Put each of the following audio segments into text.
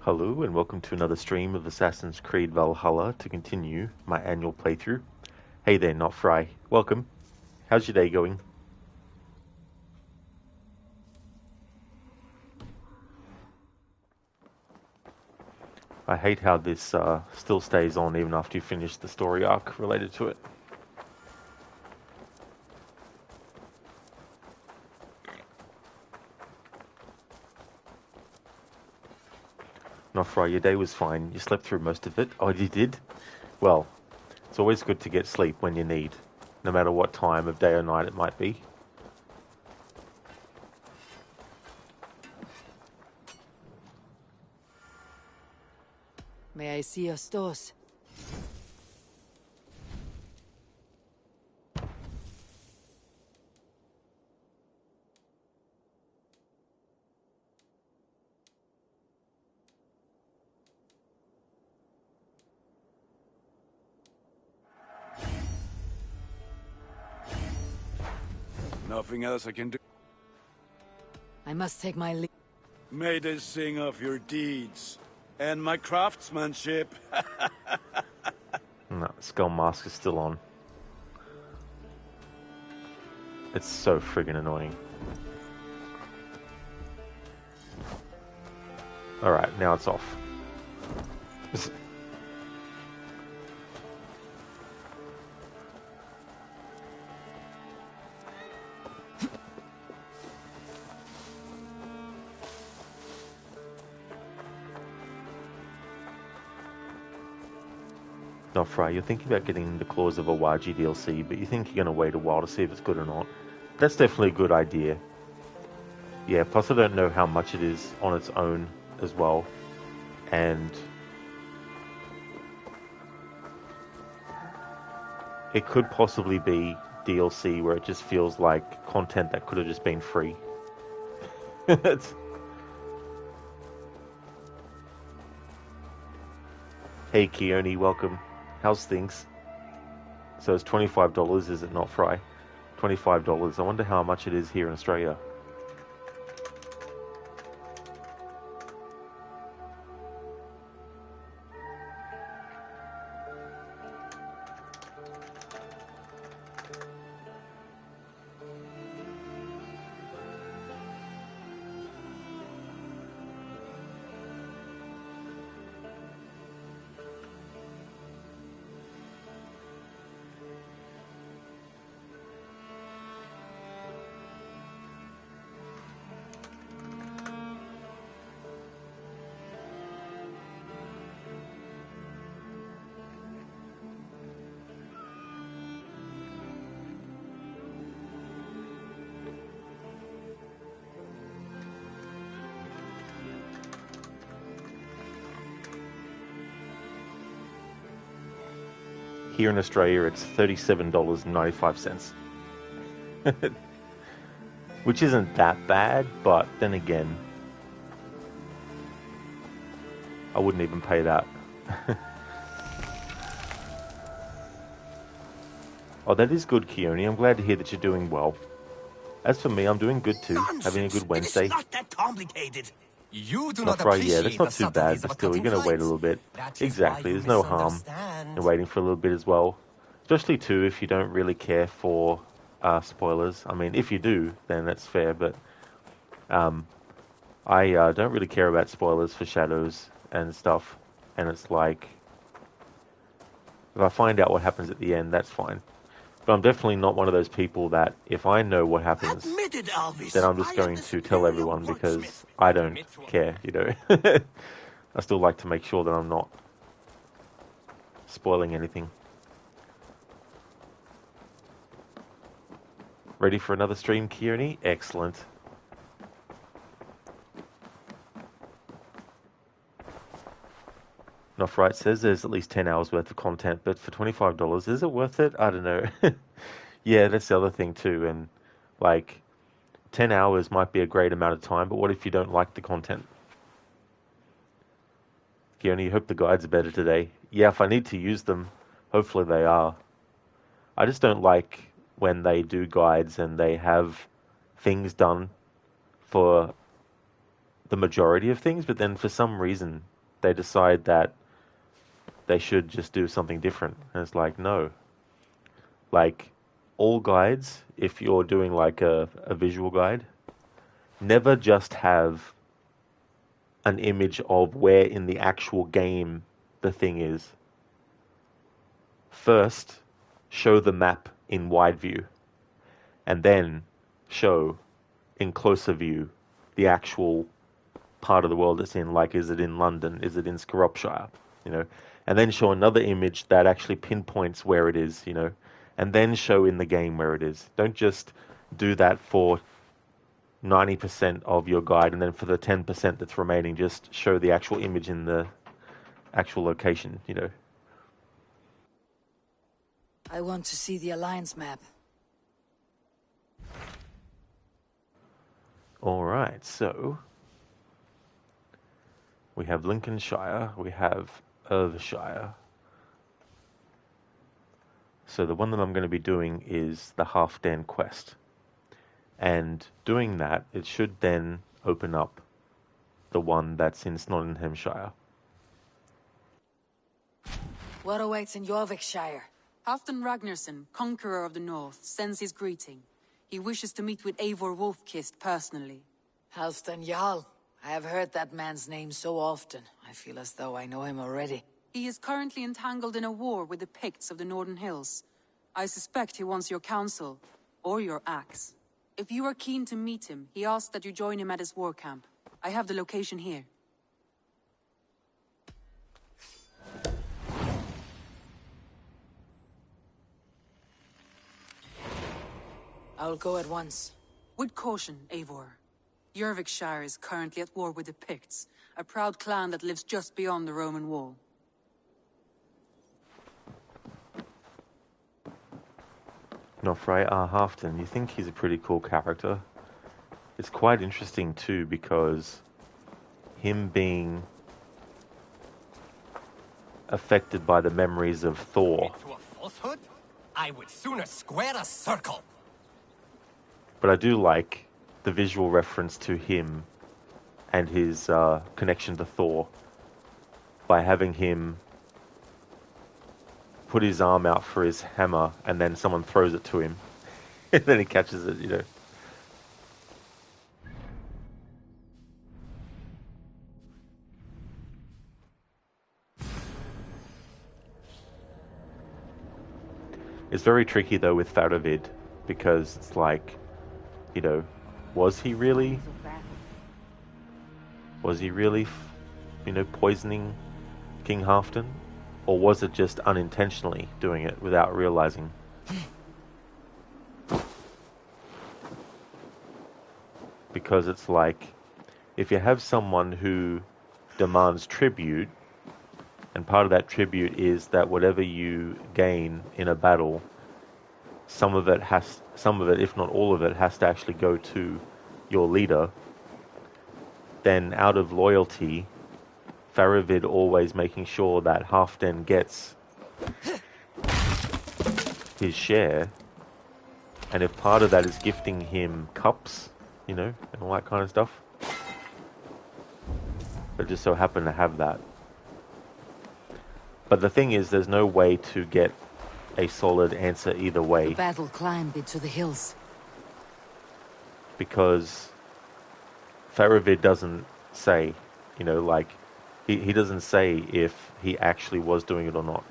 Hello and welcome to another stream of Assassin's Creed Valhalla to continue my annual playthrough. Hey there, Not Fry. Welcome. How's your day going? I hate how this still stays on even after you finish the story arc related to it. Not Fry, your day was fine. You slept through most of it. Oh, you did? Well, it's always good to get sleep when you need, no matter what time of day or night it might be. May I see your stores? Nothing else I can do. I must take my leave. May they sing of your deeds and my craftsmanship. No, Skull Mask is still on. It's so friggin' annoying. Alright, now it's off. Not Fry, you're thinking about getting the Claws of Awaji DLC, but you think you're going to wait a while to see if it's good or not. That's definitely a good idea. Yeah, plus I don't know how much it is on its own as well. And it could possibly be DLC where it just feels like content that could have just been free. Hey Keone, welcome. How's things? So it's $25, is it not, Fry? $25. I wonder how much it is here in Australia. Here in Australia, it's $37.95. Which isn't that bad, but then again, I wouldn't even pay that. Oh, that is good, Keone. I'm glad to hear that you're doing well. As for me, I'm doing good too. Nonsense. Having a good Wednesday. It is not that complicated. You do Not not right, yeah, appreciate that's not the too bad, subtleties but of a still, you're cutting going to wait a flight. little bit. That is Exactly, why you there's no harm misunderstand. in waiting for a little bit as well. Especially too if you don't really care for spoilers. I mean, if you do, then that's fair, but I don't really care about spoilers for Shadows and stuff. And it's like, if I find out what happens at the end, that's fine. But I'm definitely not one of those people that if I know what happens, Admitted, Elvis. then I'm just I am going the to tell superior everyone because wordsmith. I don't care, you know. I still like to make sure that I'm not spoiling anything. Ready for another stream, Keone? Excellent. Not right says there's at least 10 hours worth of content, but for $25, is it worth it? I don't know. Yeah, that's the other thing too. And like 10 hours might be a great amount of time, but what if you don't like the content? Keone, you hope the guides are better today. Yeah, if I need to use them, hopefully they are. I just don't like when they do guides and they have things done for the majority of things, but then for some reason they decide that they should just do something different. And it's like, no. Like, all guides, if you're doing like a visual guide, never just have an image of where in the actual game the thing is. First, show the map in wide view, and then show in closer view the actual part of the world it's in. Like, is it in London? Is it in Shropshire? You know, and then show another image that actually pinpoints where it is, you know, and then show in the game where it is. Don't just do that for 90% of your guide, and then for the 10% that's remaining, just show the actual image in the actual location, you know. I want to see the Alliance map. Alright, so we have Lincolnshire, we have Irveshire. So the one that I'm going to be doing is the Halfdan quest. And doing that, it should then open up the one that's in Nottinghamshire. What awaits in Jorvikshire? Halfdan Ragnarsson, conqueror of the north, sends his greeting. He wishes to meet with Eivor Wolfkist personally. Halfdan Jarl. I have heard that man's name so often. I feel as though I know him already. He is currently entangled in a war with the Picts of the Northern Hills. I suspect he wants your counsel, or your axe. If you are keen to meet him, he asks that you join him at his war camp. I have the location here. I'll go at once. With caution, Eivor. Jorvikshire is currently at war with the Picts, a proud clan that lives just beyond the Roman wall. Nofrei Halfdan, you think he's a pretty cool character. It's quite interesting too, because him being affected by the memories of Thor. To a falsehood? I would sooner square a circle. But I do like the visual reference to him and his connection to Thor by having him put his arm out for his hammer and then someone throws it to him and then he catches it, you know. It's very tricky though with Faravid, because it's like, you know, was he really, you know, poisoning King Halfdan? Or was it just unintentionally doing it without realizing? Because it's like, if you have someone who demands tribute, and part of that tribute is that whatever you gain in a battle, some of it, if not all of it, has to actually go to your leader, then out of loyalty, Faravid always making sure that Halfdan gets his share, and if part of that is gifting him cups, you know, and all that kind of stuff, they just so happen to have that. But the thing is, there's no way to get a solid answer either way. The battle climbed into the hills. Because Faravid doesn't say, you know, like, he doesn't say if he actually was doing it or not.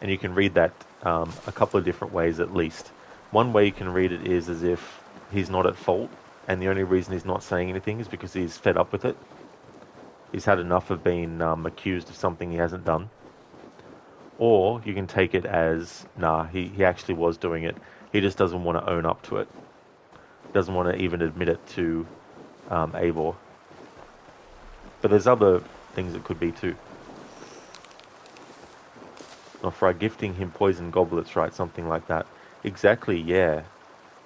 And you can read that a couple of different ways at least. One way you can read it is as if he's not at fault, and the only reason he's not saying anything is because he's fed up with it. He's had enough of being accused of something he hasn't done. Or you can take it as, nah, he actually was doing it. He just doesn't want to own up to it. Doesn't want to even admit it to Eivor. But there's other things it could be too. Nofrei gifting him poison goblets, right? Something like that. Exactly, yeah.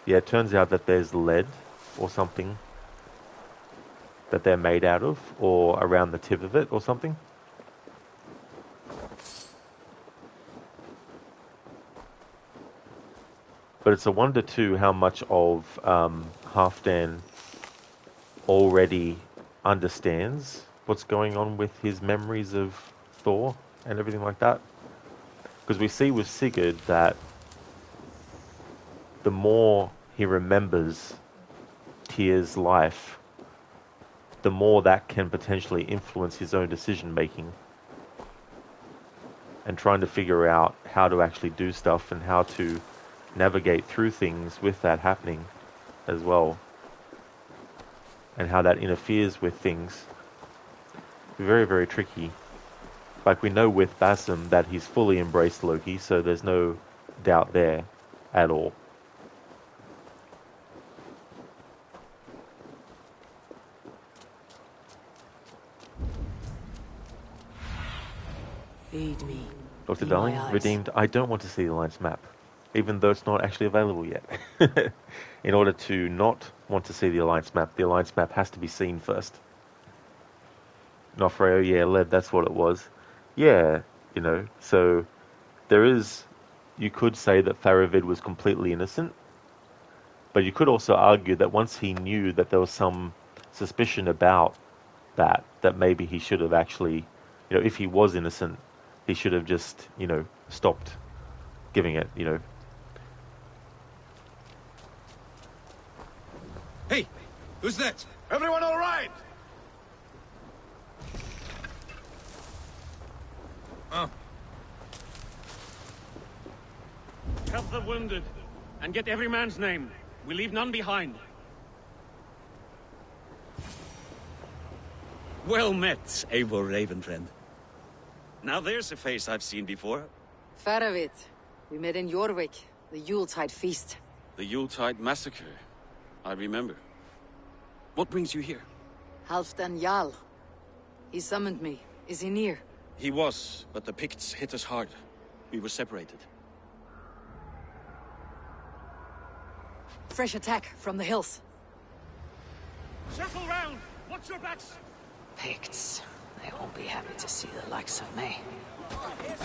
Yeah, it turns out that there's lead or something that they're made out of, or around the tip of it or something. But it's a wonder too how much of Halfdan already understands what's going on with his memories of Thor and everything like that. Because we see with Sigurd that the more he remembers Tyr's life, the more that can potentially influence his own decision making. And trying to figure out how to actually do stuff and how to navigate through things with that happening as well. And how that interferes with things. Very, very tricky. Like we know with Basim that he's fully embraced Loki, so there's no doubt there at all. Feed me. Dr. Be Darling, my eyes. redeemed, I don't want to see the Alliance map, even though it's not actually available yet. In order to not want to see the Alliance map has to be seen first. Nofreo, yeah, Led, that's what it was. Yeah, you know, so there is, you could say that Faravid was completely innocent, but you could also argue that once he knew that there was some suspicion about that maybe he should have actually, you know, if he was innocent, he should have just, you know, stopped giving it, you know. Hey, who's that? Everyone all right? Help the wounded, and get every man's name. We leave none behind. Well met, Eivor Ravenfriend. Now there's a face I've seen before. Faravit. We met in Jorvik, the Yuletide feast. The Yuletide Massacre. I remember. What brings you here? Halfdan Jarl. He summoned me. Is he near? He was, but the Picts hit us hard. We were separated. Fresh attack from the hills. Circle round! Watch your backs! Picts. They won't be happy to see the likes of me. Here's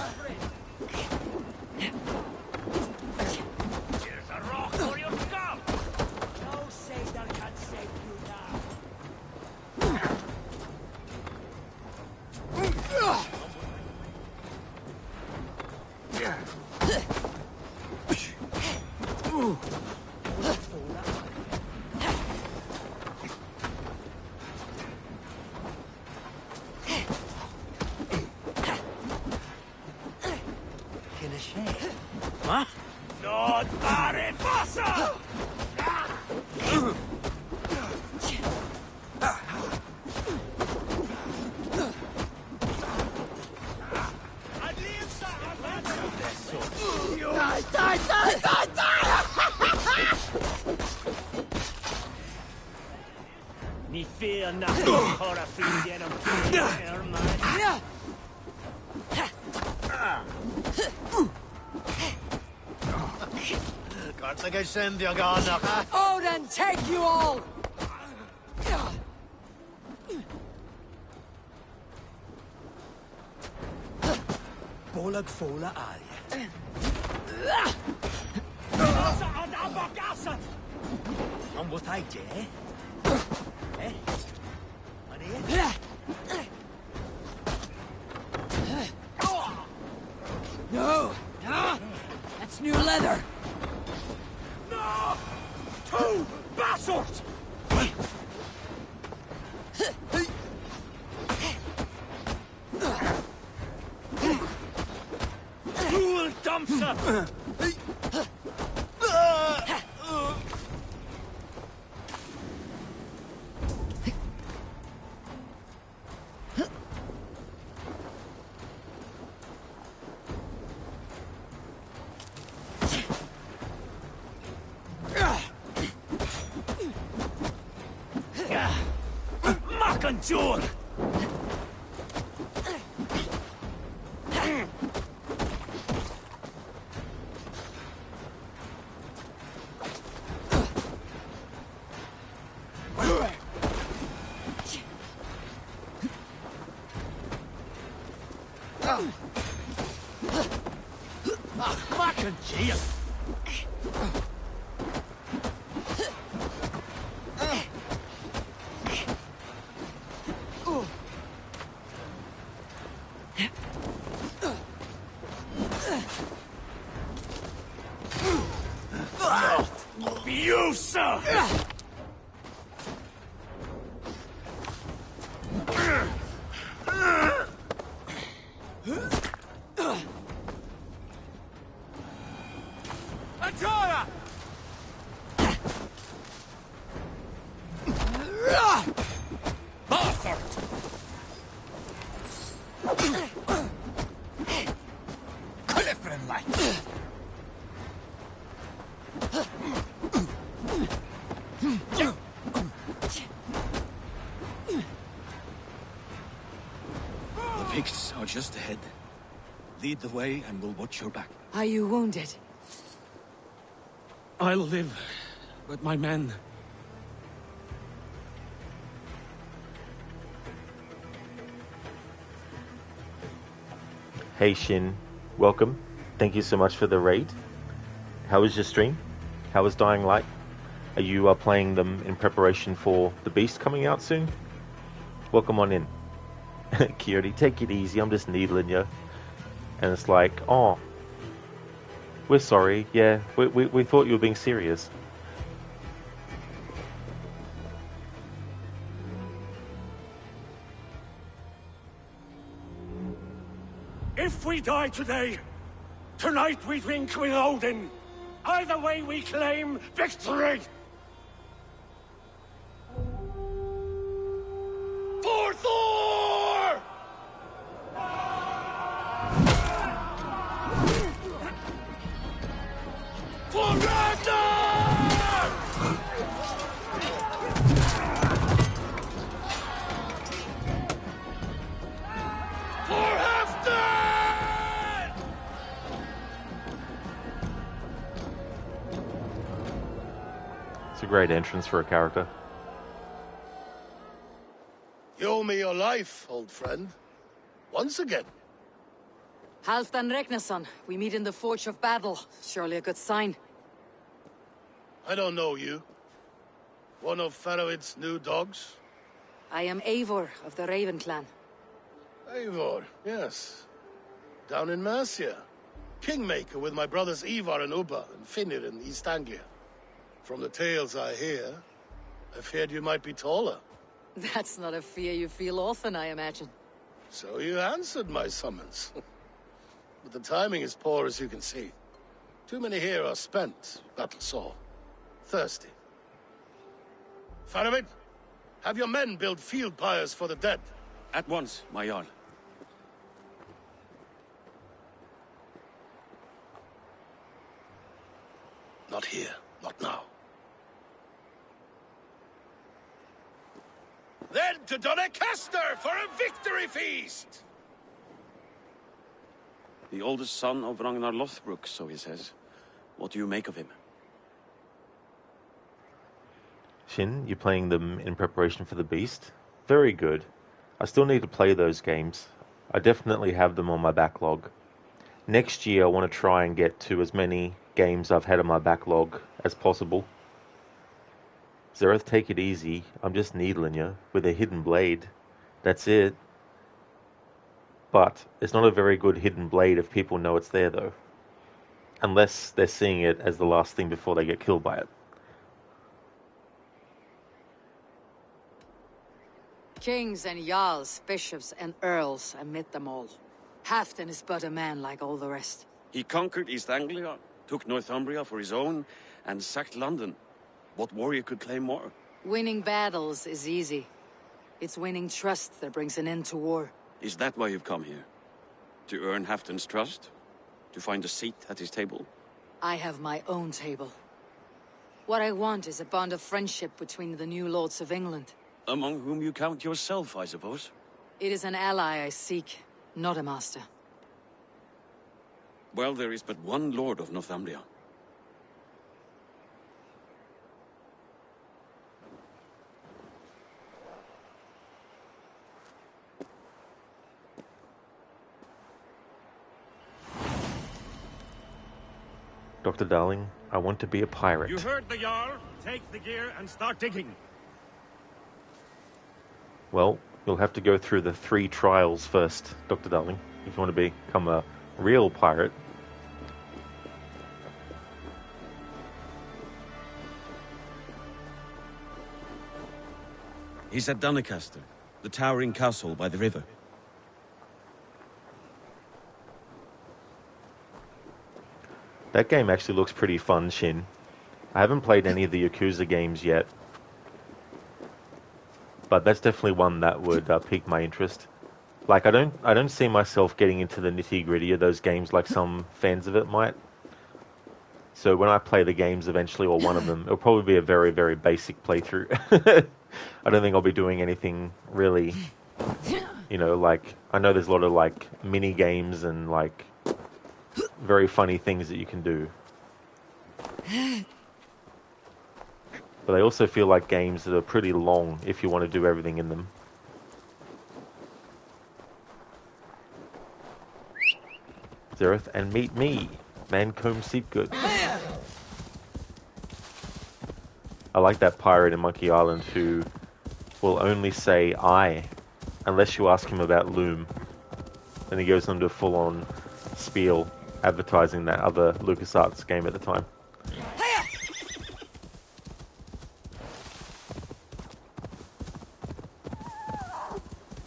a rock for your skull! No sailor can save you now. Huh? Not bare passa! Ni fear nothing, Horafin genom Erman. Kanske jag kände jag ganar. Odin, take you all! Bolag fola alje. Gasa ad abagasat! Om vad tajt eh? Vad är det? No! That's new leather! No! Two bastards! Cruel dumpster! Makanjur! Makanjur! closer! Atora! Bastard! Clifford like. The Picts are just ahead. Lead the way and we'll watch your back. Are you wounded? I'll live, but my men... Hey Shin, welcome. Thank you so much for the raid. How was your stream? How was Dying Light? Are you playing them in preparation for the Beast coming out soon? Welcome on in. Kiri, take it easy, I'm just needling you. And it's like, oh, we're sorry, yeah, we thought you were being serious. If we die today, tonight we drink with Odin. Either way we claim victory! For Thor! For Ragnar! For Halfdan! It's a great entrance for a character. You owe me your life, old friend. Once again. Halfdan Ragnarsson, we meet in the Forge of Battle. Surely a good sign. I don't know you. One of Faroid's new dogs? I am Eivor of the Raven clan. Eivor, yes. Down in Mercia. Kingmaker with my brothers Eivor and Ubba and Finnir in East Anglia. From the tales I hear, I feared you might be taller. That's not a fear you feel often, I imagine. So you answered my summons. But the timing is poor, as you can see. Too many here are spent, battle sore, thirsty. Faramir, have your men build field pyres for the dead. At once, my Jarl. Not here, not now. Then to Doncaster for a victory feast! The oldest son of Ragnar Lothbrok, so he says. What do you make of him? Shin, you're playing them in preparation for the Beast? Very good. I still need to play those games. I definitely have them on my backlog. Next year I want to try and get to as many games I've had on my backlog as possible. Zereth, take it easy. I'm just needling you with a hidden blade. That's it. But it's not a very good hidden blade if people know it's there, though. Unless they're seeing it as the last thing before they get killed by it. Kings and jarls, bishops and earls, amid them all. Halfdan is but a man like all the rest. He conquered East Anglia, took Northumbria for his own, and sacked London. What warrior could claim more? Winning battles is easy. It's winning trust that brings an end to war. Is that why you've come here? To earn Halfdan's trust? To find a seat at his table? I have my own table. What I want is a bond of friendship between the new lords of England. Among whom you count yourself, I suppose? It is an ally I seek, not a master. Well, there is but one lord of Northumbria. Dr. Darling, I want to be a pirate. You heard the Jarl. Take the gear and start digging. Well, you'll have to go through the 3 trials first, Dr. Darling, if you want to become a real pirate. He's at Doncaster, the towering castle by the river. That game actually looks pretty fun, Shin. I haven't played any of the Yakuza games yet, but that's definitely one that would pique my interest. Like, I don't see myself getting into the nitty-gritty of those games like some fans of it might. So when I play the games eventually, or one of them, it'll probably be a very, very basic playthrough. I don't think I'll be doing anything really, you know, like, I know there's a lot of, like, mini-games and, like, very funny things that you can do. But they also feel like games that are pretty long if you want to do everything in them. Zereth, and meet me, Mancomb Seepgood. I like that pirate in Monkey Island who will only say I unless you ask him about Loom. Then he goes into a full-on spiel advertising that other LucasArts game at the time.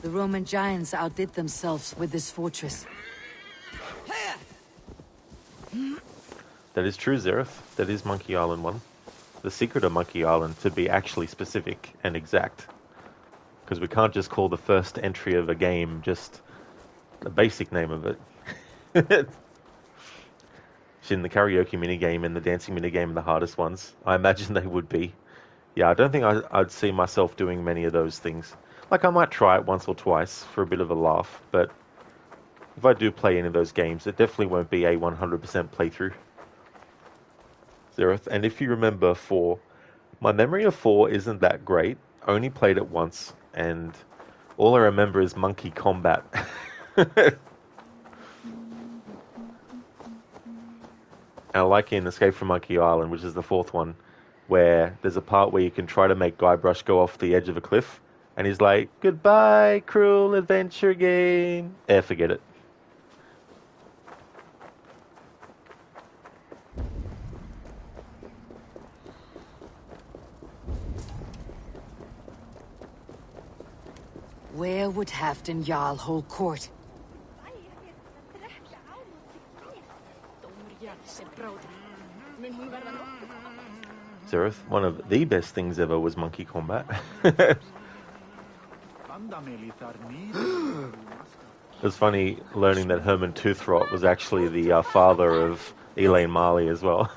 The Roman giants outdid themselves with this fortress. That is true, Zereth. That is Monkey Island 1. The secret of Monkey Island, to be actually specific and exact. Because we can't just call the first entry of a game just the basic name of it. Shin, the karaoke minigame and the dancing minigame are the hardest ones. I imagine they would be. Yeah, I don't think I'd see myself doing many of those things. Like, I might try it once or twice for a bit of a laugh, but if I do play any of those games, it definitely won't be a 100% playthrough. Zereth, and if you remember 4, my memory of 4 isn't that great. I only played it once, and all I remember is Monkey Kombat. And I like in Escape from Monkey Island, which is the 4th one, where there's a part where you can try to make Guybrush go off the edge of a cliff, and he's like, "Goodbye, cruel adventure game." Forget it. Where would Halfdan Jarl hold court? Zereth, one of the best things ever was Monkey Kombat. It was funny learning that Herman Toothrot was actually the father of Elaine Marley as well.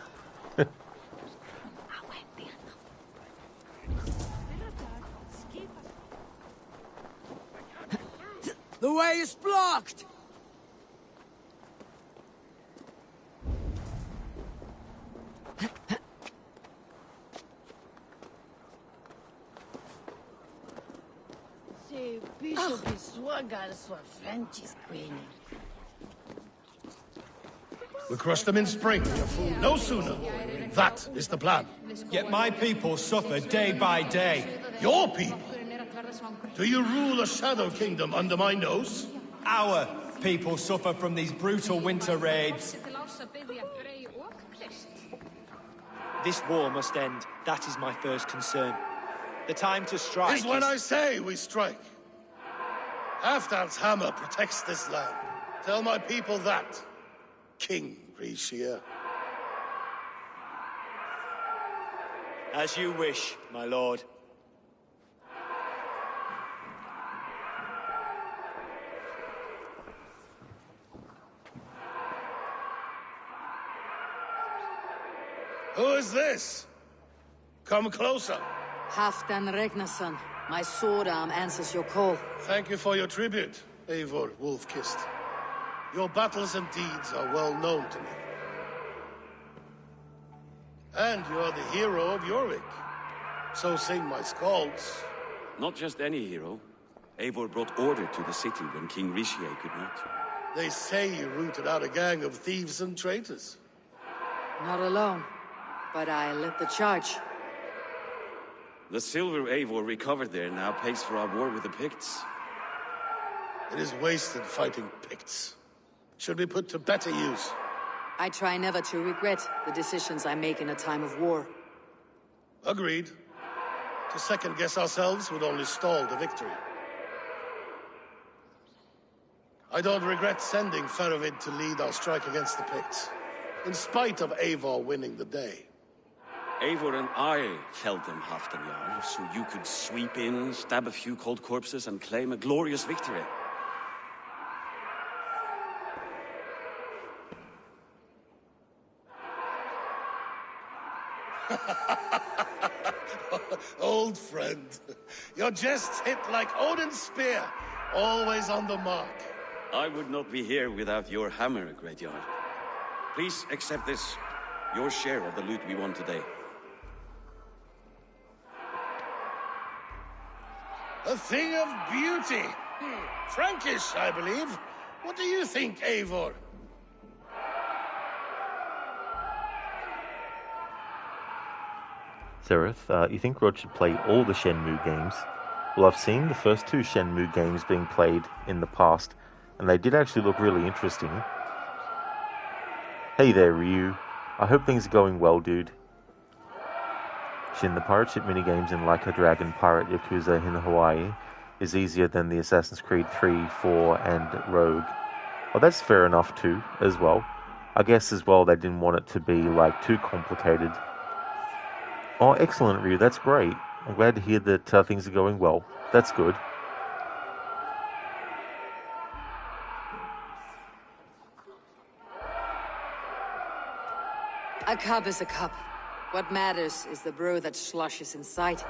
The way is blocked! We crush them in spring, no sooner. That is the plan. Yet my people suffer day by day. Your people? Do you rule a shadow kingdom under my nose? Our people suffer from these brutal winter raids. This war must end. That is my first concern. The time to strike is when I say we strike. Halfdan's hammer protects this land. Tell my people that, King Rishia. As you wish, my lord. Who is this? Come closer. Halfdan Regnason. My sword arm answers your call. Thank you for your tribute, Eivor Wolf-Kissed. Your battles and deeds are well known to me. And you are the hero of Jorvik. So sing my skalds. Not just any hero. Eivor brought order to the city when King Rishie could not. They say you rooted out a gang of thieves and traitors. Not alone, but I led the charge. The silver Eivor recovered there now pays for our war with the Picts. It is wasted fighting Picts. Should be put to better use. I try never to regret the decisions I make in a time of war. Agreed. To second-guess ourselves would only stall the victory. I don't regret sending Faravid to lead our strike against the Picts, in spite of Eivor winning the day. Eivor and I felled them, Halfdan, so you could sweep in, stab a few cold corpses, and claim a glorious victory. Old friend, your jests hit like Odin's spear, always on the mark. I would not be here without your hammer, Great Jarl. Please accept this, your share of the loot we won today. A thing of beauty. Frankish, I believe. What do you think, Eivor? Sereth, you think Rod should play all the Shenmue games? Well, I've seen the first two Shenmue games being played in the past, and they did actually look really interesting. Hey there, Ryu. I hope things are going well, dude. Shin, the pirate ship minigames in Like a Dragon Pirate Yakuza in Hawaii is easier than the Assassin's Creed 3, 4, and Rogue. Well, that's fair enough too, as well. I guess as well they didn't want it to be, like, too complicated. Oh, excellent, Ryu, that's great. I'm glad to hear that things are going well. That's good. A cup is a cup. What matters is the brew that sloshes inside.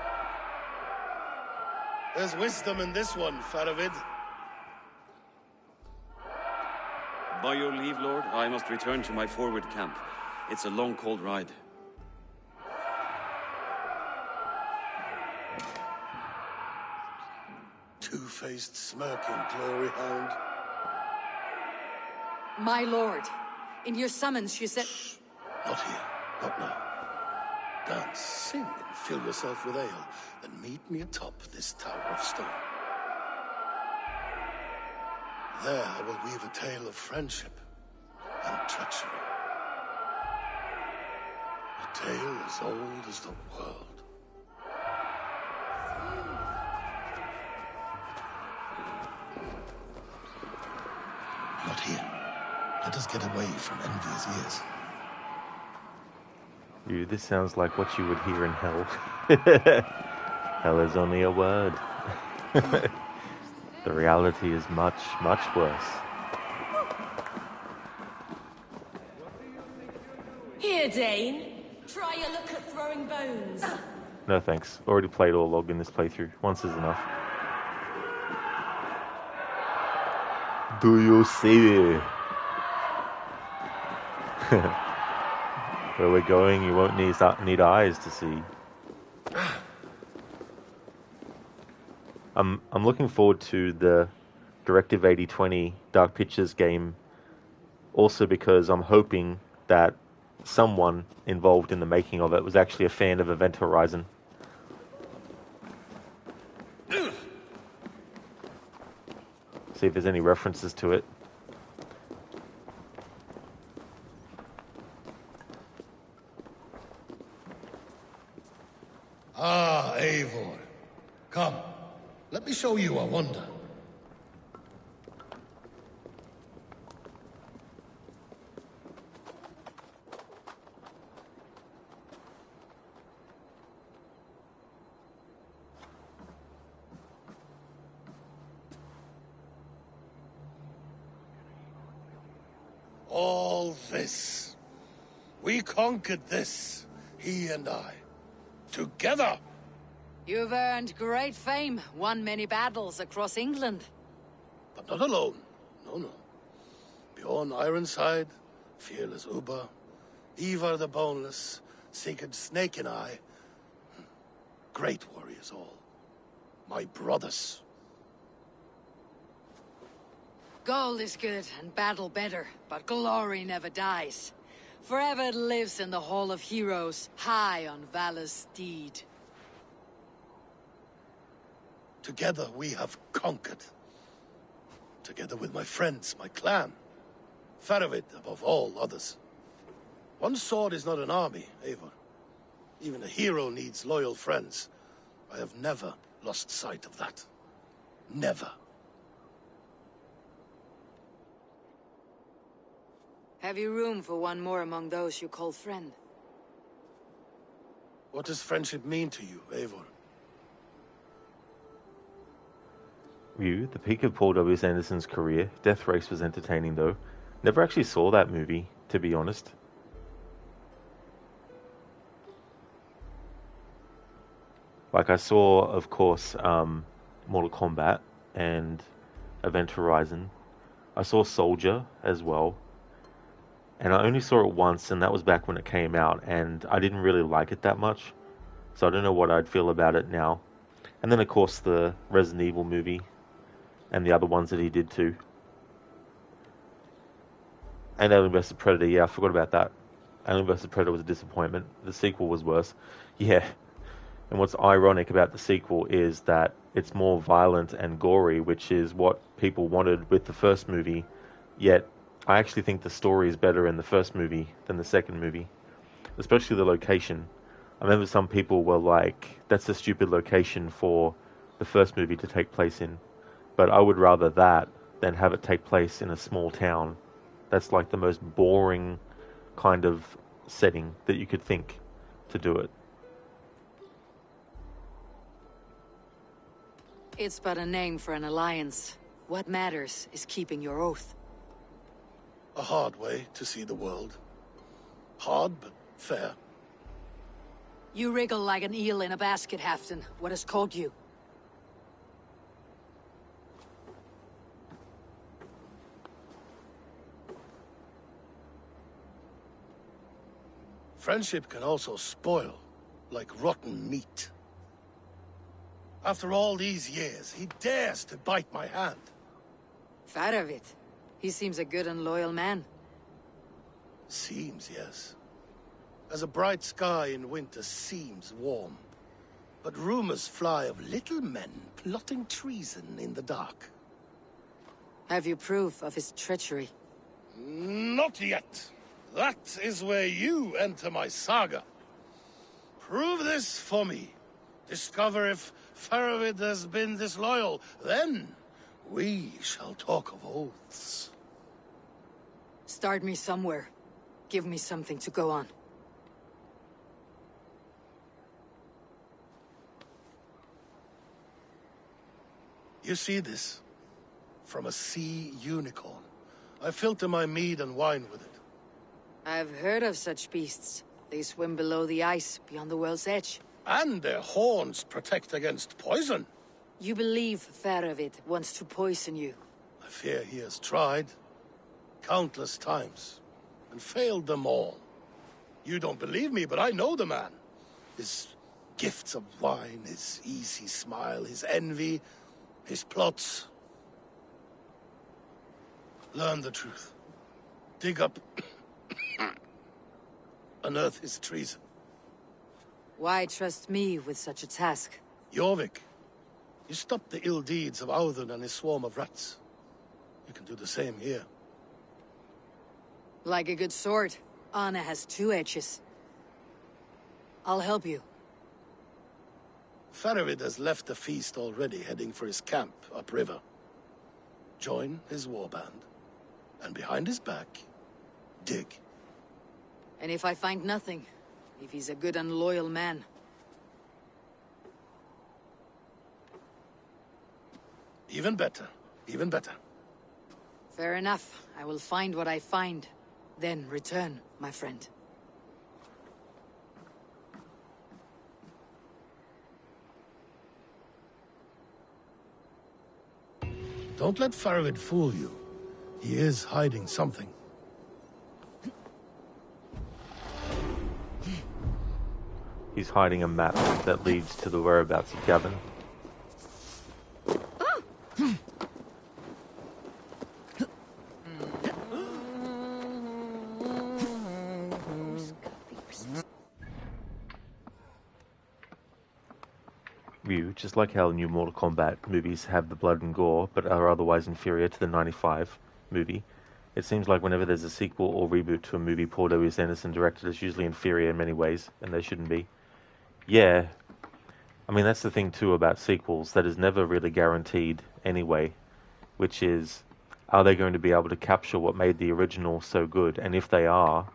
There's wisdom in this one, Faravid. By your leave, Lord, I must return to my forward camp. It's a long, cold ride. Two-faced, smirking glory hound. My lord, in your summons you said... Shh. Not here. Not now. Dance, sing, and fill yourself with ale, then meet me atop this tower of stone. There I will weave a tale of friendship and treachery. A tale as old as the world. Not here. Let us get away from envious ears. Dude, this sounds like what you would hear in hell. Hell is only a word. The reality is much, much worse. Here, Dane. Try your luck at throwing bones. No thanks. Already played all log in this playthrough. Once is enough. Do you see? Where we're going, you won't need eyes to see. I'm looking forward to the Directive 8020 Dark Pictures game, also because I'm hoping that someone involved in the making of it was actually a fan of Event Horizon. See if there's any references to it. Ah, Eivor. Come, let me show you a wonder. All this. We conquered this, he and I. Together! You've earned great fame, won many battles across England. But not alone. No, no. Bjorn Ironside, fearless Uber, Eivor the Boneless, Sigurd Snake and I. Great warriors all. My brothers. Gold is good and battle better, but glory never dies. Forever it lives in the Hall of Heroes, high on valor's steed. Together we have conquered. Together with my friends, my clan. Faravid above all others. One sword is not an army, Eivor. Even a hero needs loyal friends. I have never lost sight of that. Never. Have you room for one more among those you call friend? What does friendship mean to you, Eivor? Ryu, the peak of Paul W. S. Anderson's career. Death Race was entertaining though. Never actually saw that movie, to be honest. Like I saw, of course, Mortal Kombat and Event Horizon. I saw Soldier as well. And I only saw it once, and that was back when it came out, and I didn't really like it that much. So I don't know what I'd feel about it now. And then, of course, the Resident Evil movie, and the other ones that he did too. And Alien vs. Predator, yeah, I forgot about that. Alien vs. Predator was a disappointment. The sequel was worse. Yeah. And what's ironic about the sequel is that it's more violent and gory, which is what people wanted with the first movie, yet I actually think the story is better in the first movie than the second movie, especially the location. I remember some people were like, that's a stupid location for the first movie to take place in, but I would rather that than have it take place in a small town. That's like the most boring kind of setting that you could think to do it. It's but a name for an alliance. What matters is keeping your oath. A hard way to see the world. Hard, but fair. You wriggle like an eel in a basket, Halfton. What has caught you? Friendship can also spoil, like rotten meat. After all these years, he dares to bite my hand. Fat of it. He seems a good and loyal man. Seems, yes. As a bright sky in winter seems warm. But rumors fly of little men plotting treason in the dark. Have you proof of his treachery? Not yet. That is where you enter my saga. Prove this for me. Discover if Faravid has been disloyal. Then we shall talk of oaths. Start me somewhere. Give me something to go on. You see this? From a sea unicorn. I filter my mead and wine with it. I've heard of such beasts. They swim below the ice, beyond the world's edge. And their horns protect against poison. You believe Faravid wants to poison you? I fear he has tried. Countless times. And failed them all. You don't believe me, but I know the man. His gifts of wine, his easy smile, his envy, his plots. Learn the truth. Dig up... unearth his treason. Why trust me with such a task? Jorvik, you stopped the ill deeds of Audun and his swarm of rats. You can do the same here. Like a good sword, Anna has two edges. I'll help you. Faravid has left the feast already, heading for his camp upriver. Join his warband, and behind his back, dig. And if I find nothing, if he's a good and loyal man? Even better, even better. Fair enough. I will find what I find. Then return, my friend. Don't let Faravid fool you. He is hiding something. He's hiding a map that leads to the whereabouts of Gavin. Ryu, just like how new Mortal Kombat movies have the blood and gore, but are otherwise inferior to the 95 movie, it seems like whenever there's a sequel or reboot to a movie Paul W.S. Anderson directed, it's usually inferior in many ways, and they shouldn't be. Yeah, I mean, that's the thing too about sequels that is never really guaranteed anyway, which is, are they going to be able to capture what made the original so good? And if they are,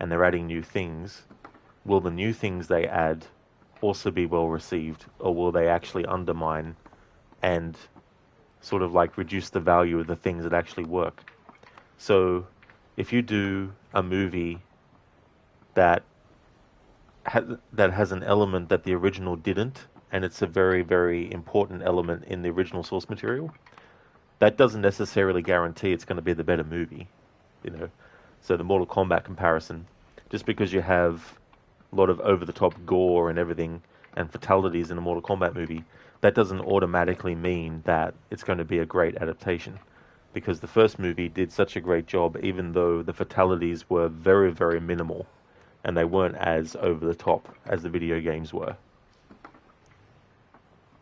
and they're adding new things, will the new things they add also be well received, or will they actually undermine and sort of like reduce the value of the things that actually work? So if you do a movie that has an element that the original didn't, and it's a very, very important element in the original source material, that doesn't necessarily guarantee it's going to be the better movie, you know. So the Mortal Kombat comparison, just because you have a lot of over-the-top gore and everything and fatalities in a Mortal Kombat movie, that doesn't automatically mean that it's going to be a great adaptation, because the first movie did such a great job, even though the fatalities were very, very minimal and they weren't as over-the-top as the video games were.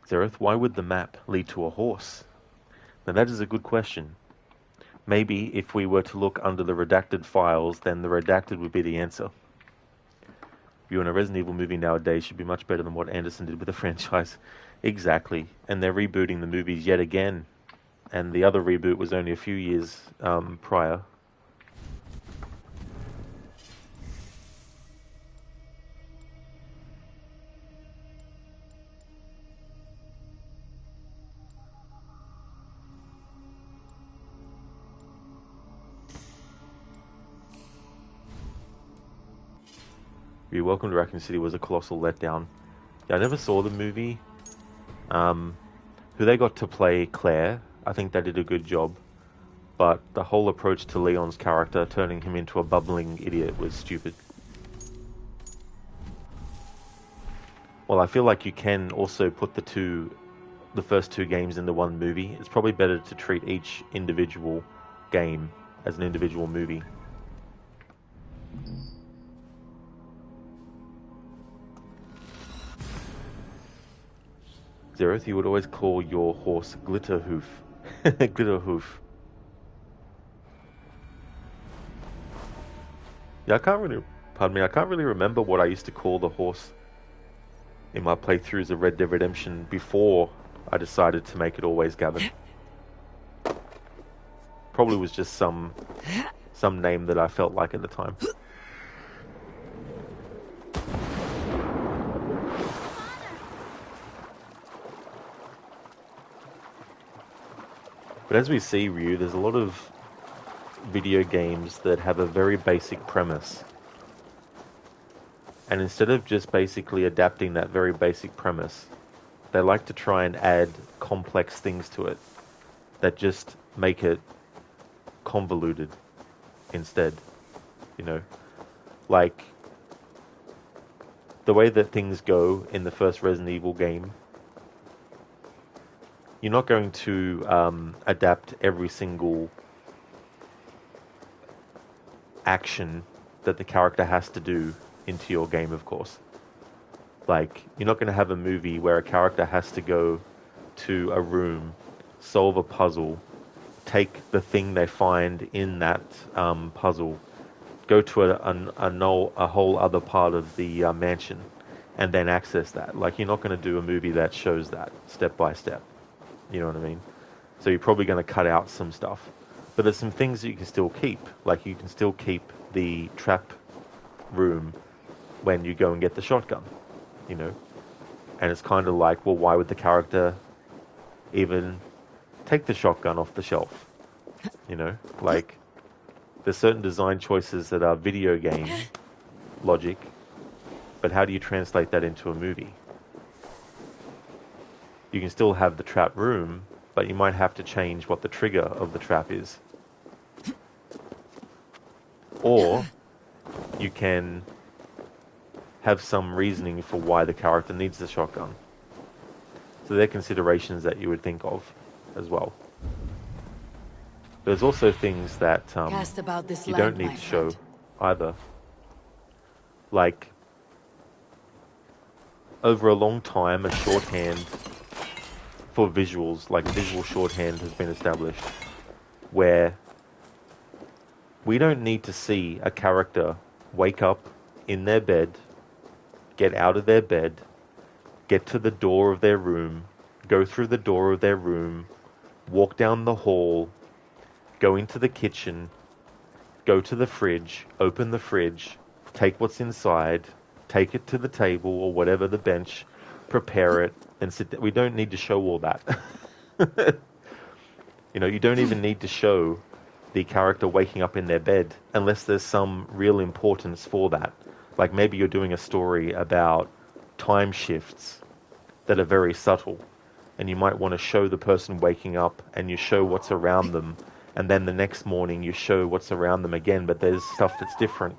Zereth, why would the map lead to a horse? Now that is a good question. Maybe if we were to look under the redacted files, then the redacted would be the answer. Viewing a Resident Evil movie nowadays should be much better than what Anderson did with the franchise. Exactly. And they're rebooting the movies yet again. And the other reboot was only a few years prior. You're Welcome to Raccoon City was a colossal letdown. Yeah, I never saw the movie. Who they got to play Claire, I think they did a good job. But the whole approach to Leon's character, turning him into a bubbling idiot, was stupid. Well, I feel like you can also put the first two games into one movie. It's probably better to treat each individual game as an individual movie. Zereth, you would always call your horse Glitterhoof. Glitterhoof. Yeah, I can't really remember what I used to call the horse in my playthroughs of Red Dead Redemption before I decided to make it always Gavin. Probably was just some name that I felt like at the time. But as we see, Ryu, there's a lot of video games that have a very basic premise. And instead of just basically adapting that very basic premise, they like to try and add complex things to it that just make it convoluted instead. You know, like the way that things go in the first Resident Evil game, you're not going to adapt every single action that the character has to do into your game, of course. Like, you're not going to have a movie where a character has to go to a room, solve a puzzle, take the thing they find in that puzzle, go to a whole other part of the mansion, and then access that. Like, you're not going to do a movie that shows that step by step. You know what I mean? So you're probably going to cut out some stuff. But there's some things that you can still keep. Like, you can still keep the trap room when you go and get the shotgun, you know? And it's kind of like, well, why would the character even take the shotgun off the shelf? You know? Like, there's certain design choices that are video game logic, but how do you translate that into a movie? You can still have the trap room, but you might have to change what the trigger of the trap is. Or you can have some reasoning for why the character needs the shotgun. So they're considerations that you would think of as well. There's also things that you don't need to show either. Like, over a long time, a shorthand for visuals, like visual shorthand, has been established where we don't need to see a character wake up in their bed, get out of their bed, get to the door of their room, go through the door of their room, walk down the hall, go into the kitchen, go to the fridge, open the fridge, take what's inside, take it to the table or whatever, the bench, prepare it, and sit. We don't need to show all that. You know, you don't even need to show the character waking up in their bed unless there's some real importance for that. Like maybe you're doing a story about time shifts that are very subtle, and you might want to show the person waking up and you show what's around them, and then the next morning you show what's around them again, but there's stuff that's different,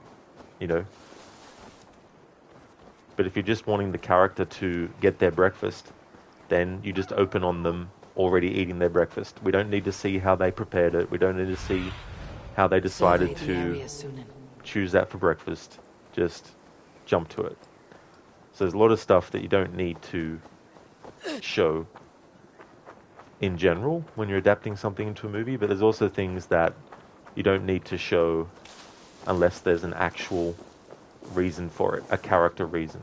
you know. But if you're just wanting the character to get their breakfast, then you just open on them already eating their breakfast. We don't need to see how they prepared it. We don't need to see how they decided to choose that for breakfast. Just jump to it. So there's a lot of stuff that you don't need to show in general when you're adapting something into a movie, but there's also things that you don't need to show unless there's an actual reason for it, a character reason,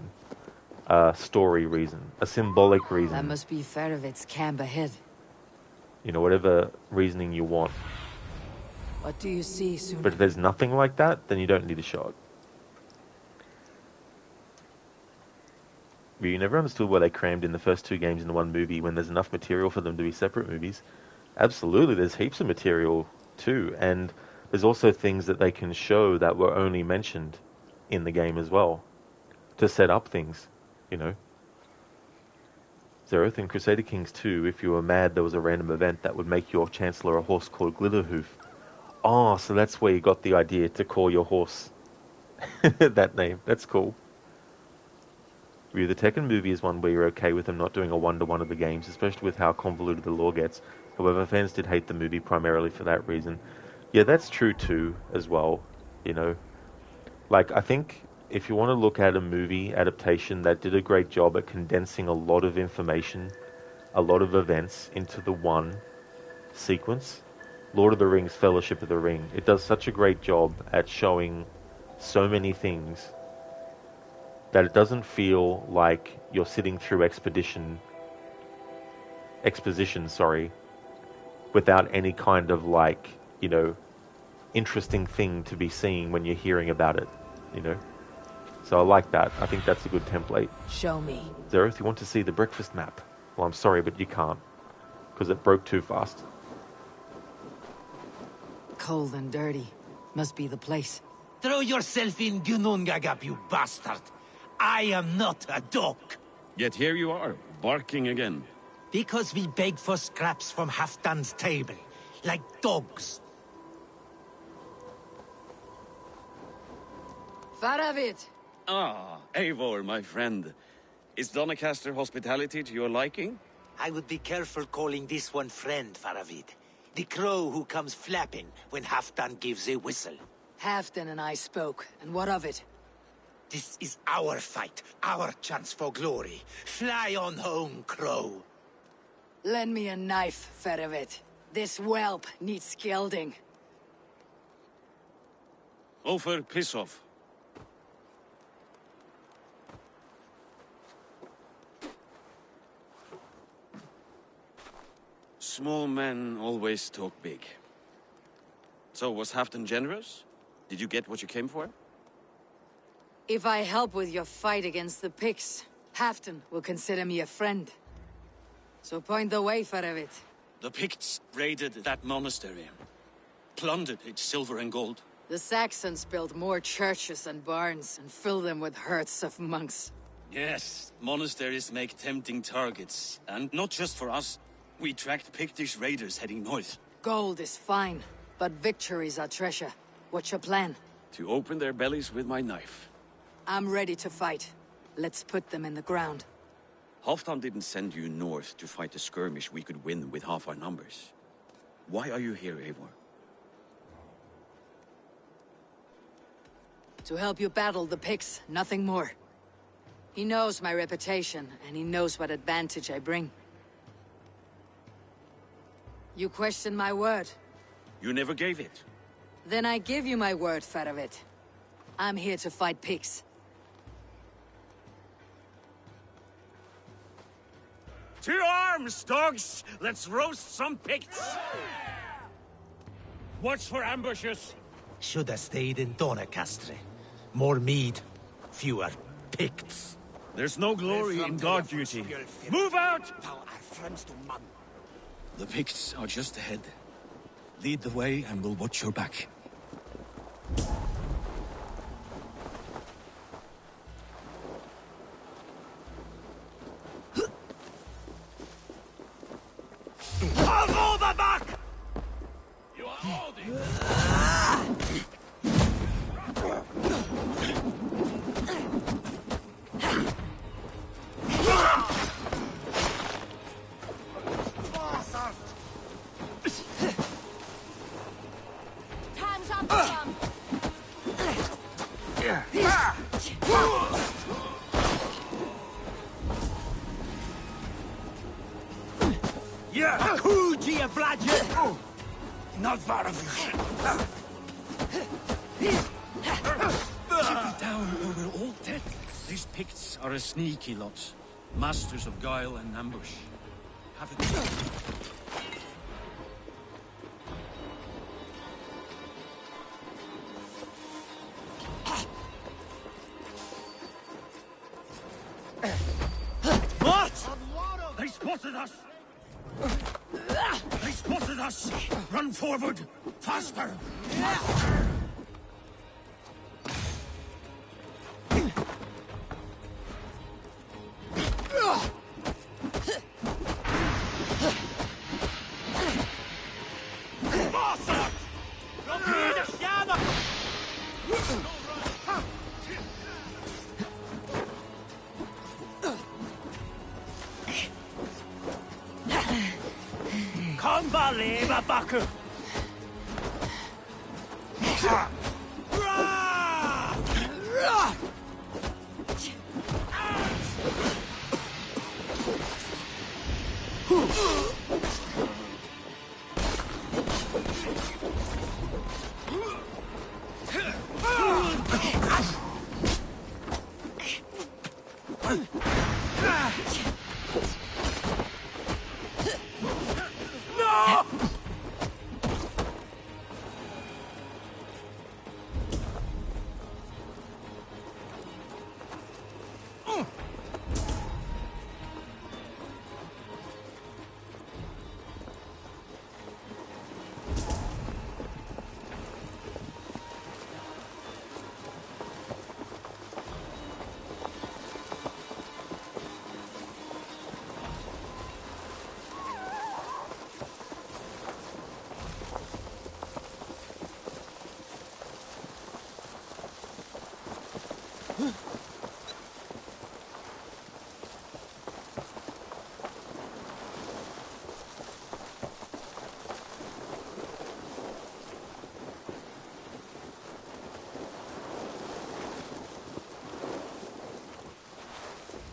a story reason, a symbolic reason. That must be Farovit's camp ahead. You know, whatever reasoning you want. What do you see, Suna? But if there's nothing like that, then you don't need to show it. But you never understood why they crammed in the first two games into one movie when there's enough material for them to be separate movies. Absolutely, there's heaps of material too, and there's also things that they can show that were only mentioned in the game as well, to set up things, you know. Zeroth in Crusader Kings 2, if you were mad, there was a random event that would make your Chancellor a horse called Glitterhoof. Oh, so that's where you got the idea to call your horse that name. That's cool. The Tekken movie is one where you're okay with them not doing a one-to-one of the games, especially with how convoluted the lore gets. However, fans did hate the movie primarily for that reason. Yeah, that's true too, as well, you know. Like, I think if you want to look at a movie adaptation that did a great job at condensing a lot of information, a lot of events into the one sequence, Lord of the Rings, Fellowship of the Ring, it does such a great job at showing so many things that it doesn't feel like you're sitting through exposition, without any kind of, like, you know, interesting thing to be seeing when you're hearing about it, you know. So I like that. I think that's a good template. Show me. Zeroth, you want to see the breakfast map? Well, I'm sorry, but you can't, because it broke too fast. Cold and dirty. Must be the place. Throw yourself in Gunungagap, you bastard! I am not a dog! Yet here you are, barking again. Because we beg for scraps from Halfdan's table, like dogs. Faravit! Ah, Eivor, my friend. Is Doncaster hospitality to your liking? I would be careful calling this one friend, Faravid. The crow who comes flapping when Halfdan gives a whistle. Halfdan and I spoke, and what of it? This is our fight, our chance for glory. Fly on home, crow. Lend me a knife, Faravit. This whelp needs gilding. Ofer, piss off. Small men always talk big. So, was Halfdan generous? Did you get what you came for? If I help with your fight against the Picts, Halfdan will consider me a friend. So point the way, Faravit. The Picts raided that monastery. Plundered its silver and gold. The Saxons built more churches and barns, and filled them with herds of monks. Yes, monasteries make tempting targets. And not just for us. We tracked Pictish raiders heading north. Gold is fine, but victories are treasure. What's your plan? To open their bellies with my knife. I'm ready to fight. Let's put them in the ground. Halfdan didn't send you north to fight a skirmish we could win with half our numbers. Why are you here, Eivor? To help you battle the Picts, nothing more. He knows my reputation, and he knows what advantage I bring. You question my word? You never gave it. Then I give you my word, Faravit. I'm here to fight Picts. To arms, dogs! Let's roast some Picts! Watch for ambushes! Should have stayed in Doncaster. More mead, fewer Picts. There's no glory in guard duty. Move out! The Picts are just ahead. Lead the way and we'll watch your back. I'll over back! You are holding! Time's up, Tom. Yeah! Kuji a Bladger! Not far of you. Keep it down or we're all dead. These Picts are a sneaky lot. Masters of guile and ambush. Have it. What? They spotted us! They spotted us! Run forward! Faster! Kom leva baku!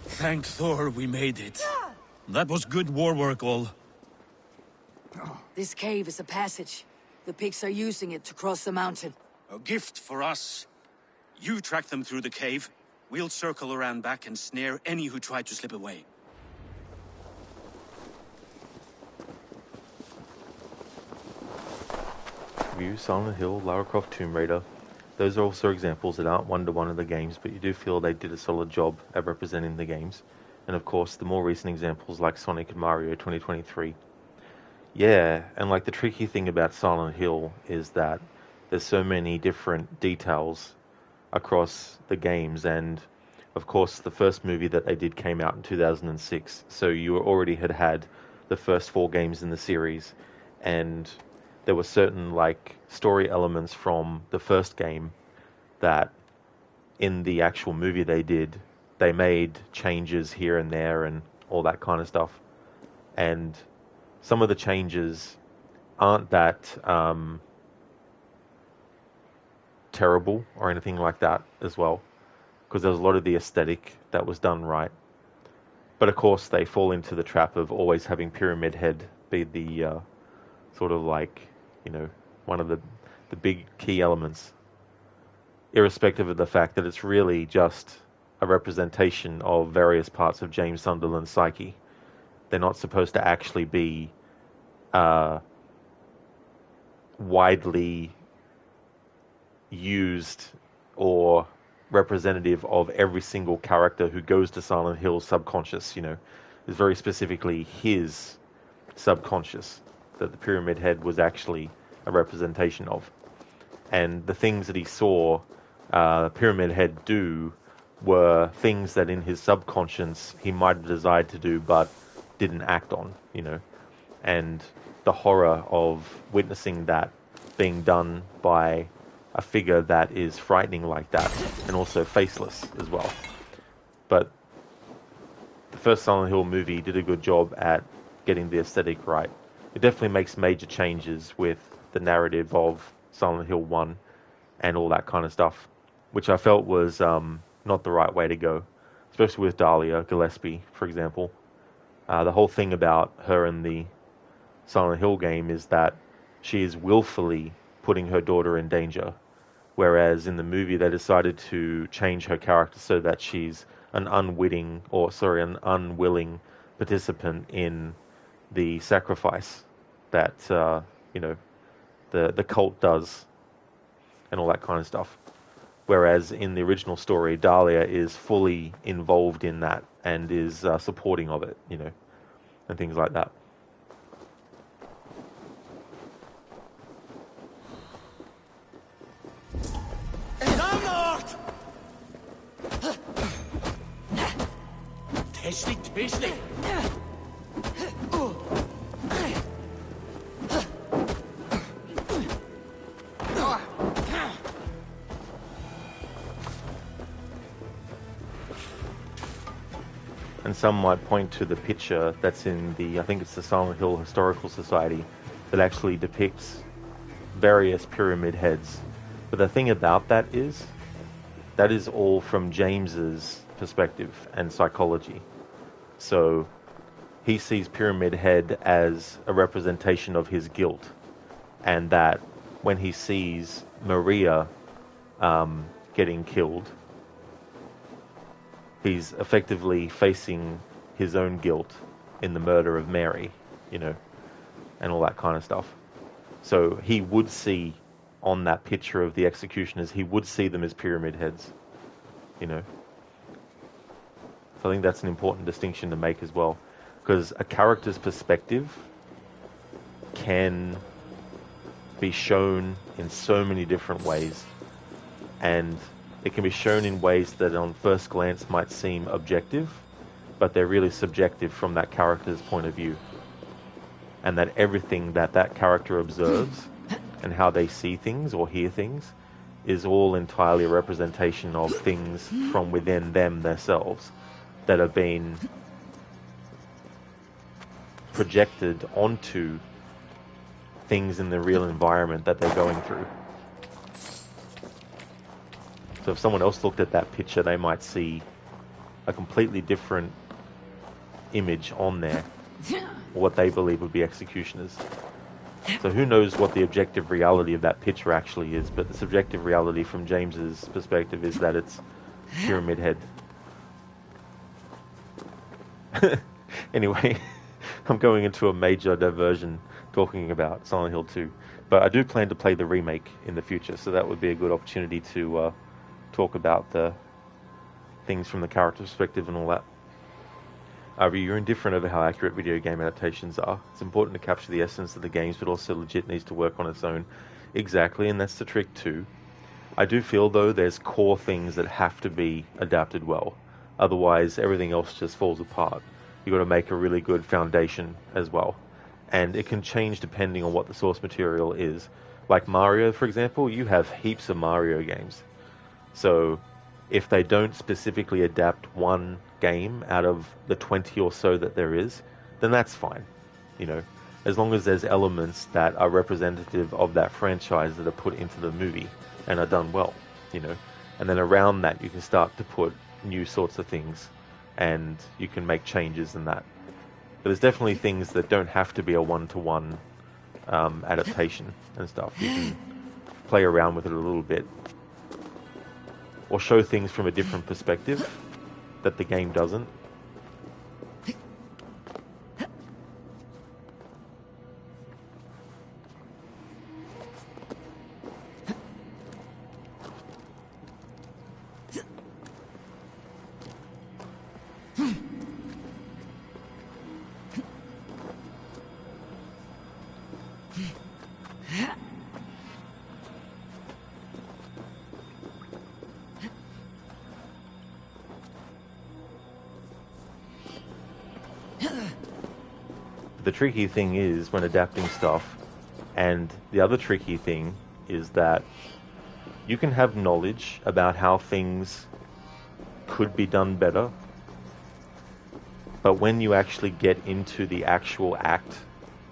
Thank Thor we made it. That was good war work, all. This cave is a passage. The Picts are using it to cross the mountain. A gift for us. You track them through the cave. We'll circle around back and snare any who try to slip away. View, Silent Hill, Lara Croft, Tomb Raider. Those are also examples that aren't one-to-one of the games, but you do feel they did a solid job at representing the games. And of course, the more recent examples like Sonic and Mario 2023. Yeah, and like the tricky thing about Silent Hill is that there's so many different details across the games, and of course the first movie that they did came out in 2006, so you already had the first 4 games in the series, and there were certain like story elements from the first game that in the actual movie they made changes here and there and all that kind of stuff. And some of the changes aren't that terrible or anything like that as well, because there's a lot of the aesthetic that was done right. But of course they fall into the trap of always having Pyramid Head be the sort of like, you know, one of the big key elements, irrespective of the fact that it's really just a representation of various parts of James Sunderland's psyche They're not supposed to actually be widely used or representative of every single character who goes to Silent Hill's subconscious, you know. It's very specifically his subconscious that the Pyramid Head was actually a representation of. And the things that he saw Pyramid Head do were things that in his subconscious he might have desired to do but didn't act on, you know. And the horror of witnessing that being done by a figure that is frightening like that, and also faceless as well. But the first Silent Hill movie did a good job at getting the aesthetic right. It definitely makes major changes with the narrative of Silent Hill 1 and all that kind of stuff, which I felt was not the right way to go, especially with Dahlia Gillespie, for example. The whole thing about her in the Silent Hill game is that she is willfully putting her daughter in danger, whereas in the movie they decided to change her character so that she's an unwilling participant in the sacrifice that you know, the cult does and all that kind of stuff. Whereas in the original story, Dahlia is fully involved in that and is supporting of it, you know, and things like that. Tasty. And some might point to the picture that's in the, I think it's the Silent Hill Historical Society, that actually depicts various pyramid heads. But the thing about that is all from James's perspective and psychology. So he sees Pyramid Head as a representation of his guilt, and that when he sees Maria getting killed, he's effectively facing his own guilt in the murder of Mary, you know, and all that kind of stuff. So he would see on that picture of the executioners, he would see them as pyramid heads, you know. So I think that's an important distinction to make as well, because a character's perspective can be shown in so many different ways, and it can be shown in ways that on first glance might seem objective, but they're really subjective from that character's point of view, and that everything that that character observes and how they see things or hear things is all entirely a representation of things from within them themselves that have been projected onto things in the real environment that they're going through. So if someone else looked at that picture, they might see a completely different image on there, or what they believe would be executioners. So who knows what the objective reality of that picture actually is, but the subjective reality from James's perspective is that it's Pyramid Head. Anyway, I'm going into a major diversion talking about Silent Hill 2, but I do plan to play the remake in the future, so that would be a good opportunity to talk about the things from the character perspective and all that. You're indifferent over how accurate video game adaptations are. It's important to capture the essence of the games, but also legit needs to work on its own. Exactly, and that's the trick too. I do feel, though, there's core things that have to be adapted well. Otherwise, everything else just falls apart. You've got to make a really good foundation as well. And it can change depending on what the source material is. Like Mario, for example, you have heaps of Mario games. So if they don't specifically adapt one game out of the 20 or so that there is, then that's fine. You know, as long as there's elements that are representative of that franchise that are put into the movie and are done well, you know. And then around that, you can start to put new sorts of things, and you can make changes in that. But there's definitely things that don't have to be a one-to-one adaptation and stuff. You can play around with it a little bit, or show things from a different perspective that the game doesn't. The tricky thing is when adapting stuff, and the other tricky thing is that you can have knowledge about how things could be done better, but when you actually get into the actual act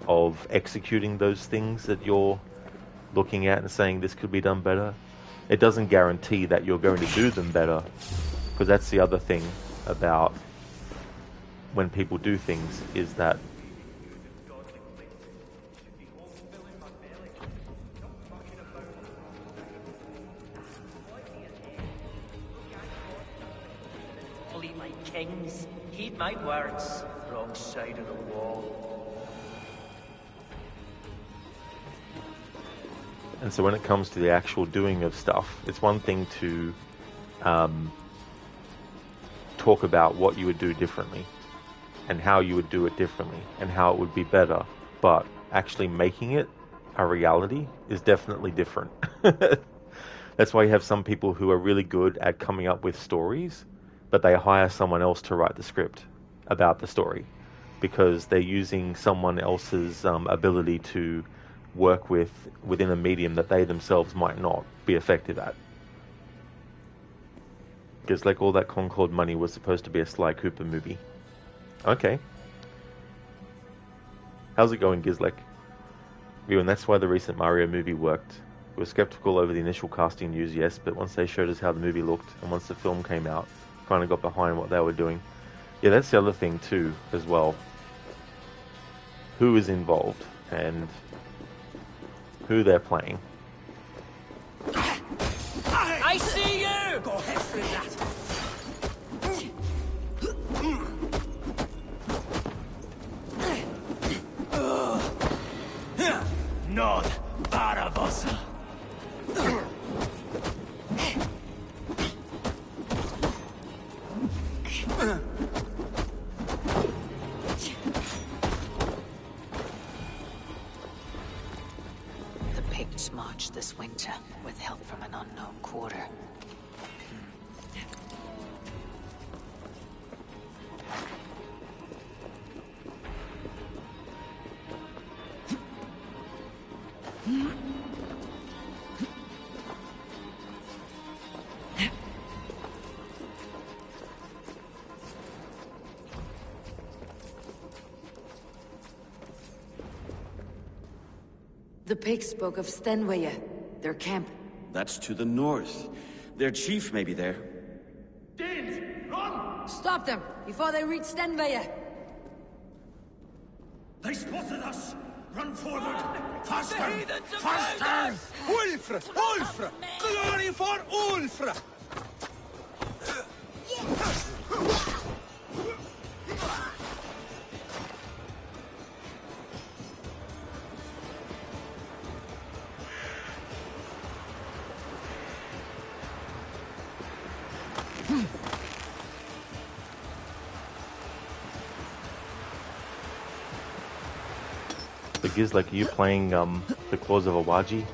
of executing those things that you're looking at and saying this could be done better, it doesn't guarantee that you're going to do them better, because that's the other thing about when people do things, is that Kings, heed my words. Wrong side of the wall. And so when it comes to the actual doing of stuff, it's one thing to talk about what you would do differently and how you would do it differently and how it would be better, but actually making it a reality is definitely different. That's why you have some people who are really good at coming up with stories, but they hire someone else to write the script about the story because they're using someone else's ability to work within a medium that they themselves might not be effective at. Because like all that Concord money was supposed to be a Sly Cooper movie. Okay. How's it going, Gizlek? And that's why the recent Mario movie worked. We were skeptical over the initial casting news, yes, but once they showed us how the movie looked and once the film came out, kind of got behind what they were doing. Yeah, that's the other thing too, as well. Who is involved and who they're playing. I see you! Go ahead through that. Nod Baravosa. The Picts marched this winter with help from an unknown quarter. The Picts spoke of Stenwaya, their camp. That's to the north. Their chief may be there. Danes, run! Stop them, before they reach Stenwaya! They spotted us! Run forward! Faster! Faster! Faster! Ulfra! Ulfra! Glory for Ulfra! The Gizlek, are you playing the Claws of Awaji?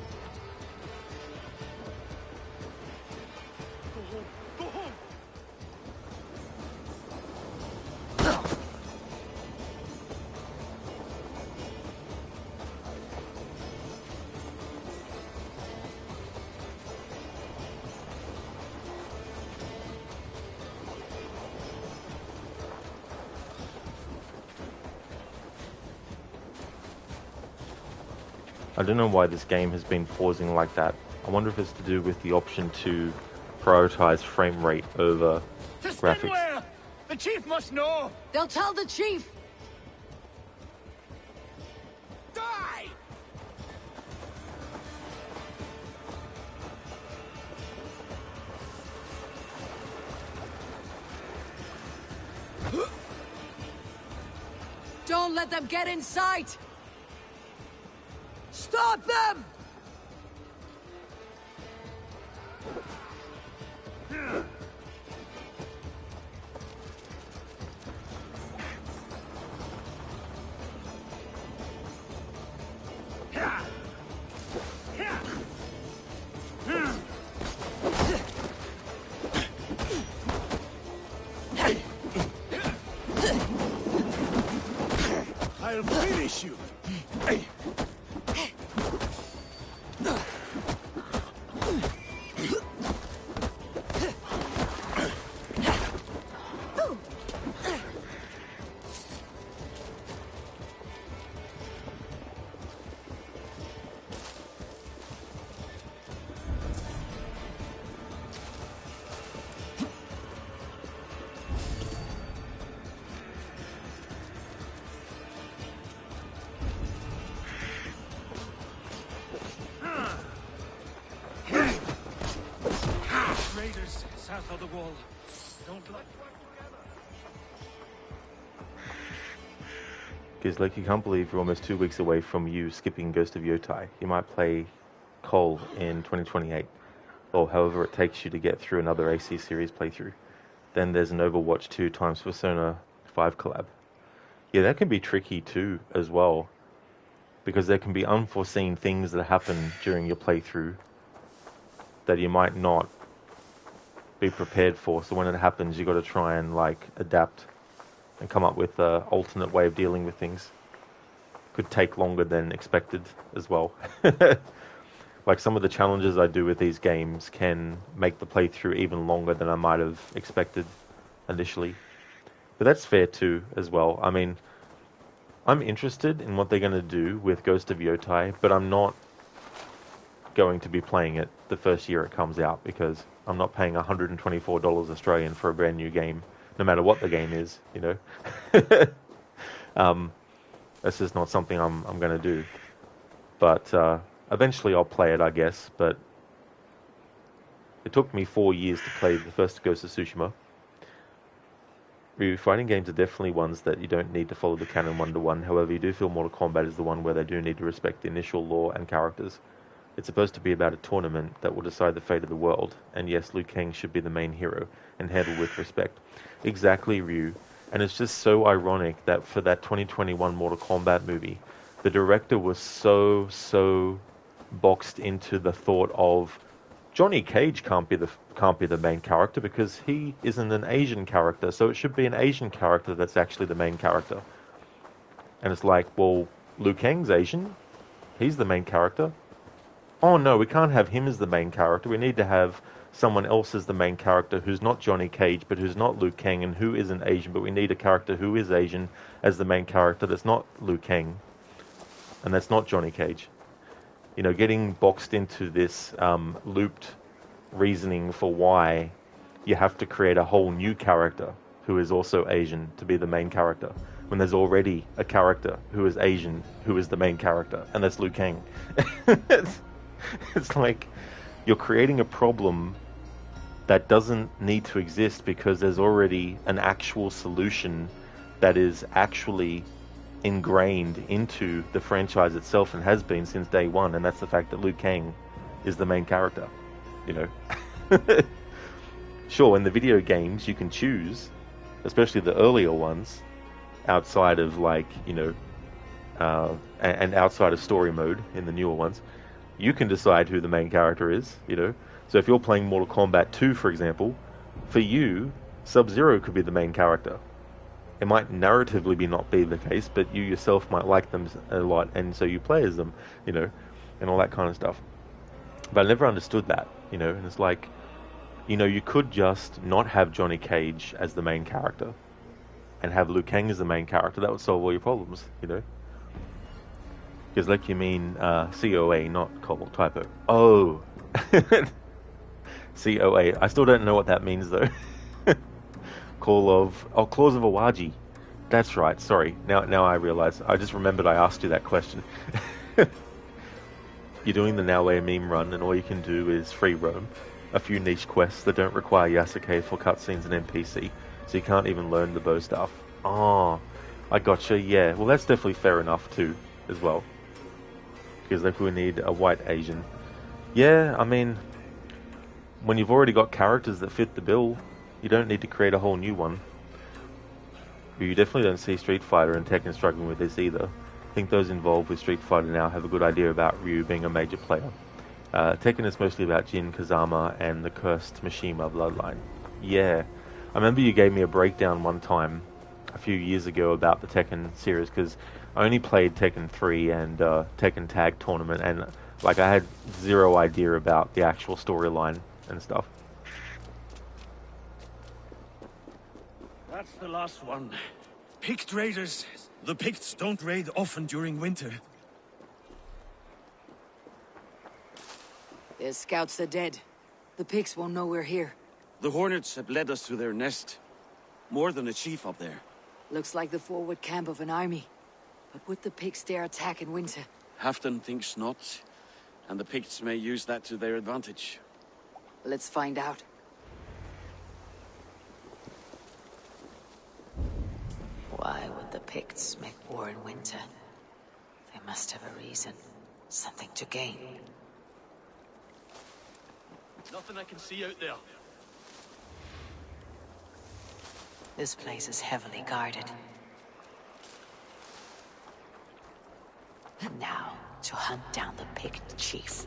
I don't know why this game has been pausing like that. I wonder if it's to do with the option to prioritize frame rate over graphics. Stenwaya! The chief must know! They'll tell the chief! Die! Don't let them get in sight! Stop them! finish you. Raiders south of the wall. Don't like Because, like, you can't believe you're almost 2 weeks away from you skipping Ghost of Yotai. You might play Cole in 2028, or however it takes you to get through another AC series playthrough. Then there's an Overwatch 2 times Persona 5 collab. Yeah, that can be tricky too, as well, because there can be unforeseen things that happen during your playthrough that you might not be prepared for. So when it happens, you got to try and like adapt and come up with an alternate way of dealing with things. Could take longer than expected as well. Like some of the challenges I do with these games can make the playthrough even longer than I might have expected initially. But that's fair too, as well. I mean, I'm interested in what they're going to do with Ghost of Yotai, but I'm not going to be playing it the first year it comes out, because I'm not paying $124 Australian for a brand new game, no matter what the game is, you know. That's just not something I'm going to do. But eventually I'll play it, I guess. But it took me 4 years to play the first Ghost of Tsushima. Fighting games are definitely ones that you don't need to follow the canon one-to-one. However, you do feel Mortal Kombat is the one where they do need to respect the initial lore and characters. It's supposed to be about a tournament that will decide the fate of the world. And yes, Liu Kang should be the main hero and handled with respect. Exactly, Ryu. And it's just so ironic that for that 2021 Mortal Kombat movie, the director was so boxed into the thought of Johnny Cage can't be the main character because he isn't an Asian character, so it should be an Asian character that's actually the main character. And it's like, well, Liu Kang's Asian, he's the main character. Oh no, we can't have him as the main character. We need to have someone else as the main character who's not Johnny Cage, but who's not Liu Kang, and who isn't Asian, but we need a character who is Asian as the main character that's not Liu Kang, and that's not Johnny Cage. You know, getting boxed into this looped reasoning for why you have to create a whole new character who is also Asian to be the main character, when there's already a character who is Asian who is the main character, and that's Liu Kang. It's like you're creating a problem that doesn't need to exist because there's already an actual solution that is actually ingrained into the franchise itself and has been since day one, and that's the fact that Liu Kang is the main character, you know. Sure, in the video games you can choose, especially the earlier ones, outside of like, you know, and outside of story mode in the newer ones, you can decide who the main character is, you know. So if you're playing Mortal Kombat 2, for example, for you, Sub-Zero could be the main character. It might narratively not be the case, but you yourself might like them a lot, and so you play as them, you know, and all that kind of stuff. But I never understood that, you know, and it's like, you know, you could just not have Johnny Cage as the main character and have Liu Kang as the main character. That would solve all your problems, you know. Because, like, you mean COA, not Cobalt typo. Oh, COA. I still don't know what that means, though. Claws of Awaji. That's right. Sorry. Now I realise. I just remembered I asked you that question. You're doing the Naoe meme run, and all you can do is free roam. A few niche quests that don't require Yasuke for cutscenes and NPC, so you can't even learn the bow stuff. Oh, I gotcha. Yeah. Well, that's definitely fair enough too, as well. Because if we need a white Asian, yeah. I mean, when you've already got characters that fit the bill, you don't need to create a whole new one. But you definitely don't see Street Fighter and Tekken struggling with this either. I think those involved with Street Fighter now have a good idea about Ryu being a major player. Tekken is mostly about Jin, Kazama, and the cursed Mishima bloodline. Yeah. I remember you gave me a breakdown one time, a few years ago, about the Tekken series, because I only played Tekken 3 and Tekken Tag Tournament, and like I had zero idea about the actual storyline and stuff. That's the last one. Pict raiders. The Picts don't raid often during winter. Their scouts are dead. The Picts won't know we're here. The Hornets have led us to their nest. More than a chief up there. Looks like the forward camp of an army. But would the Picts dare attack in winter? Halfdan thinks not, and the Picts may use that to their advantage. Let's find out. Why would the Picts make war in winter? They must have a reason. Something to gain. Nothing I can see out there. This place is heavily guarded. And now, to hunt down the Pict chief.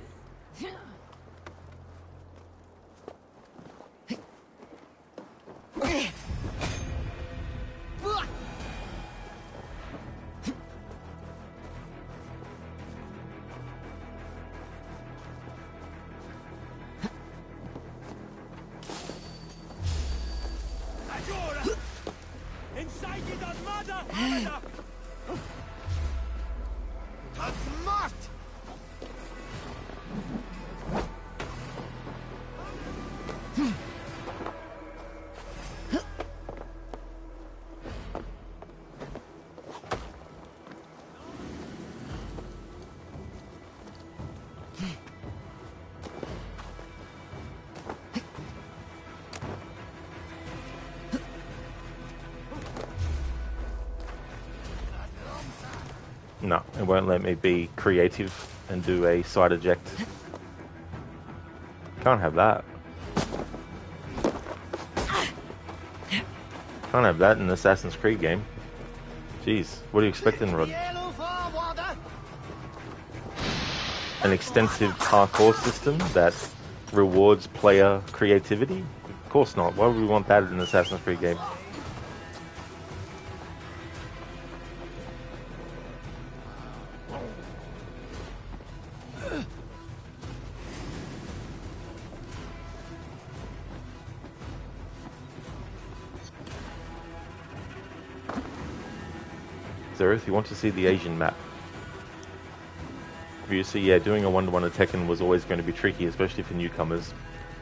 No, it won't let me be creative and do a side eject. Can't have that. Can't have that in an Assassin's Creed game. Jeez, what are you expecting, Rod? An extensive parkour system that rewards player creativity? Of course not. Why would we want that in an Assassin's Creed game? If you want to see the Asian map. Obviously, yeah, doing a one-to-one at Tekken was always going to be tricky, especially for newcomers.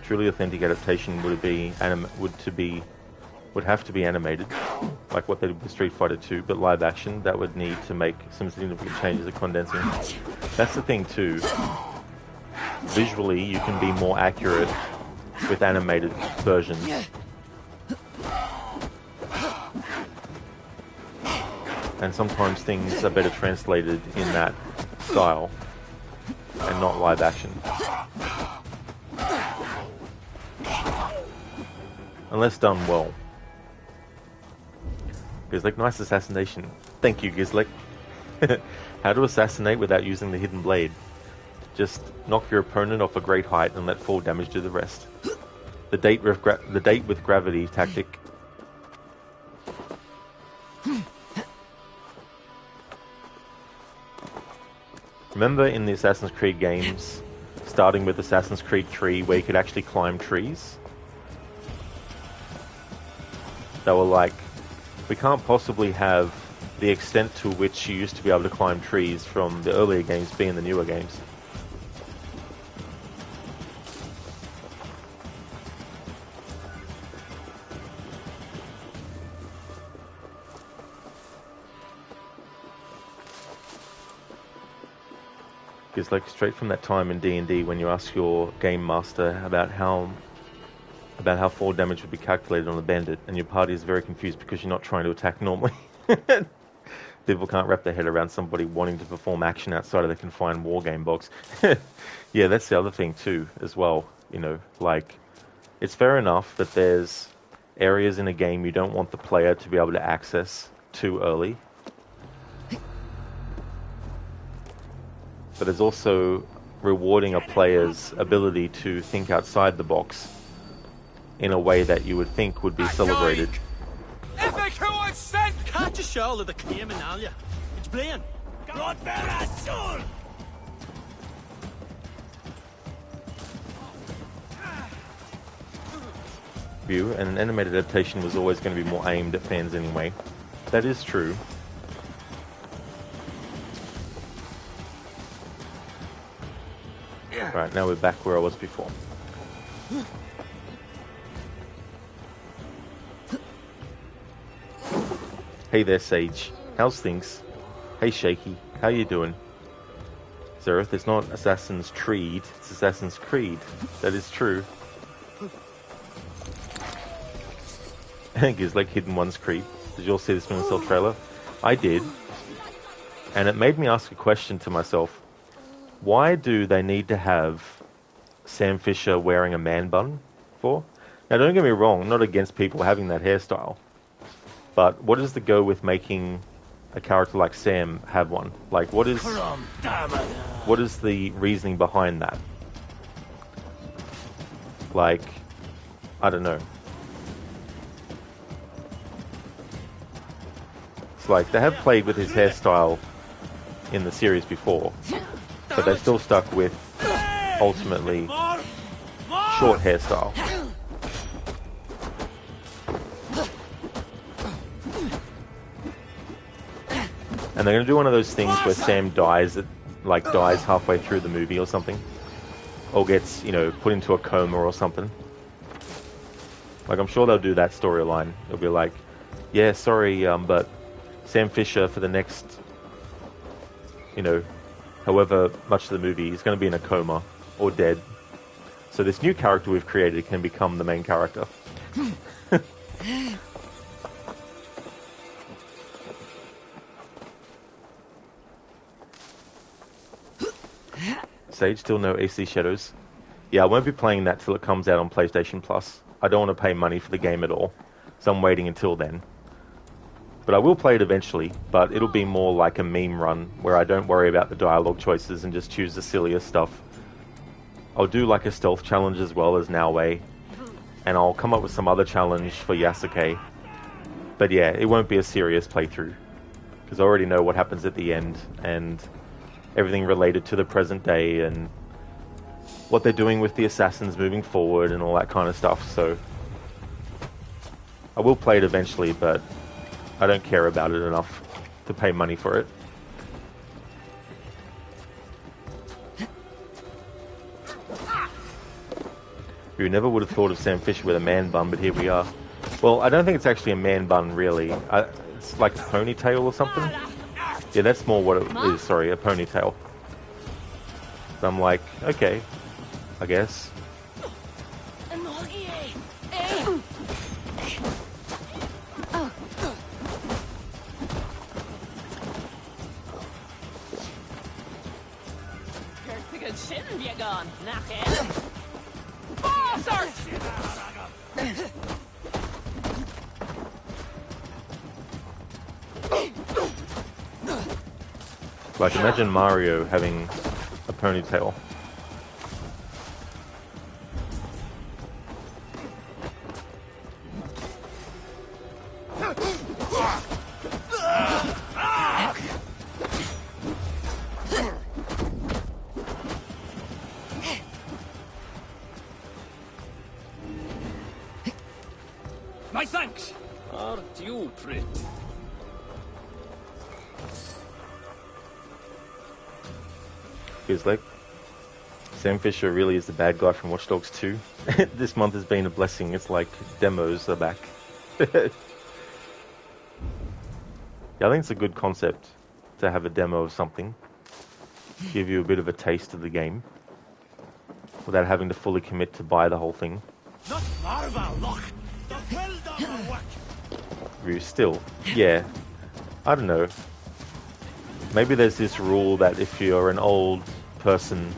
Truly authentic adaptation would have to be animated, like what they did with Street Fighter 2, but live action, that would need to make some significant changes of condensing. That's the thing too. Visually, you can be more accurate with animated versions. And sometimes things are better translated in that style and not live action. Unless done well. Gizlek, nice assassination. Thank you, Gizlek. How to assassinate without using the hidden blade. Just knock your opponent off a great height and let fall damage do the rest. The date with gravity tactic. Remember in the Assassin's Creed games, starting with Assassin's Creed 3, where you could actually climb trees? They were like, we can't possibly have the extent to which you used to be able to climb trees from the earlier games be in the newer games. It's like straight from that time in D&D when you ask your game master about how fall damage would be calculated on a bandit, and your party is very confused because you're not trying to attack normally. People can't wrap their head around somebody wanting to perform action outside of the confined wargame box. Yeah, that's the other thing too, as well. You know, like, it's fair enough that there's areas in a game you don't want the player to be able to access too early. But it's also rewarding a player's ability to think outside the box in a way that you would think would be celebrated. It's playing. View, and an animated adaptation was always going to be more aimed at fans anyway. That is true. Right, now we're back where I was before. Hey there, Sage. How's things? Hey, Shaky. How you doing? Zereth, it's not Assassin's Creed, it's Assassin's Creed. That is true. I think it's like Hidden One's Creed. Did you all see the Splinter Cell trailer? I did. And it made me ask a question to myself. Why do they need to have Sam Fisher wearing a man bun for? Now, don't get me wrong, I'm not against people having that hairstyle. But what is the go with making a character like Sam have one? Like, what is the reasoning behind that? Like, I don't know. It's like, they have played with his hairstyle in the series before, but they still stuck with, ultimately, short hairstyle. And they're going to do one of those things where Sam dies halfway through the movie or something. Or gets, put into a coma or something. Like, I'm sure they'll do that storyline. It'll be like, yeah, sorry, but Sam Fisher for the next, however much of the movie is going to be in a coma or dead. So this new character we've created can become the main character. Sage, still no AC Shadows. Yeah, I won't be playing that till it comes out on PlayStation Plus. I don't want to pay money for the game at all, so I'm waiting until then. But I will play it eventually, but it'll be more like a meme run, where I don't worry about the dialogue choices and just choose the silliest stuff. I'll do like a stealth challenge as well as Naoe, and I'll come up with some other challenge for Yasuke. But yeah, it won't be a serious playthrough, because I already know what happens at the end, and everything related to the present day, and what they're doing with the assassins moving forward, and all that kind of stuff, so I will play it eventually, but I don't care about it enough to pay money for it. You never would have thought of Sam Fisher with a man bun, but here we are. Well, I don't think it's actually a man bun, really. It's like a ponytail or something. Yeah, that's more what it is, sorry, a ponytail. So I'm like, okay, I guess. Like, imagine Mario having a ponytail. My thanks. Aren't you pretty? Feels like Sam Fisher really is the bad guy from Watch Dogs 2. This month has been a blessing. It's like demos are back. Yeah, I think it's a good concept to have a demo of something. Give you a bit of a taste of the game without having to fully commit to buy the whole thing. Still, yeah, I don't know. Maybe there's this rule that if you're an old person,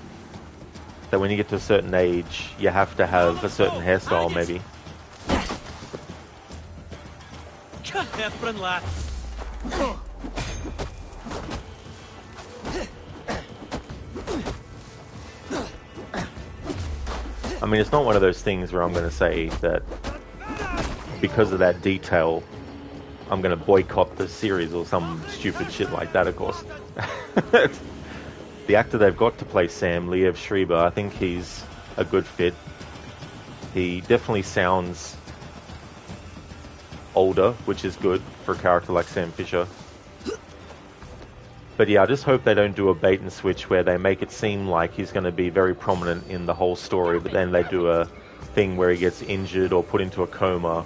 that when you get to a certain age, you have to have a certain hairstyle, maybe. I mean, it's not one of those things where I'm going to say that because of that detail, I'm going to boycott the series or some stupid shit like that, of course. The actor they've got to play Sam, Liev Schreiber, I think he's a good fit. He definitely sounds older, which is good for a character like Sam Fisher. But yeah, I just hope they don't do a bait and switch where they make it seem like he's going to be very prominent in the whole story, but then they do a thing where he gets injured or put into a coma,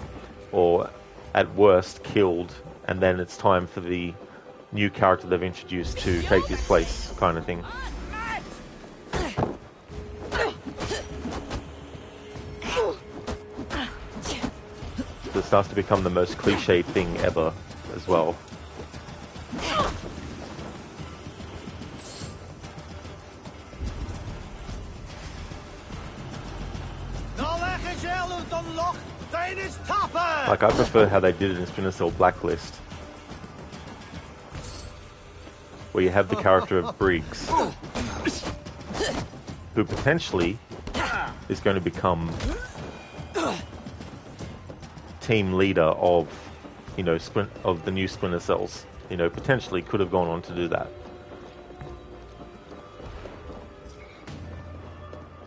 or at worst killed, and then it's time for the new character they've introduced to take his place, kind of thing. So it starts to become the most cliched thing ever as well. Like, I prefer how they did it in Splinter Cell Blacklist, where you have the character of Briggs, who potentially is going to become team leader of, you know, of the new Splinter Cells. You know, potentially could have gone on to do that.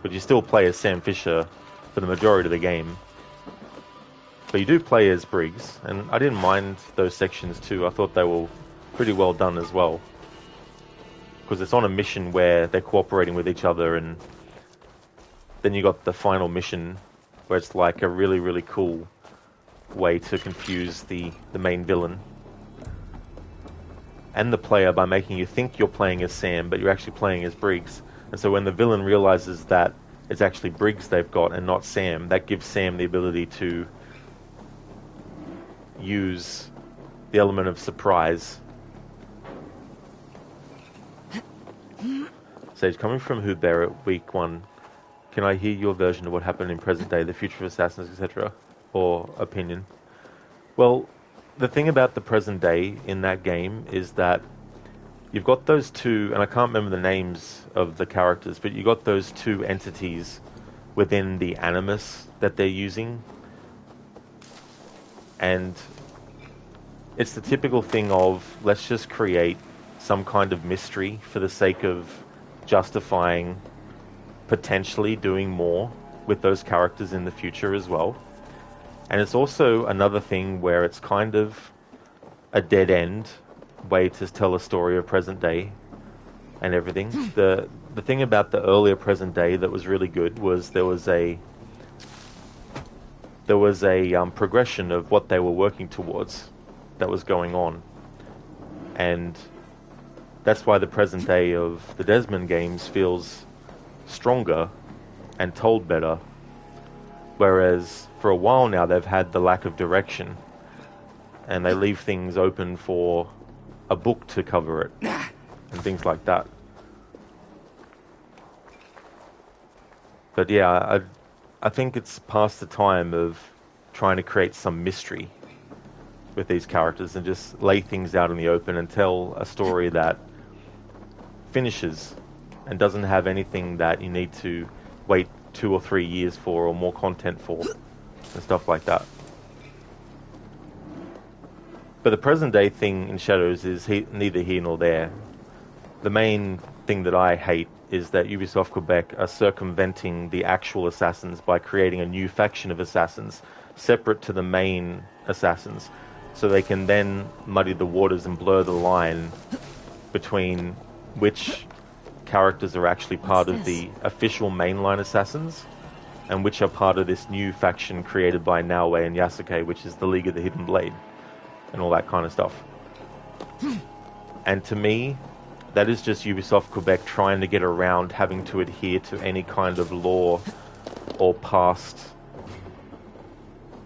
But you still play as Sam Fisher for the majority of the game. But you do play as Briggs, and I didn't mind those sections too. I thought they were pretty well done as well. Because it's on a mission where they're cooperating with each other, and then you got the final mission where it's like a really, really cool way to confuse the main villain and the player by making you think you're playing as Sam, but you're actually playing as Briggs. And so when the villain realizes that it's actually Briggs they've got and not Sam, that gives Sam the ability to use the element of surprise. Sage, coming from Who Bear It, week 1, can I hear your version of what happened in present day, the future of assassins, etc., or opinion? Well, the thing about the present day in that game is that you've got those two, and I can't remember the names of the characters, but you've got those two entities within the Animus that they're using. And it's the typical thing of, let's just create some kind of mystery for the sake of justifying potentially doing more with those characters in the future as well. And it's also another thing where it's kind of a dead end way to tell a story of present day and everything. The thing about the earlier present day that was really good was there was a progression of what they were working towards that was going on, and that's why the present day of the Desmond games feels stronger and told better, whereas for a while now they've had the lack of direction and they leave things open for a book to cover it and things like that. But yeah, I think it's past the time of trying to create some mystery with these characters and just lay things out in the open and tell a story that finishes and doesn't have anything that you need to wait 2 or 3 years for or more content for and stuff like that. But the present day thing in Shadows is neither here nor there. The main thing that I hate is that Ubisoft Quebec are circumventing the actual assassins by creating a new faction of assassins separate to the main assassins, so they can then muddy the waters and blur the line between which characters are actually part of the official mainline assassins and which are part of this new faction created by Naoe and Yasuke, which is the League of the Hidden Blade and all that kind of stuff. And to me, that is just Ubisoft Quebec trying to get around having to adhere to any kind of law or past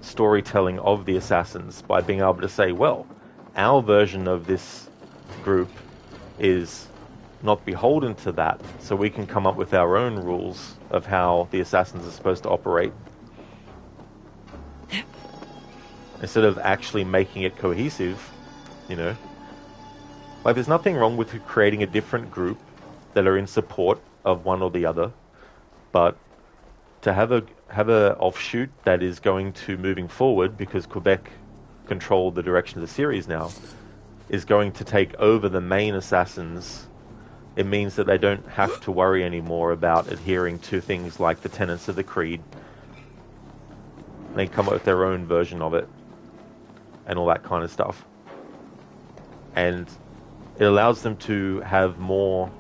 storytelling of the assassins by being able to say, well, our version of this group is not beholden to that, so we can come up with our own rules of how the assassins are supposed to operate, instead of actually making it cohesive, you know. Like, there's nothing wrong with creating a different group that are in support of one or the other, but to have a offshoot that is going to moving forward, because Quebec control the direction of the series now, is going to take over the main assassins. It means that they don't have to worry anymore about adhering to things like the tenets of the creed. They come up with their own version of it and all that kind of stuff. And it allows them to have more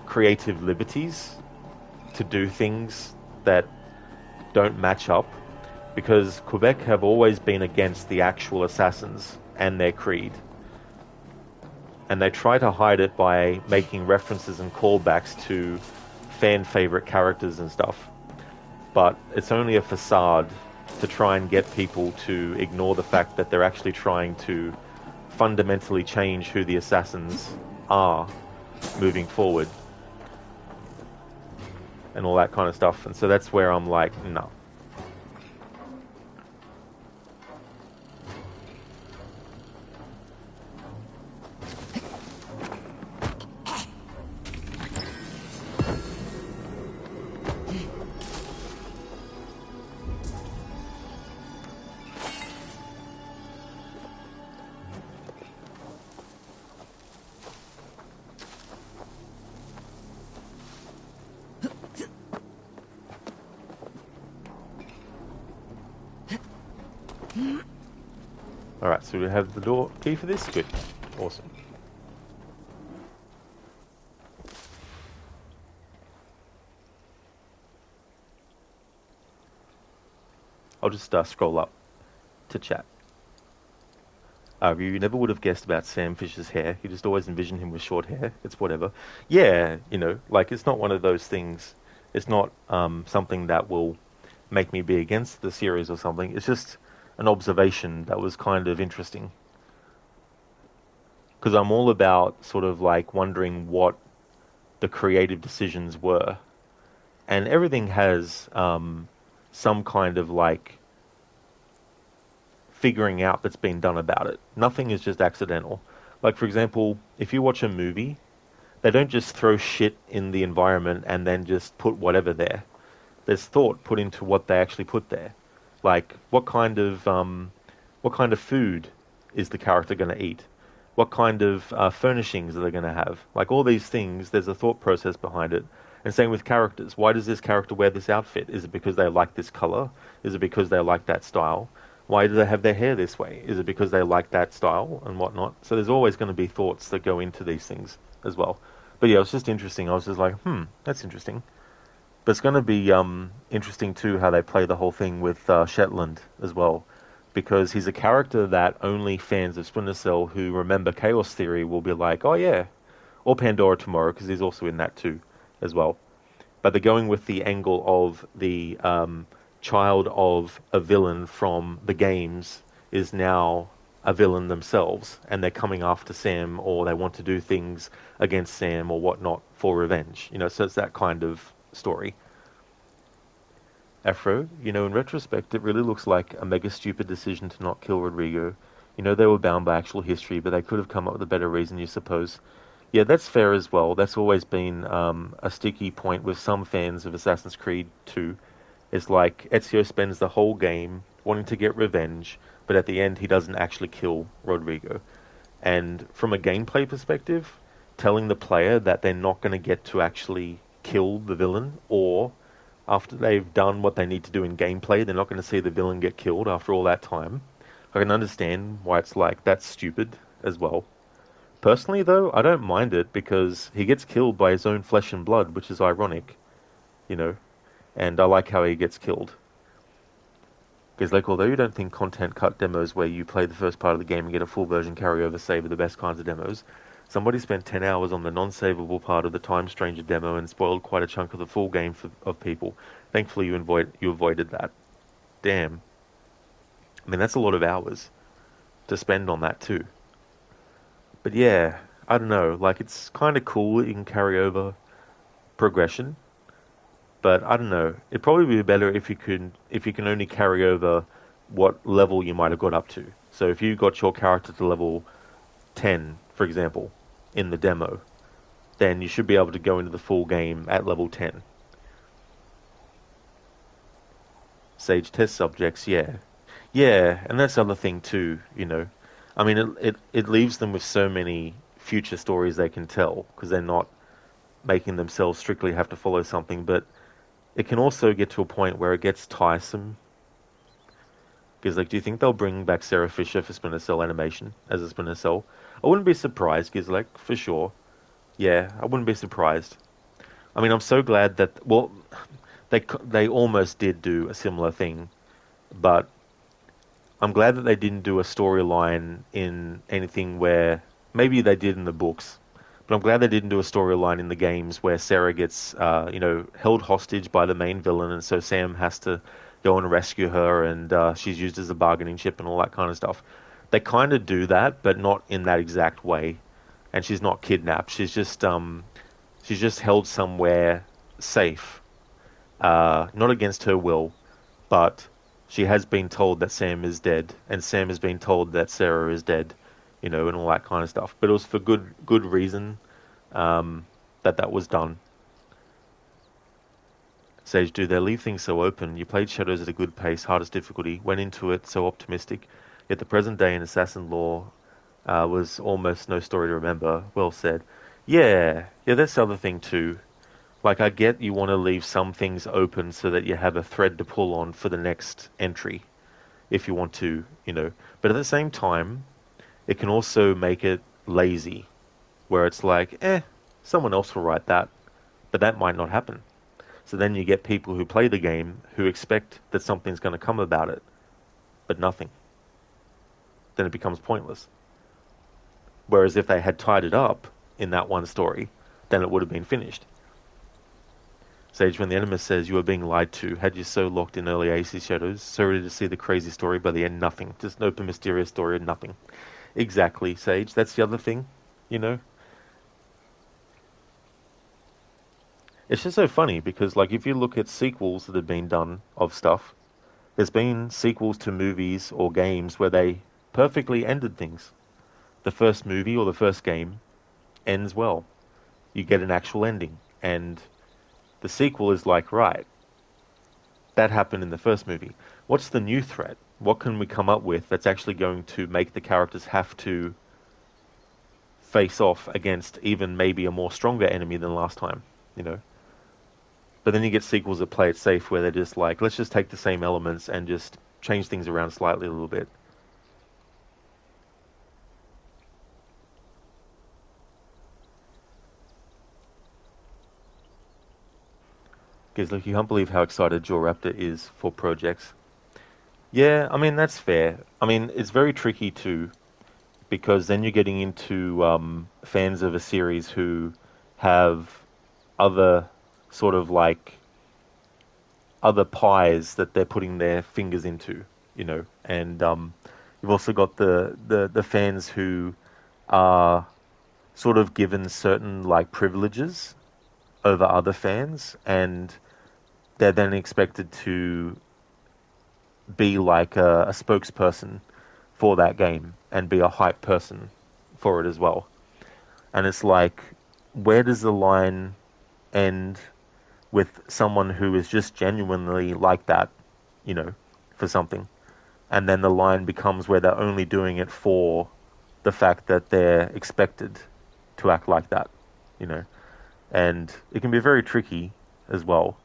creative liberties to do things that don't match up, because Quebec have always been against the actual assassins and their creed. And they try to hide it by making references and callbacks to fan favorite characters and stuff. But it's only a facade to try and get people to ignore the fact that they're actually trying to fundamentally change who the assassins are moving forward. And all that kind of stuff. And so that's where I'm like, no. Alright, so we have the door key for this? Good. Awesome. I'll just scroll up to chat. You never would have guessed about Sam Fisher's hair. You just always envisioned him with short hair. It's whatever. Yeah, you know, like, it's not one of those things. It's not something that will make me be against the series or something. It's just an observation that was kind of interesting. Because I'm all about sort of like wondering what the creative decisions were. And everything has some kind of like figuring out that's been done about it. Nothing is just accidental. Like, for example, if you watch a movie, they don't just throw shit in the environment and then just put whatever there. There's thought put into what they actually put there. Like, what kind of food is the character going to eat? What kind of furnishings are they going to have? Like, all these things, there's a thought process behind it. And same with characters. Why does this character wear this outfit? Is it because they like this color? Is it because they like that style? Why do they have their hair this way? Is it because they like that style and whatnot? So there's always going to be thoughts that go into these things as well. But yeah, it was just interesting. I was just like, that's interesting. But it's going to be interesting too how they play the whole thing with Shetland as well, because he's a character that only fans of Splinter Cell who remember Chaos Theory will be like, oh yeah, or Pandora Tomorrow, because he's also in that too as well. But they're going with the angle of the child of a villain from the games is now a villain themselves, and they're coming after Sam, or they want to do things against Sam or whatnot for revenge. You know, so it's that kind of story. Afro, you know, in retrospect, it really looks like a mega stupid decision to not kill Rodrigo. You know, they were bound by actual history, but they could have come up with a better reason, you suppose. Yeah, that's fair as well. That's always been a sticky point with some fans of Assassin's Creed 2. It's like Ezio spends the whole game wanting to get revenge, but at the end he doesn't actually kill Rodrigo. And from a gameplay perspective, telling the player that they're not going to get to actually kill the villain, or after they've done what they need to do in gameplay, they're not going to see the villain get killed after all that time. I can understand why it's like, that's stupid as well. Personally, though, I don't mind it, because he gets killed by his own flesh and blood, which is ironic, you know, and I like how he gets killed. Because, like, although you don't think content cut demos where you play the first part of the game and get a full version carryover save are the best kinds of demos, somebody spent 10 hours on the non-savable part of the Time Stranger demo and spoiled quite a chunk of the full game of people. Thankfully, you avoided that. Damn. I mean, that's a lot of hours to spend on that, too. But yeah, I don't know. Like, it's kind of cool that you can carry over progression. But I don't know. It'd probably be better if you can only carry over what level you might have got up to. So if you got your character to level 10, for example, in the demo, then you should be able to go into the full game at level 10. Sage test subjects, yeah. Yeah, and that's the other thing too, I mean, it leaves them with so many future stories they can tell because they're not making themselves strictly have to follow something, but it can also get to a point where it gets tiresome. Because, like, do you think they'll bring back Sarah Fisher for Splinter Cell animation as a Splinter Cell? I wouldn't be surprised, because, like, for sure. Yeah, I wouldn't be surprised. I mean, I'm so glad that, well, they almost did do a similar thing, but I'm glad that they didn't do a storyline in anything where, maybe they did in the books, but I'm glad they didn't do a storyline in the games where Sarah gets, held hostage by the main villain, and so Sam has to go and rescue her, and she's used as a bargaining chip and all that kind of stuff. They kind of do that, but not in that exact way. And she's not kidnapped. She's just held somewhere safe, not against her will, but she has been told that Sam is dead, and Sam has been told that Sarah is dead, and all that kind of stuff. But it was for good reason that was done. Sage, do they leave things so open? You played Shadows at a good pace, hardest difficulty, went into it so optimistic, yet the present day in Assassin lore was almost no story to remember. Well said. Yeah, that's the other thing too. Like, I get you want to leave some things open so that you have a thread to pull on for the next entry, if you want to, But at the same time, it can also make it lazy, where it's like, someone else will write that, but that might not happen. So then you get people who play the game who expect that something's going to come about it, but nothing. Then it becomes pointless. Whereas if they had tied it up in that one story, then it would have been finished. Sage, when the enemy says you are being lied to, had you so locked in early AC Shadows, so ready to see the crazy story, by the end, nothing. Just an open, mysterious story and nothing. Exactly, Sage. That's the other thing, It's just so funny because, like, if you look at sequels that have been done of stuff, there's been sequels to movies or games where they perfectly ended things. The first movie or the first game ends well. You get an actual ending. And the sequel is like, right, that happened in the first movie. What's the new threat? What can we come up with that's actually going to make the characters have to face off against even maybe a more stronger enemy than last time, But then you get sequels that play it safe where they're just like, let's just take the same elements and just change things around slightly a little bit. Because, look, you can't believe how excited Jaw Raptor is for projects. Yeah, I mean, that's fair. I mean, it's very tricky too, because then you're getting into fans of a series who have other sort of like other pies that they're putting their fingers into, and you've also got the fans who are sort of given certain like privileges over other fans, and they're then expected to be like a spokesperson for that game and be a hype person for it as well. And it's like, where does the line end with someone who is just genuinely like that, for something? And then the line becomes where they're only doing it for the fact that they're expected to act like that, And it can be very tricky as well.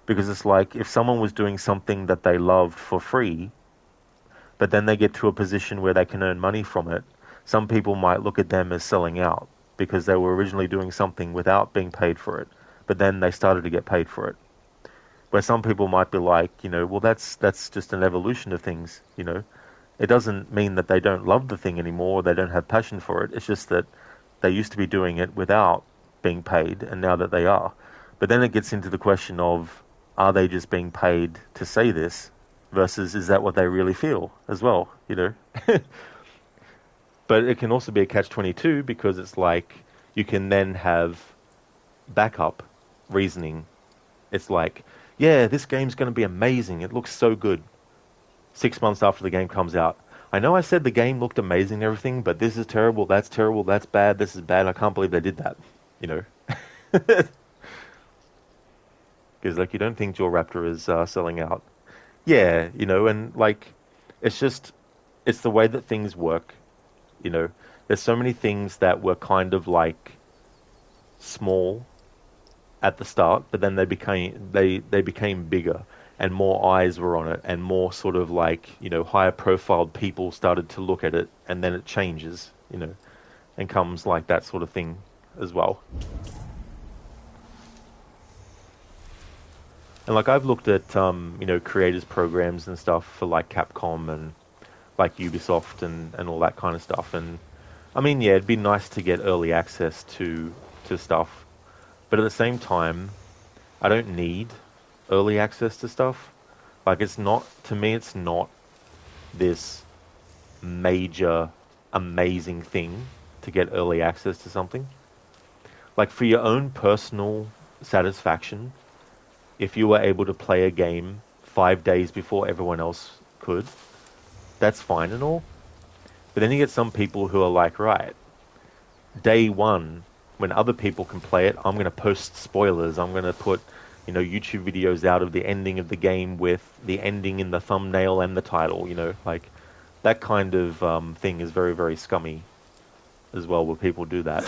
Because it's like, if someone was doing something that they loved for free, but then they get to a position where they can earn money from it, some people might look at them as selling out because they were originally doing something without being paid for it, but then they started to get paid for it. Where some people might be like, well, that's just an evolution of things, It doesn't mean that they don't love the thing anymore, or they don't have passion for it. It's just that they used to be doing it without being paid, and now that they are. But then it gets into the question of, are they just being paid to say this versus is that what they really feel as well, But it can also be a catch-22 because it's like you can then have backup reasoning. It's like, yeah, this game's going to be amazing. It looks so good. 6 months after the game comes out, I know I said the game looked amazing and everything, but this is terrible, that's bad, this is bad. I can't believe they did that, Because, like, you don't think Jaw Raptor is selling out. Yeah, and, like, it's the way that things work. You know, there's so many things that were kind of like small at the start, but then they became bigger, and more eyes were on it, and more sort of like, you know, higher profiled people started to look at it, and then it changes, you know, and comes like that sort of thing as well. And like I've looked at you know, creators programs and stuff for like Capcom and like Ubisoft and all that kind of stuff, and I mean, yeah, it'd be nice to get early access to stuff, but at the same time, I don't need early access to stuff. Like, it's not, to me, it's not this major, amazing thing to get early access to something. Like, for your own personal satisfaction, if you were able to play a game 5 days before everyone else could, that's fine and all. But then you get some people who are like, right, day one, when other people can play it, I'm going to post spoilers. I'm going to put, you know, YouTube videos out of the ending of the game with the ending in the thumbnail and the title, you know, like that kind of thing is very, very scummy as well, where people do that.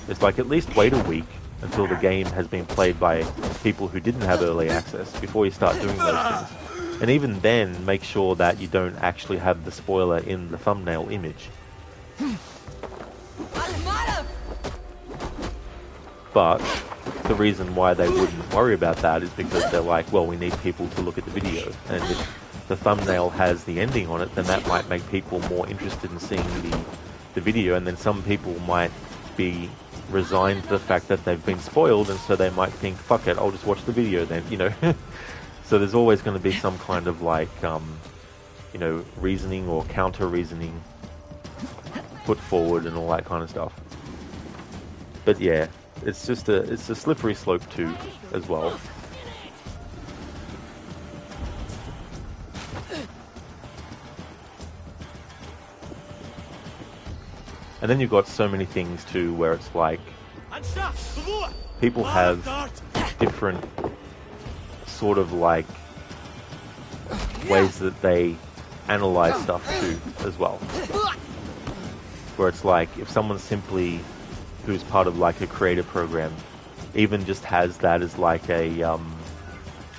It's like, at least wait a week until the game has been played by people who didn't have early access before you start doing those things. And even then, make sure that you don't actually have the spoiler in the thumbnail image. But the reason why they wouldn't worry about that is because they're like, well, we need people to look at the video. And if the thumbnail has the ending on it, then that might make people more interested in seeing the video. And then some people might be resigned to the fact that they've been spoiled, and so they might think, fuck it, I'll just watch the video then, you know. So there's always going to be some kind of like, you know, reasoning or counter-reasoning put forward and all that kind of stuff. But yeah, it's just it's a slippery slope too, as well. And then you've got so many things too, where it's like, people have different sort of like ways that they analyze stuff too, as well. Where it's like, if someone simply, who's part of like a creator program, even just has that as like a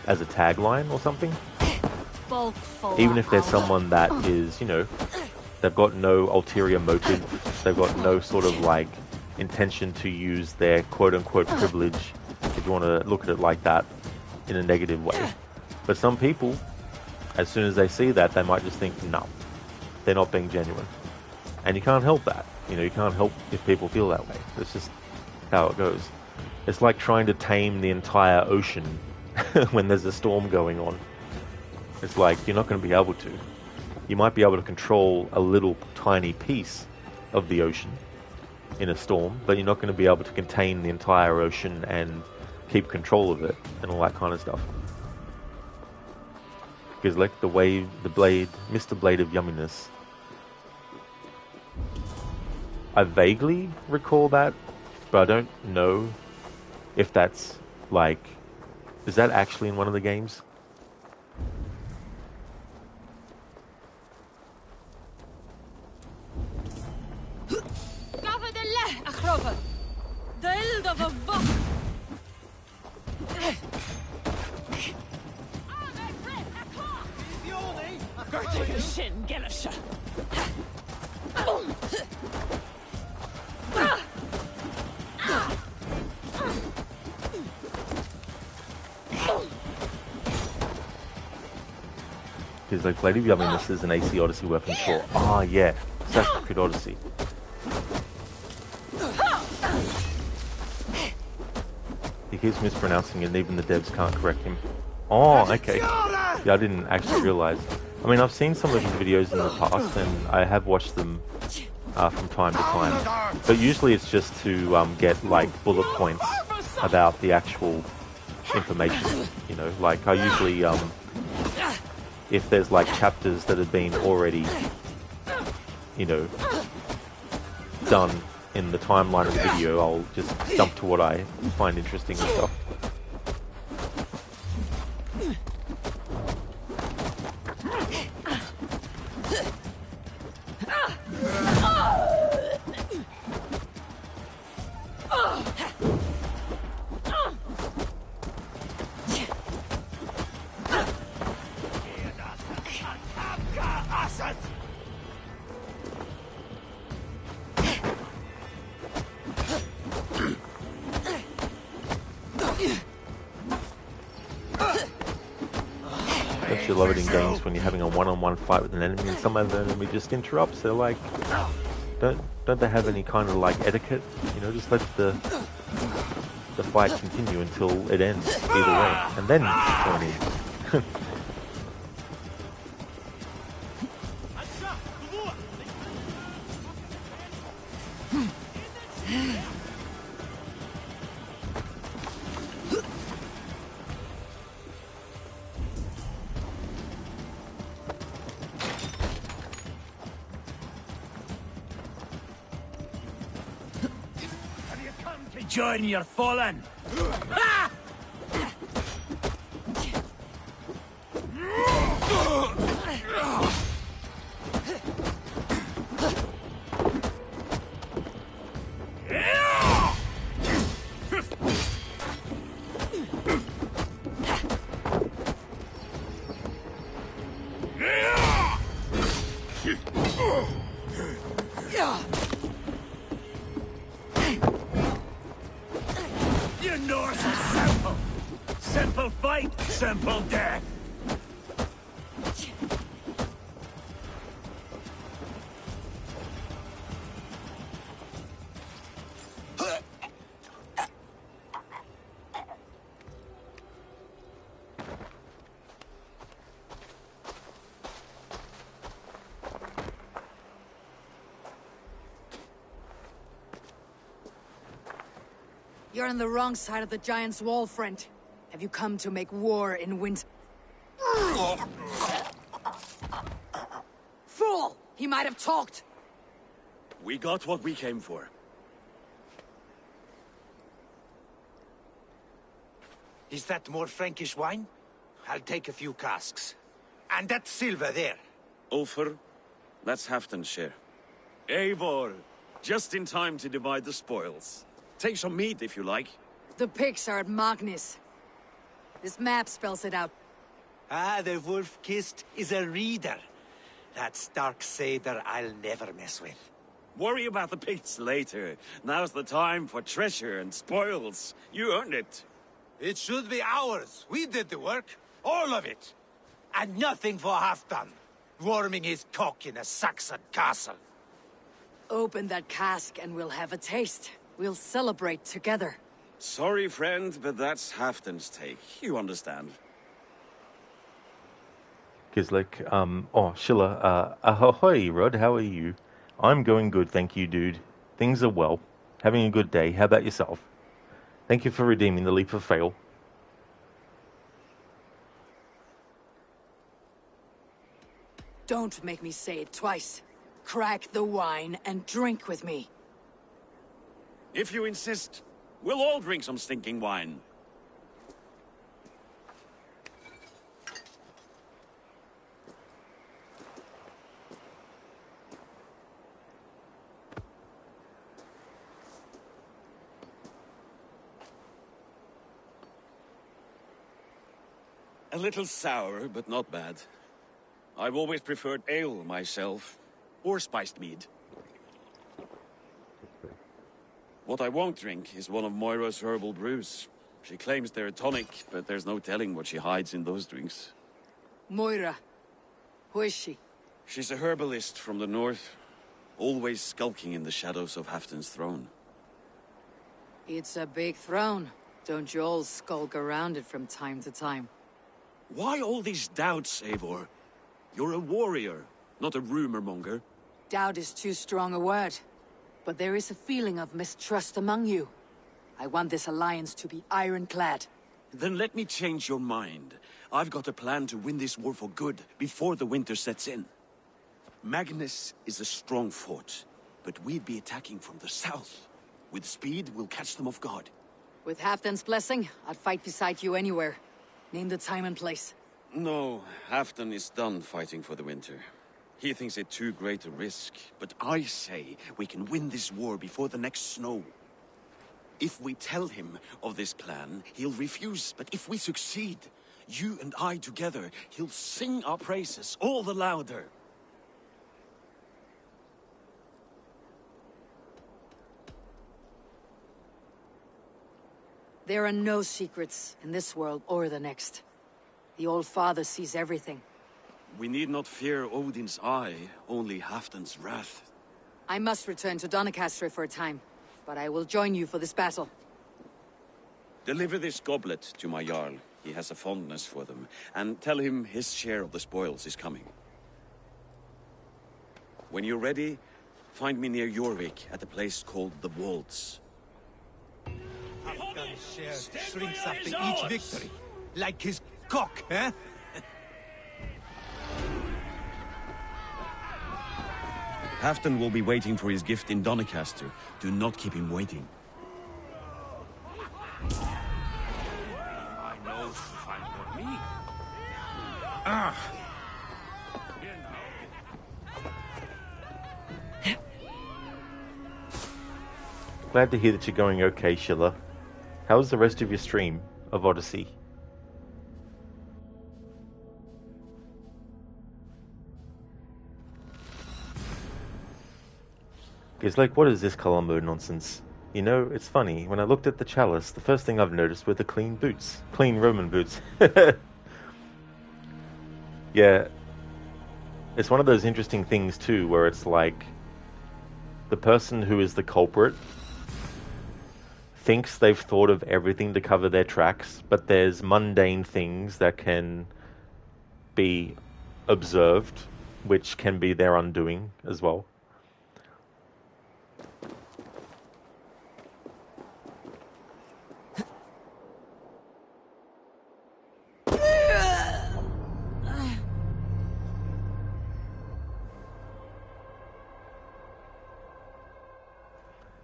as a tagline or something, even if there's someone that is, you know, they've got no ulterior motive, they've got no sort of like intention to use their quote-unquote privilege, if you want to look at it like that, in a negative way. But some people, as soon as they see that, they might just think, no, they're not being genuine. And you can't help that. You know, you can't help if people feel that way. It's just how it goes. It's like trying to tame the entire ocean when there's a storm going on. It's like, you're not going to be able to. You might be able to control a little tiny piece of the ocean in a storm, but you're not going to be able to contain the entire ocean and keep control of it and all that kind of stuff. Because like the wave, the blade, Mr. Blade of Yumminess, I vaguely recall that, but I don't know if that's like, is that actually in one of the games? Because like Blade of Yumminess is an AC Odyssey weapon, sure. Ah, yeah, Assassin's Creed Odyssey. He keeps mispronouncing it, and even the devs can't correct him. Oh, okay. Yeah, I didn't actually realize. I mean, I've seen some of his videos in the past, and I have watched them from time to time. But usually it's just to get, like, bullet points about the actual information, you know? Like, I usually, if there's, like, chapters that have been already, you know, done in the timeline of the video, I'll just jump to what I find interesting and stuff. Don't you love it in games when you're having a one-on-one fight with an enemy and some other enemy just interrupts? They're like, don't they have any kind of like etiquette? You know, just let the fight continue until it ends either way, and then join in. Join your fallen! You know it's simple. Simple fight, simple death. You're on the wrong side of the Giant's wall, friend. Have you come to make war in winter? Fool! He might have talked! We got what we came for. Is that more Frankish wine? I'll take a few casks. And that silver there. Ulfr, that's Halfdan's share. Eivor, just in time to divide the spoils. Take some meat if you like. The pigs are at Magnus. This map spells it out. Ah, the wolf-kissed is a reader. That stark satyr I'll never mess with. Worry about the pits later. Now's the time for treasure and spoils. You earned it. It should be ours. We did the work. All of it. And nothing for Halfdan. Warming his cock in a Saxon castle. Open that cask and we'll have a taste. We'll celebrate together. Sorry, friend, but that's Halfdan's take. You understand. Gizlik, Schiller, ahoy, Rod, how are you? I'm going good, thank you, dude. Things are well. Having a good day. How about yourself? Thank you for redeeming the leap of fail. Don't make me say it twice. Crack the wine and drink with me. If you insist, we'll all drink some stinking wine. A little sour, but not bad. I've always preferred ale myself, or spiced mead. What I won't drink is one of Moira's herbal brews. She claims they're a tonic, but there's no telling what she hides in those drinks. Moira. Who is she? She's a herbalist from the north, always skulking in the shadows of Halfdan's throne. It's a big throne. Don't you all skulk around it from time to time? Why all these doubts, Eivor? You're a warrior, not a rumor-monger. Doubt is too strong a word. But there is a feeling of mistrust among you. I want this alliance to be ironclad. Then let me change your mind. I've got a plan to win this war for good, before the winter sets in. Magnus is a strong fort, but we'd be attacking from the south. With speed, we'll catch them off guard. With Halfdan's blessing, I'd fight beside you anywhere. Name the time and place. No, Halfdan is done fighting for the winter. He thinks it too great a risk, but I say we can win this war before the next snow. If we tell him of this plan, he'll refuse, but if we succeed, you and I together, he'll sing our praises all the louder. There are no secrets in this world or the next. The Old Father sees everything. We need not fear Odin's eye, only Halfdan's wrath. I must return to Doncaster for a time, but I will join you for this battle. Deliver this goblet to my Jarl. He has a fondness for them. And tell him his share of the spoils is coming. When you're ready, find me near Jorvik at a place called the Wolds. Halfdan's share shrinks after each victory. Like his cock, eh? Halfdan will be waiting for his gift in Doncaster. Do not keep him waiting. I know find for me. Ah. Glad to hear that you're going okay, Schiller. How's the rest of your stream of Odyssey? It's like, what is this color mode nonsense? You know, it's funny, when I looked at the chalice, the first thing I've noticed were the clean boots. Clean Roman boots. Yeah. It's one of those interesting things, too, where it's like, the person who is the culprit thinks they've thought of everything to cover their tracks, but there's mundane things that can be observed, which can be their undoing as well.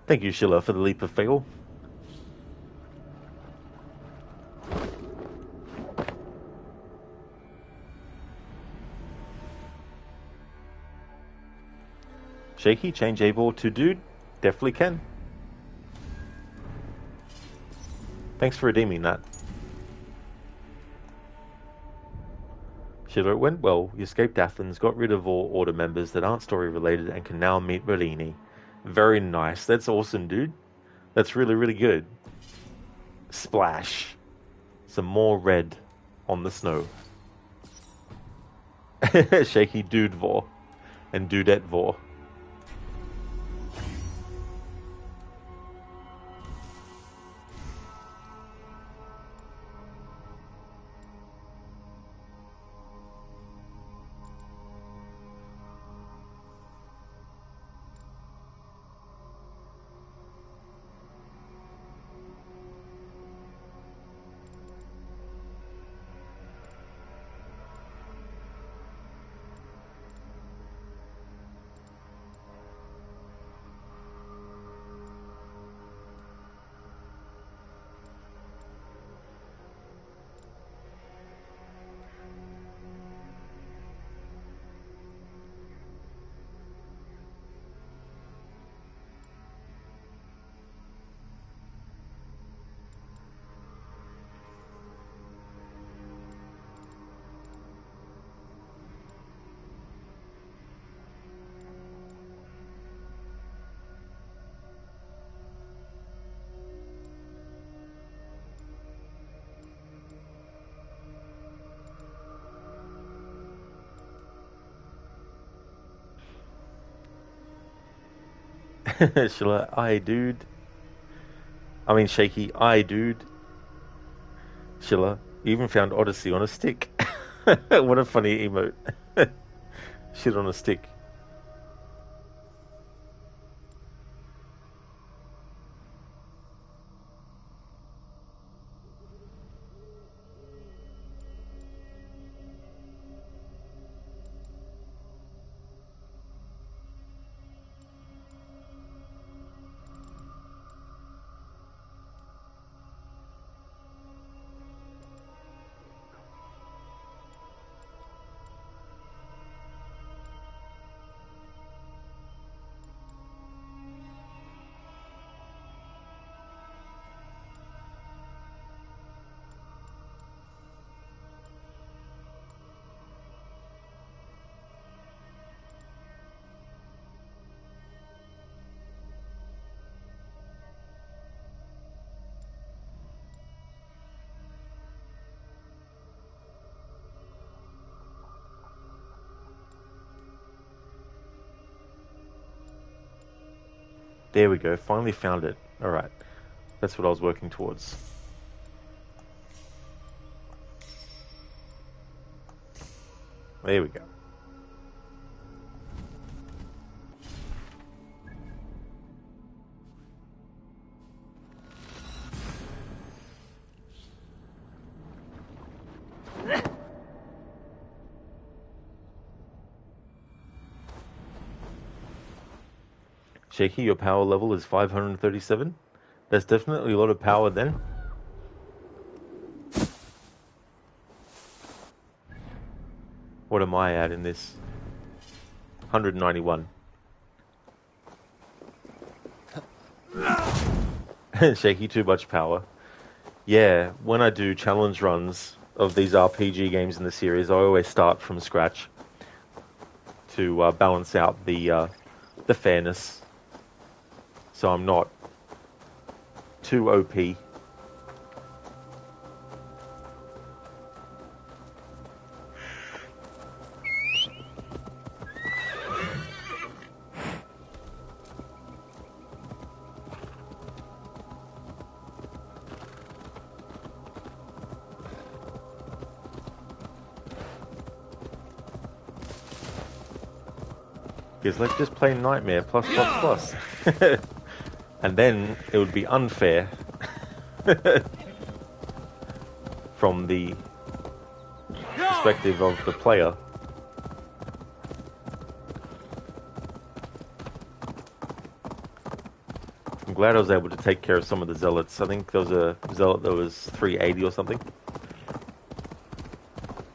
Thank you, Schiller, for the leap of fail. Shaky, change Eivor to dude? Definitely can. Thanks for redeeming that. Schiller, it went well. You escaped Athens, got rid of all order members that aren't story related, and can now meet Bellini. Very nice. That's awesome, dude. That's really, really good. Splash. Some more red on the snow. Shaky Dudevor and Dudetvor. Schiller, aye, dude. I mean, Shaky, aye, dude. Schiller, you even found Odyssey on a stick. What a funny emote. Shit on a stick. There we go. Finally found it. Alright. That's what I was working towards. There we go. Shaky, your power level is 537. That's definitely a lot of power then. What am I at in this? 191. Shaky, too much power. Yeah, when I do challenge runs of these RPG games in the series, I always start from scratch to balance out the fairness, so I'm not too OP. Because like just play Nightmare plus plus plus. And then it would be unfair from the perspective of the player. I'm glad I was able to take care of some of the zealots. I think there was a zealot that was 380 or something.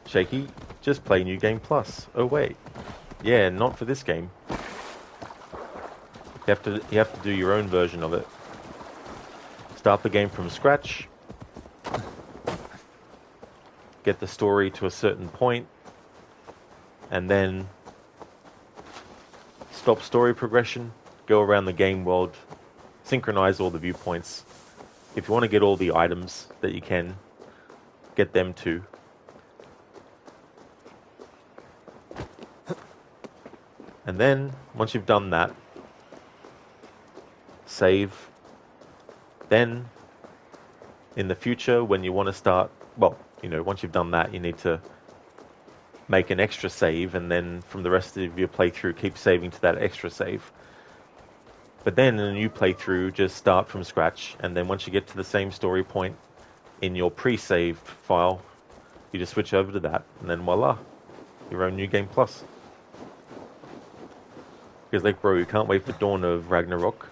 Shaky, just play New Game Plus. Oh wait. Yeah, not for this game. You have to do your own version of it. Start the game from scratch. Get the story to a certain point, and then stop story progression. Go around the game world. Synchronize all the viewpoints. If you want to get all the items that you can, get them too. And then, once you've done that, save. Then, in the future, when you want to start, well, you know, once you've done that, you need to make an extra save, and then from the rest of your playthrough, keep saving to that extra save. But then, in a new playthrough, just start from scratch, and then once you get to the same story point in your pre-saved file, you just switch over to that, and then voila, your own New Game Plus. Because like, bro, you can't wait for Dawn of Ragnarok.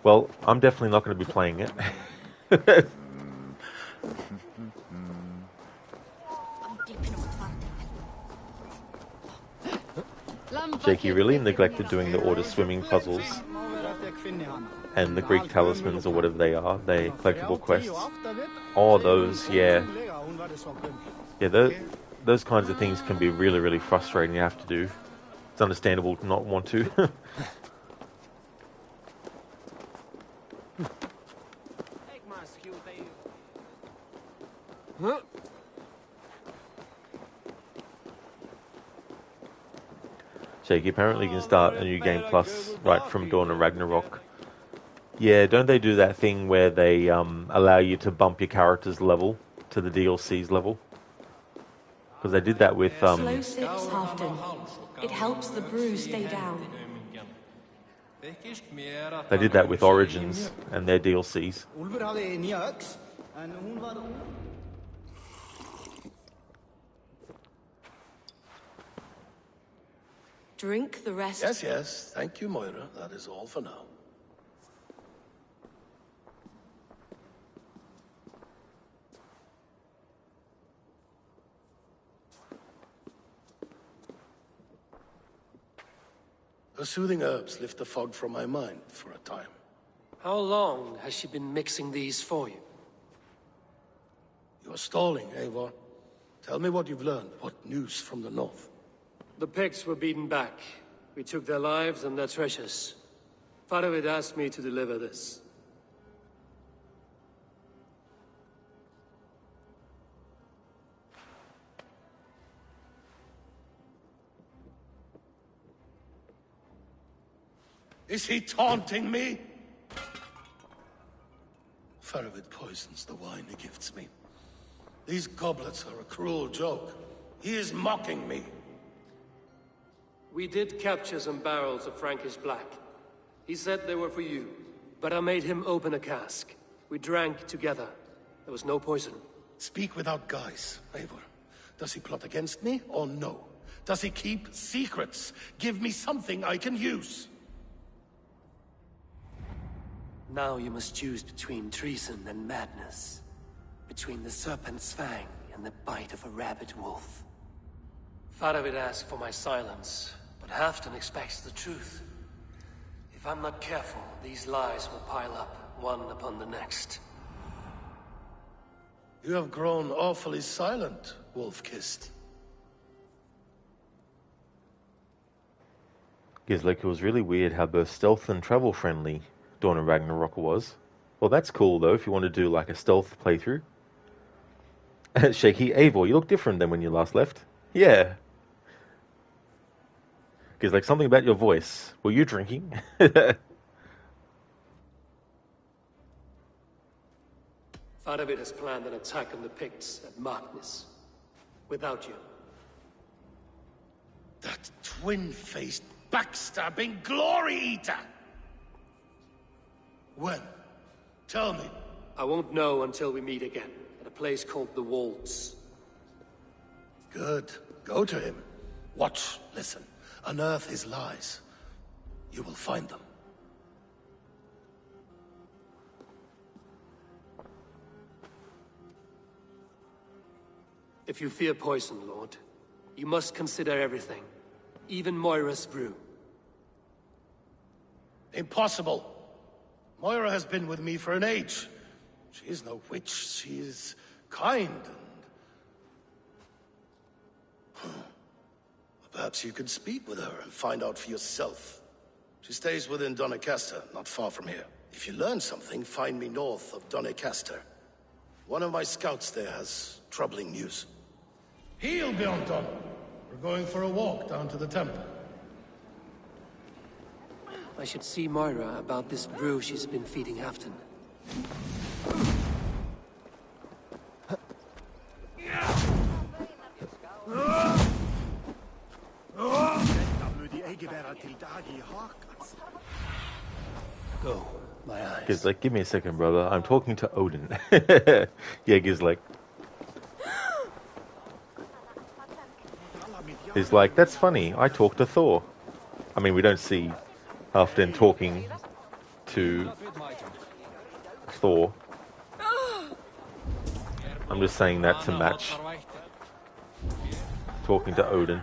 Well, I'm definitely not going to be playing it. Jakey really neglected doing the order swimming puzzles and the Greek talismans or whatever they are, they collectible quests. Oh, those, yeah. Yeah, those kinds of things can be really, really frustrating to have to do. It's understandable to not want to. Shaky, apparently you can start a New Game Plus right from Dawn of Ragnarok. Yeah, don't they do that thing where they allow you to bump your character's level to the DLC's level? Because they did that with... Slow sips, Halfdan. It helps the brew stay down. They did that with Origins and their DLCs. Drink the rest. Yes, yes. Thank you, Moira. That is all for now. The soothing herbs lift the fog from my mind for a time. How long has she been mixing these for you? You're stalling, Eivor. Tell me what you've learned. What news from the north? The Picts were beaten back. We took their lives and their treasures. Father asked me to deliver this. Is he taunting me? Faravid poisons the wine he gifts me. These goblets are a cruel joke. He is mocking me. We did capture some barrels of Frankish Black. He said they were for you, but I made him open a cask. We drank together. There was no poison. Speak without guise, Eivor. Does he plot against me or no? Does he keep secrets? Give me something I can use. Now you must choose between treason and madness. Between the serpent's fang and the bite of a rabid wolf. Faravid asked for my silence, but Halfdan expects the truth. If I'm not careful, these lies will pile up, one upon the next. You have grown awfully silent, Wolf-Kissed. Gizlik, it was really weird how both stealth and travel friendly Dawn of Ragnarok was. Well, that's cool though, if you want to do like a stealth playthrough. Shaky, Eivor, you look different than when you last left. Yeah. Gizlik, something about your voice. Were you drinking? Faravid has planned an attack on the Picts at Magnus. Without you. That twin-faced, backstabbing glory eater! When? Tell me. I won't know until we meet again, at a place called the Wolds. Good. Go to him. Watch, listen. Unearth his lies. You will find them. If you fear poison, Lord, you must consider everything. Even Moira's brew. Impossible. Moira has been with me for an age. She is no witch. She is kind and... Perhaps you could speak with her and find out for yourself. She stays within Doncaster, not far from here. If you learn something, find me north of Doncaster. One of my scouts there has troubling news. Heal, Bjornton! We're going for a walk down to the temple. I should see Moira about this brew she's been feeding Halfdan. Go, my eyes. Gizlik, give me a second, brother. I'm talking to Odin. Yeah, Gizlik. He's like, that's funny. I talk to Thor. I mean, we don't see Halfdan talking to Thor. I'm just saying that to match talking to Odin.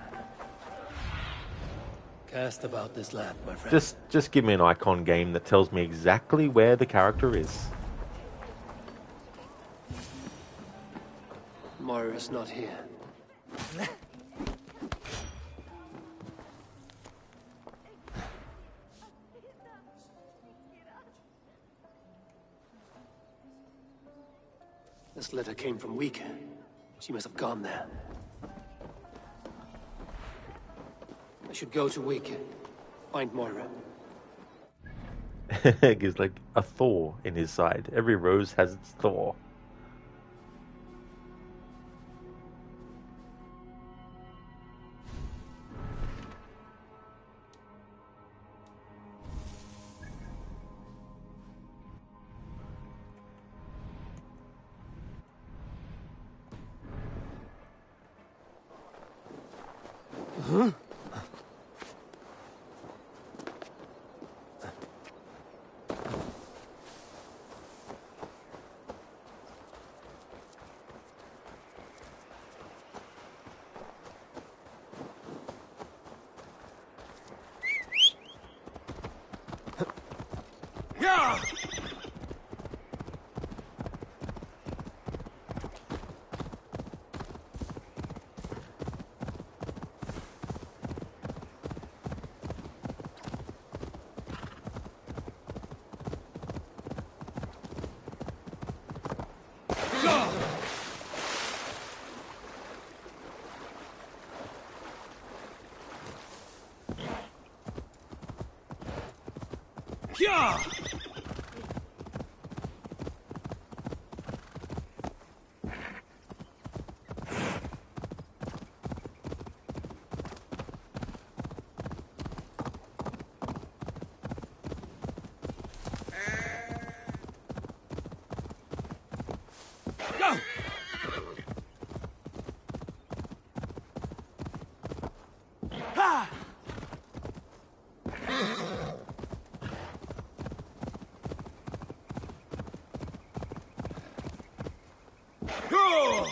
Cast about this land, my friend. Just give me an icon game that tells me exactly where the character is. Moira's not here. This letter came from Wika. She must have gone there. I should go to Wika. Find Moira. He's like a Thor in his side. Every rose has its Thor. Huh? Yeah! Yeah! Go! Ah! Go!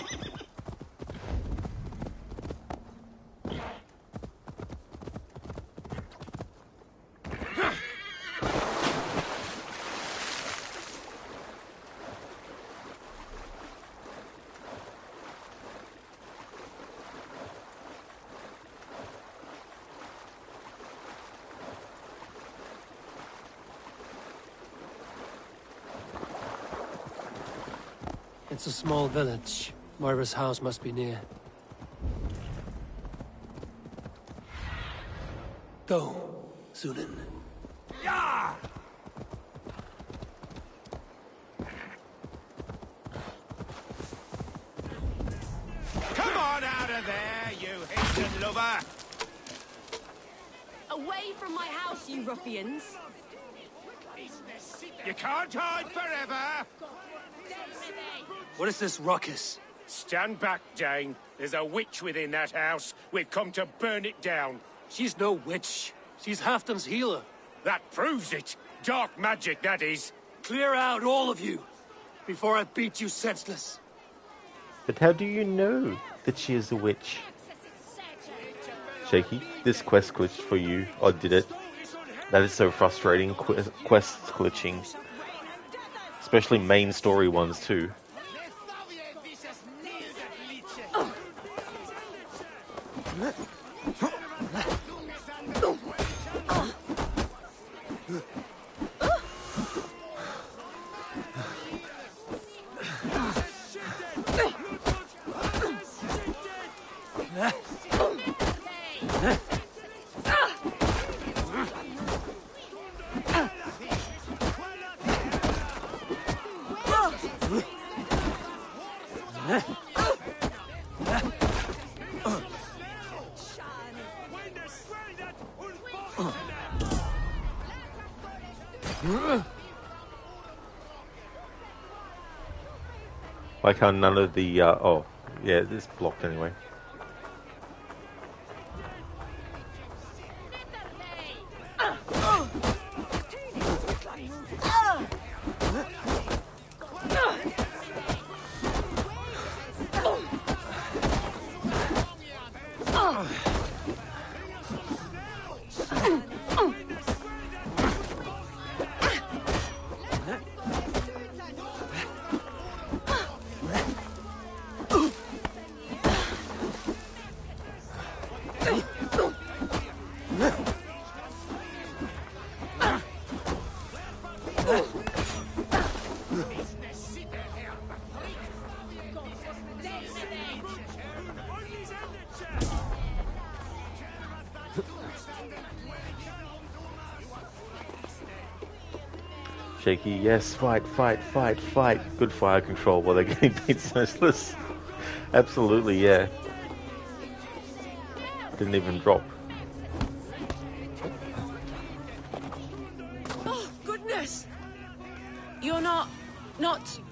It's a small village. Moira's house must be near. Go, Zunin. Yeah! Come on out of there, you heathen lover! Away from my house, you ruffians! You can't hide forever! What is this ruckus? Stand back, Dane. There's a witch within that house. We've come to burn it down. She's no witch. She's Halfdan's healer. That proves it. Dark magic, that is. Clear out, all of you, before I beat you senseless. But how do you know that she is a witch? Shaky, this quest glitched for you, or did it? That is so frustrating, quest glitching. Especially main story ones too. Like how none of the, oh, yeah, it's blocked anyway. Shaky, yes, fight, fight, fight, fight. Good fire control while they're getting beat senseless. Absolutely, yeah. Didn't even drop. Oh, goodness! You're not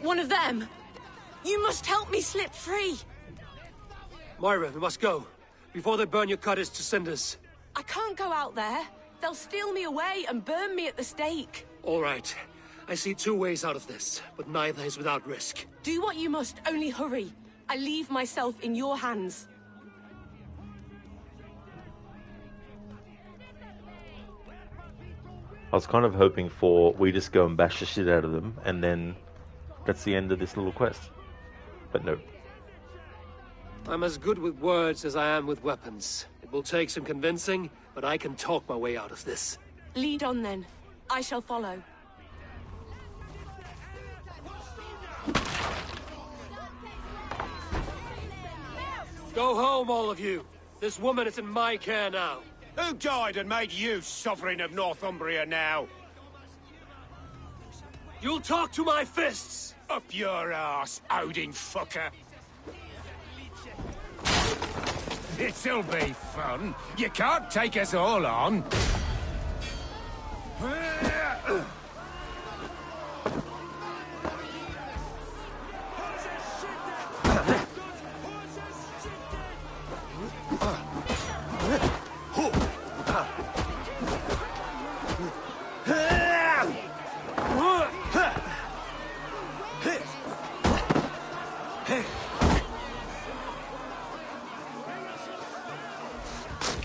one of them. You must help me slip free. Moira, we must go, before they burn your cutters to cinders. I can't go out there. They'll steal me away and burn me at the stake. All right. I see two ways out of this, but neither is without risk. Do what you must, only hurry. I leave myself in your hands. I was kind of hoping for we just go and bash the shit out of them, and then that's the end of this little quest. But no. I'm as good with words as I am with weapons. It will take some convincing, but I can talk my way out of this. Lead on then. I shall follow. Go home, all of you. This woman is in my care now. Who died and made you sovereign of Northumbria now? You'll talk to my fists! Up your ass, Odin fucker! This'll be fun. You can't take us all on.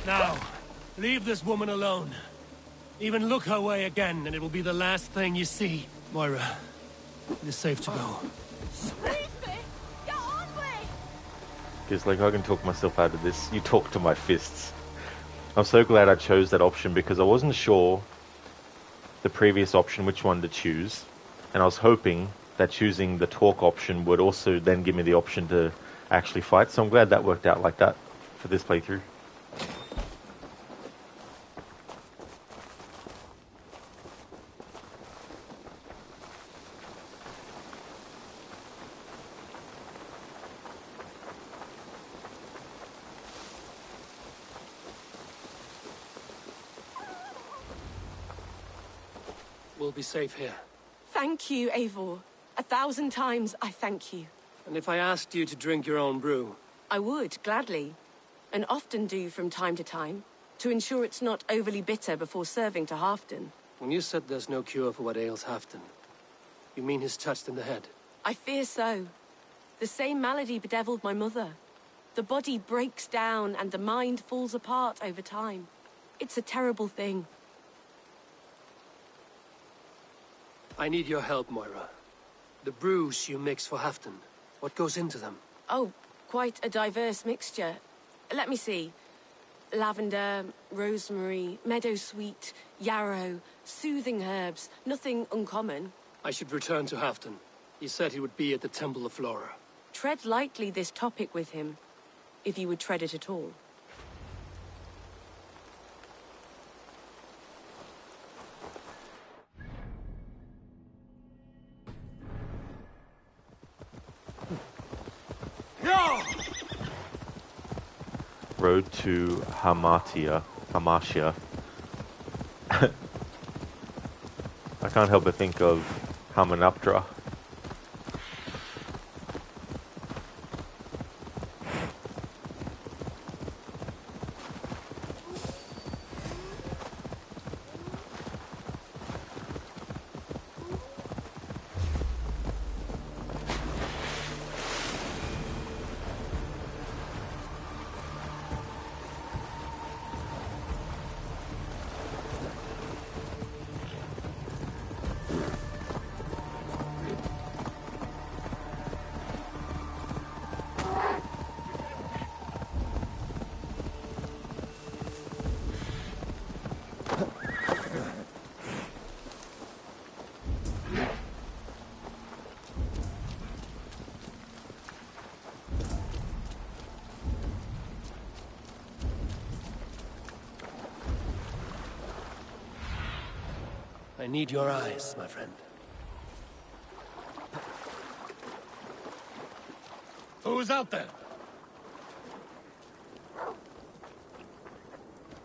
Now, leave this woman alone. Even look her way again, and it will be the last thing you see. Moira, it is safe to go. Because, like, I can talk myself out of this. You talk to my fists. I'm so glad I chose that option because I wasn't sure the previous option which one to choose. And I was hoping that choosing the talk option would also then give me the option to actually fight. So I'm glad that worked out like that for this playthrough. We'll be safe here. Thank you, Eivor. 1,000 times I thank you. And if I asked you to drink your own brew? I would, gladly. And often do from time to time, to ensure it's not overly bitter before serving to Halfdan. When you said there's no cure for what ails Halfdan, you mean he's touched in the head? I fear so. The same malady bedeviled my mother. The body breaks down and the mind falls apart over time. It's a terrible thing. I need your help, Moira. The brews you mix for Halfdan, what goes into them? Oh, quite a diverse mixture. Let me see. Lavender, rosemary, meadowsweet, yarrow, soothing herbs, nothing uncommon. I should return to Halfdan. He said he would be at the Temple of Flora. Tread lightly this topic with him, if you would tread it at all. Road to Hamartia. I can't help but think of Hamunaptra. I need your eyes, my friend. Who's out there?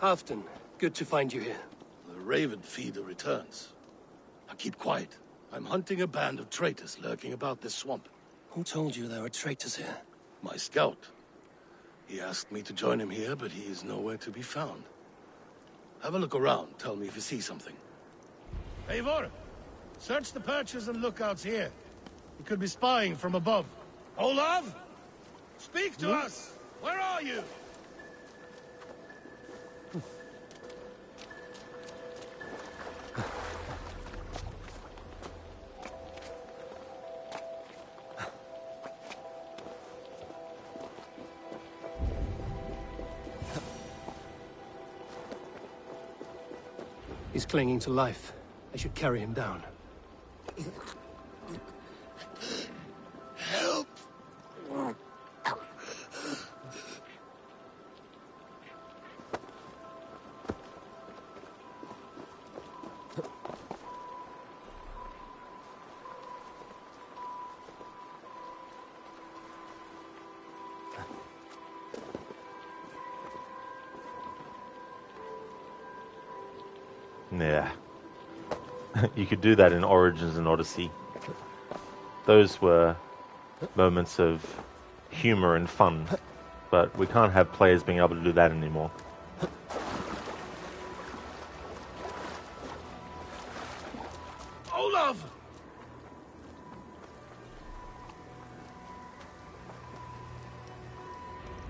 Halfdan, good to find you here. The Raven Feeder returns. Now keep quiet. I'm hunting a band of traitors lurking about this swamp. Who told you there were traitors here? My scout. He asked me to join him here, but he is nowhere to be found. Have a look around. Tell me if you see something. Eivor, search the perches and lookouts here. He could be spying from above. Olav! Speak to us! Where are you? He's clinging to life. I should carry him down. Help! Yeah. You could do that in Origins and Odyssey. Those were moments of humor and fun, but we can't have players being able to do that anymore. Olaf!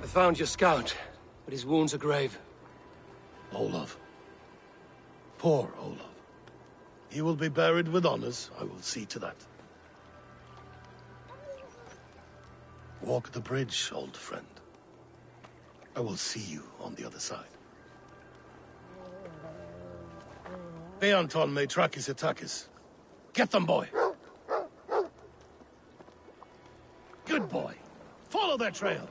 I found your scout, but his wounds are grave. Olaf. Poor Olaf. He will be buried with honors. I will see to that. Walk the bridge, old friend. I will see you on the other side. Beanton may track his attackers. Get them, boy! Good boy. Follow their trail.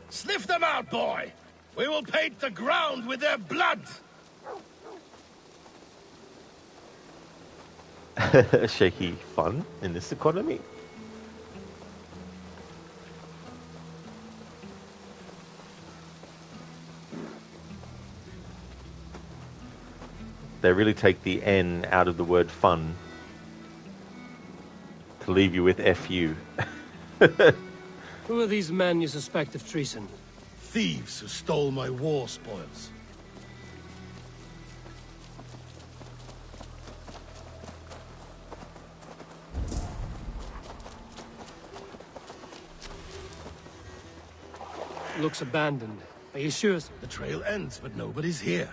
Sniff them out, boy! We will paint the ground with their blood! Shaky fun in this economy. They really take the N out of the word fun to leave you with FU. Who are these men you suspect of treason? Thieves who stole my war spoils. Looks abandoned. Are you sure? The trail ends, but nobody's here.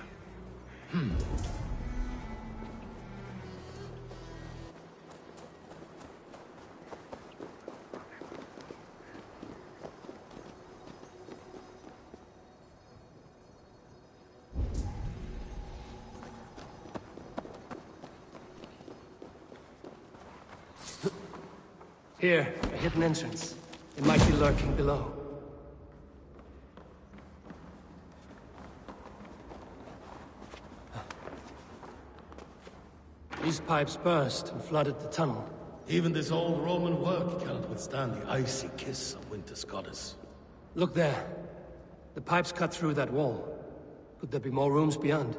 Here, a hidden entrance. It might be lurking below. These pipes burst and flooded the tunnel. Even this old Roman work cannot withstand the icy kiss of winter's goddess. Look there. The pipes cut through that wall. Could there be more rooms beyond?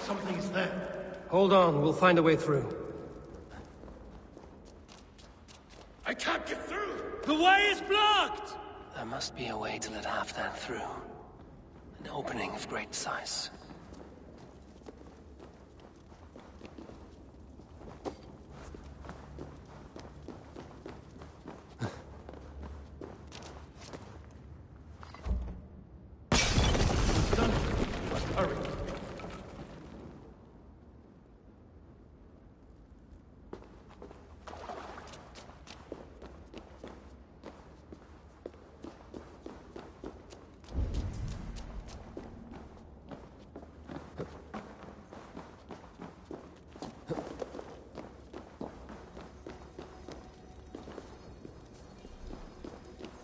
Something's there. Hold on, we'll find a way through. I can't get through! The way is blocked! There must be a way to let Halfdan through. An opening of great size.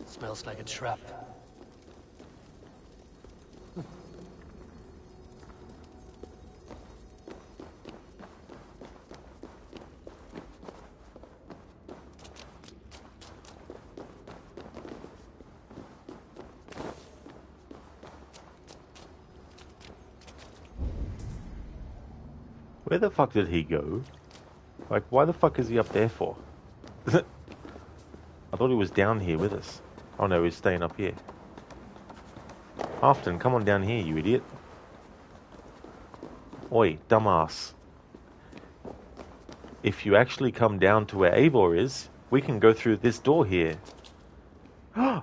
Smells like a trap. Where the fuck did he go? Like, why the fuck is he up there for? I thought he was down here with us. Oh no, he's staying up here. Halfton, come on down here, you idiot. Oi, dumbass. If you actually come down to where Eivor is, we can go through this door here. What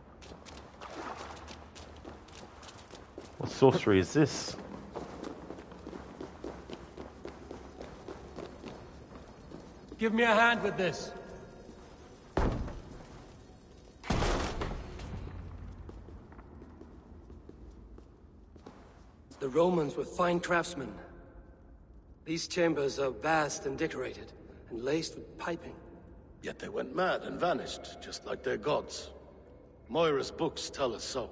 sorcery is this? Give me a hand with this. The Romans were fine craftsmen. These chambers are vast and decorated, and laced with piping. Yet they went mad and vanished, just like their gods. Moira's books tell us so.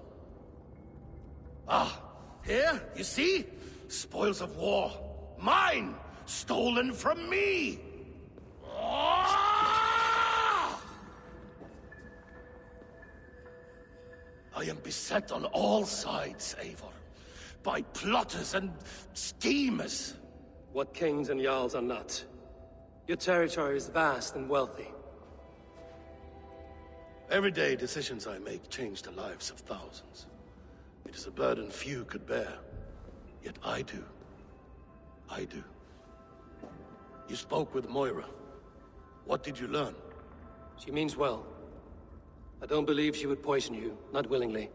Ah, here, you see? Spoils of war. Mine! Stolen from me! Ah! I am beset on all sides, Eivor. By plotters and schemers. What kings and jarls are not. Your territory is vast and wealthy. Everyday decisions I make change the lives of thousands. It is a burden few could bear. Yet I do. I do. You spoke with Moira. What did you learn? She means well. I don't believe she would poison you, not willingly.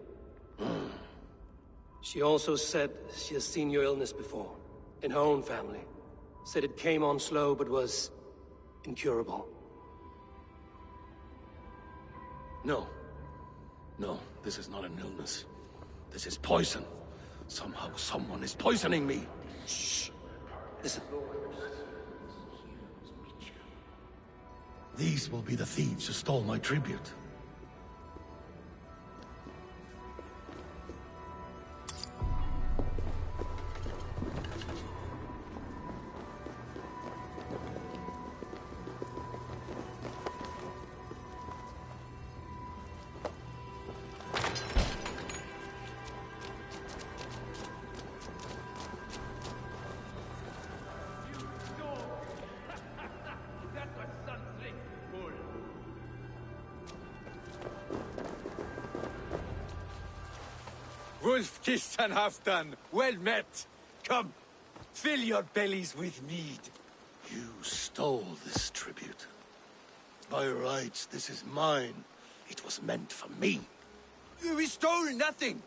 She also said she has seen your illness before, in her own family. Said it came on slow, but was incurable. No. No, this is not an illness. This is poison. Somehow someone is poisoning me. Shh. Listen. These will be the thieves who stole my tribute. Wolf-kissed and half done. Well met. Come, fill your bellies with mead. You stole this tribute. By rights, this is mine. It was meant for me. We stole nothing.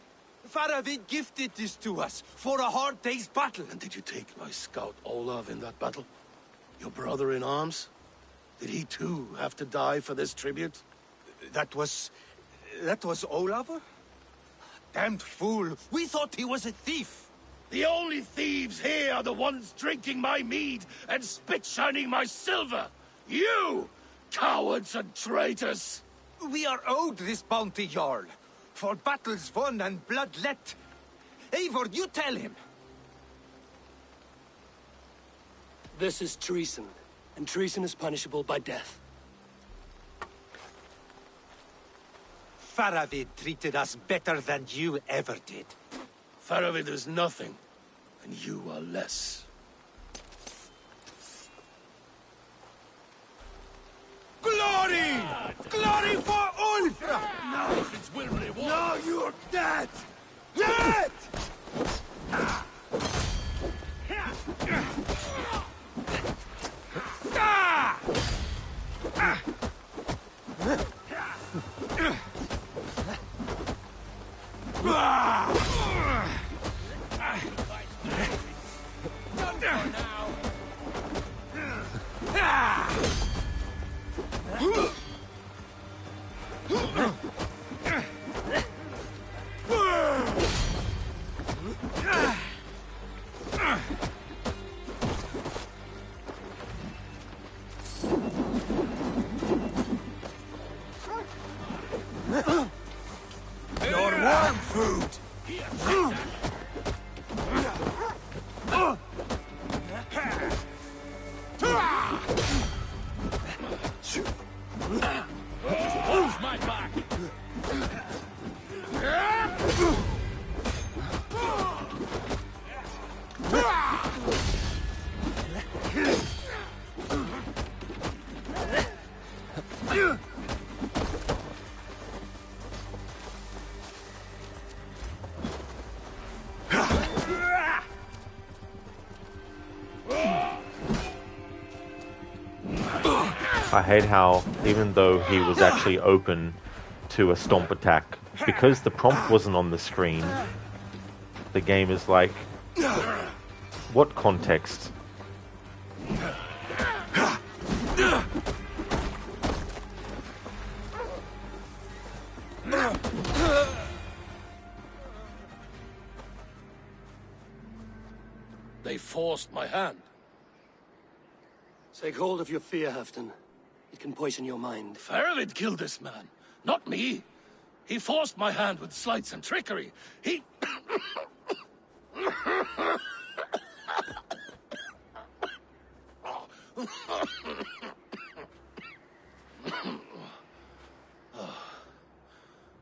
Faravid gifted this to us for a hard day's battle. And did you take my scout Olav in that battle? Your brother in arms? Did he too have to die for this tribute? That was Olav? Damned fool! We thought he was a thief! The only thieves here are the ones drinking my mead and spit-shining my silver! You! Cowards and traitors! We are owed this bounty, Jarl. For battles won and blood let. Eivor, you tell him! This is treason, and treason is punishable by death. Faravid treated us better than you ever did. Faravid is nothing, and you are less. Glory! Glory for Ulf! Now it's will reward. Now you're dead! Dead! Your worm food! Hold my back! I hate how, even though he was actually open to a stomp attack, because the prompt wasn't on the screen, the game is like, what context? They forced my hand. Take hold of your fear, Halfdan. It can poison your mind. Faravid killed this man, not me. He forced my hand with sleights and trickery. He...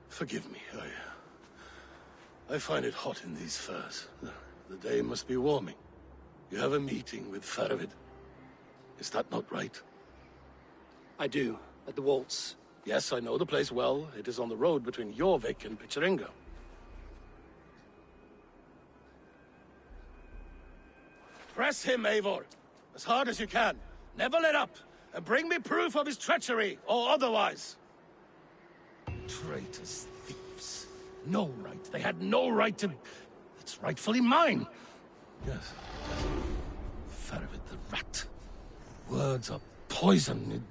Forgive me, I find it hot in these furs. The day must be warming. You have a meeting with Faravid. Is that not right? I do, at the Waltz. Yes, I know the place well. It is on the road between Jorvik and Picheringa. Press him, Eivor, as hard as you can. Never let up, and bring me proof of his treachery, or otherwise. Traitors, thieves. No right. They had no right to... It's rightfully mine. Yes. Faravid the rat. Words are poison.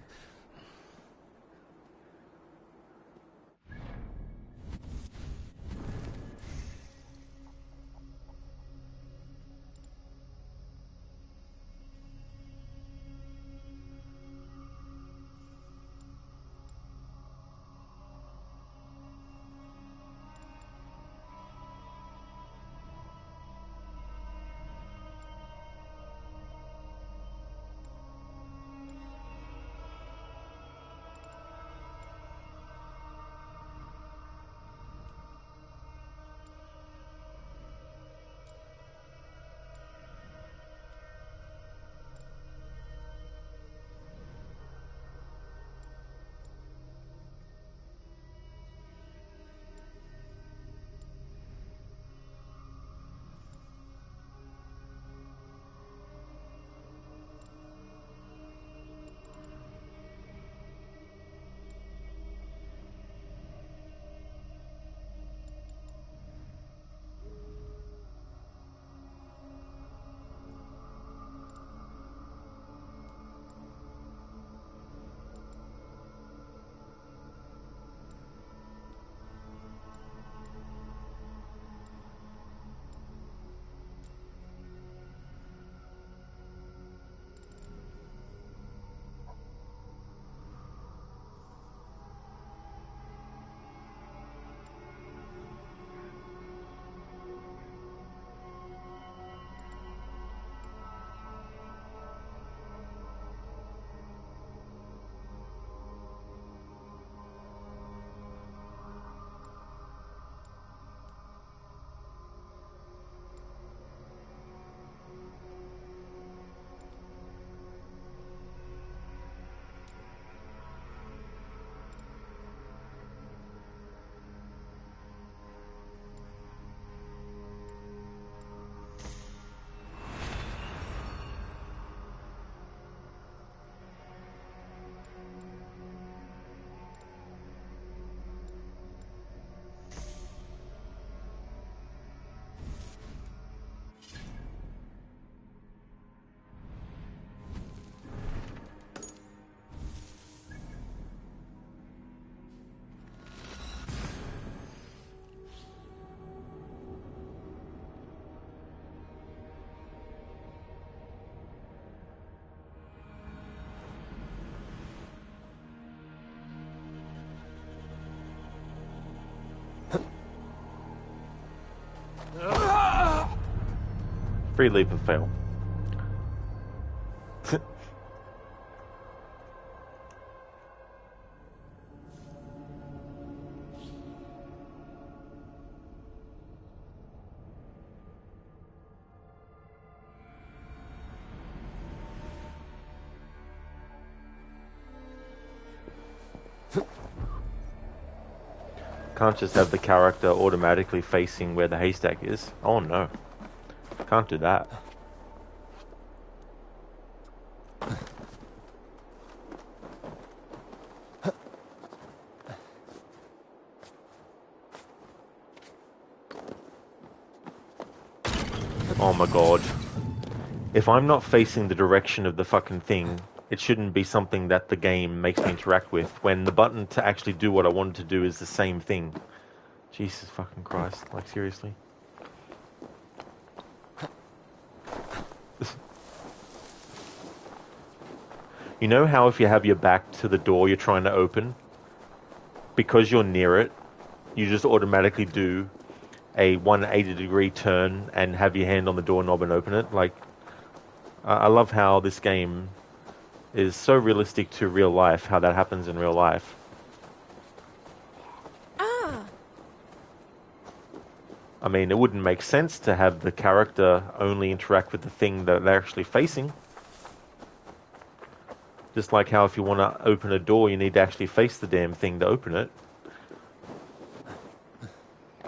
Free leap of fail. Can't just have the character automatically facing where the haystack is. Oh no. Can't do that. Oh my god. If I'm not facing the direction of the fucking thing, it shouldn't be something that the game makes me interact with, when the button to actually do what I wanted to do is the same thing. Jesus fucking Christ. Like, seriously. You know how if you have your back to the door you're trying to open, because you're near it, you just automatically do a 180-degree turn and have your hand on the doorknob and open it? Like, I love how this game is so realistic to real life, how that happens in real life. I mean, it wouldn't make sense to have the character only interact with the thing that they're actually facing. Just like how if you want to open a door, you need to actually face the damn thing to open it.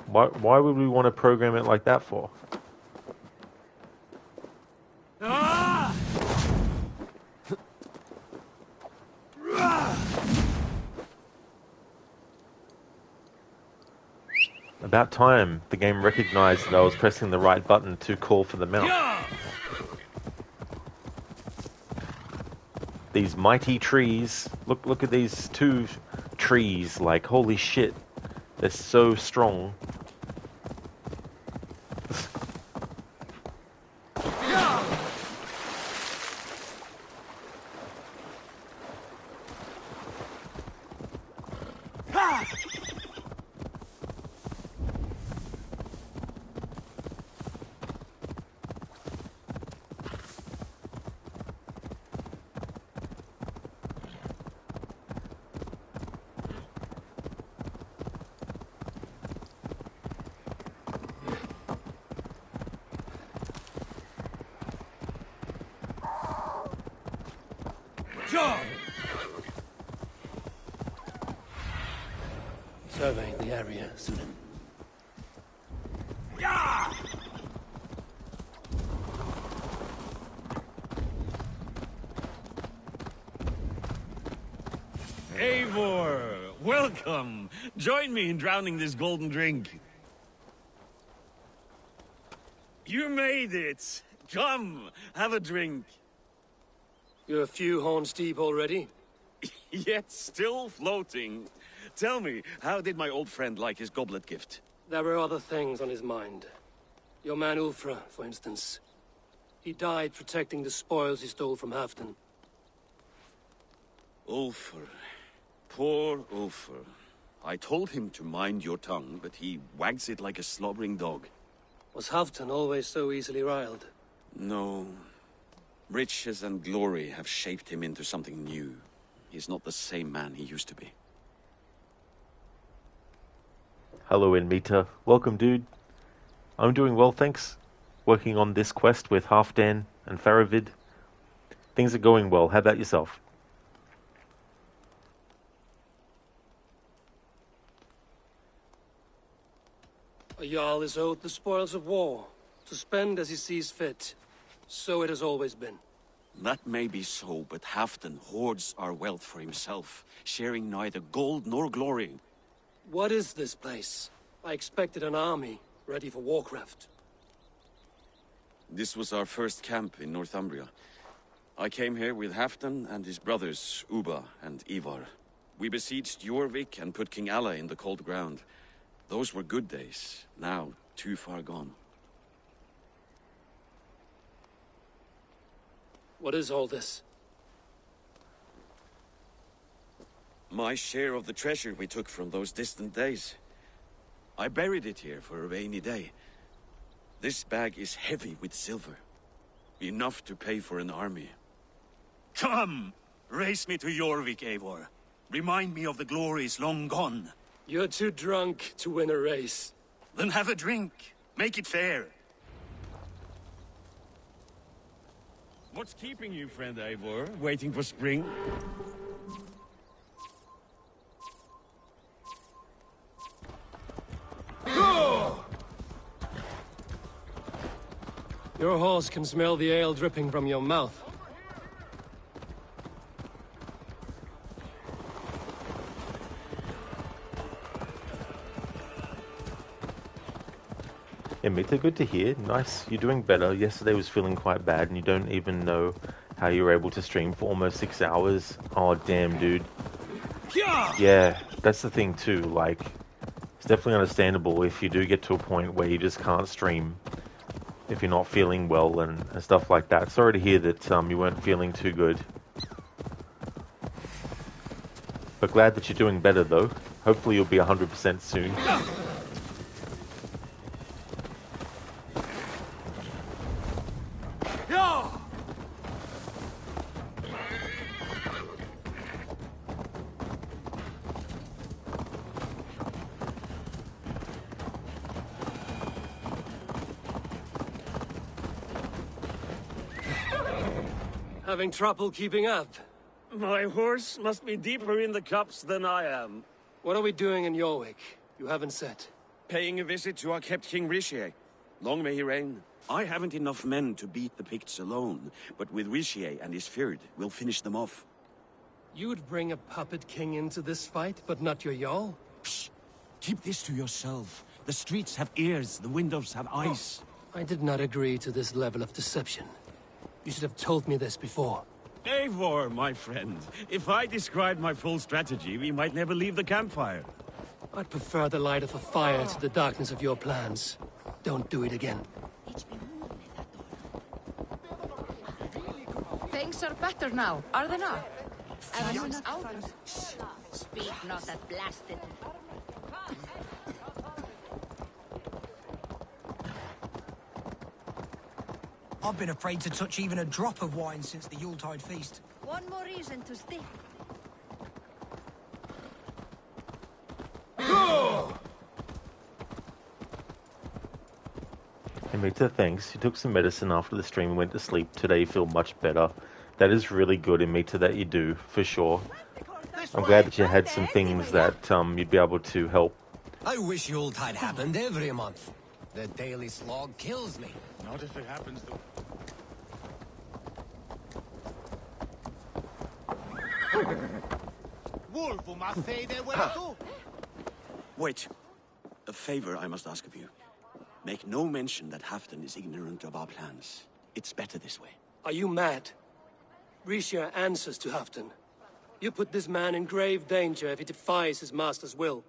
Why would we want to program it like that for? About time the game recognized that I was pressing the right button to call for the mount. These mighty trees. Look at these two trees. Like, holy shit. They're so strong. Survey the area, Sunan. Eivor, welcome. Join me in drowning this golden drink. You made it. Come, have a drink. You're a few horns deep already? Yet still floating. Tell me, how did my old friend like his goblet gift? There were other things on his mind. Your man Ulfra, for instance. He died protecting the spoils he stole from Halfdan. Ulfr. Poor Ulfr. I told him to mind your tongue, but he wags it like a slobbering dog. Was Halfdan always so easily riled? No. Riches and glory have shaped him into something new. He's not the same man he used to be. Hello, Inmita. Welcome, dude. I'm doing well, thanks. Working on this quest with Halfdan and Faravid. Things are going well. How about yourself? A Jarl is owed the spoils of war, to spend as he sees fit. So it has always been. That may be so, but Halfdan hoards our wealth for himself, sharing neither gold nor glory. What is this place? I expected an army, ready for warcraft. This was our first camp in Northumbria. I came here with Halfdan and his brothers, Ubba and Eivor. We besieged Jorvik and put King Alla in the cold ground. Those were good days, now too far gone. What is all this? My share of the treasure we took from those distant days. I buried it here for a rainy day. This bag is heavy with silver. Enough to pay for an army. Come! Race me to Jorvik, Eivor. Remind me of the glories long gone. You're too drunk to win a race. Then have a drink. Make it fair. What's keeping you, friend Eivor? Waiting for spring? Your horse can smell the ale dripping from your mouth. Hey, Mita, good to hear. Nice, you're doing better. Yesterday was feeling quite bad, and you don't even know how you were able to stream for almost 6 hours. Oh, damn, dude. Yeah, that's the thing too. Like, it's definitely understandable if you do get to a point where you just can't stream if you're not feeling well and stuff like that. Sorry to hear that you weren't feeling too good. But glad that you're doing better though. Hopefully you'll be 100% soon. Having trouble keeping up? My horse must be deeper in the cups than I am. What are we doing in Jorvik? You haven't said. Paying a visit to our kept King Richier. Long may he reign. I haven't enough men to beat the Picts alone, but with Richier and his Fyrd, we'll finish them off. You would bring a puppet king into this fight, but not your Jarl? Psst. Keep this to yourself. The streets have ears, the windows have eyes. I did not agree to this level of deception. You should have told me this before. Eivor, my friend. If I described my full strategy, we might never leave the campfire. I'd prefer the light of a fire to the darkness of your plans. Don't do it again. Things are better now, are they not? Everyone's out. Speak not that blasted. I've been afraid to touch even a drop of wine since the Yuletide feast. One more reason to stick. Hey Mita, thanks. You took some medicine after the stream and went to sleep. Today you feel much better. That is really good, Mita, that you do, for sure. I'm glad that you had some things that you'd be able to help. I wish Yuletide happened every month. The daily slog kills me. Not if it happens though. Wait. A favor I must ask of you. Make no mention that Halfdan is ignorant of our plans. It's better this way. Are you mad? Richier answers to Halfdan. You put this man in grave danger if he defies his master's will.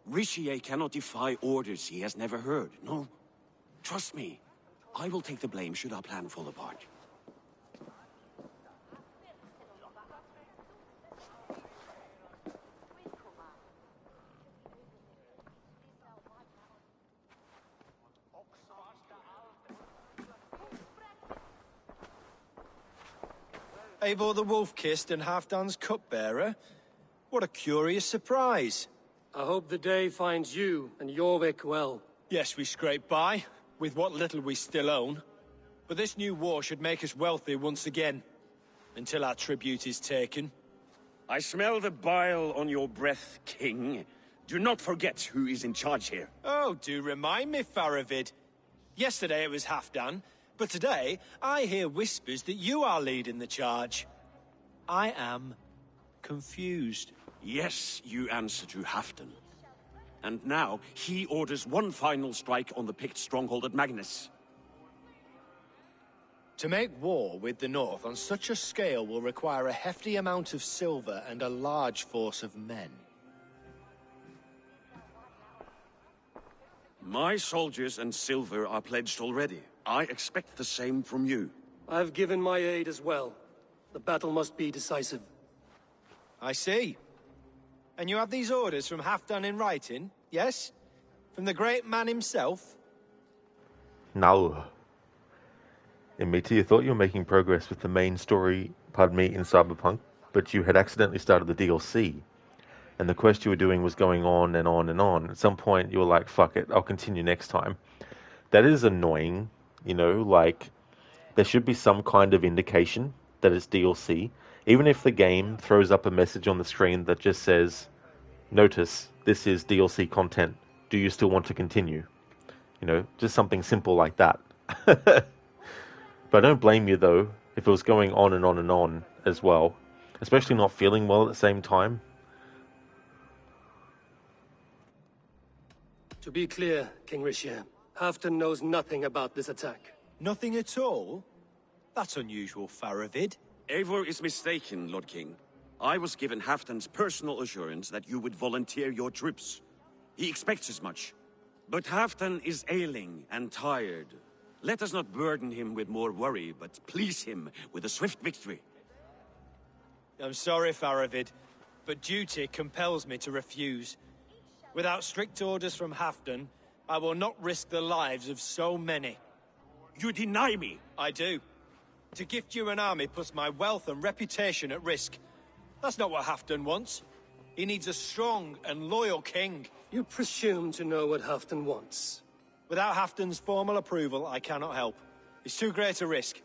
Richier cannot defy orders he has never heard, no? Trust me. I will take the blame should our plan fall apart. Eivor the Wolf-Kissed and Halfdan's cupbearer? What a curious surprise. I hope the day finds you and Jorvik well. Yes, we scrape by, with what little we still own. But this new war should make us wealthy once again. Until our tribute is taken. I smell the bile on your breath, King. Do not forget who is in charge here. Oh, do remind me, Faravid. Yesterday it was Halfdan, but today I hear whispers that you are leading the charge. I am confused. Yes, you answer to Halfdan. And now, he orders one final strike on the Pict stronghold at Magnus. To make war with the North on such a scale will require a hefty amount of silver and a large force of men. My soldiers and silver are pledged already. I expect the same from you. I've given my aid as well. The battle must be decisive. I see. And you have these orders from Halfdan in writing, yes? From the great man himself? No. Mita, you thought you were making progress with the main story, pardon me, in Cyberpunk, but you had accidentally started the DLC. And the quest you were doing was going on and on and on. At some point, you were like, fuck it, I'll continue next time. That is annoying, you know, like, there should be some kind of indication that it's DLC. Even if the game throws up a message on the screen that just says, notice, this is DLC content. Do you still want to continue? You know, just something simple like that. But I don't blame you, though, if it was going on and on and on as well. Especially not feeling well at the same time. To be clear, King Richier, Halfdan knows nothing about this attack. Nothing at all? That's unusual, Faravid. Eivor is mistaken, Lord King. I was given Halfdan's personal assurance that you would volunteer your troops. He expects as much. But Halfdan is ailing and tired. Let us not burden him with more worry, but please him with a swift victory. I'm sorry, Faravid, but duty compels me to refuse. Without strict orders from Halfdan, I will not risk the lives of so many. You deny me? I do. To gift you an army puts my wealth and reputation at risk. That's not what Halfdan wants. He needs a strong and loyal king. You presume to know what Halfdan wants. Without Halfdan's formal approval, I cannot help. It's too great a risk.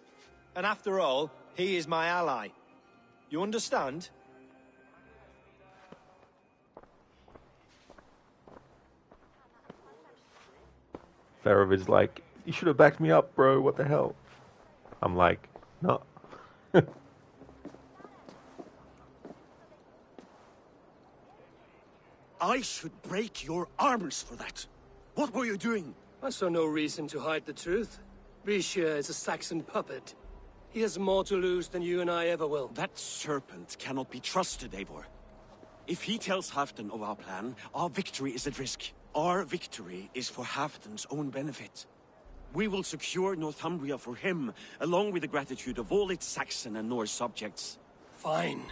And after all, he is my ally. You understand? Faravid's like, you should have backed me up, bro. What the hell? I'm like, no. I should break your arms for that. What were you doing? I saw no reason to hide the truth. Rishia is a Saxon puppet. He has more to lose than you and I ever will. That serpent cannot be trusted, Eivor. If he tells Halfdan of our plan, our victory is at risk. Our victory is for Halfdan's own benefit. We will secure Northumbria for him, along with the gratitude of all its Saxon and Norse subjects. Fine.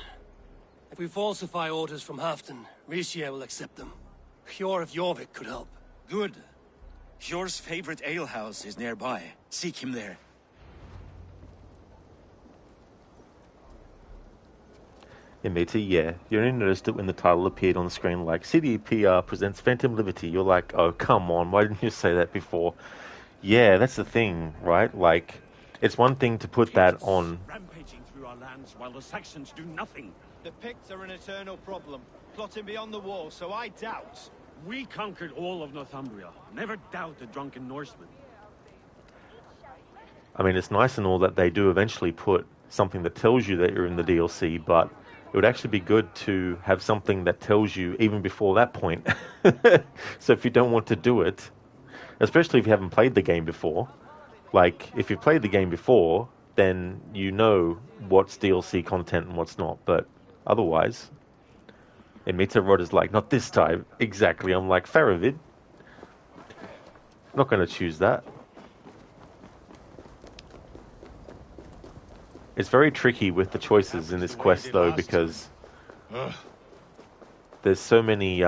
If we falsify orders from Halfdan, Rishia will accept them. Hjor of Jorvik could help. Good. Hjor's favorite alehouse is nearby. Seek him there. Yeah, matey, yeah. You only noticed it when the title appeared on the screen like, CDPR presents Phantom Liberty. You're like, oh, come on, why didn't you say that before? Yeah, that's the thing, right? Like, it's one thing to put that on... Rampaging through our lands while the Saxons do nothing. The Picts are an eternal problem, plotting beyond the wall, so I doubt. We conquered all of Northumbria. Never doubt the drunken Norsemen. I mean, it's nice and all that they do eventually put something that tells you that you're in the DLC, but it would actually be good to have something that tells you even before that point. So if you don't want to do it, especially if you haven't played the game before, like, if you've played the game before, then you know what's DLC content and what's not, but otherwise... And Rod is like, not this time. Exactly. I'm like, Faravid. Not going to choose that. It's very tricky with the choices in this quest, though, because there's so many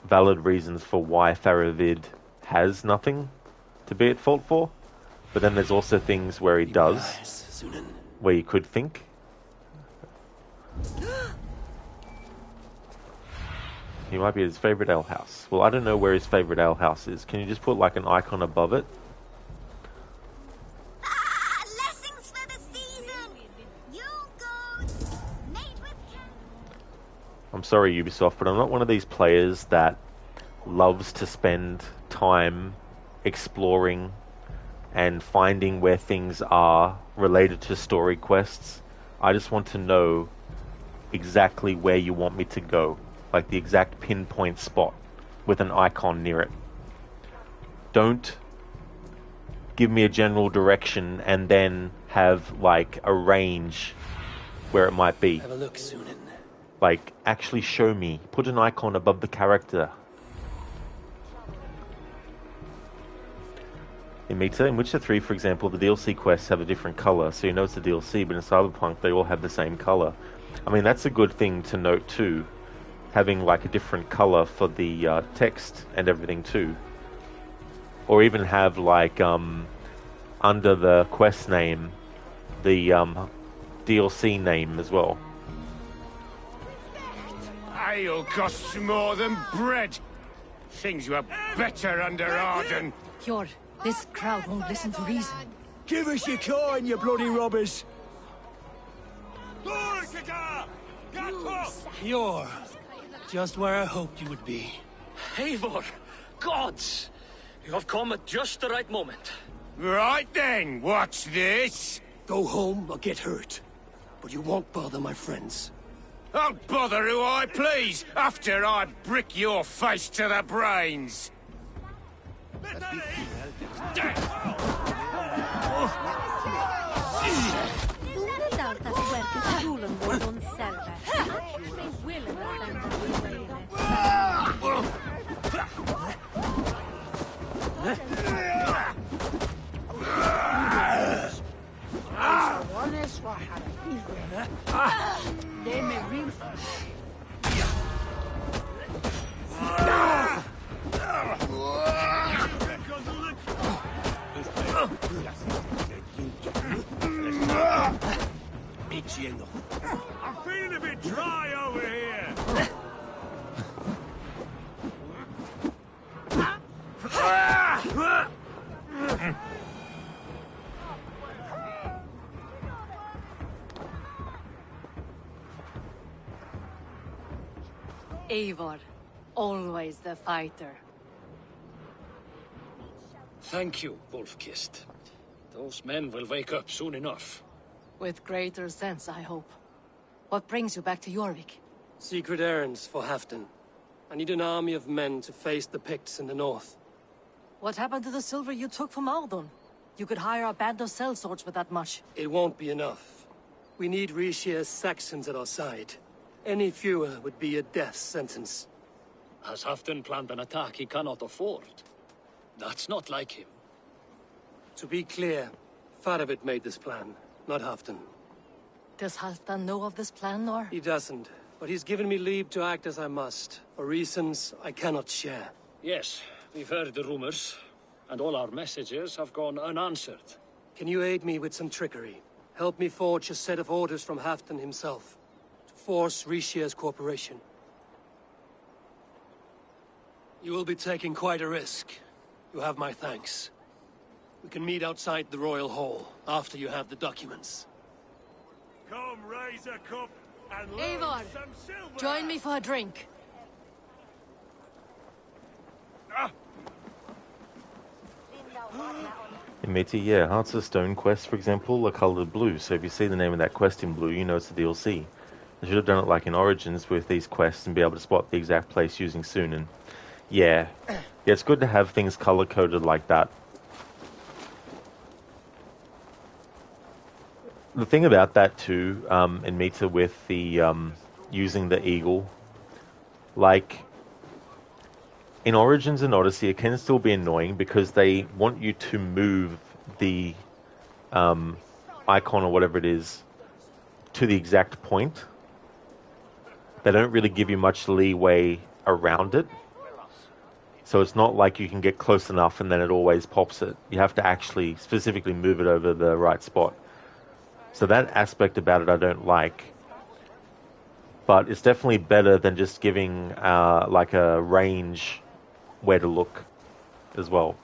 valid reasons for why Faravid has nothing to be at fault for. But then there's also things where he does, where you could think. He might be his favorite alehouse. Well, I don't know where his favorite alehouse is. Can you just put like an icon above it? Lessons for the season. You go. Made with... I'm sorry, Ubisoft, but I'm not one of these players that loves to spend time exploring and finding where things are related to story quests. I just want to know exactly where you want me to go. Like the exact pinpoint spot with an icon near it. Don't give me a general direction and then have like a range where it might be. Have a look, Sunan. Like, actually show me. Put an icon above the character. In Witcher 3, for example, the DLC quests have a different color, so you know it's a DLC, but in Cyberpunk they all have the same color. I mean, that's a good thing to note too. Having like a different color for the text and everything too, or even have like under the quest name the DLC name as well. Ale costs more than bread. Things were better under Arden. Hjor, this crowd won't listen to reason. Give us your coin, you bloody robbers! Hjor. Just where I hoped you would be. Eivor! Gods! You have come at just the right moment. Right then, what's this? Go home or get hurt. But you won't bother my friends. I'll bother who I please, after I brick your face to the brains. I'm feeling a bit dry over here. Eivor, always the fighter. Thank you, Wolf-Kissed. Those men will wake up soon enough. With greater sense, I hope. What brings you back to Jorvik? Secret errands for Halfdan. I need an army of men to face the Picts in the north. What happened to the silver you took from Aldon? You could hire a band of sellswords with that much. It won't be enough. We need Rishia's Saxons at our side. Any fewer would be a death sentence. Has Halfdan planned an attack he cannot afford? That's not like him. To be clear, Faravid made this plan, not Halfdan. Does Halfdan know of this plan, Nor? He doesn't, but he's given me leave to act as I must, for reasons I cannot share. Yes, we've heard the rumors, and all our messages have gone unanswered. Can you aid me with some trickery? Help me forge a set of orders from Halfdan himself, to force Rishia's cooperation. You will be taking quite a risk. You have my thanks. We can meet outside the Royal Hall, after you have the documents. Come, raise a cup and Eivor, load some silver. join me for a drink. Matey, yeah, Hearts of Stone quests, for example, are colored blue, so if you see the name of that quest in blue, you know it's the DLC. I should have done it like in Origins with these quests and be able to spot the exact place using Sunan. Yeah, it's good to have things color-coded like that. The thing about that too, in Meta with the using the eagle, like in Origins and Odyssey, it can still be annoying because they want you to move the icon or whatever it is to the exact point. They don't really give you much leeway around it. So it's not like you can get close enough and then it always pops it. You have to actually specifically move it over the right spot. So that aspect about it I don't like. But it's definitely better than just giving like a range where to look as well.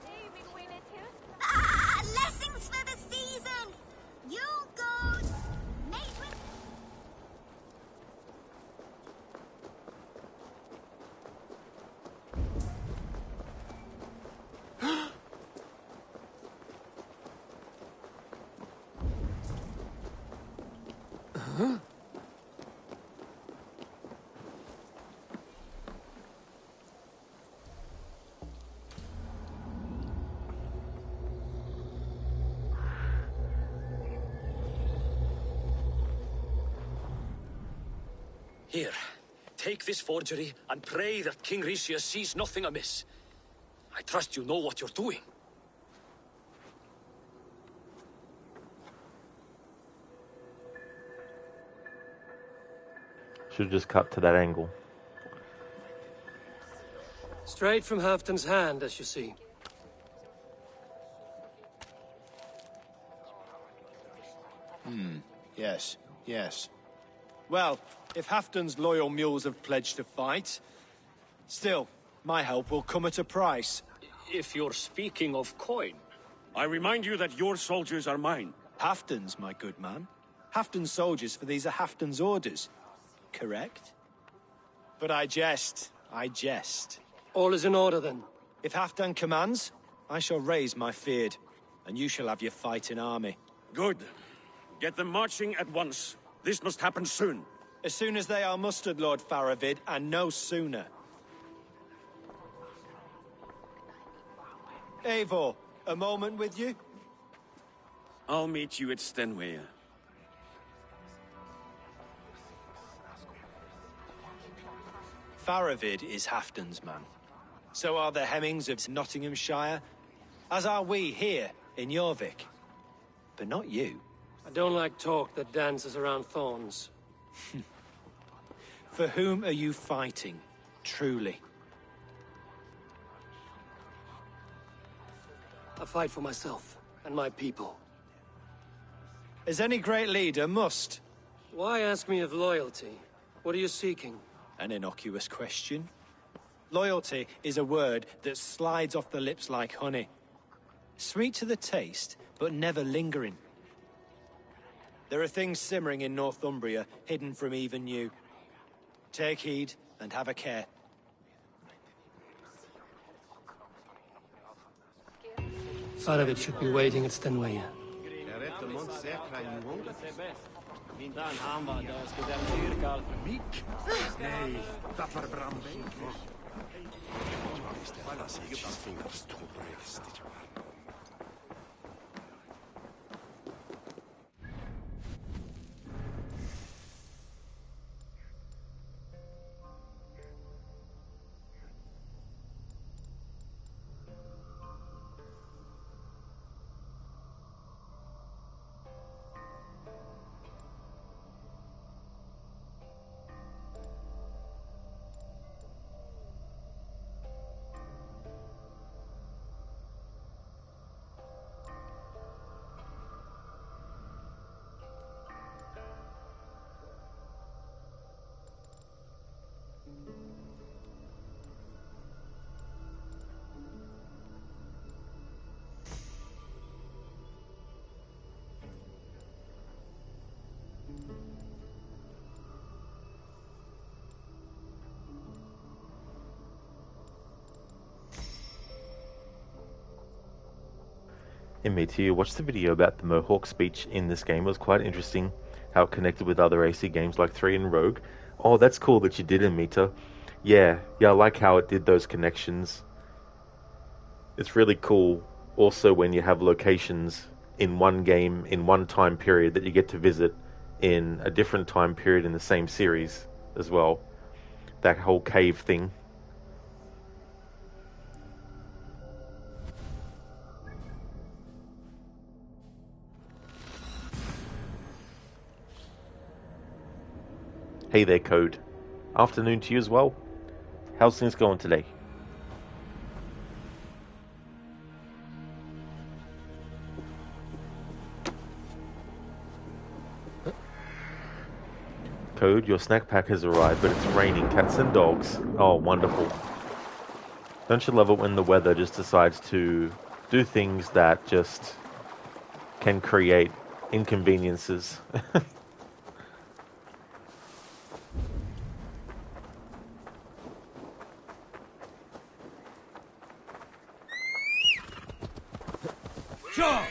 Blessings for the season! You go mate with... Huh? Here, take this forgery and pray that King Rishia sees nothing amiss. I trust you know what you're doing. Should have just cut to that angle. Straight from Halfdan's hand, as you see. Yes. Well, if Halfdan's loyal mules have pledged to fight, still, my help will come at a price. If you're speaking of coin. I remind you that your soldiers are mine. Halfdan's, my good man. Halfdan's soldiers, for these are Halfdan's orders. Correct? But I jest. All is in order, then. If Halfdan commands, I shall raise my feared, and you shall have your fighting army. Good. Get them marching at once. This must happen soon. As soon as they are mustered, Lord Faravid, and no sooner. Eivor, a moment with you? I'll meet you at Stenway. Faravid is Halfdan's man. So are the Hemmings of Nottinghamshire, as are we here in Jorvik. But not you. I don't like talk that dances around thorns. For whom are you fighting, truly? I fight for myself and my people. As any great leader must. Why ask me of loyalty? What are you seeking? An innocuous question. Loyalty is a word that slides off the lips like honey. Sweet to the taste, but never lingering. There are things simmering in Northumbria, hidden from even you. Take heed and have a care. Faravid should be waiting at Stenway. Nee, dat var branden. Me too. Watched the video about the Mohawk speech in this game. It was quite interesting how it connected with other AC games like 3 and Rogue. Oh, that's cool that you did it, Mita. Yeah, I like how it did those connections. It's really cool also when you have locations in one game, in one time period, that you get to visit in a different time period in the same series as well. That whole cave thing. Hey there, Code. Afternoon to you as well. How's things going today? Code, your snack pack has arrived, but it's raining cats and dogs. Oh, wonderful. Don't you love it when the weather just decides to do things that just can create inconveniences? Sure.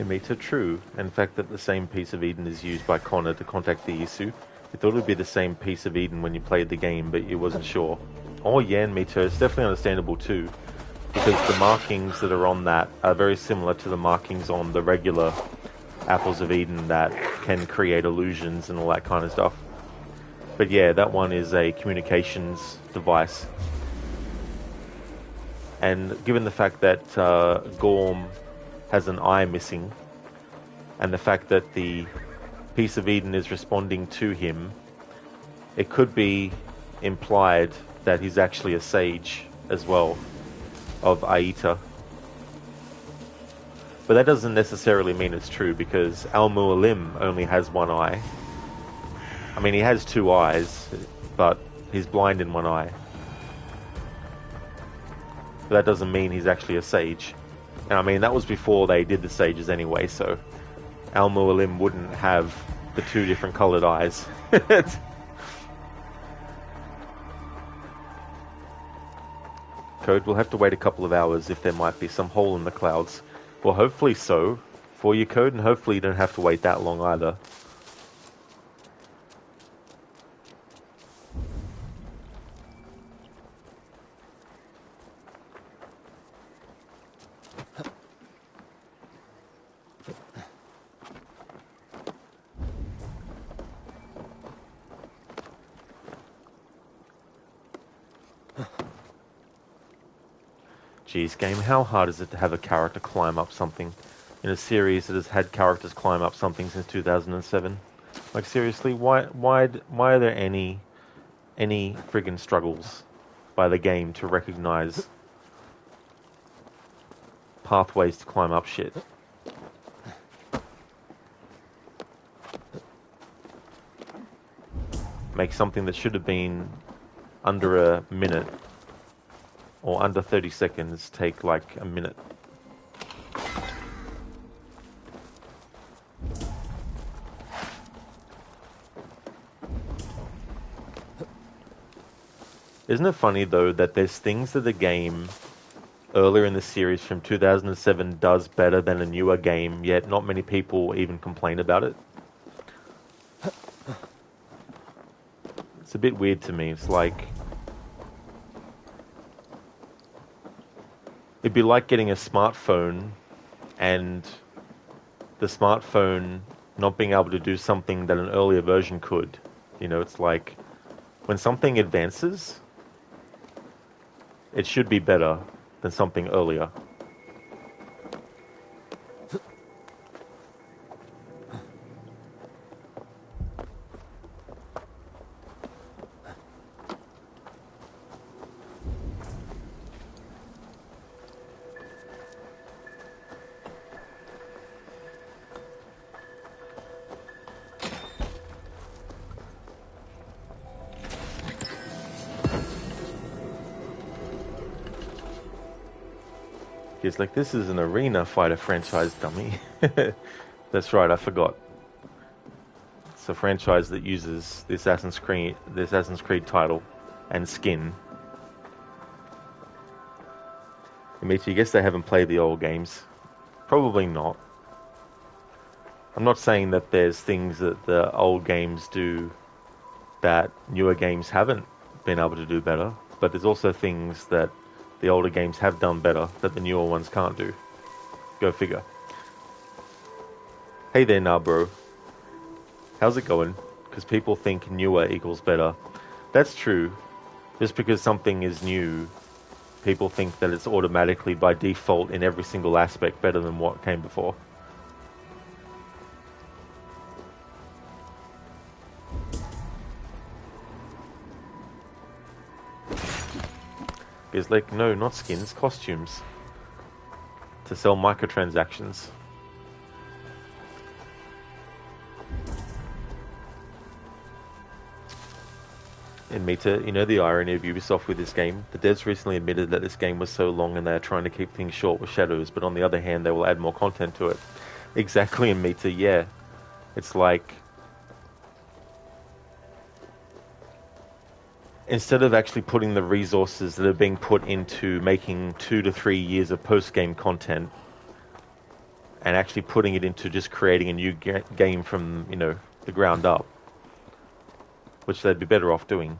Mita, true. In fact, that the same piece of Eden is used by Connor to contact the Isu. You thought it would be the same piece of Eden when you played the game, but you wasn't sure. Oh yeah, Mita, it's definitely understandable too, because the markings that are on that are very similar to the markings on the regular Apples of Eden that can create illusions and all that kind of stuff. But yeah, that one is a communications device. And given the fact that Gorm has an eye missing, and the fact that the piece of Eden is responding to him, it could be implied that he's actually a sage as well of Aita. But that doesn't necessarily mean it's true, because Al-Mualim only has one eye. I mean, he has two eyes, but he's blind in one eye. But that doesn't mean he's actually a sage. And I mean, that was before they did the sages anyway, so Al-Mualim wouldn't have the two different coloured eyes. Code, we'll have to wait a couple of hours if there might be some hole in the clouds. Well, hopefully so for you, Code, and hopefully you don't have to wait that long either. Geez, game, how hard is it to have a character climb up something in a series that has had characters climb up something since 2007? Like, seriously, why are there any friggin' struggles by the game to recognize pathways to climb up shit? Make something that should have been under a minute or under 30 seconds take like a minute. Isn't it funny though that there's things that the game earlier in the series from 2007 does better than a newer game, yet not many people even complain about it? It's a bit weird to me. It's like, it'd be like getting a smartphone and the smartphone not being able to do something that an earlier version could. You know, it's like when something advances, it should be better than something earlier. He's like, this is an arena fighter franchise, dummy. That's right, I forgot. It's a franchise that uses the Assassin's Creed title and skin. Dimitri, I guess they haven't played the old games. Probably not. I'm not saying that there's things that the old games do that newer games haven't been able to do better, but there's also things that the older games have done better that the newer ones can't do. Go figure. Hey there, nah bro. How's it going? Because people think newer equals better. That's true. Just because something is new, people think that it's automatically by default in every single aspect better than what came before. It's like, no, not skins, costumes. To sell microtransactions. And Mita, you know the irony of Ubisoft with this game? The devs recently admitted that this game was so long and they are trying to keep things short with shadows, but on the other hand, they will add more content to it. Exactly, and Mita, yeah. It's like, instead of actually putting the resources that are being put into making 2 to 3 years of post-game content and actually putting it into just creating a new game from, you know, the ground up, which they'd be better off doing.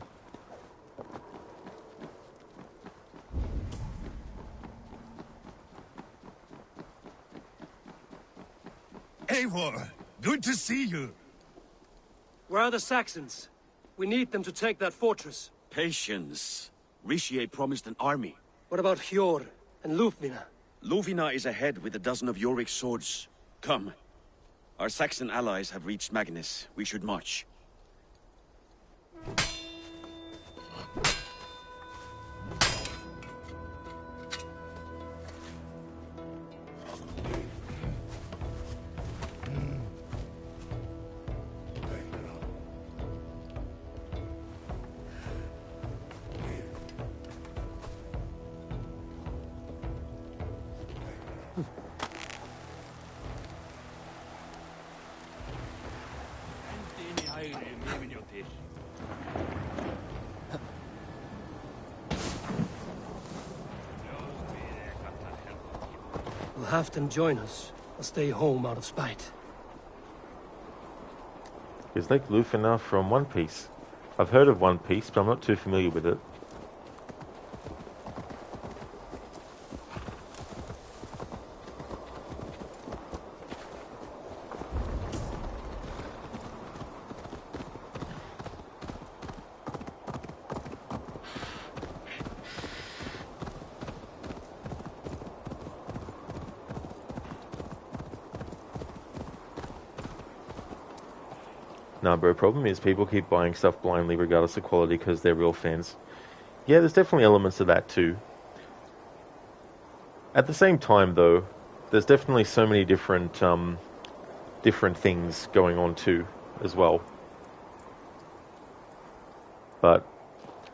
Eivor, good to see you. Where are the Saxons? We need them to take that fortress. Patience. Richier promised an army. What about Hjor and Lufvina? Lufvina is ahead with a dozen of Yorick's swords. Come. Our Saxon allies have reached Magnus. We should march. Halfdan join us, I'll stay home out of spite. It's like Lufina from One Piece. I've heard of One Piece, but I'm not too familiar with it. Nah, bro, problem is people keep buying stuff blindly regardless of quality because they're real fans. Yeah, there's definitely elements of that too. At the same time, though, there's definitely so many different things going on too, as well. But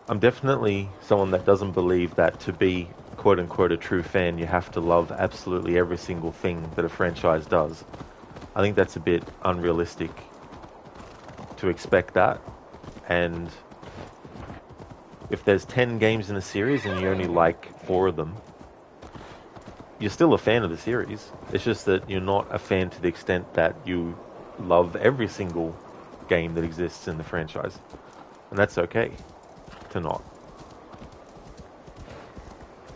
I'm definitely someone that doesn't believe that to be quote-unquote a true fan, you have to love absolutely every single thing that a franchise does. I think that's a bit unrealistic to expect that, and if there's 10 games in a series and you only like 4 of them, you're still a fan of the series. It's just that you're not a fan to the extent that you love every single game that exists in the franchise, and that's okay to not.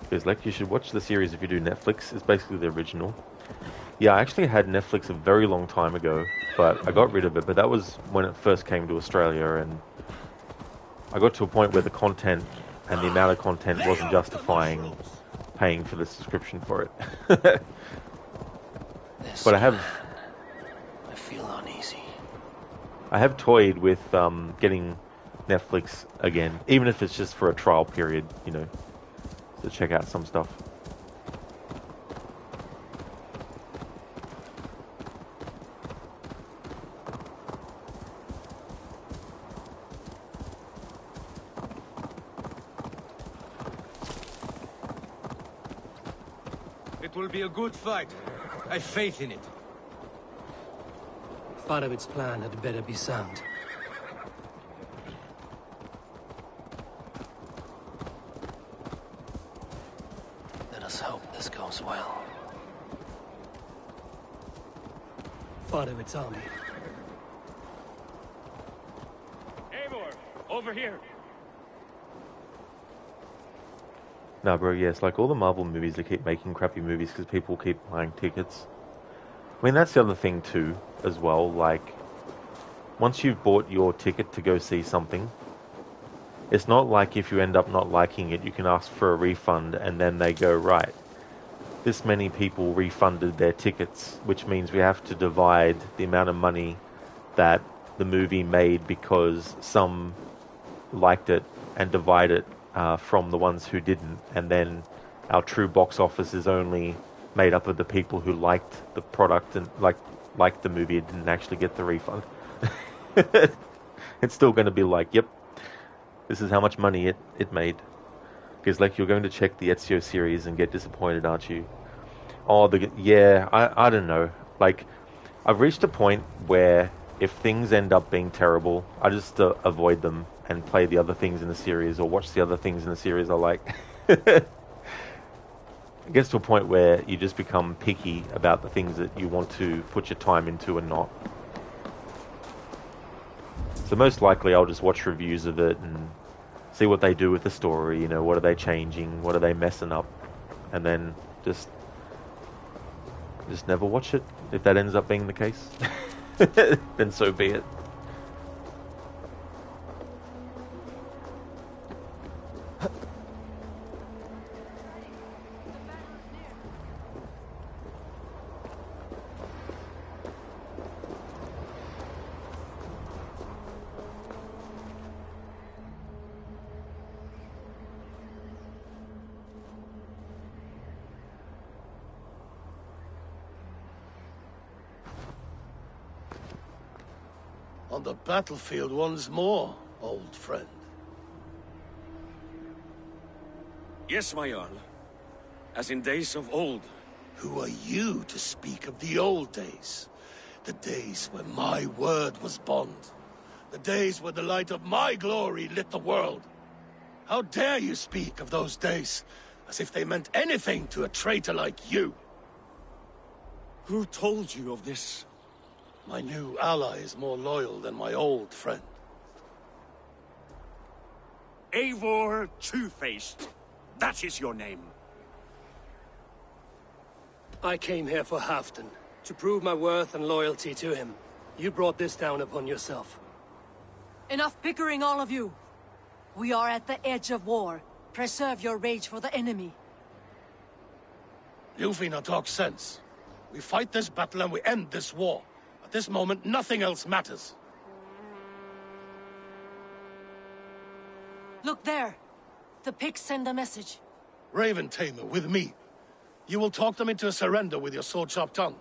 Because like, you should watch the series if you do Netflix. It's basically the original. Yeah, I actually had Netflix a very long time ago, but I got rid of it. But that was when it first came to Australia, and I got to a point where the content and the amount of content wasn't justifying paying for the subscription for it. But I feel uneasy. I have toyed with getting Netflix again, even if it's just for a trial period, you know, to check out some stuff. It will be a good fight. I have faith in it. Farovit's plan had better be sound. Let us hope this goes well. Farovit's army. Eivor, over here. Nah, bro, yeah, it's like all the Marvel movies, they keep making crappy movies because people keep buying tickets. I mean, that's the other thing too, as well. Like, once you've bought your ticket to go see something, it's not like if you end up not liking it, you can ask for a refund and then they go, right, this many people refunded their tickets, which means we have to divide the amount of money that the movie made because some liked it and divide it from the ones who didn't, and then our true box office is only made up of the people who liked the product and liked the movie and didn't actually get the refund. It's still going to be like, yep, this is how much money it made. Because like, you're going to check the Ezio series and get disappointed, aren't you? Oh, yeah, I don't know. Like, I've reached a point where if things end up being terrible, I just avoid them and play the other things in the series or watch the other things in the series I like. It gets to a point where you just become picky about the things that you want to put your time into and not. So most likely I'll just watch reviews of it and see what they do with the story, you know, what are they changing, what are they messing up, and then just never watch it. If that ends up being the case, then so be it. On the battlefield once more, old friend. Yes, my Jarl. As in days of old. Who are you to speak of the old days? The days when my word was bond. The days when the light of my glory lit the world. How dare you speak of those days as if they meant anything to a traitor like you? Who told you of this? My new ally is more loyal than my old friend. Eivor Two-Faced. That is your name. I came here for Halfdan, to prove my worth and loyalty to him. You brought this down upon yourself. Enough bickering, all of you! We are at the edge of war. Preserve your rage for the enemy. Ljufina talks sense. We fight this battle and we end this war. At this moment, nothing else matters. Look there! The pigs send a message. Raven Tamer, with me. You will talk them into a surrender with your sword-sharp tongue.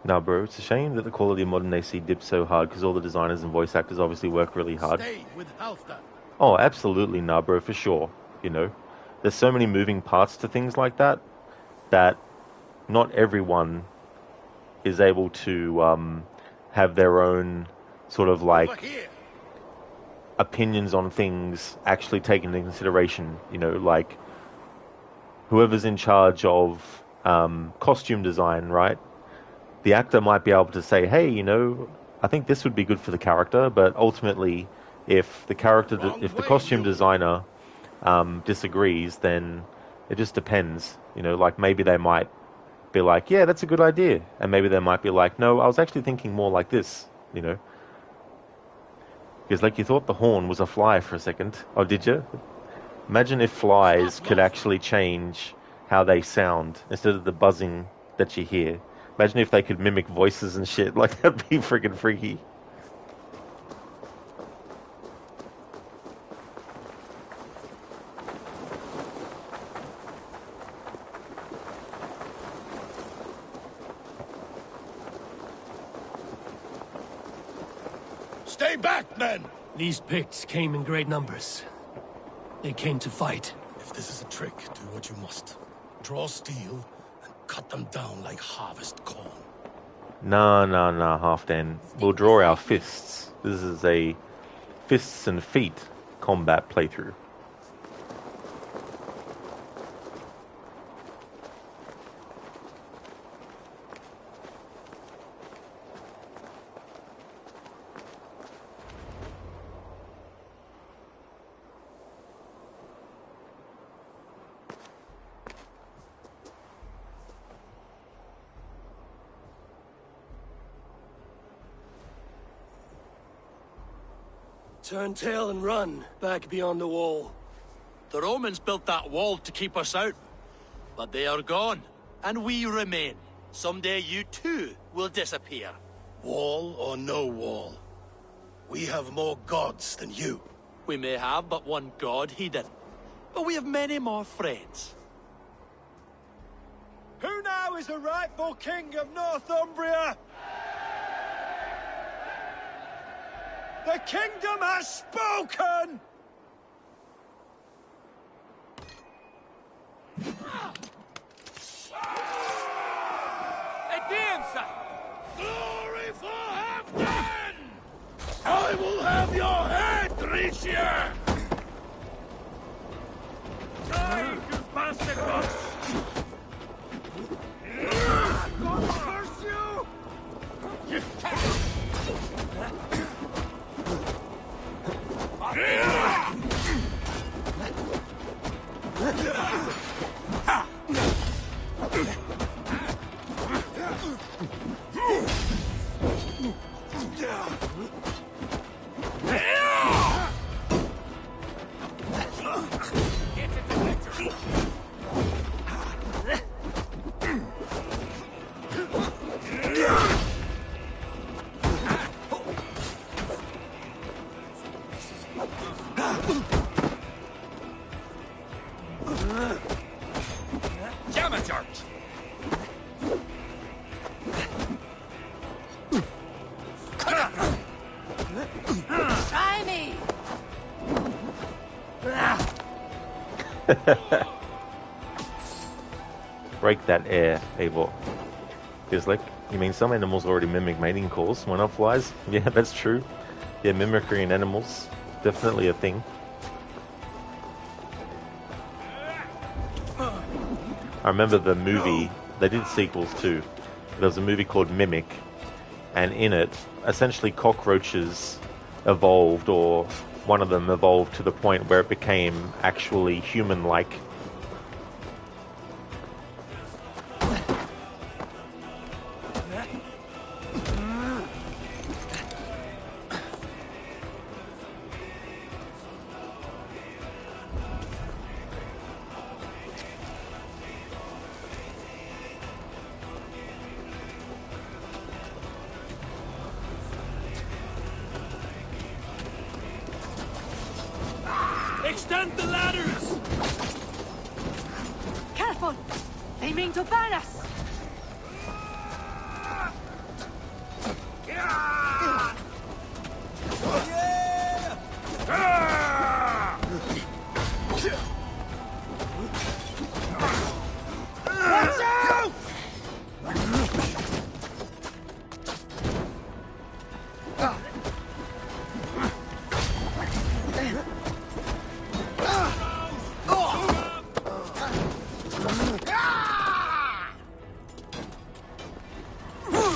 Nah, bro, it's a shame that the quality of modern AC dips so hard because all the designers and voice actors obviously work really hard. Stay with Halfdan. Oh, absolutely, nah, bro, for sure. You know, there's so many moving parts to things like that that not everyone is able to have their own sort of like opinions on things actually taken into consideration. You know, like whoever's in charge of costume design, right? The actor might be able to say, hey, you know, I think this would be good for the character, but ultimately, if the costume designer disagrees, then it just depends. You know, like maybe they might be like, yeah, that's a good idea. And maybe they might be like, no, I was actually thinking more like this, you know. Because like you thought the horn was a fly for a second. Oh, did you? Imagine if flies could actually change how they sound instead of the buzzing that you hear. Imagine if they could mimic voices and shit. Like, that'd be freaking freaky. Stay back, men! These Picts came in great numbers. They came to fight. If this is a trick, do what you must. Draw steel and cut them down like harvest corn. Nah, Halfdan. We'll draw our fists. This is a fists and feet combat playthrough. Turn tail and run, back beyond the wall. The Romans built that wall to keep us out. But they are gone, and we remain. Someday you too will disappear. Wall or no wall, we have more gods than you. We may have but one god, he didn't. But we have many more friends. Who now is the rightful king of Northumbria? The kingdom has spoken! Glory for Halfdan! I will have your head, Tricia! Die, you bastard boss! God curse you! Break that air, Eivor. Feels like, you mean some animals already mimic mating calls? Why not flies? Yeah, that's true. Yeah, mimicry in animals, definitely a thing. I remember the movie, they did sequels too. There was a movie called Mimic, and in it, essentially cockroaches evolved, or one of them evolved to the point where it became actually human-like. Extend the ladders! Careful! They mean to ban us!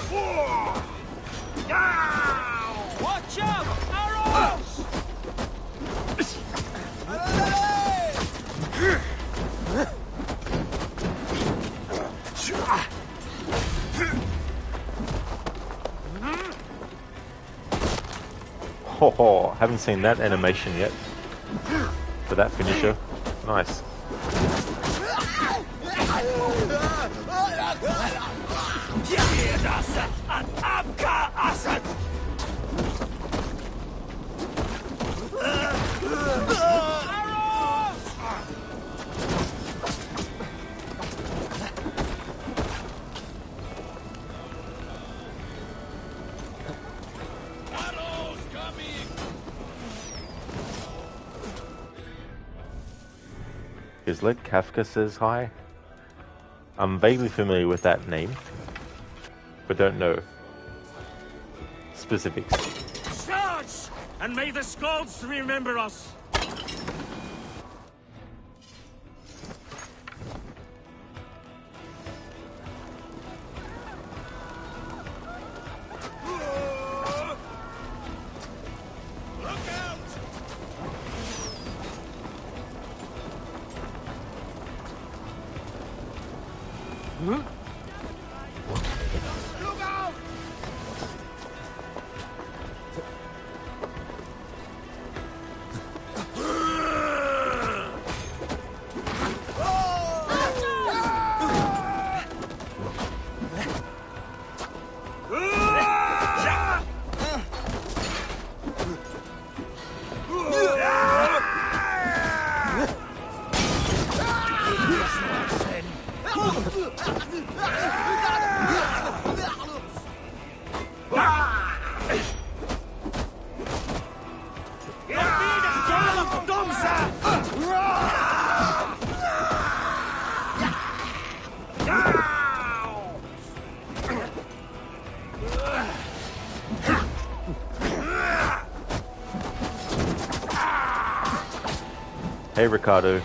Watch out! Watch out! Arrows! Oh, haven't seen that animation yet for that finisher. Nice. Islet Kafka says hi. I'm vaguely familiar with that name, but don't know specifics. Charge! And may the Skalds remember us! Hey, Ricardo.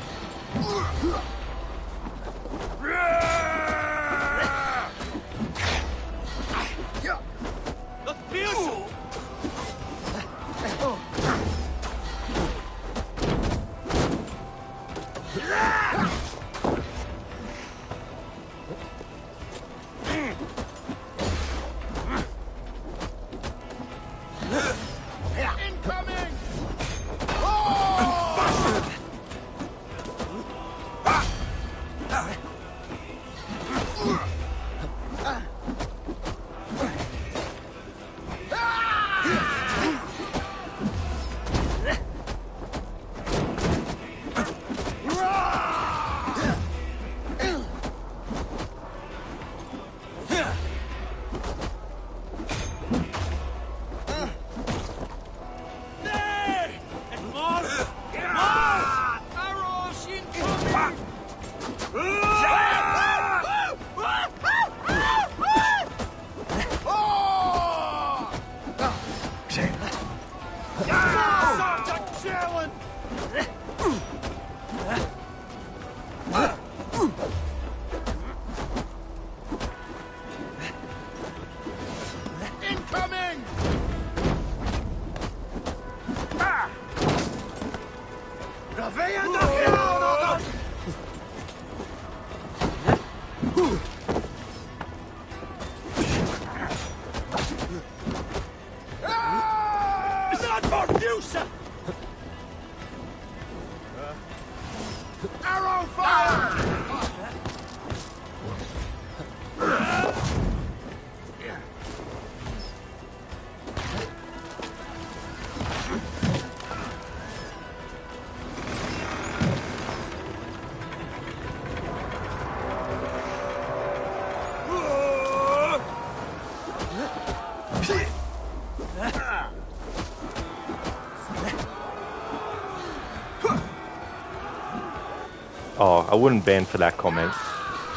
I wouldn't ban for that comment,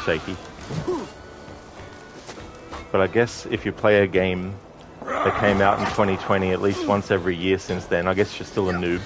Shaky. But I guess if you play a game that came out in 2020 at least once every year since then, I guess you're still a noob.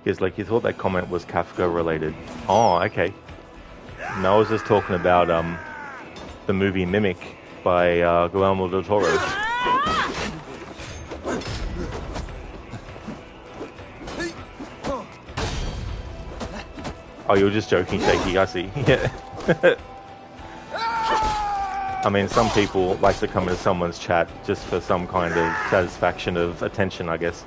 Because like you thought that comment was Kafka related. Oh, okay. No, I was just talking about the movie Mimic by Guillermo del Toro. Oh, you were just joking, Shaky, I see. Yeah. I mean, some people like to come into someone's chat just for some kind of satisfaction of attention, I guess.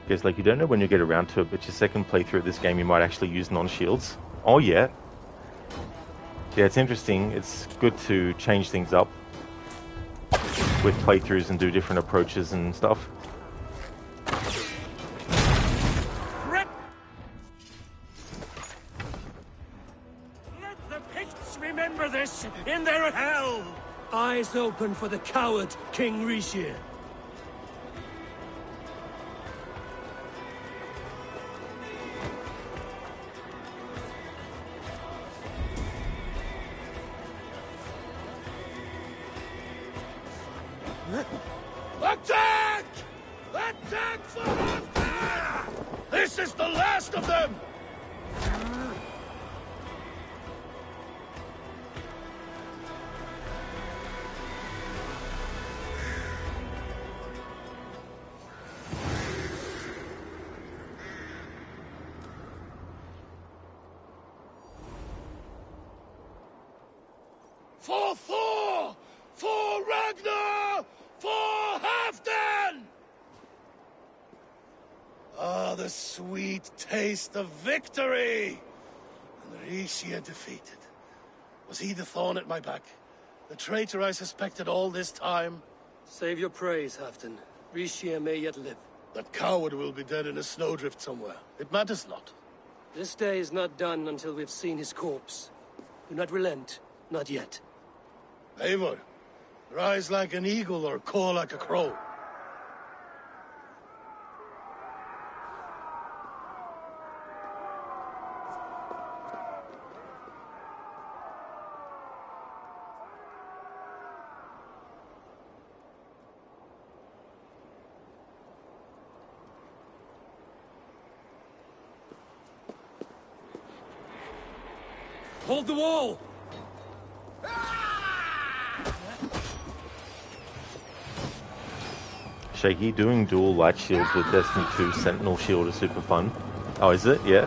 Because like you don't know when you get around to it, but your second playthrough of this game you might actually use non-shields. Oh yeah. Yeah, it's interesting. It's good to change things up with playthroughs and do different approaches and stuff. Let the Picts remember this in their hell! Eyes open for the coward, King Rishir. Attack! Attack for Halfdan! This is the last of them! For Thor! For Ragnar! For Halfdan! Ah, the sweet taste of victory! And Rishia defeated. Was he the thorn at my back? The traitor I suspected all this time? Save your praise, Halfdan. Rishia may yet live. That coward will be dead in a snowdrift somewhere. It matters not. This day is not done until we've seen his corpse. Do not relent. Not yet. Eivor, rise like an eagle or caw like a crow. Hold the wall! Shaky, doing dual light shields with Destiny 2 Sentinel Shield is super fun. Oh, is it? Yeah.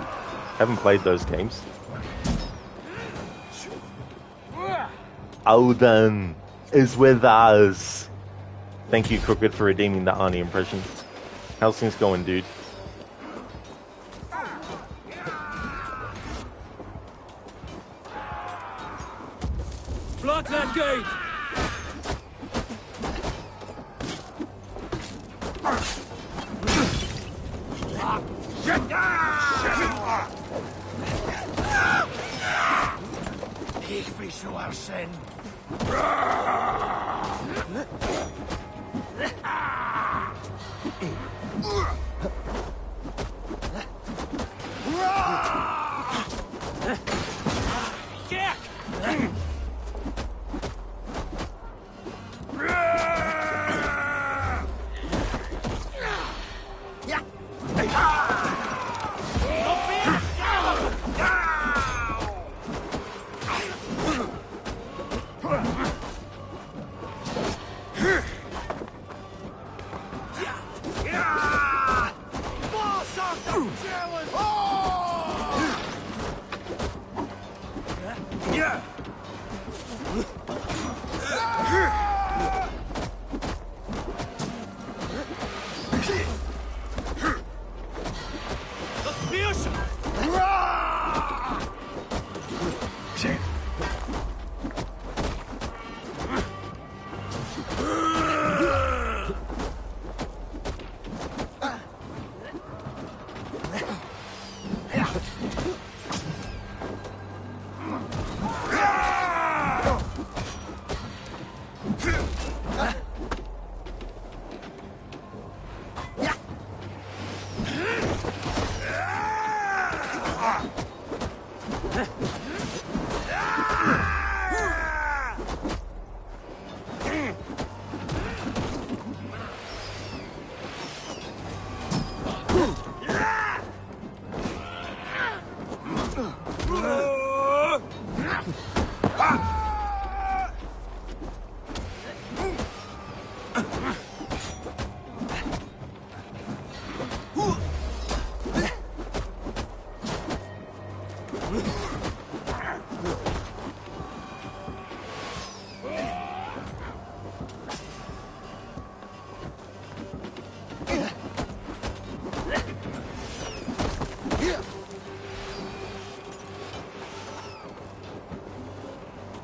Haven't played those games. Odin is with us. Thank you, Crooked, for redeeming the Arnie impression. How's things going, dude? Block that gate! Ich will show our sin.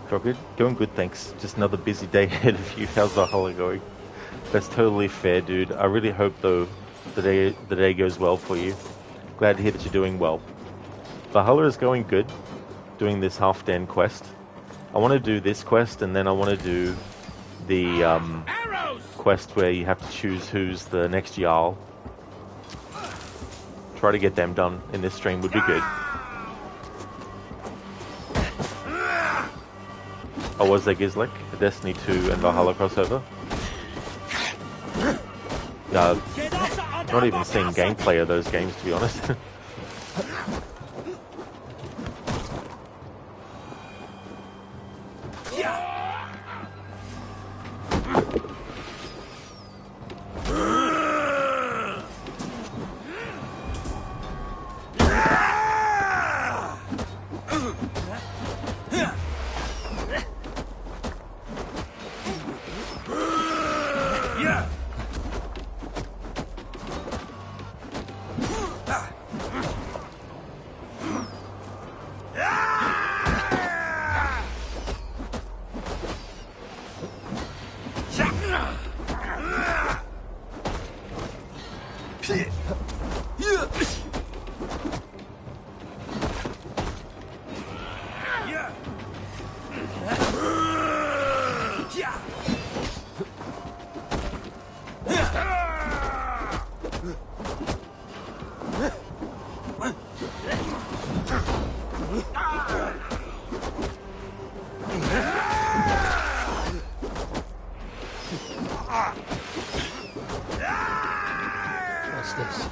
Crooked, going good, thanks. Just another busy day ahead of you. How's Valhalla going? That's totally fair, dude. I really hope, though, the day goes well for you. Glad to hear that you're doing well. Valhalla is going good, doing this Halfdan quest. I want to do this quest, and then I want to do the quest where you have to choose who's the next Jarl. Try to get them done in this stream would be good. Oh, was there Gizlek? A Destiny 2 and Valhalla crossover? Not even seeing gameplay of those games, to be honest. What's this?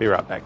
Be right back.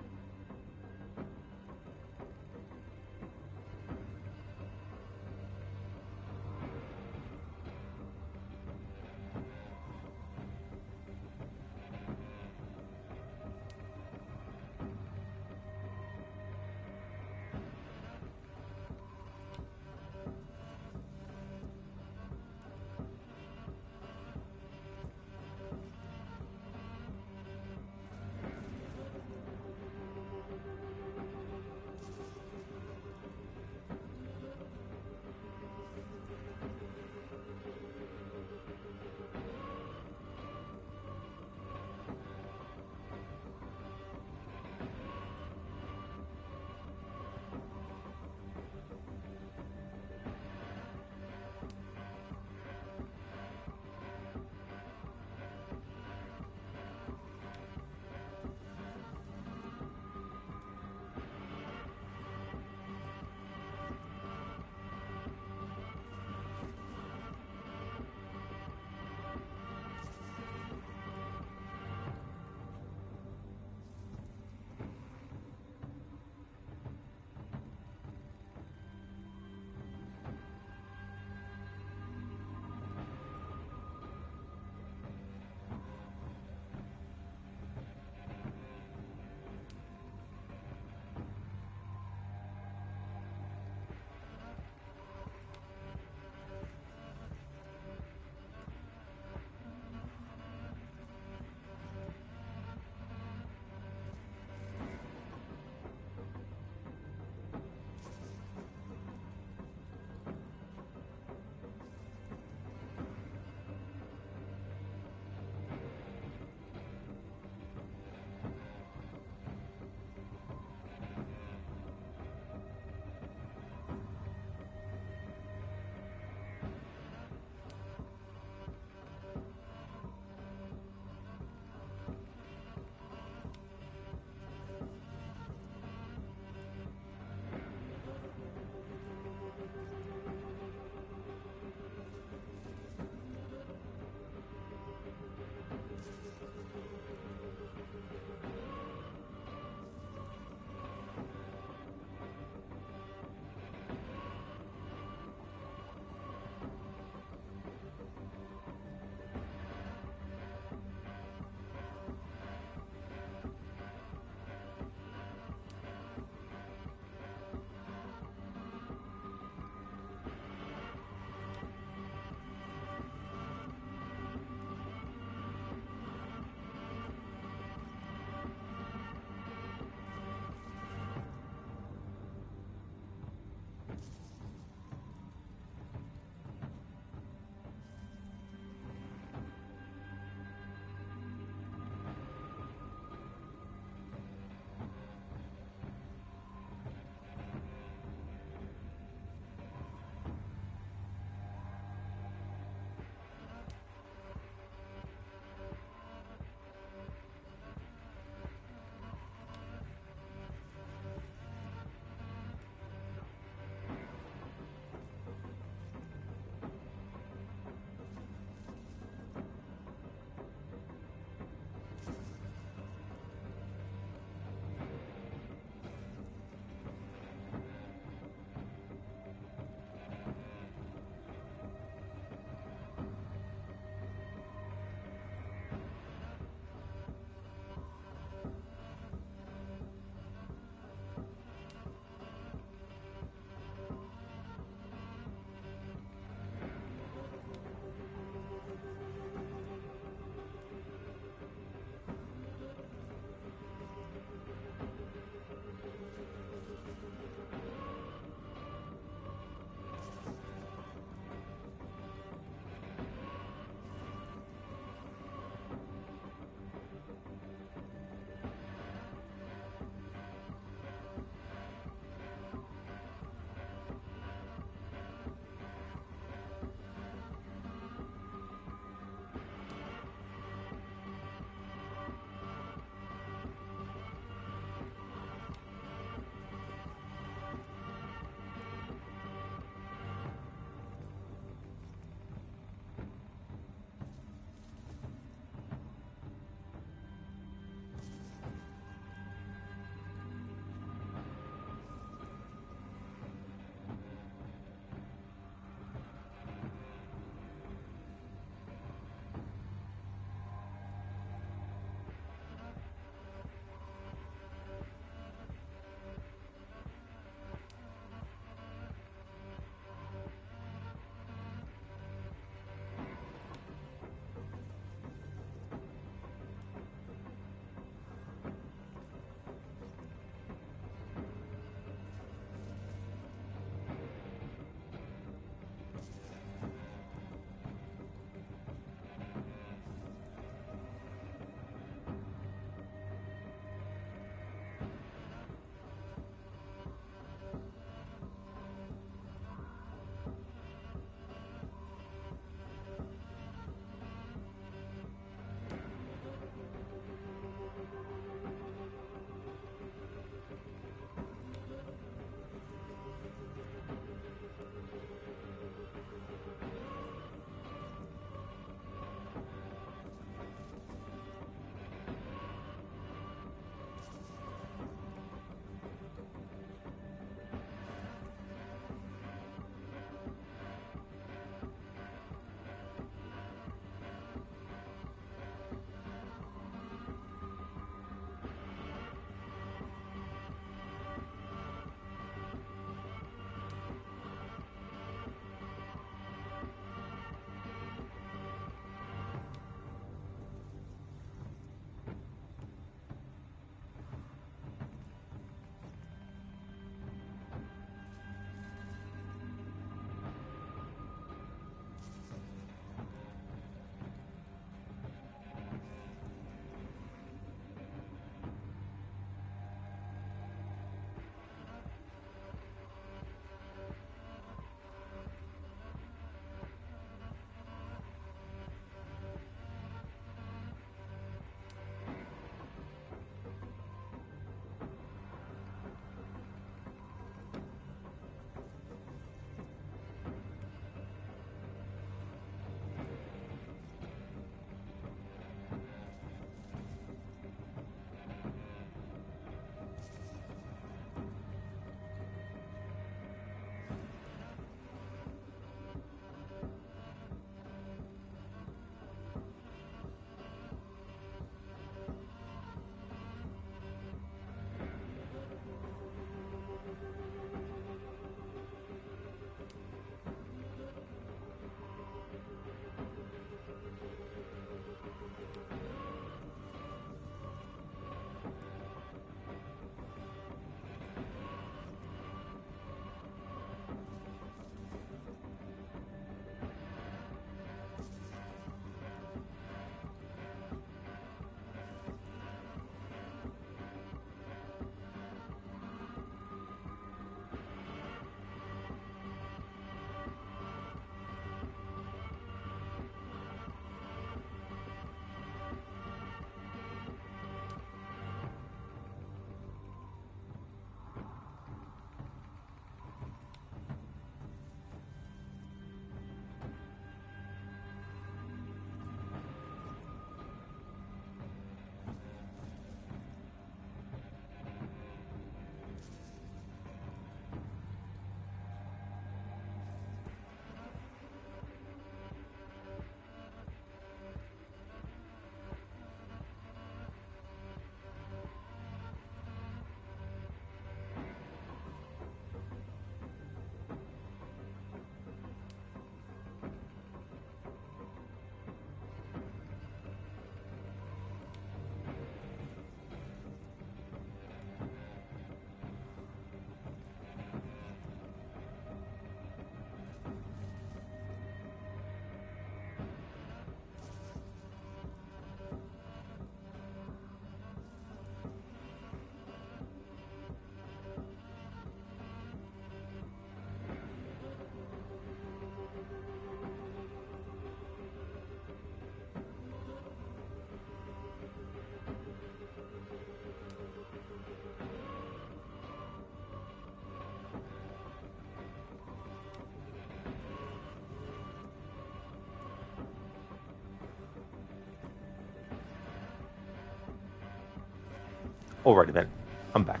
Alrighty then, I'm back.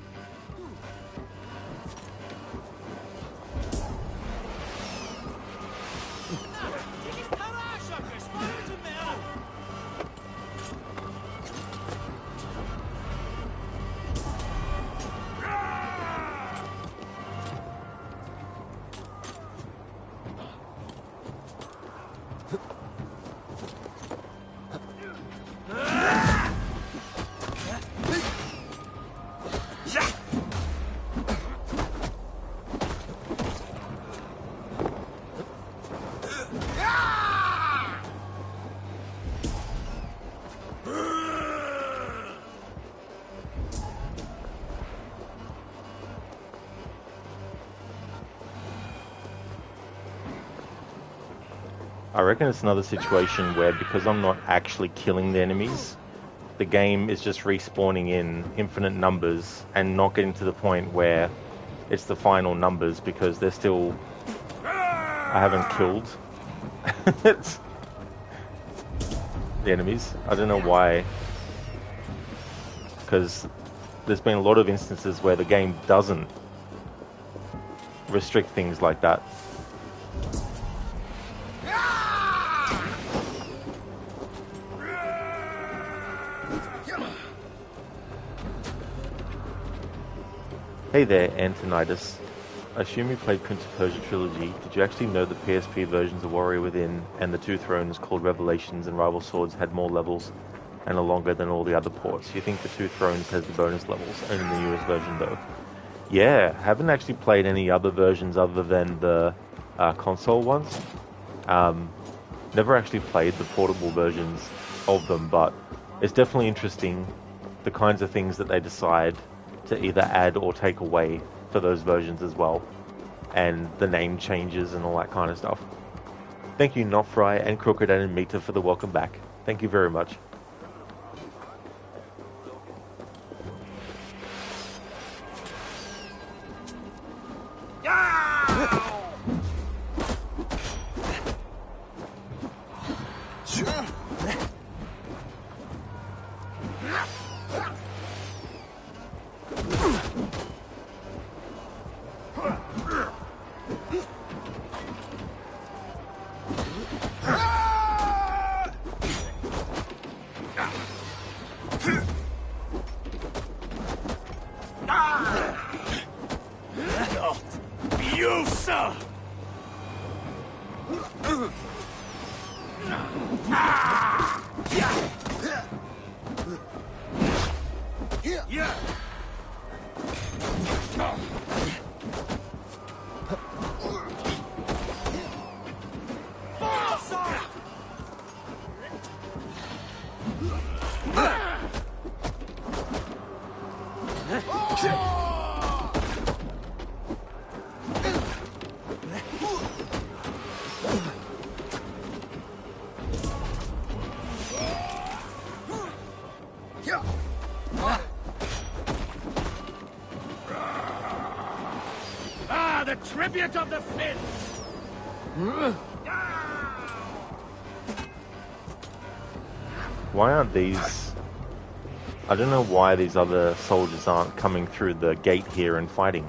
I reckon it's another situation where, because I'm not actually killing the enemies, the game is just respawning in infinite numbers and not getting to the point where it's the final numbers, because they're still... I haven't killed the enemies. I don't know why. Because there's been a lot of instances where the game doesn't restrict things like that. Hey there, Antonidas. I assume you played Prince of Persia Trilogy. Did you actually know the PSP versions of Warrior Within and the Two Thrones called Revelations and Rival Swords had more levels and are longer than all the other ports? You think the Two Thrones has the bonus levels, only the newest version though? Yeah, haven't actually played any other versions other than the console ones. Never actually played the portable versions of them, but it's definitely interesting the kinds of things that they decide to either add or take away for those versions as well, and the name changes and all that kind of stuff. Thank you, Notfry and Crooked and Mita, for the welcome back. Thank you very much. The tribute of the Finns! Why aren't these... I don't know why these other soldiers aren't coming through the gate here and fighting.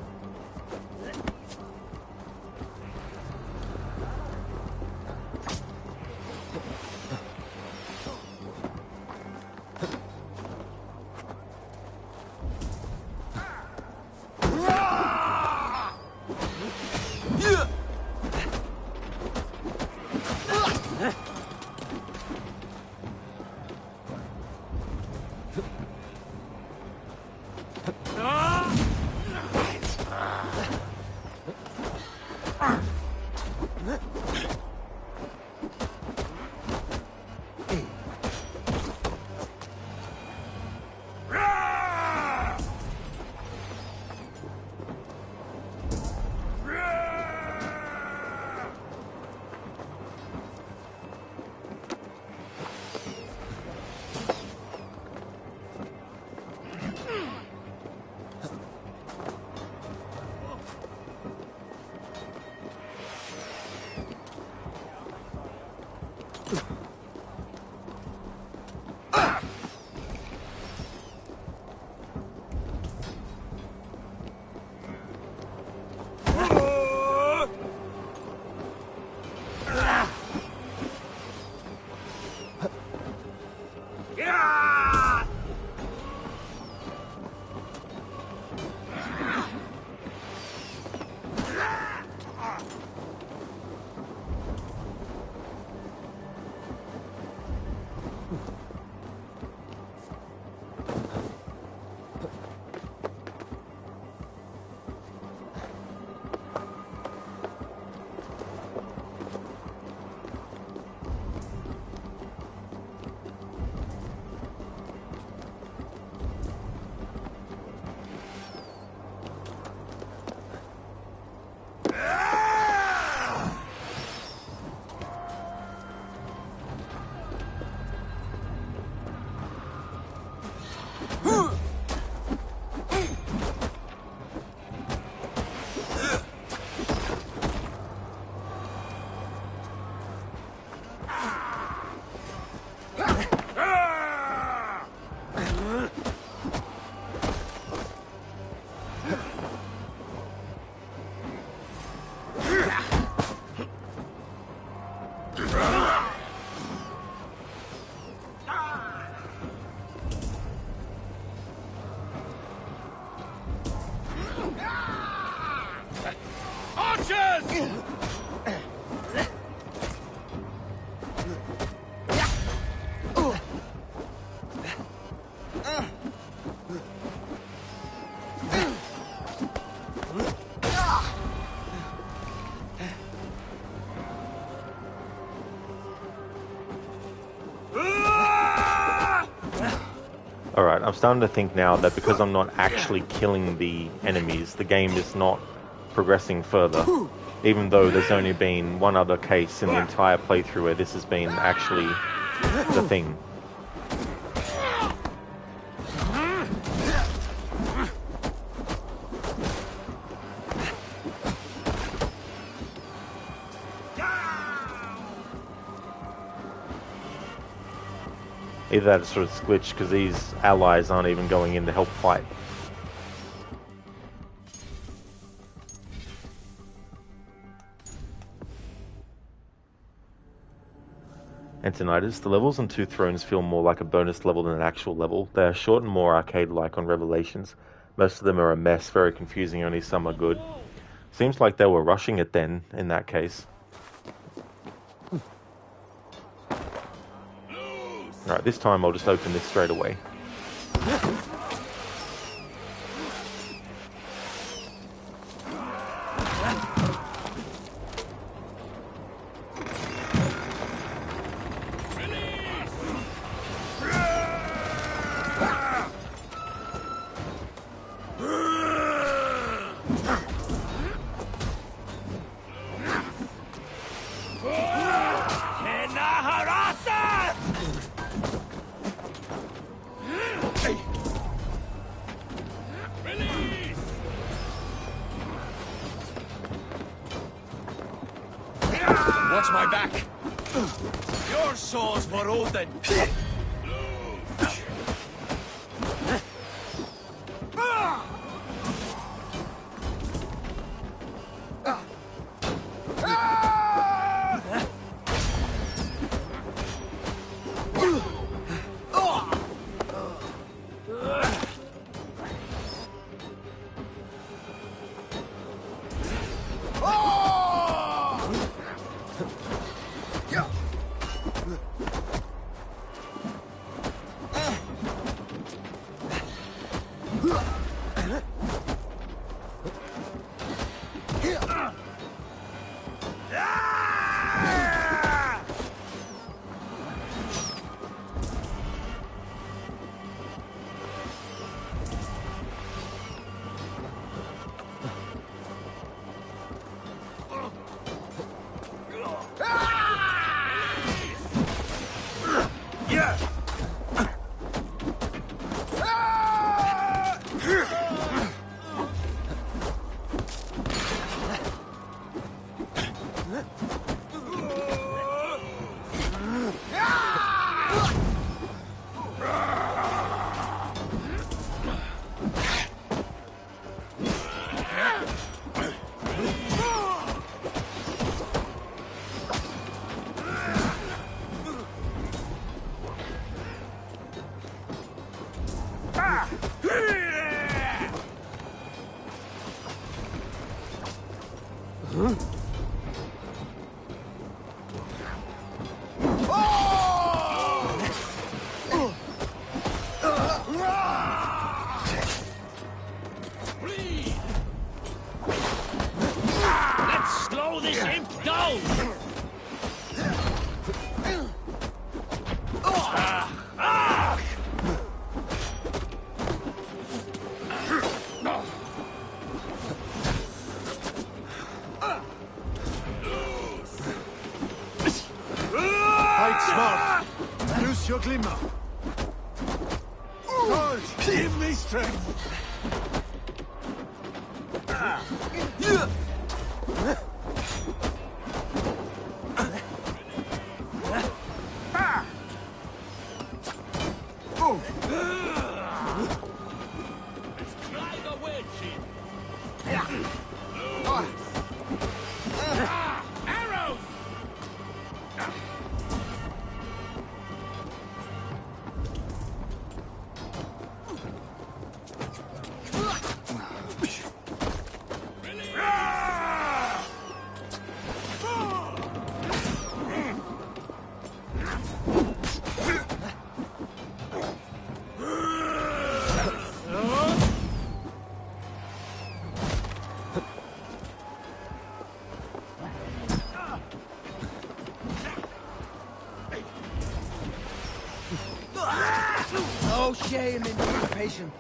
Alright, I'm starting to think now that because I'm not actually killing the enemies, the game is not progressing further. Even though there's only been one other case in the entire playthrough where this has been actually the thing. Either that or sort of glitched because these allies aren't even going in to help fight. Antonitis, the levels on Two Thrones feel more like a bonus level than an actual level. They are short and more arcade-like on Revelations. Most of them are a mess, very confusing, only some are good. Seems like they were rushing it then, in that case. Alright, this time I'll just open this straight away. Watch my back. Your swords for Odin. Your glimmer. God, give me strength. No shame in being patient.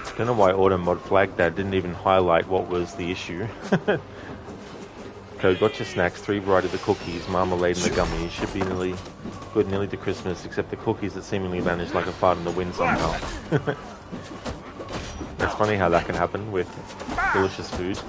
I don't know why Auto Mod flagged that, didn't even highlight what was the issue. Okay, got your snacks, 3 variety of the cookies, marmalade and the gummies. Should be nearly good, nearly to Christmas, except the cookies that seemingly vanished like a fart in the wind somehow. It's funny how that can happen with delicious food.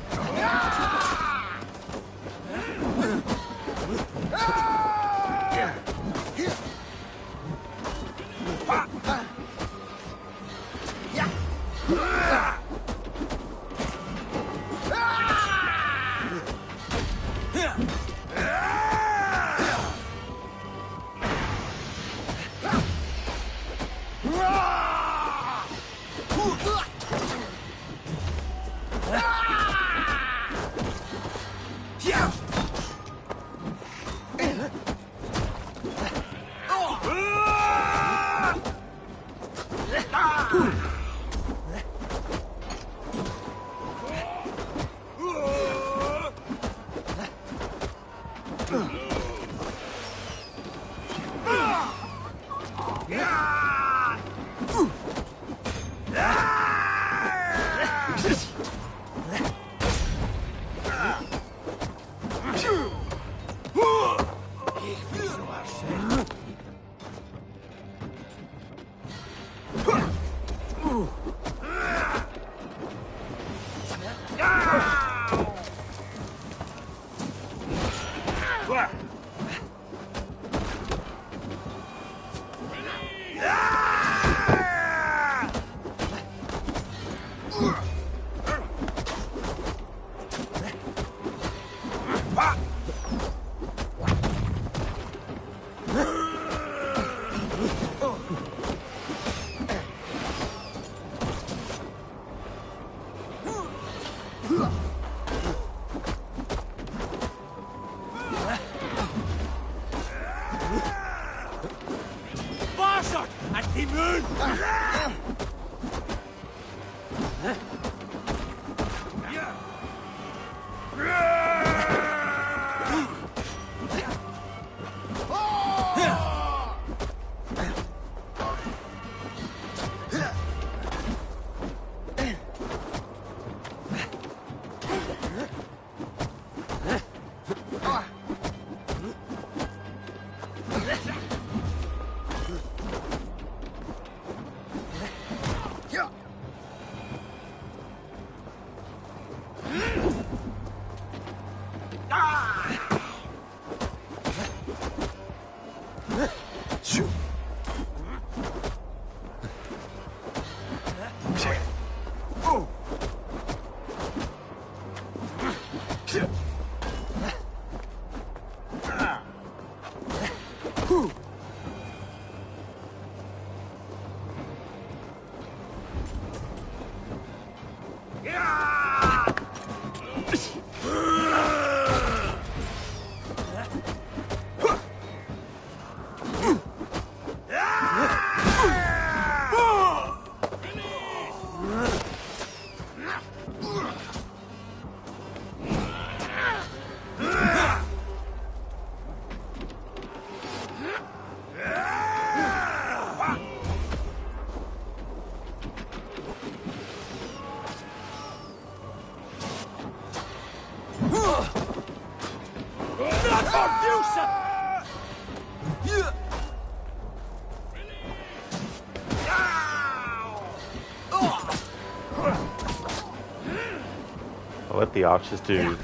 I'll let the archers do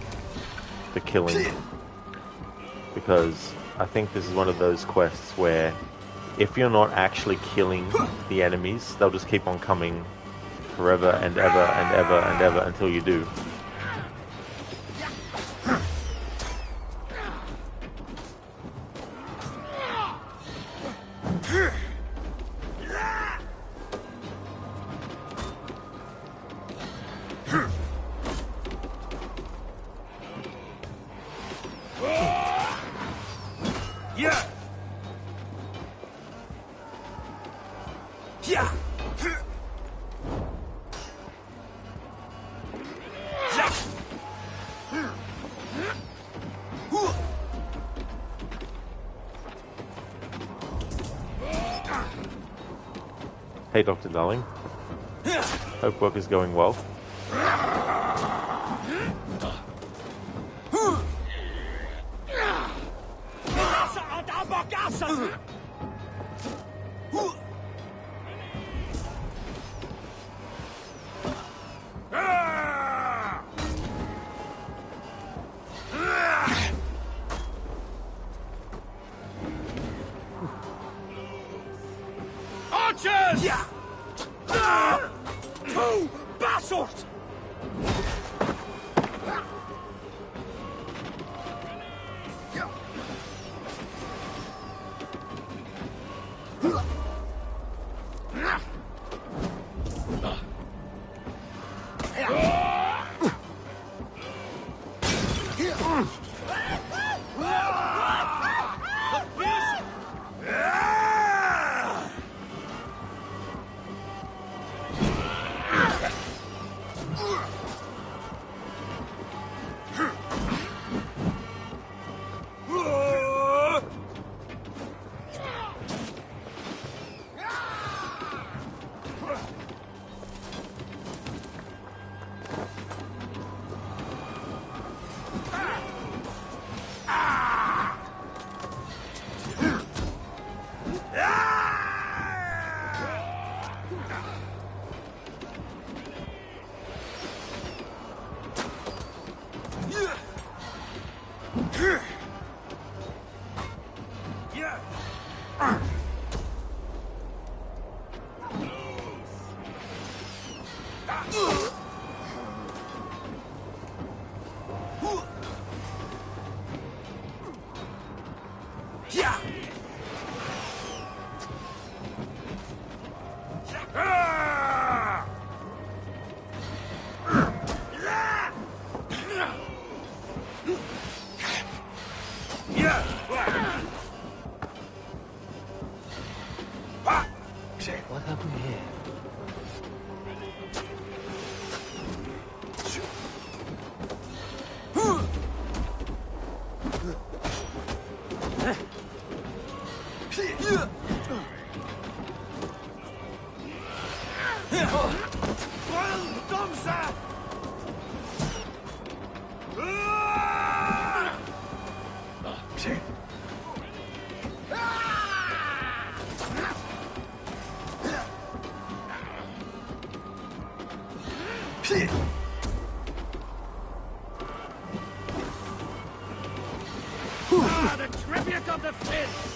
the killing, because I think this is one of those quests where if you're not actually killing the enemies, they'll just keep on coming forever and ever and ever and ever until you do. Hey, Dr. Darling. Hope work is going well. Archers! Yeah! Two bastards! What happened here? The tribute of the fist!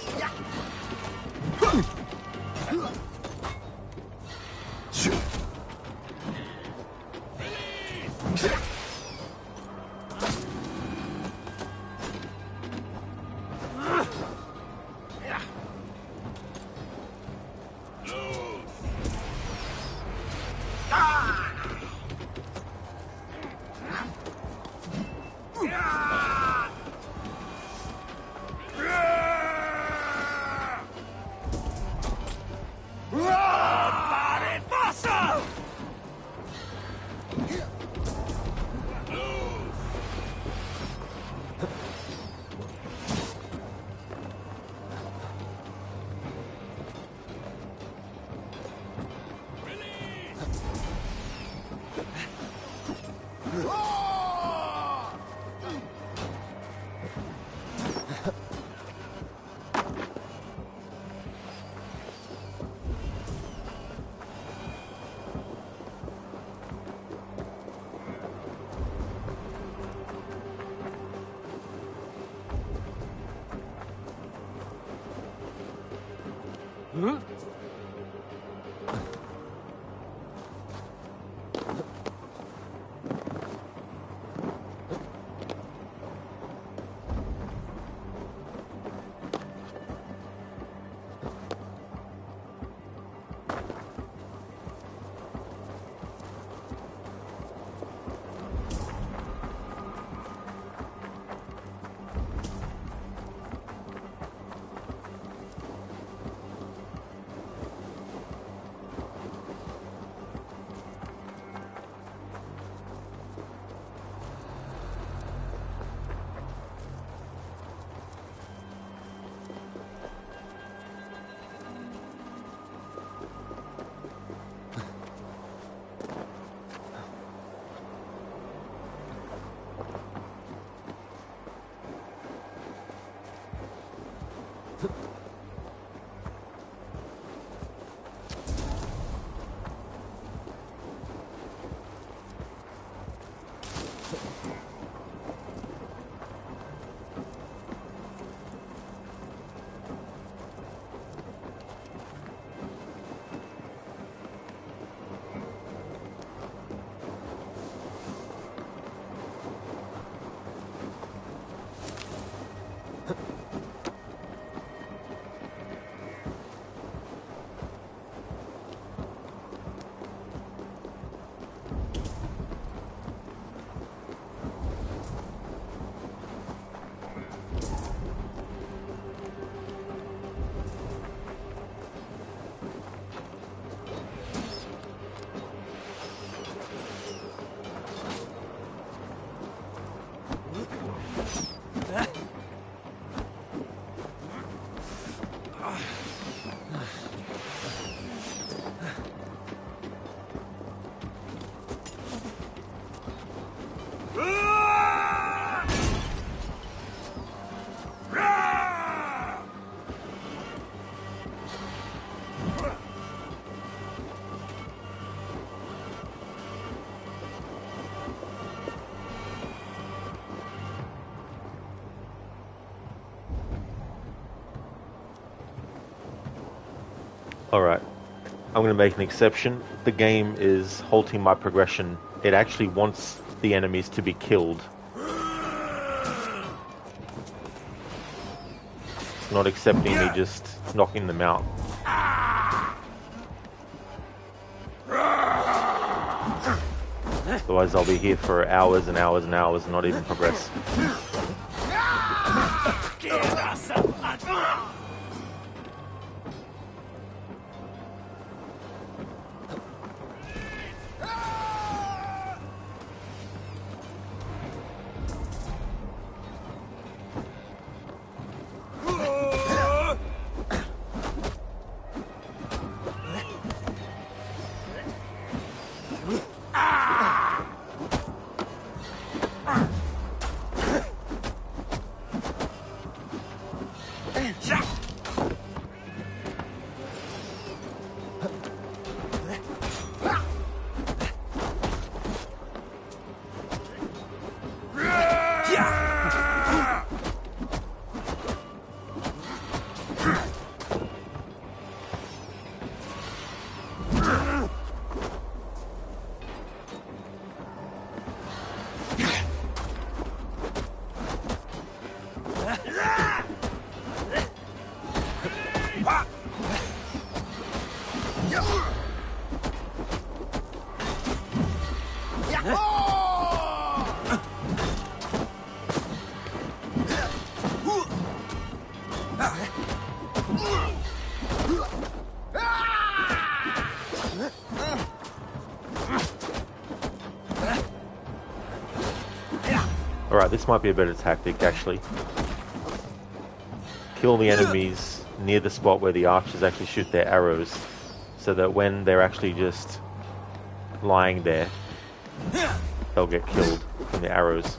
Huh? Alright, I'm going to make an exception. The game is halting my progression. It actually wants the enemies to be killed. It's not accepting me just knocking them out. Otherwise I'll be here for hours and hours and hours and not even progress. Alright, this might be a better tactic, actually. Kill the enemies near the spot where the archers actually shoot their arrows, so that when they're actually just lying there, they'll get killed from the arrows.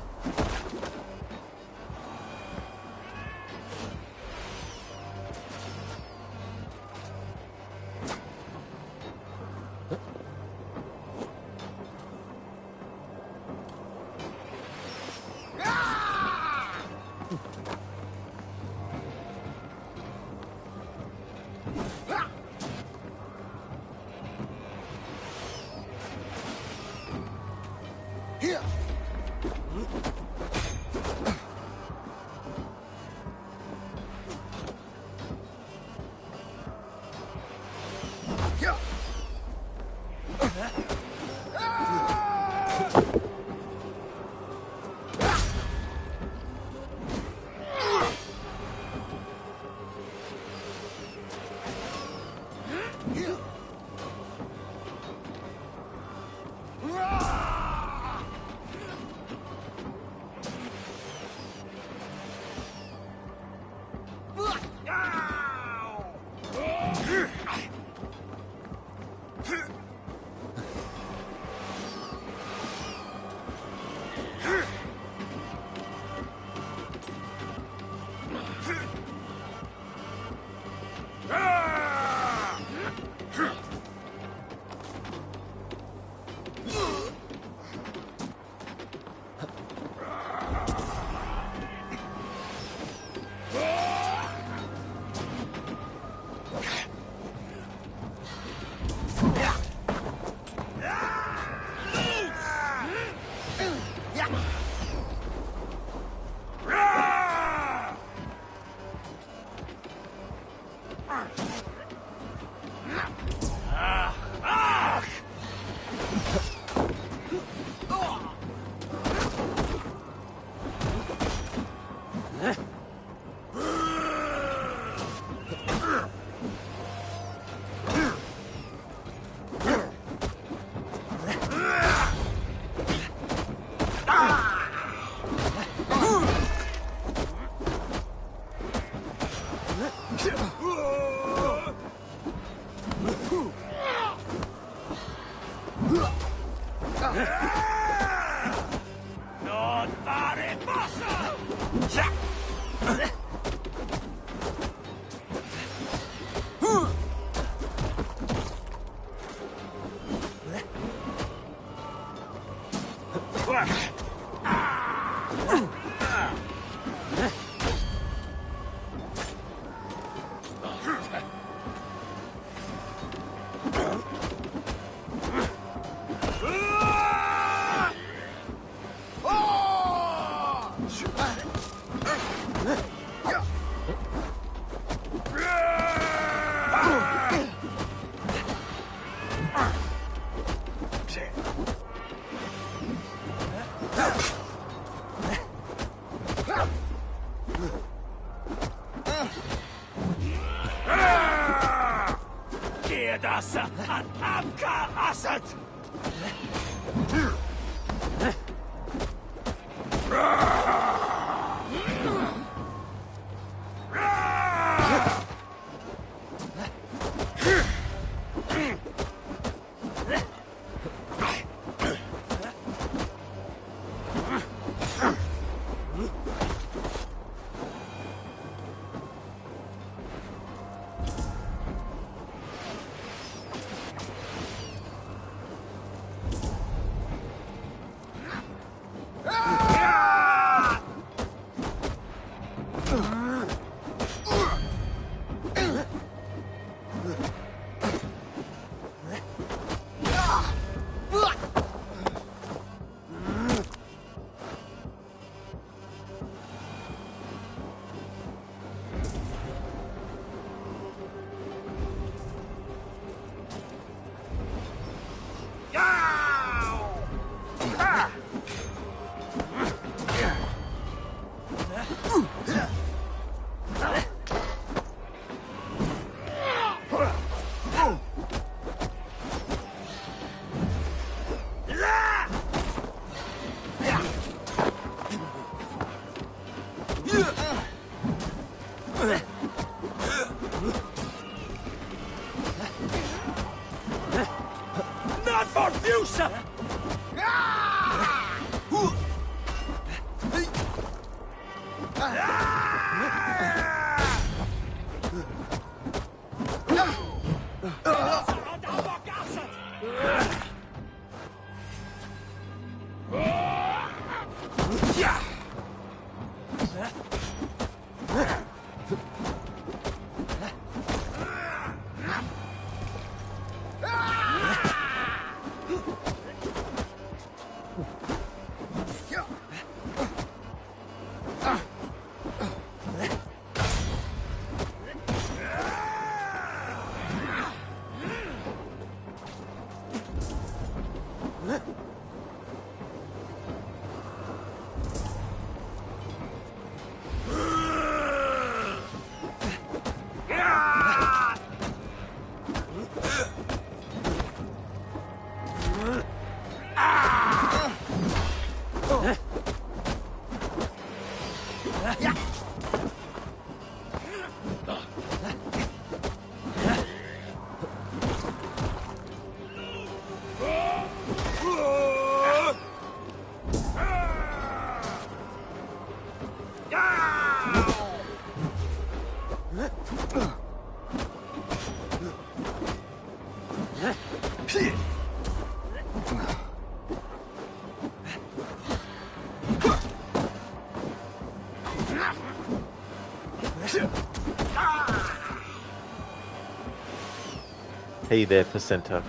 Hey there, Placenta.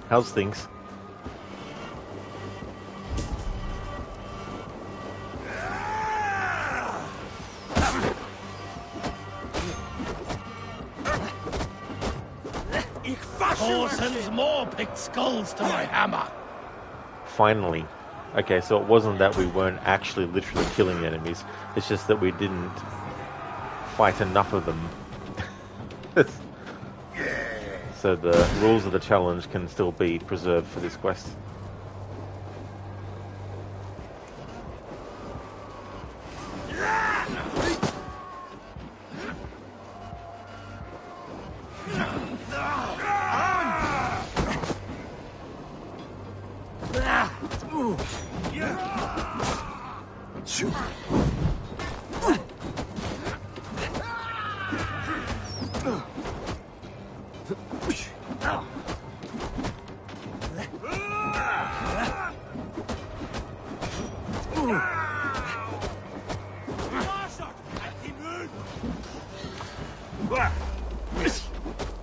How's things? Thor sends more picked skulls to my hammer. Finally. Okay, so it wasn't that we weren't actually literally killing the enemies. It's just that we didn't fight enough of them. So the rules of the challenge can still be preserved for this quest.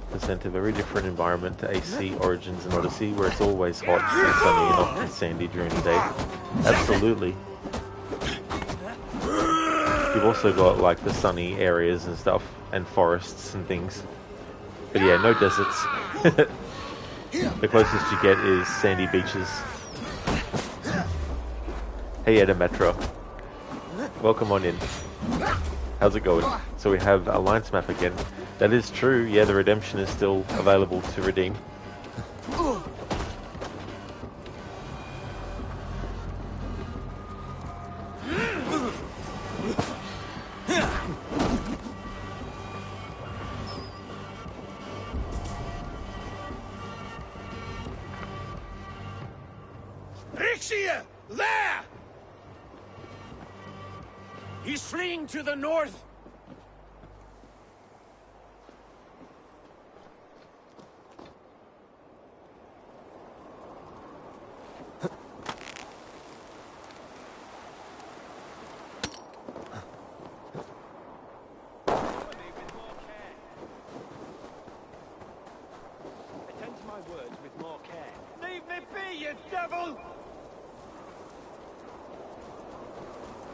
Present a very different environment to AC, Origins, and Odyssey, where it's always hot and sunny and often sandy during the day. Absolutely. You've also got like the sunny areas and stuff, and forests and things. But yeah, no deserts. The closest you get is sandy beaches. Hey Edemetra, welcome on in. How's it going? So we have Alliance map again. That is true, yeah, the redemption is still available to redeem. Ixia! There! He's fleeing to the north!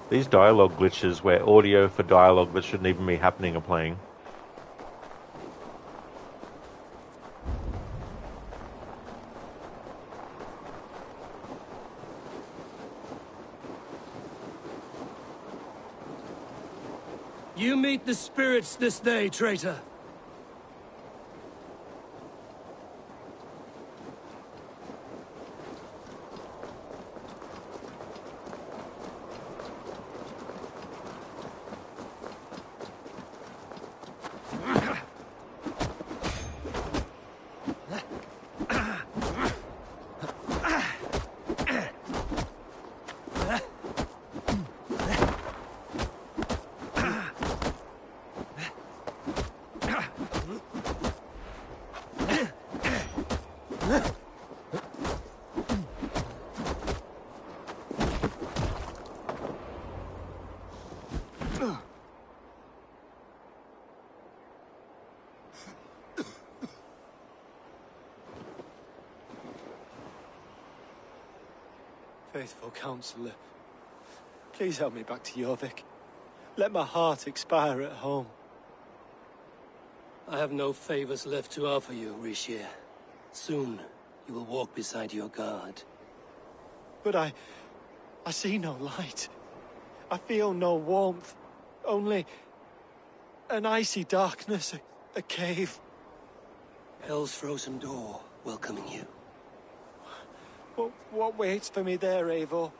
These dialogue glitches where audio for dialogue that shouldn't even be happening are playing. You meet the spirits this day, traitor. Faithful counselor, please help me back to Jorvik. Let my heart expire at home. I have no favors left to offer you, Rishir. Soon, you will walk beside your god. But I see no light. I feel no warmth. Only an icy darkness, a cave. Hell's frozen door welcoming you. What waits for me there, Eivor?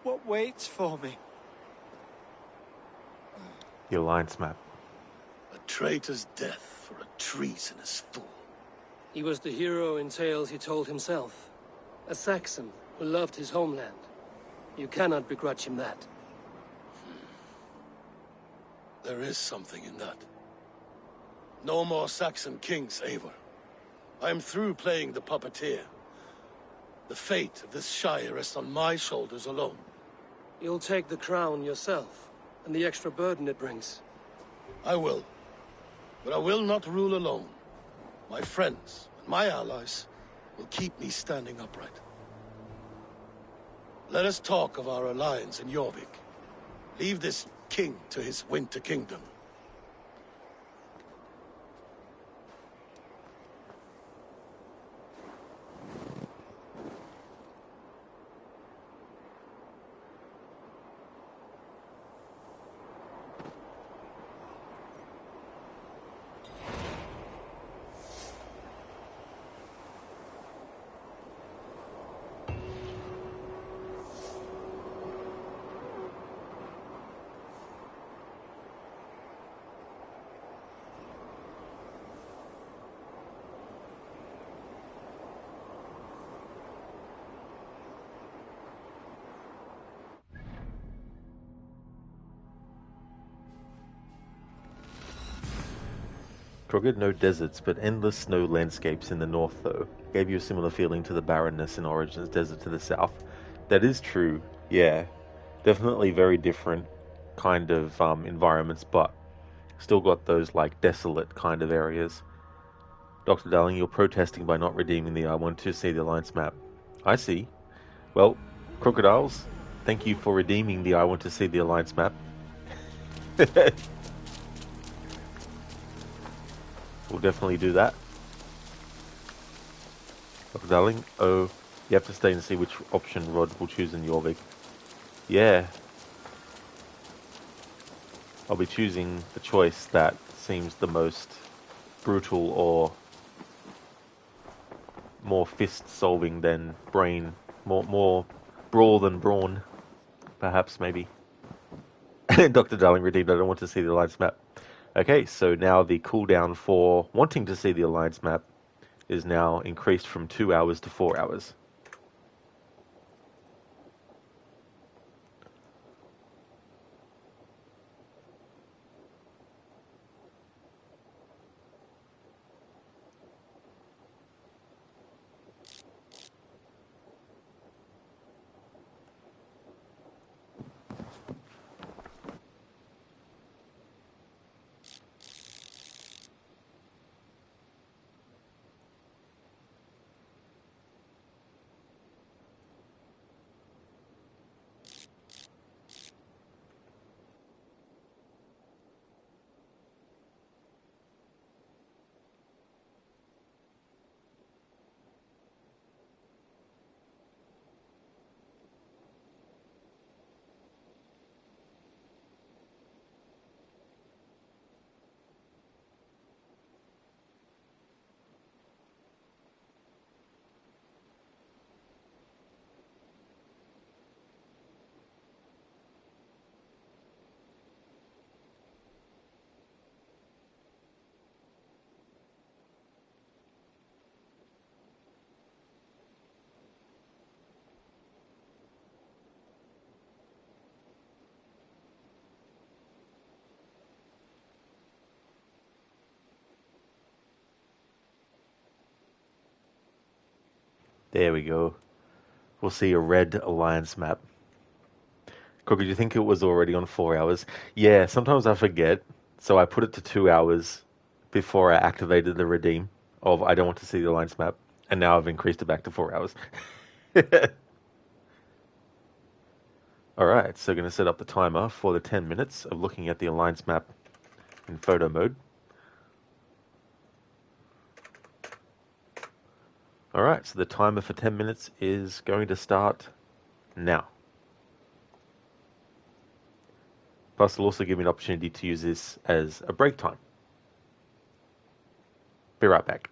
What waits for me? The Alliance map. A traitor's death for a treasonous fool. He was the hero in tales he told himself. A Saxon who loved his homeland. You cannot begrudge him that. There is something in that. No more Saxon kings, Eivor. I am through playing the puppeteer. The fate of this shire rests on my shoulders alone. You'll take the crown yourself, and the extra burden it brings. I will. But I will not rule alone. My friends and my allies will keep me standing upright. Let us talk of our alliance in Jorvik. Leave this king to his winter kingdom. Rugged no deserts, but endless snow landscapes in the north though. Gave you a similar feeling to the barrenness in Origin's desert to the south. That is true. Yeah, definitely very different kind of environments, but still got those like desolate kind of areas. Dr. Darling, you're protesting by not redeeming the I want to see the Alliance map. I see. Well, crocodiles, thank you for redeeming the I want to see the Alliance map. We'll definitely do that. Dr. Darling, oh, you have to stay and see which option Rod will choose in Jorvik. Yeah. I'll be choosing the choice that seems the most brutal or more fist-solving than brain, more brawl than brawn, perhaps, maybe. Dr. Darling redeemed, I don't want to see the Alliance map. Okay, so now the cooldown for wanting to see the Alliance map is now increased from 2 hours to 4 hours. There we go. We'll see a red Alliance map. Crooked, do you think it was already on 4 hours? Yeah, sometimes I forget, so I put it to 2 hours before I activated the redeem of I don't want to see the Alliance map, and now I've increased it back to 4 hours. Alright, so going to set up the timer for the 10 minutes of looking at the Alliance map in photo mode. Alright, so the timer for 10 minutes is going to start now. Plus, it'll also give me an opportunity to use this as a break time. Be right back.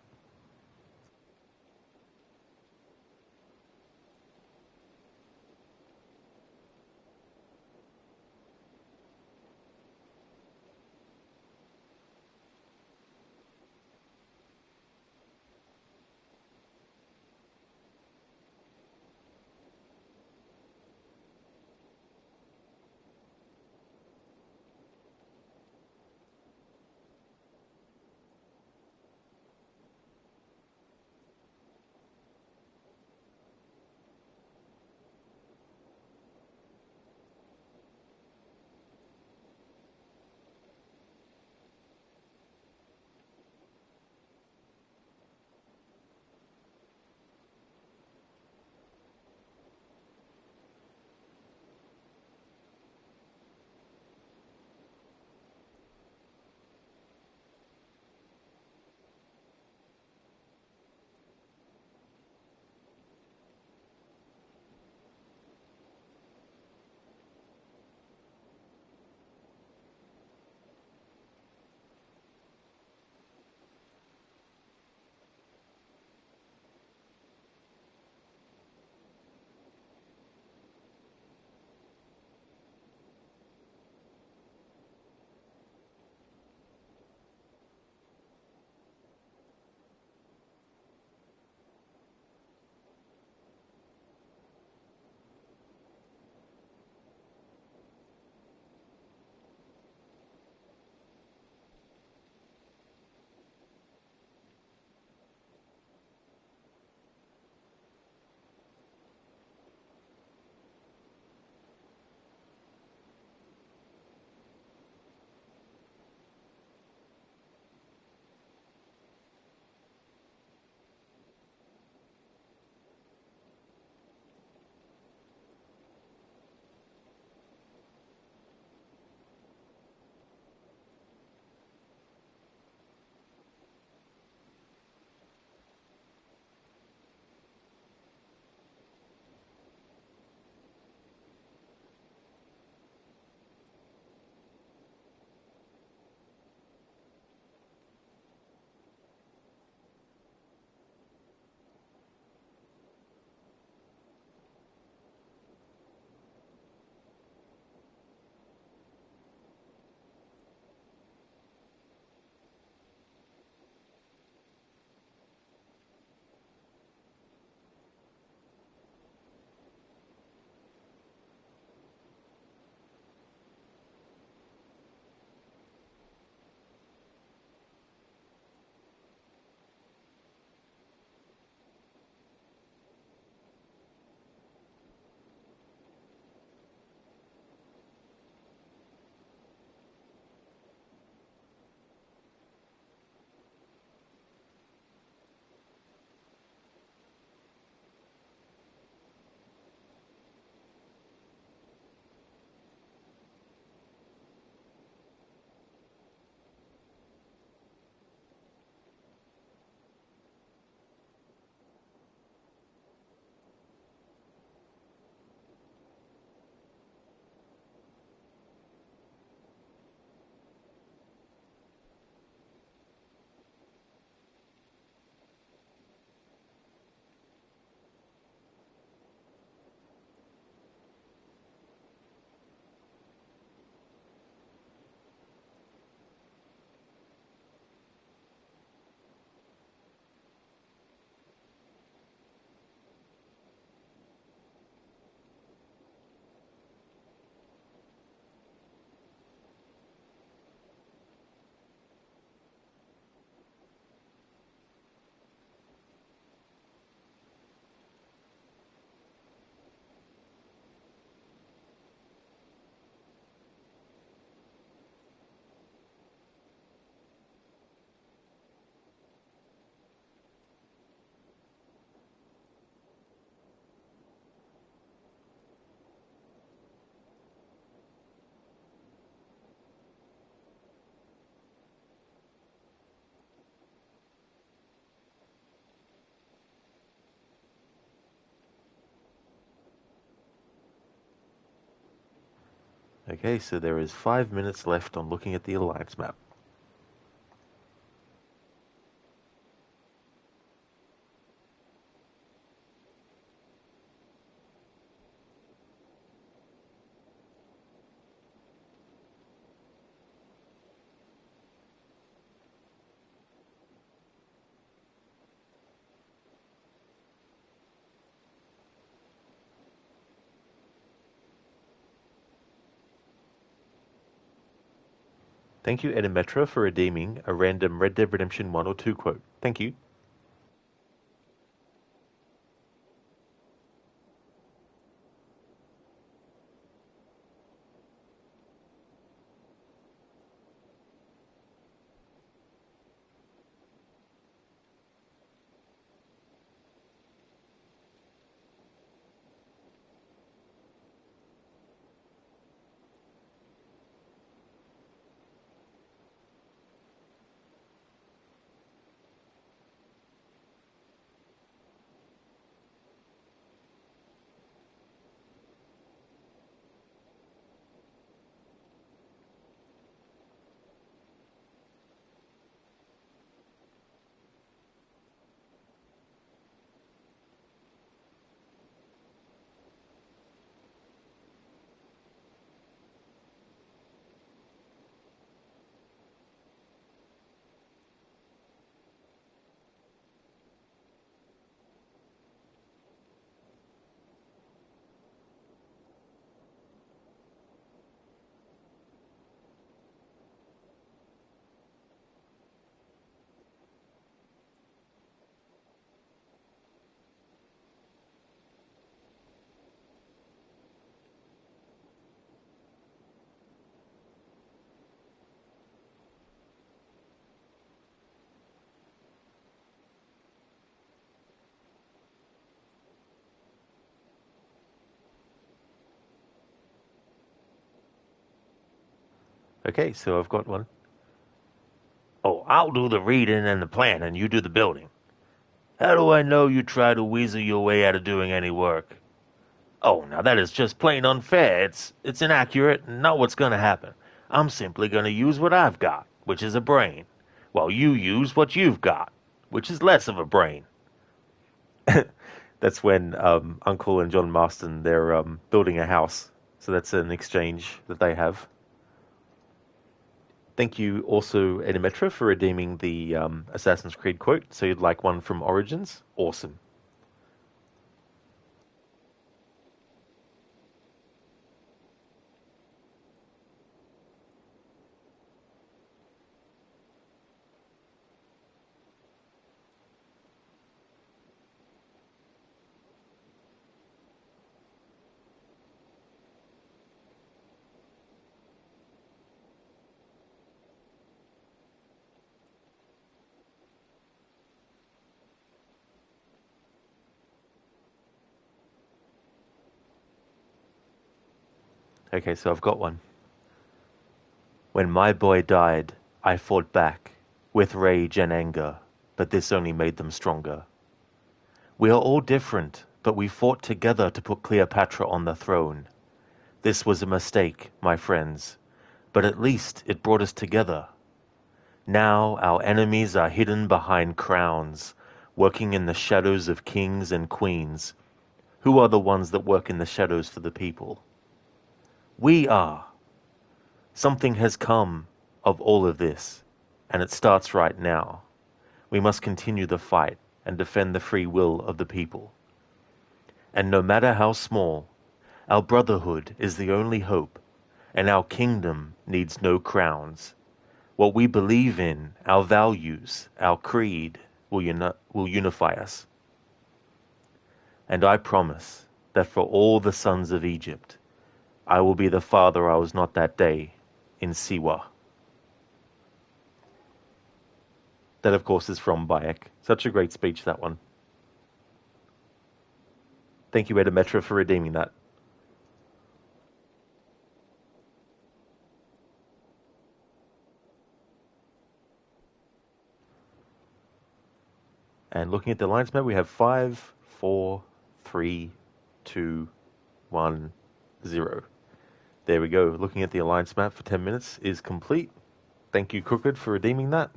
Okay, so there is 5 minutes left on looking at the alliance map. Thank you, Edimetra, for redeeming a random Red Dead Redemption 1 or 2 quote. Thank you. Okay, so I've got one. Oh, I'll do the reading and the planning, you do the building. How do I know you try to weasel your way out of doing any work? Oh, now that is just plain unfair. It's inaccurate and not what's going to happen. I'm simply going to use what I've got, which is a brain, while you use what you've got, which is less of a brain. That's when Uncle and John Marston, they're building a house. So that's an exchange that they have. Thank you also, Edimetra, for redeeming the Assassin's Creed quote. So you'd like one from Origins? Awesome. Okay, so I've got one. When my boy died, I fought back, with rage and anger, but this only made them stronger. We are all different, but we fought together to put Cleopatra on the throne. This was a mistake, my friends, but at least it brought us together. Now our enemies are hidden behind crowns, working in the shadows of kings and queens. Who are the ones that work in the shadows for the people? We are. Something has come of all of this, and it starts right now. We must continue the fight and defend the free will of the people. And no matter how small, our brotherhood is the only hope, and our kingdom needs no crowns. What we believe in, our values, our creed, will unify us. And I promise that for all the sons of Egypt, I will be the father I was not that day in Siwa. That, of course, is from Bayek. Such a great speech, that one. Thank you, Edimetra, for redeeming that. And looking at the alliance map, we have 5, 4, 3, 2, 1, 0. There we go. Looking at the alliance map for 10 minutes is complete. Thank you, Crooked, for redeeming that.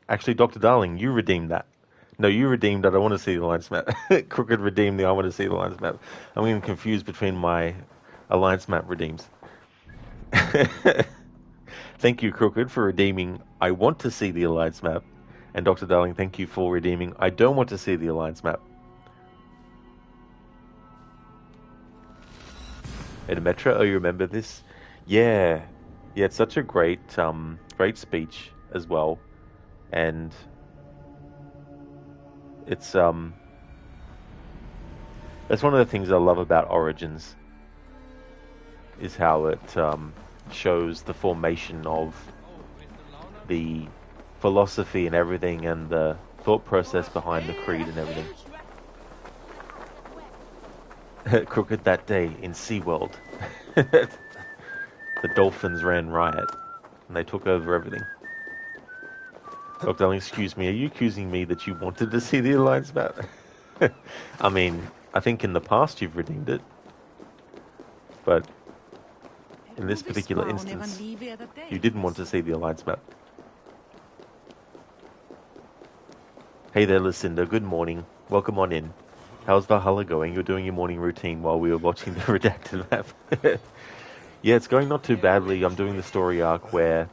Actually, Dr. Darling, you redeemed that. No, you redeemed that I want to see the alliance map. Crooked redeemed the I want to see the alliance map. I'm getting confused between my alliance map redeems. Thank you, Crooked, for redeeming I want to see the alliance map. And Dr. Darling, thank you for redeeming I don't want to see the alliance map. Edmetra, oh, you remember this? Yeah. Yeah, it's such a great great speech as well. And it's that's one of the things I love about Origins, is how it shows the formation of the philosophy and everything, and the thought process behind the creed and everything. Crooked that day in SeaWorld. The dolphins ran riot, and they took over everything. Dr. Darling, excuse me, are you accusing me that you wanted to see the alliance map? I mean, I think in the past you've redeemed it. But in this particular instance, you didn't want to see the alliance map. Hey there, Lucinda. Good morning. Welcome on in. How's Valhalla going? You're doing your morning routine while we were watching the redacted map. Yeah, it's going not too badly. I'm doing the story arc where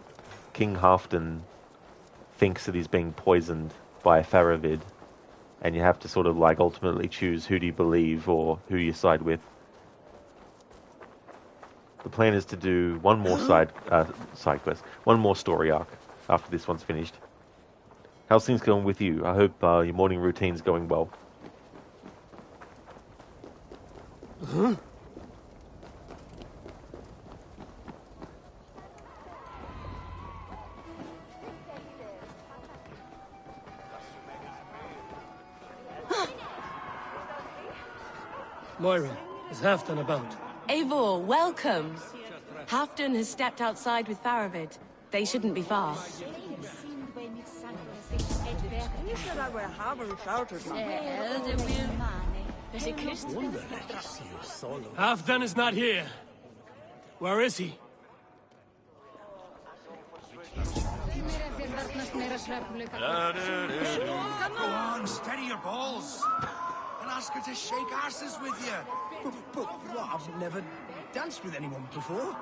King Halfdan thinks that he's being poisoned by Faravid, and you have to sort of like ultimately choose who do you believe or who you side with. The plan is to do one more side quest, one more story arc after this one's finished. How's things going with you? I hope your morning routine's going well. Huh? Moira, is Halfdan about? Eivor, welcome. Halfdan has stepped outside with Faravid. They shouldn't be far. Halfdan is not here. Where is he? Go on, steady your balls. And ask her to shake asses with you. But I've never danced with anyone before.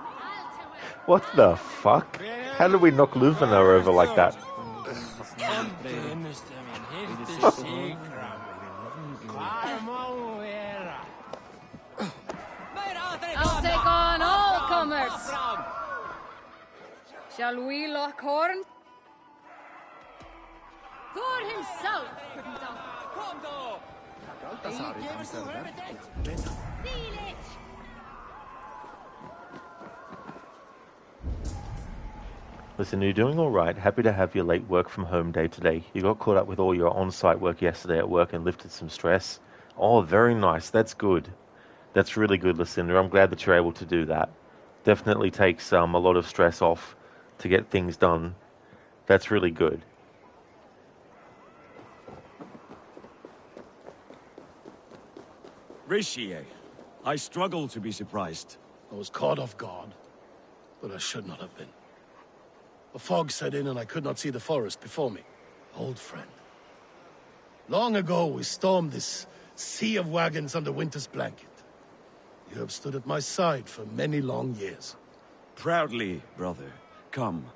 What the fuck? How did we knock Luvena over like that? I'll take on all comers. Shall we lock horn? Thor himself couldn't doubt. Listen, you're doing all right. Happy to have your late work from home day today. You got caught up with all your on-site work yesterday at work and lifted some stress. Oh, very nice. That's good. That's really good, Lucinda. I'm glad that you're able to do that. Definitely takes a lot of stress off to get things done. That's really good. Rishi, I struggle to be surprised. I was caught off guard, but I should not have been. A fog set in and I could not see the forest before me. Old friend. Long ago we stormed this sea of wagons under winter's blanket. You have stood at my side for many long years. Proudly, brother. Come,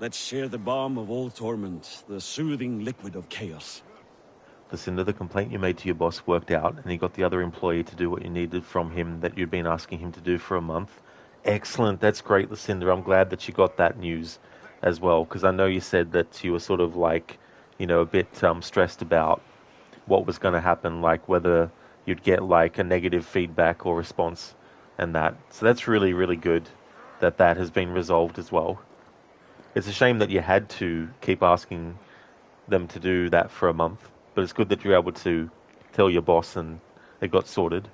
let's share the balm of all torment, the soothing liquid of chaos. Lucinda, the complaint you made to your boss worked out, and you got the other employee to do what you needed from him that you'd been asking him to do for a month. Excellent, that's great, Lucinda. I'm glad that you got that news as well, because I know you said that you were sort of like, you know, a bit stressed about what was going to happen, like whether you'd get like a negative feedback or response and that. So that's really, really good that that has been resolved as well. It's a shame that you had to keep asking them to do that for a month, but it's good that you're able to tell your boss and it got sorted.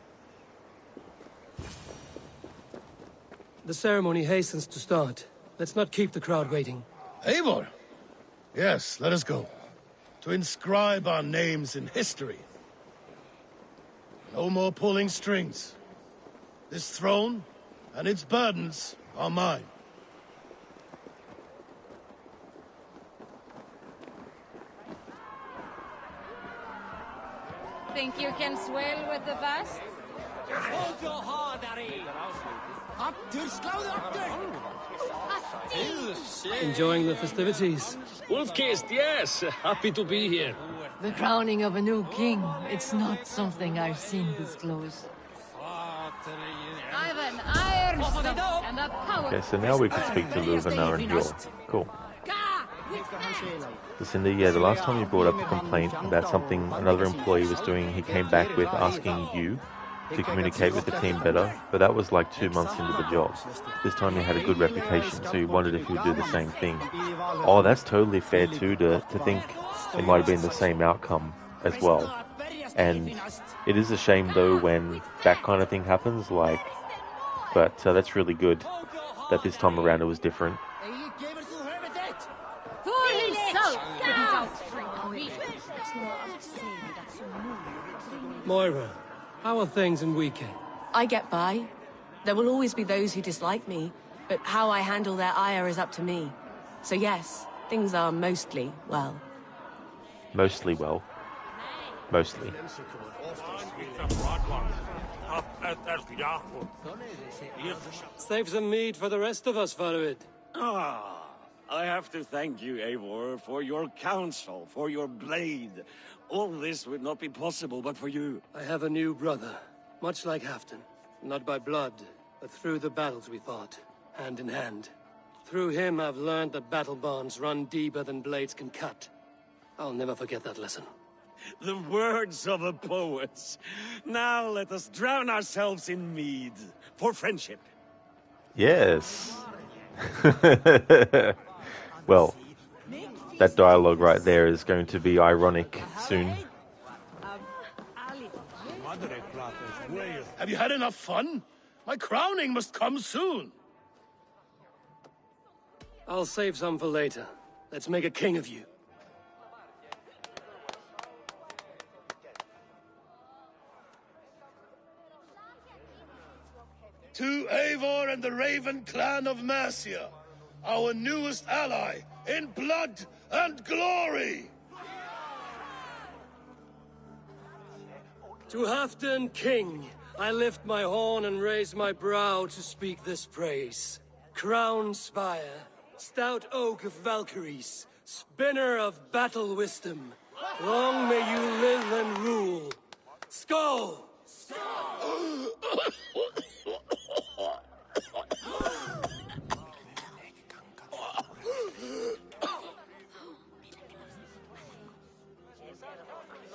The ceremony hastens to start. Let's not keep the crowd waiting. Eivor! Yes, let us go. To inscribe our names in history. No more pulling strings. This throne and its burdens are mine. Think you can swell with the fast? Enjoying the festivities? Wolf-kissed, yes. Happy to be here. The crowning of a new king. It's not something I've seen this close. I've an iron stomach and a power. Okay, so now we can speak to Luvanar and Yor. Cool. Listen, the last time you brought up a complaint about something another employee was doing, he came back with asking you to communicate with the team better, but that was like 2 months into the job. This time he had a good reputation, so he wondered if he would do the same thing. Oh, that's totally fair too, to think it might have been the same outcome as well. And it is a shame though when that kind of thing happens, but that's really good that this time around it was different. Moira, how are things in Weekend? I get by. There will always be those who dislike me, but how I handle their ire is up to me. So yes, things are mostly well. Mostly well. Mostly. Save some meat for the rest of us, Farid. I have to thank you, Eivor, for your counsel, for your blade. All this would not be possible but for you. I have a new brother, much like Halfdan. Not by blood, but through the battles we fought, hand in hand. Through him I've learned that battle bonds run deeper than blades can cut. I'll never forget that lesson. The words of a poet. Now let us drown ourselves in mead, for friendship. Yes. Well, that dialogue right there is going to be ironic soon. Have you had enough fun? My crowning must come soon. I'll save some for later. Let's make a king of you. To Eivor and the Raven clan of Mercia, our newest ally in blood and glory! To Halfdan, king, I lift my horn and raise my brow to speak this praise. Crown spire, stout oak of Valkyries, spinner of battle wisdom, long may you live and rule. Skull!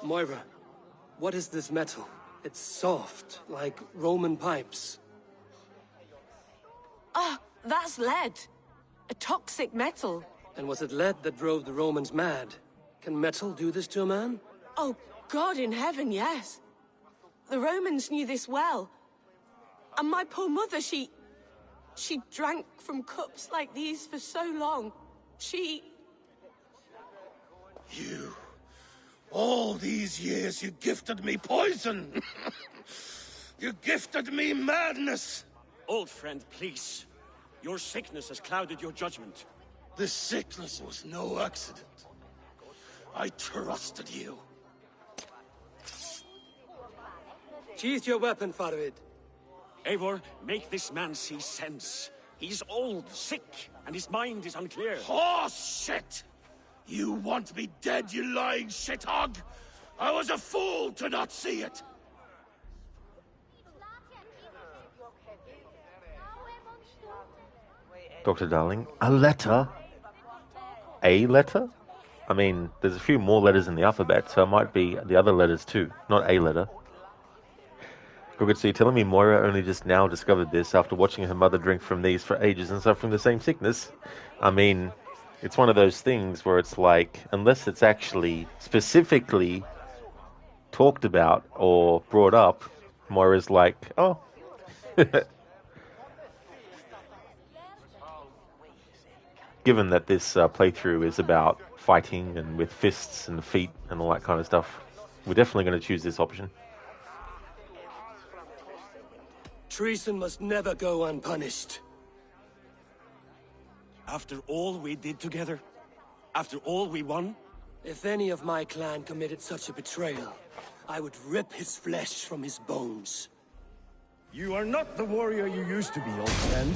Moira, what is this metal? It's soft, like Roman pipes. Ah, that's lead. A toxic metal. And was it lead that drove the Romans mad? Can metal do this to a man? Oh, God in heaven, yes. The Romans knew this well. And my poor mother, she drank from cups like these for so long. You... All these years you gifted me poison! You gifted me madness! Old friend, please. Your sickness has clouded your judgment. This sickness was no accident. I trusted you. Sheath your weapon, Farid. Eivor, make this man see sense. He's old, sick, and his mind is unclear. Horse shit! You want me dead, you lying shithog? I was a fool to not see it! Dr. Darling, a letter? A letter? I mean, there's a few more letters in the alphabet, so it might be the other letters too, not a letter. Crooked, so you're telling me Moira only just now discovered this after watching her mother drink from these for ages and suffering the same sickness? I mean, it's one of those things where it's like, unless it's actually specifically talked about or brought up, Moira's like, oh. Given that this playthrough is about fighting and with fists and feet and all that kind of stuff, we're definitely going to choose this option. Treason must never go unpunished. After all we did together? After all we won? If any of my clan committed such a betrayal, I would rip his flesh from his bones. You are not the warrior you used to be, old friend.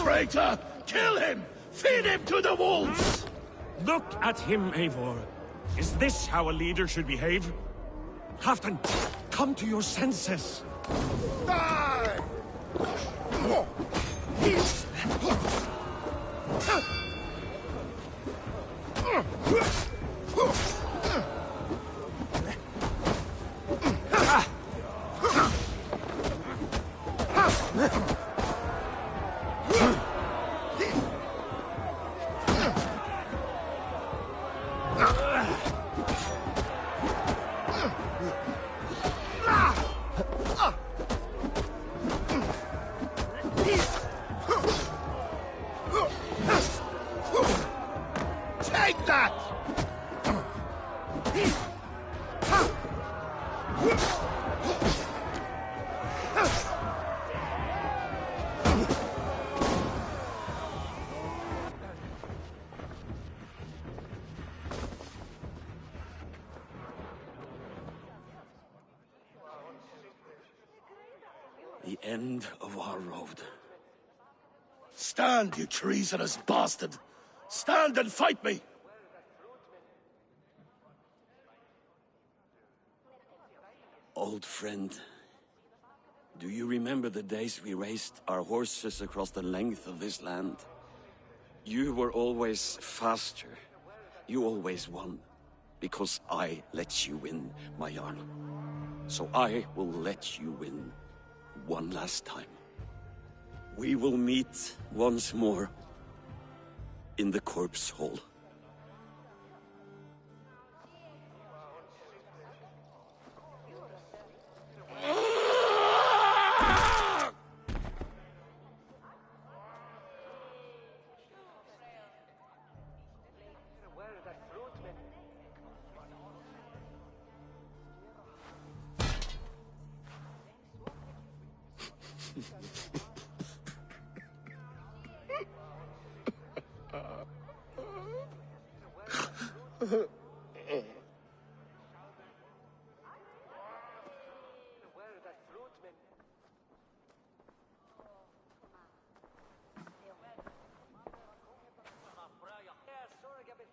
Traitor! Kill him! Feed him to the wolves! Look at him, Eivor. Is this how a leader should behave? Halfdan, come to your senses. Die! Take that! The end of our road. Stand, you treasonous bastard! Stand and fight me! Old friend, do you remember the days we raced our horses across the length of this land? You were always faster. You always won. Because I let you win, my Jarl. So I will let you win one last time. We will meet once more in the corpse hall.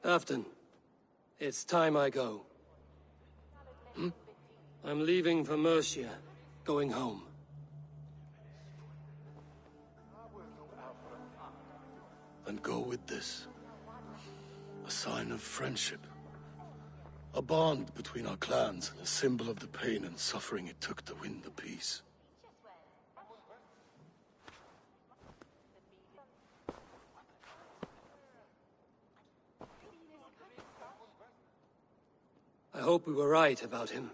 Halfdan, it's time I go. I'm leaving for Mercia, going home. And go with this. A sign of friendship. A bond between our clans, a symbol of the pain and suffering it took to win the peace. I hope we were right about him.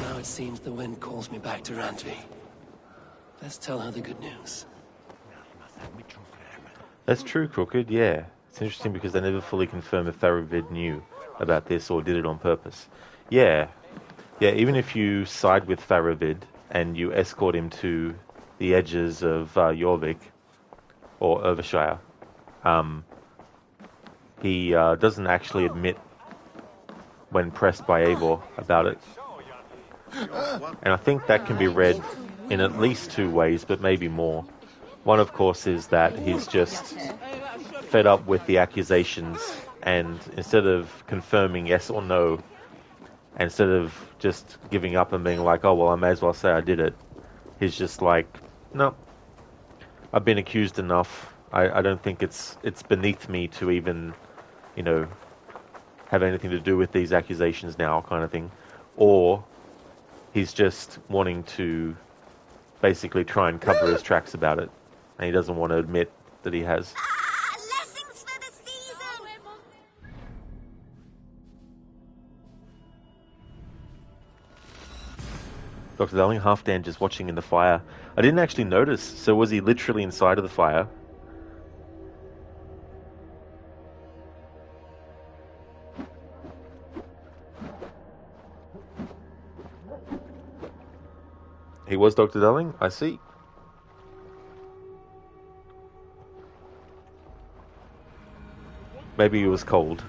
Now it seems the wind calls me back to Randvi. Let's tell her the good news. That's true, Crooked, yeah. It's interesting because they never fully confirm if Tharavid knew about this or did it on purpose. Yeah, even if you side with Tharavid and you escort him to the edges of Jorvik, or Overshire. He doesn't actually admit when pressed by Eivor about it. And I think that can be read in at least two ways, but maybe more. One, of course, is that he's just fed up with the accusations, and instead of confirming yes or no, instead of just giving up and being like, oh, well, I may as well say I did it, he's just like, no, I've been accused enough. I don't think it's beneath me to even, have anything to do with these accusations now, kind of thing. Or he's just wanting to basically try and cover his tracks about it, and he doesn't want to admit that he has. Lessons for the season! Dr. Darling, Halfdan just watching in the fire. I didn't actually notice, so was he literally inside of the fire? He was, Dr. Darling? I see. Maybe he was cold.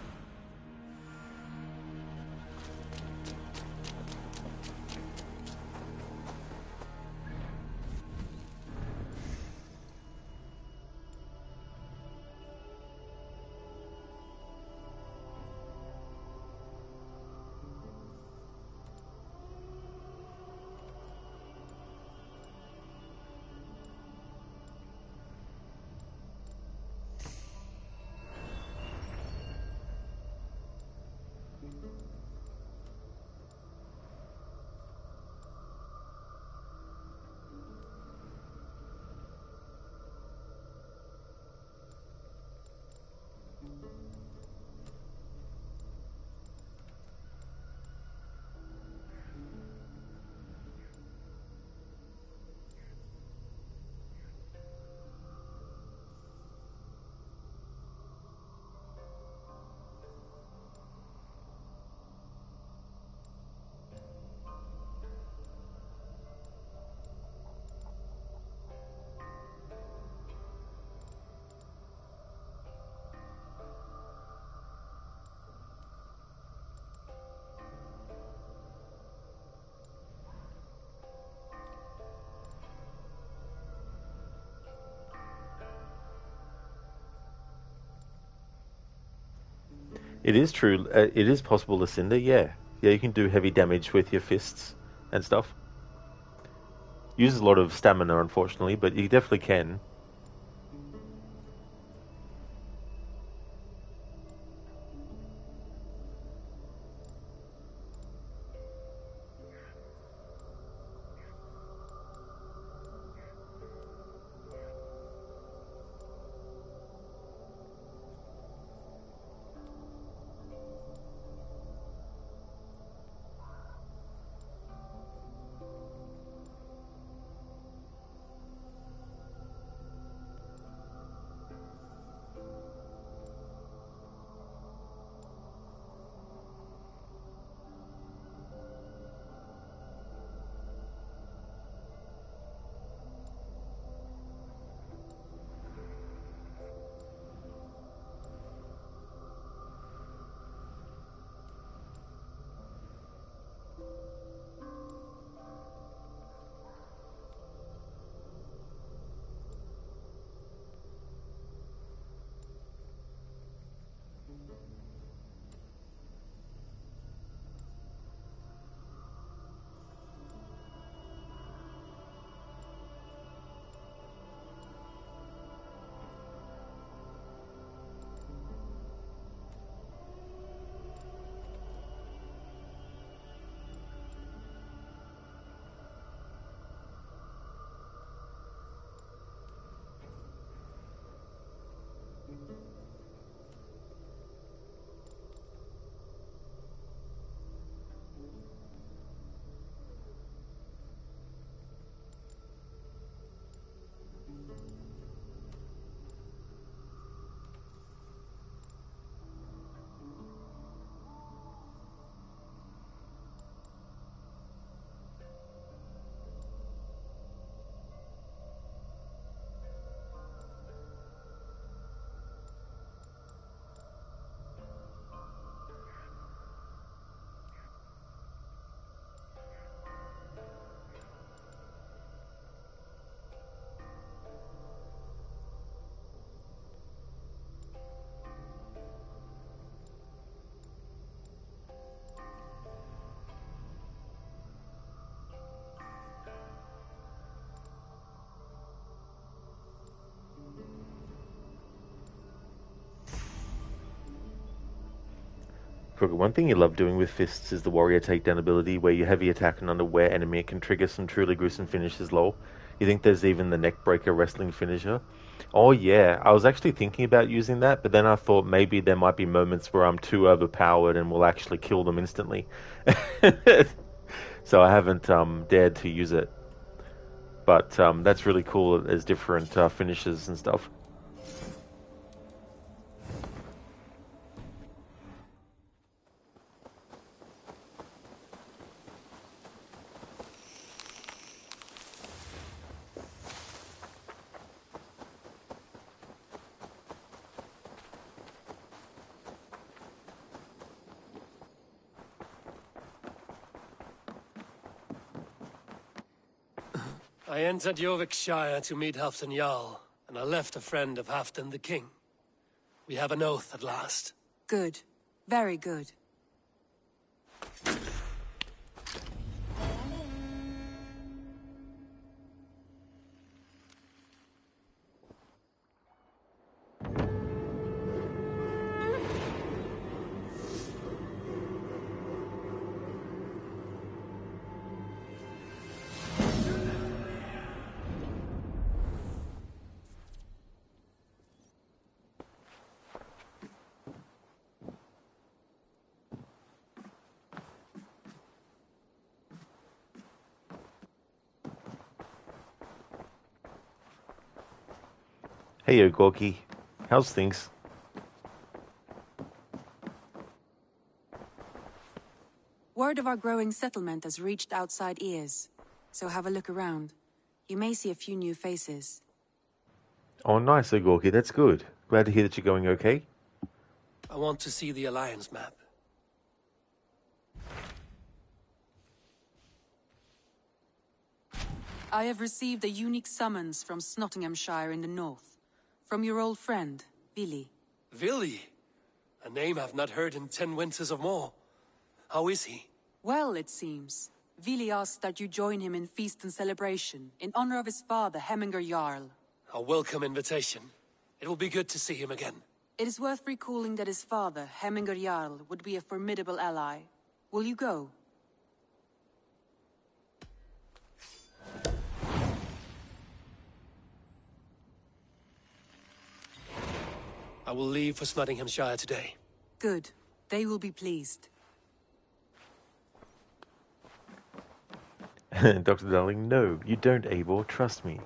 It is true. It is possible to cinder, yeah. Yeah, you can do heavy damage with your fists and stuff. Uses a lot of stamina, unfortunately, but you definitely can. Crooked, one thing you love doing with fists is the warrior takedown ability, where you heavy attack an unaware enemy. It can trigger some truly gruesome finishes, lol. You think there's even the neckbreaker wrestling finisher? Oh yeah, I was actually thinking about using that, but then I thought maybe there might be moments where I'm too overpowered and will actually kill them instantly. So I haven't dared to use it. But that's really cool as different finishes and stuff. I entered Jorvikshire to meet Halfdan Jarl, and I left a friend of Halfdan the King. We have an oath at last. Good. Very good. Hey yo, Gorky. How's things? Word of our growing settlement has reached outside ears, so have a look around. You may see a few new faces. Oh, nice, Gorky. That's good. Glad to hear that you're going okay. I want to see the Alliance map. I have received a unique summons from Nottinghamshire in the north. From your old friend, Vili. Vili? A name I've not heard in 10 winters or more. How is he? Well, it seems. Vili asked that you join him in feast and celebration, in honor of his father, Hemminger Jarl. A welcome invitation. It will be good to see him again. It is worth recalling that his father, Hemminger Jarl, would be a formidable ally. Will you go? I will leave for Nottinghamshire today. Good. They will be pleased. Dr. Darling, no, you don't, Eivor. Trust me.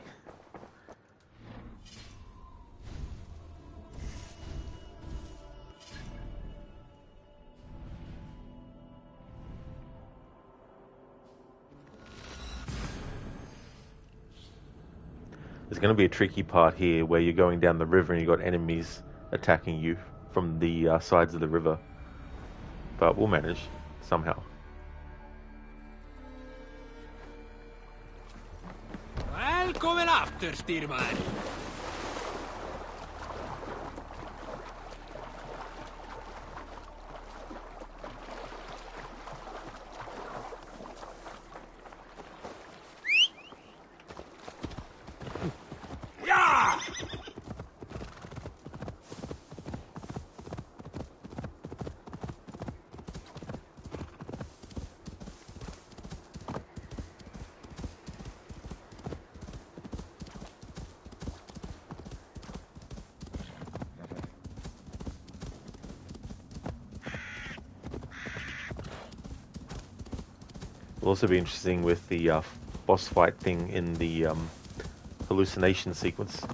There's going to be a tricky part here where you're going down the river and you've got enemies attacking you from the sides of the river. But we'll manage, somehow. Välkommen after, styrman! Will also be interesting with the boss fight thing in the hallucination sequence.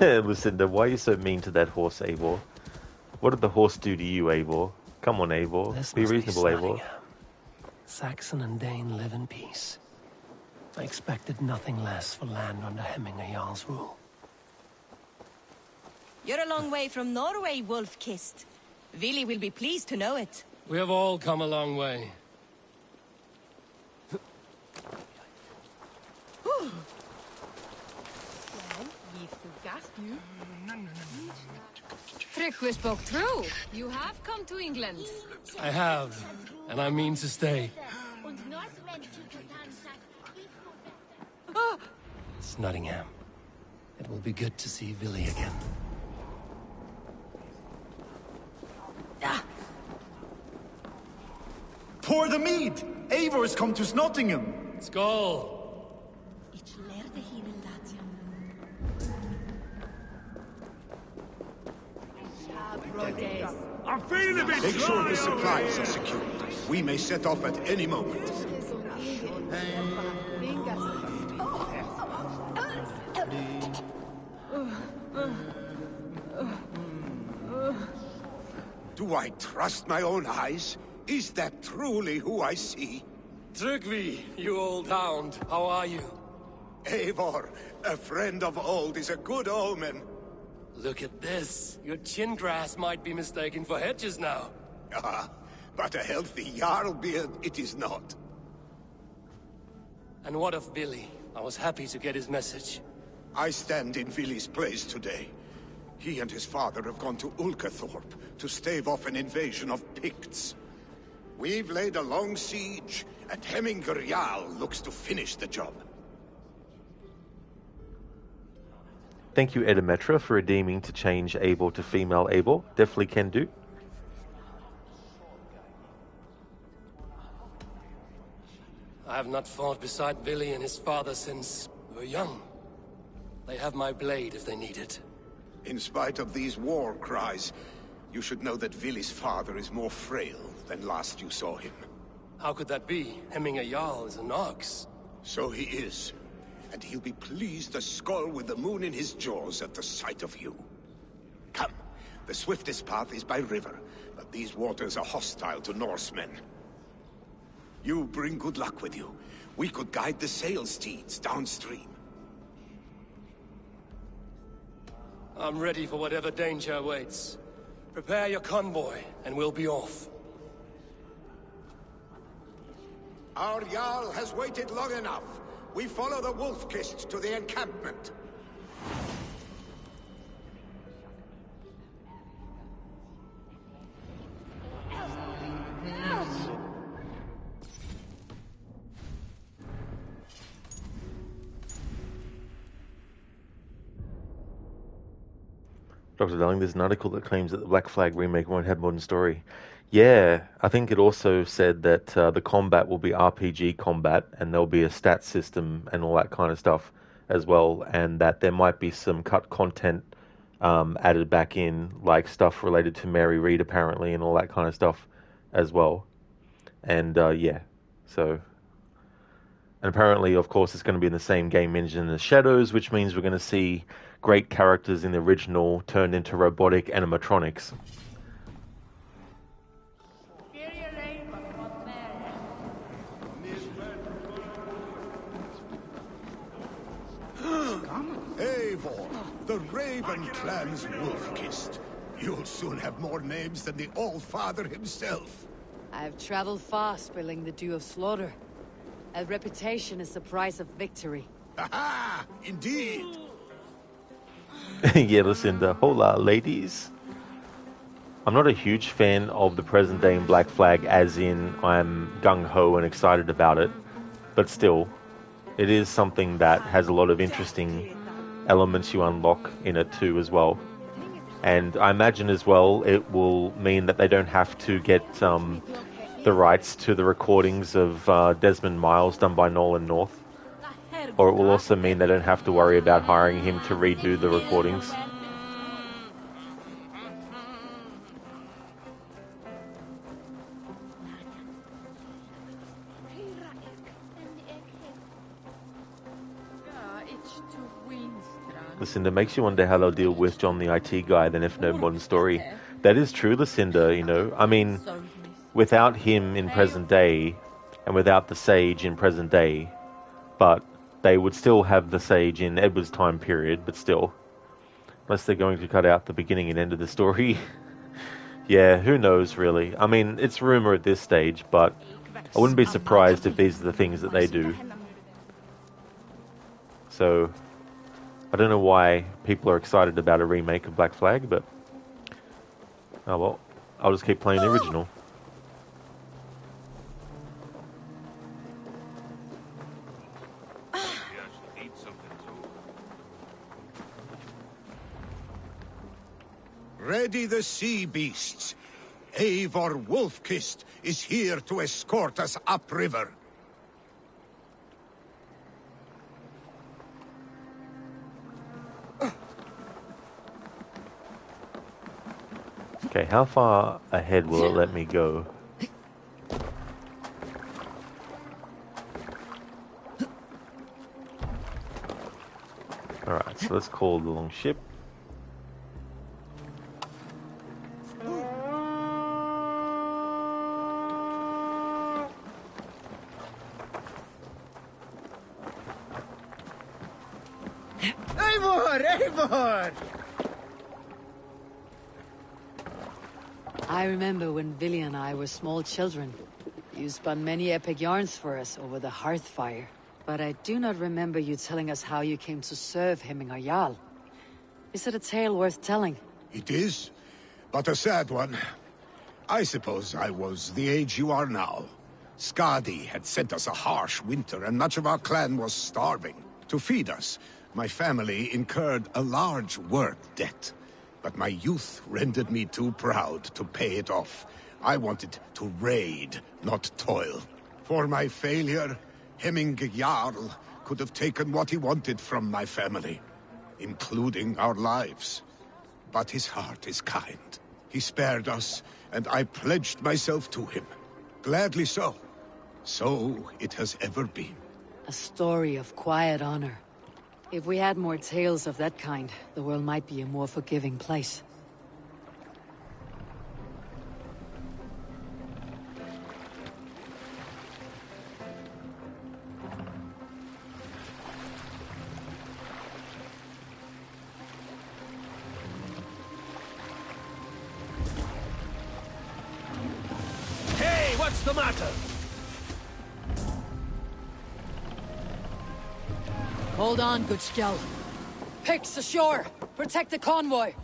Lucinda, why are you so mean to that horse, Eivor? What did the horse do to you, Eivor? Come on, Eivor. Be reasonable, Eivor. Saxon and Dane live in peace. I expected nothing less for land under Hemminger Jarl's rule. You're a long way from Norway, Wolf-Kissed. Vili will be pleased to know it. We have all come a long way. Trick we spoke true. You have come to England. I have, and I mean to stay. It's Nottingham. It will be good to see Villy again. Pour the mead! Eivor has come to Nottingham! Skål! I'm feeling a bit Make sure the supplies are secured. We may set off at any moment. Do I trust my own eyes? Is that truly who I see? Tryggvi, you old hound, how are you? Eivor, a friend of old is a good omen. Look at this. Your chin grass might be mistaken for hedges now. Ah, but a healthy Jarl beard it is not. And what of Billy? I was happy to get his message. I stand in Villy's place today. He and his father have gone to Ulkathorpe to stave off an invasion of Picts. We've laid a long siege, and Hemminger Jarl looks to finish the job. Thank you, Edimetra, for redeeming to change Eivor to female Eivor. Definitely can do. I have not fought beside Billy and his father since we were young. They have my blade if they need it. In spite of these war cries, you should know that Villy's father is more frail than last you saw him. How could that be? Hemminger Jarl is an ox. So he is. And he'll be pleased to skull with the moon in his jaws at the sight of you. Come, the swiftest path is by river, but these waters are hostile to Norsemen. You bring good luck with you. We could guide the sail steeds downstream. I'm ready for whatever danger awaits. Prepare your convoy, and we'll be off. Our Jarl has waited long enough. We follow the Wolf-Kissed to the encampment. Dr. Darling, there's an article that claims that the Black Flag remake won't have modern story. Yeah, I think it also said that the combat will be RPG combat, and there'll be a stat system and all that kind of stuff as well, and that there might be some cut content added back in, like stuff related to Mary Read apparently, and all that kind of stuff as well. And yeah, so... And apparently, of course, it's going to be in the same game engine as Shadows, which means we're going to see great characters in the original turned into robotic animatronics. Eivor, the Raven Clan's Wolf-Kissed. You'll soon have more names than the All-Father himself. I've traveled far, spilling the dew of slaughter. A reputation is the price of victory. Aha! Indeed! Yeah, Lucinda. Hola, ladies. I'm not a huge fan of the present day in Black Flag, as in I'm gung-ho and excited about it. But still, it is something that has a lot of interesting elements you unlock in it too as well. And I imagine as well it will mean that they don't have to get the rights to the recordings of Desmond Miles done by Nolan North. Or it will also mean they don't have to worry about hiring him to redo the recordings. Lucinda, makes you wonder how they'll deal with John the IT guy then if no modern story. That is true, Lucinda, you know. I mean, without him in present day, and without the Sage in present day, but they would still have the Sage in Edward's time period, but still. Unless they're going to cut out the beginning and end of the story. Yeah, who knows, really. I mean, it's rumour at this stage, but I wouldn't be surprised if these are the things that they do. So, I don't know why people are excited about a remake of Black Flag, but oh well, I'll just keep playing the original. Ready the sea beasts. Eivor Wolf-Kissed is here to escort us upriver. Okay, how far ahead will it let me go? Alright, so let's call the long ship. Eivor! Eivor! I remember when Villy and I were small children. You spun many epic yarns for us over the hearth fire. But I do not remember you telling us how you came to serve Hemmingar Jarl. Is it a tale worth telling? It is, but a sad one. I suppose I was the age you are now. Skadi had sent us a harsh winter, and much of our clan was starving. To feed us, my family incurred a large work debt. But my youth rendered me too proud to pay it off. I wanted to raid, not toil. For my failure, Hemmingar Jarl could have taken what he wanted from my family, including our lives. But his heart is kind. He spared us, and I pledged myself to him. Gladly so. So it has ever been. A story of quiet honor. If we had more tales of that kind, the world might be a more forgiving place. Hey, what's the matter? Hold on, good Skell. Picks ashore! Protect the convoy!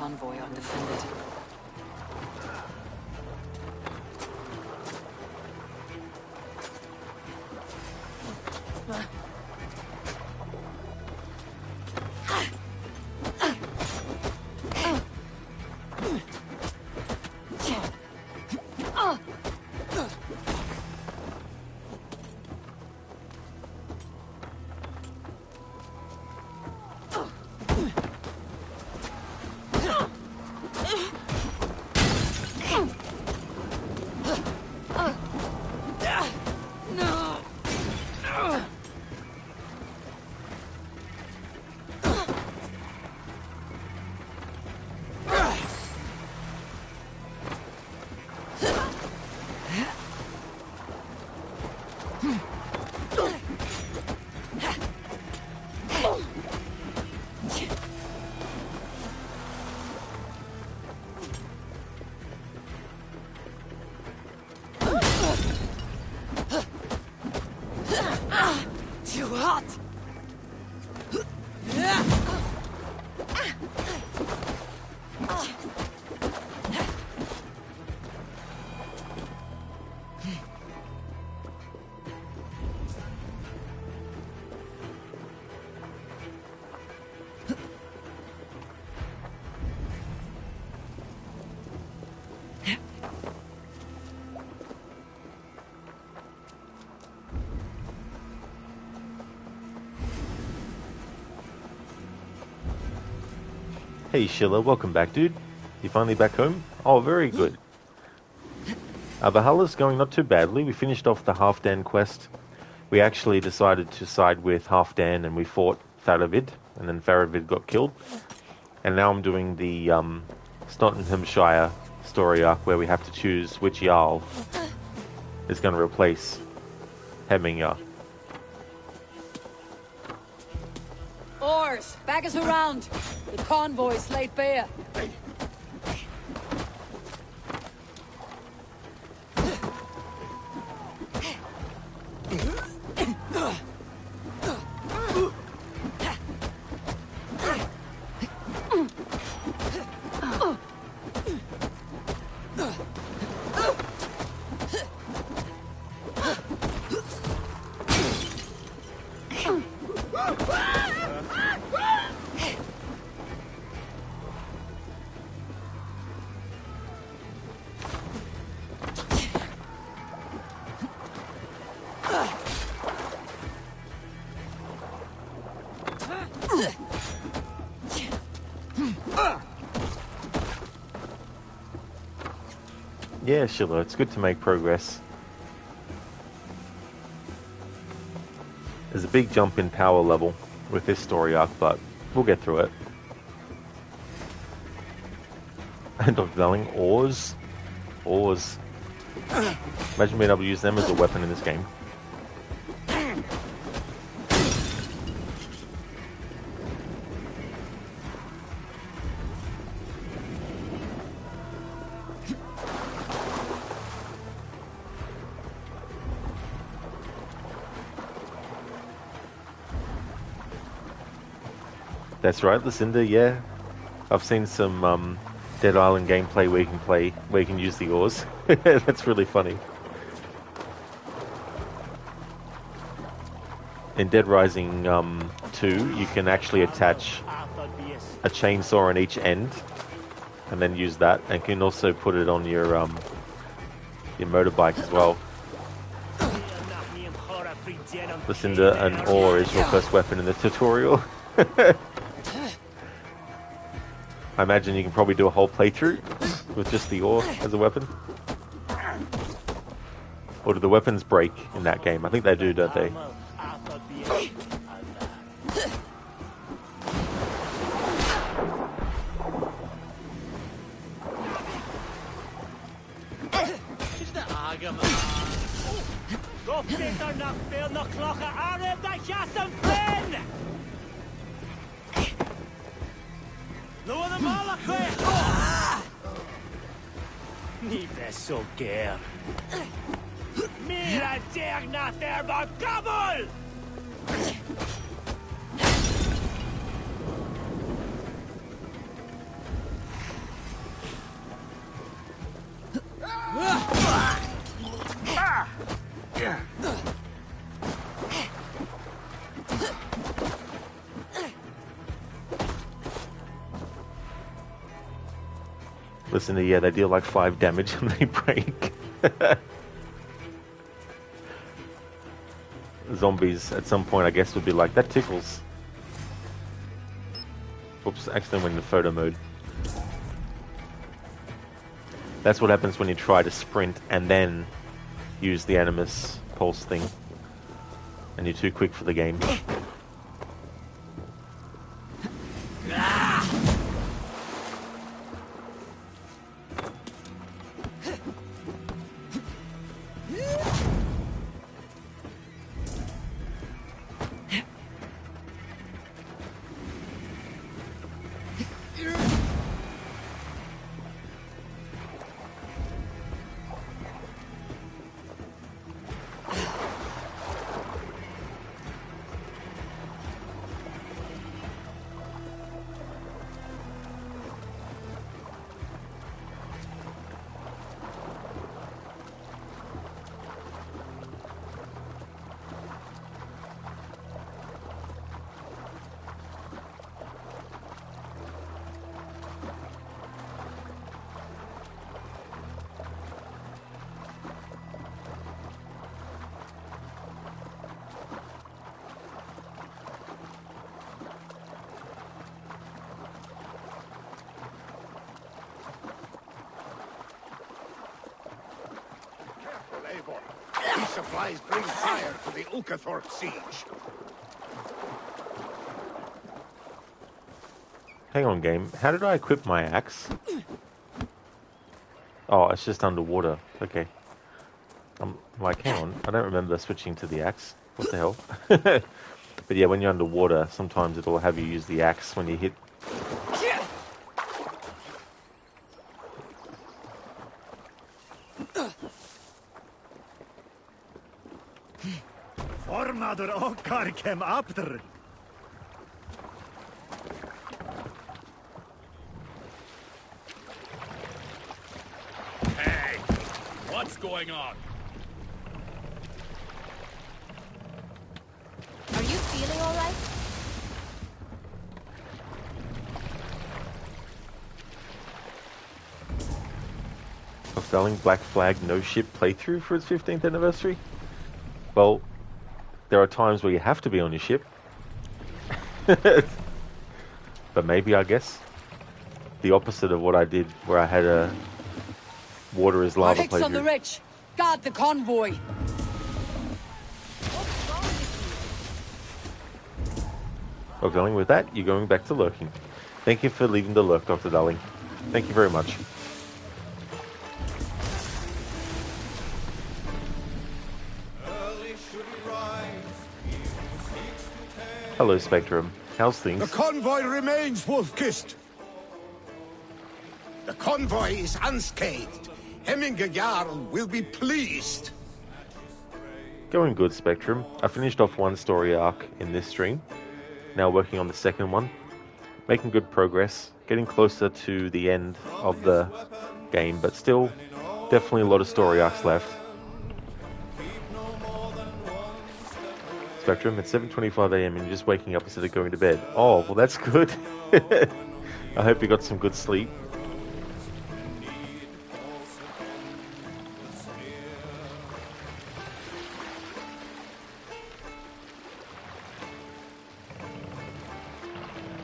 Convoy undefended. Hey Sheila, welcome back, dude. You finally back home? Oh, very good. Valhalla's going not too badly. We finished off the Halfdan quest. We actually decided to side with Halfdan and we fought Faravid, and then Faravid got killed. And now I'm doing the Nottinghamshire story arc where we have to choose which Jarl is going to replace Hemminger. Oars, back us around. The convoy's laid bare. Yeah, Sheila, it's good to make progress. There's a big jump in power level with this story arc, but we'll get through it. And of yelling oars. Oars. Imagine being able to use them as a weapon in this game. That's right, Lucinda, yeah. I've seen some Dead Island gameplay where you can use the oars. That's really funny. In Dead Rising 2, you can actually attach a chainsaw on each end and then use that, and you can also put it on your motorbike as well. Lucinda, an oar is your first weapon in the tutorial. I imagine you can probably do a whole playthrough with just the oar as a weapon. Or do the weapons break in that game? I think they do, don't they? Niet så gær. Mira degna der var gammel! Listen to, yeah, they deal like 5 damage and they break. Zombies at some point, I guess, would be like, that tickles. Oops, accidentally went into photo mode. That's what happens when you try to sprint and then use the Animus pulse thing. And you're too quick for the game. supplies bring fire to the Ukathorpe siege. Hang on, game. How did I equip my axe? Oh, it's just underwater. Okay. I'm like, hang on. I don't remember switching to the axe. What the hell? But yeah, when you're underwater, sometimes it'll have you use the axe when you hit. Formadur okkar kem aftur. Hey, what's going on? Are you feeling all right? Of selling Black Flag no ship playthrough for its 15th anniversary? Well, there are times where you have to be on your ship. But maybe, I guess, the opposite of what I did, where I had a water is lava Hicks on the playthrough. rich! Guard the convoy! Well, Darling, with that, you're going back to lurking. Thank you for leaving the lurk, Dr. Darling. Thank you very much. Hello, Spectrum. How's things? The convoy remains wolf-kissed. The convoy is unscathed. Hemminger Jarl will be pleased. Going good, Spectrum. I finished off one story arc in this stream. Now working on the second one. Making good progress. Getting closer to the end of the game, but still definitely a lot of story arcs left. Spectrum, it's 7:25 AM and you're just waking up instead of going to bed. Oh, well that's good. I hope you got some good sleep.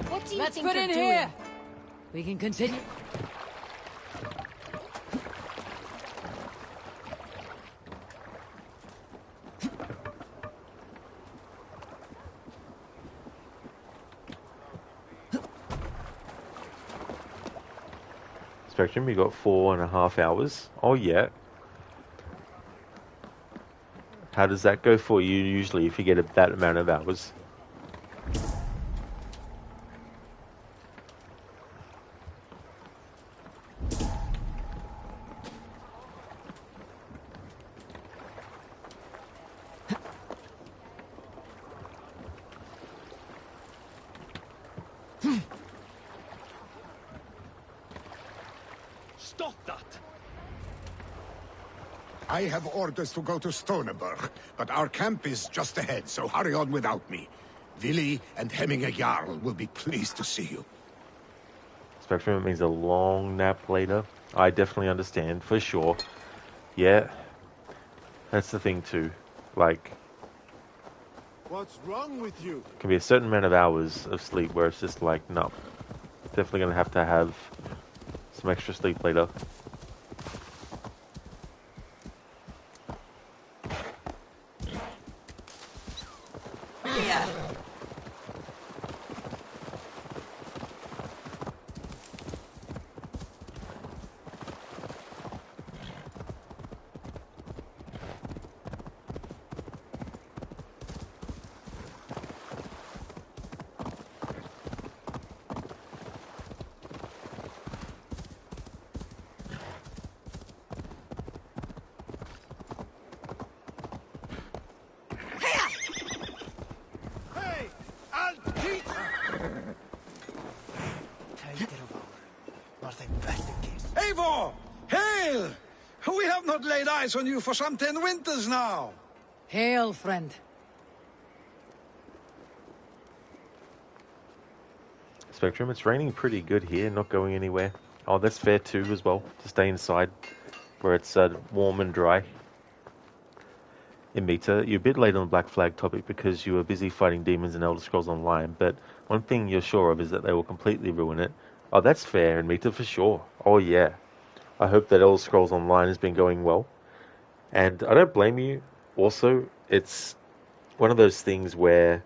What do you Let's think put you're in doing? here! We can continue. Spectrum, you got 4.5 hours. Oh yeah. How does that go for you usually if you get that amount of hours? Stop that! I have orders to go to Stonenberg, but our camp is just ahead, so hurry on without me. Willi and Hemminger Jarl will be pleased to see you. Spectrum, it means a long nap later. I definitely understand, for sure. Yeah. That's the thing too. Like, What's wrong with you? can be a certain amount of hours of sleep where it's just like, no. Definitely gonna have to have some extra sleep later. Eivor! Hail! We have not laid eyes on you for some 10 winters now. Hail, friend. Spectrum, it's raining pretty good here, not going anywhere. Oh, that's fair too as well, to stay inside where it's warm and dry. Imita, you're a bit late on the Black Flag topic because you were busy fighting demons in Elder Scrolls Online, but one thing you're sure of is that they will completely ruin it. Oh, that's fair, Imita, for sure. Oh yeah. I hope that Elder Scrolls Online has been going well. And I don't blame you also, it's one of those things where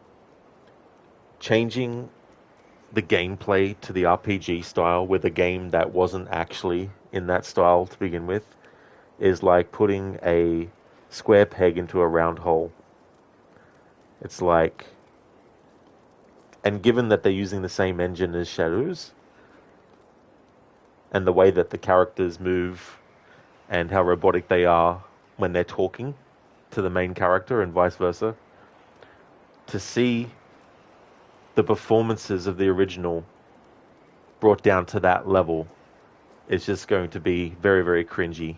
changing the gameplay to the RPG style with a game that wasn't actually in that style to begin with is like putting a square peg into a round hole. It's like, and given that they're using the same engine as Shadows, and the way that the characters move and how robotic they are when they're talking to the main character and vice versa, to see the performances of the original brought down to that level is just going to be very, very cringy.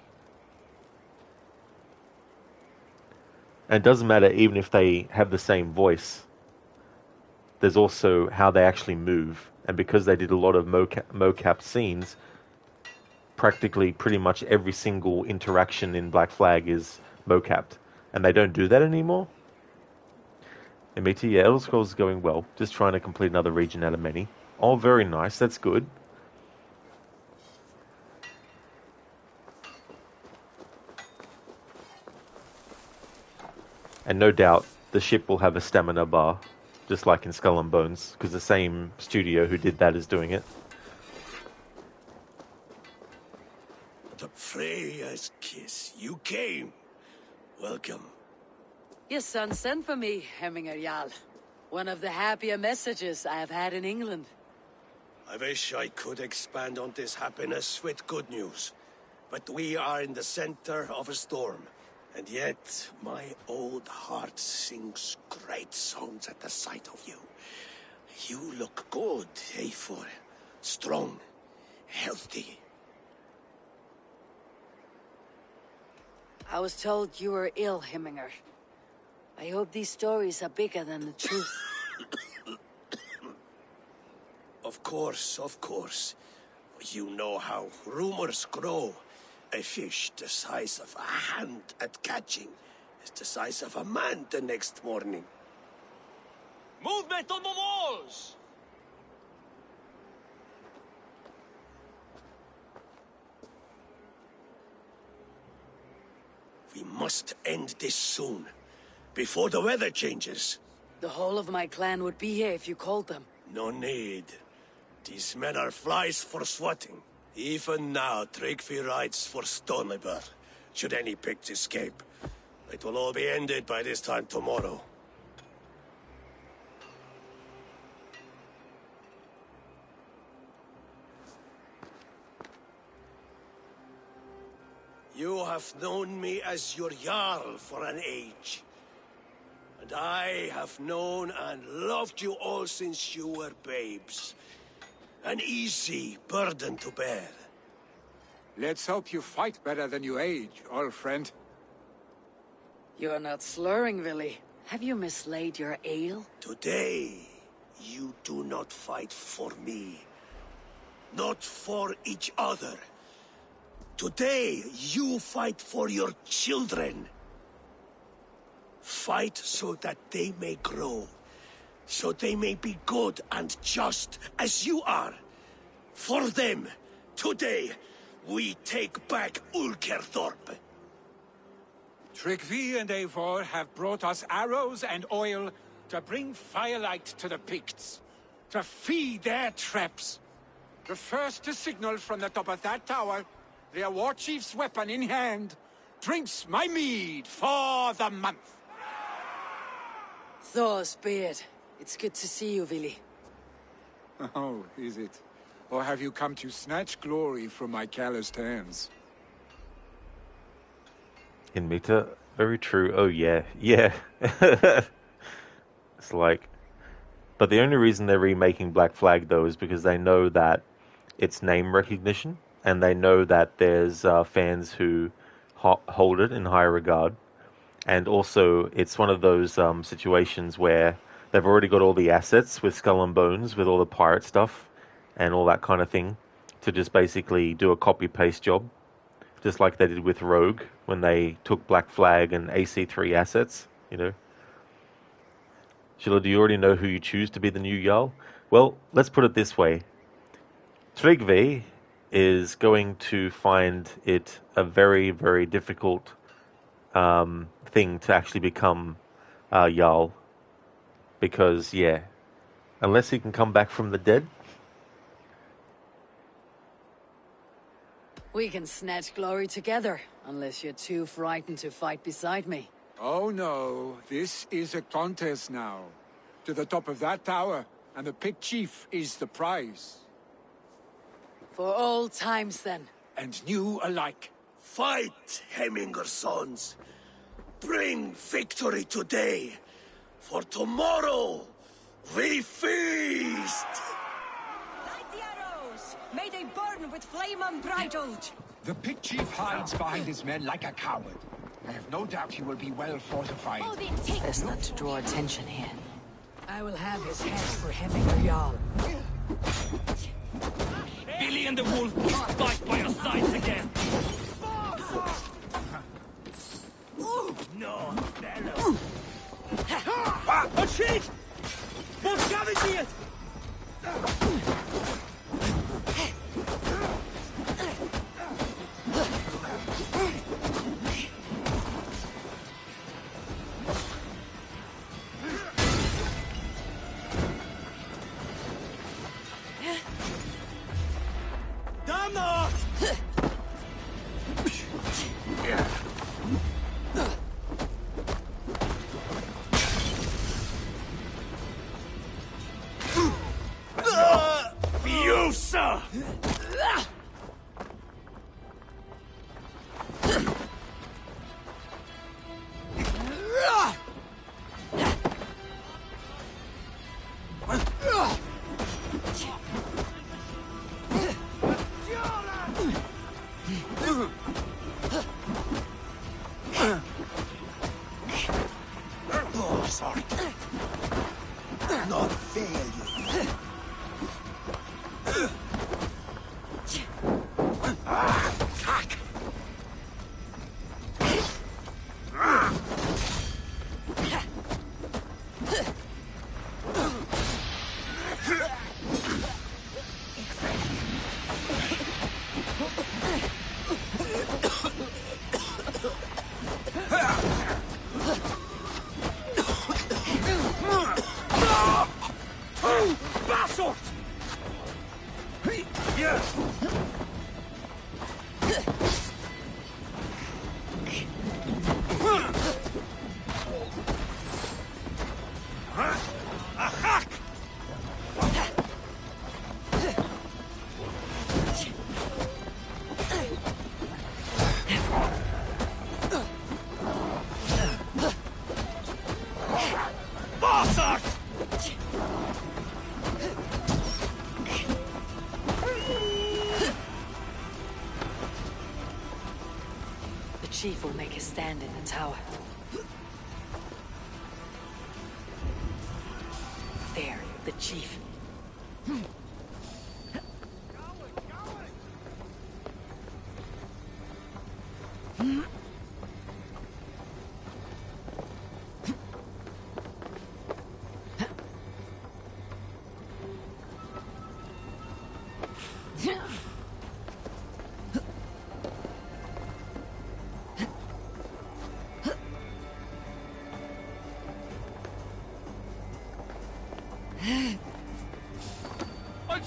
And it doesn't matter even if they have the same voice. There's also how they actually move. And because they did a lot of mocap scenes, practically pretty much every single interaction in Black Flag is mocapped. And they don't do that anymore. And me too, yeah, Elder Scrolls is going well. Just trying to complete another region out of many. Oh, very nice. That's good. And no doubt, the ship will have a stamina bar, just like in Skull and Bones, because the same studio who did that is doing it. The Freya's kiss. You came. Welcome. Your son sent for me, Hemminger Jarl. One of the happier messages I have had in England. I wish I could expand on this happiness with good news. But we are in the center of a storm. And yet, my old heart sings great songs at the sight of you. You look good, Eivor. Strong, healthy. I was told you were ill, Hemminger. I hope these stories are bigger than the truth. Of course, of course. You know how rumors grow. A fish the size of a hand at catching is the size of a man the next morning. Movement on the walls! We must end this soon, before the weather changes. The whole of my clan would be here if you called them. No need. These men are flies for swatting. Even now, Tryggvi rides for Stonebur, should any Picts escape. It will all be ended by this time tomorrow. You have known me as your Jarl for an age. And I have known and loved you all since you were babes. An easy burden to bear. Let's hope you fight better than you age, old friend. You're not slurring, Willy. Have you mislaid your ale? Today, you do not fight for me. Not for each other. Today, you fight for your children. Fight so that they may grow. So they may be good and just as you are. For them, today, we take back Ulkerthorpe. Tryggvi and Eivor have brought us arrows and oil to bring firelight to the Picts, to feed their traps. The first to signal from the top of that tower, their war chief's weapon in hand, drinks my mead for the month. Thor's beard. It's good to see you, Willy. Oh, is it? Or have you come to snatch glory from my calloused hands? In Mita, very true. Oh yeah, yeah. It's like, but the only reason they're remaking Black Flag though is because they know that it's name recognition, and they know that there's fans who hold it in high regard, and also it's one of those situations where they've already got all the assets with Skull and Bones, with all the pirate stuff and all that kind of thing, to just basically do a copy-paste job, just like they did with Rogue when they took Black Flag and AC3 assets, you know. Sheila, do you already know who you choose to be the new Jarl? Well, let's put it this way. Tryggvi is going to find it a very, very difficult thing to actually become Jarl. Because, yeah, unless he can come back from the dead. We can snatch glory together, unless you're too frightened to fight beside me. Oh no, this is a contest now. To the top of that tower, and the Pict Chief is the prize. For old times, then. And new alike. Fight, Hemminger's sons. Bring victory today. For tomorrow, we feast! Light the arrows! May they burn with flame unbridled! The Pict Chief hides behind his men like a coward. I have no doubt he will be well fortified. Best not to draw attention here. I will have his head for Hemminger Jarl. Billy and the wolf fight by your sides again. No, fellow. A cheat! Won't gavin it! Damn not! You, sir! Oh, sorry. Not fail you. Attack! Basalt! The chief will make his stand in the tower. There, the chief.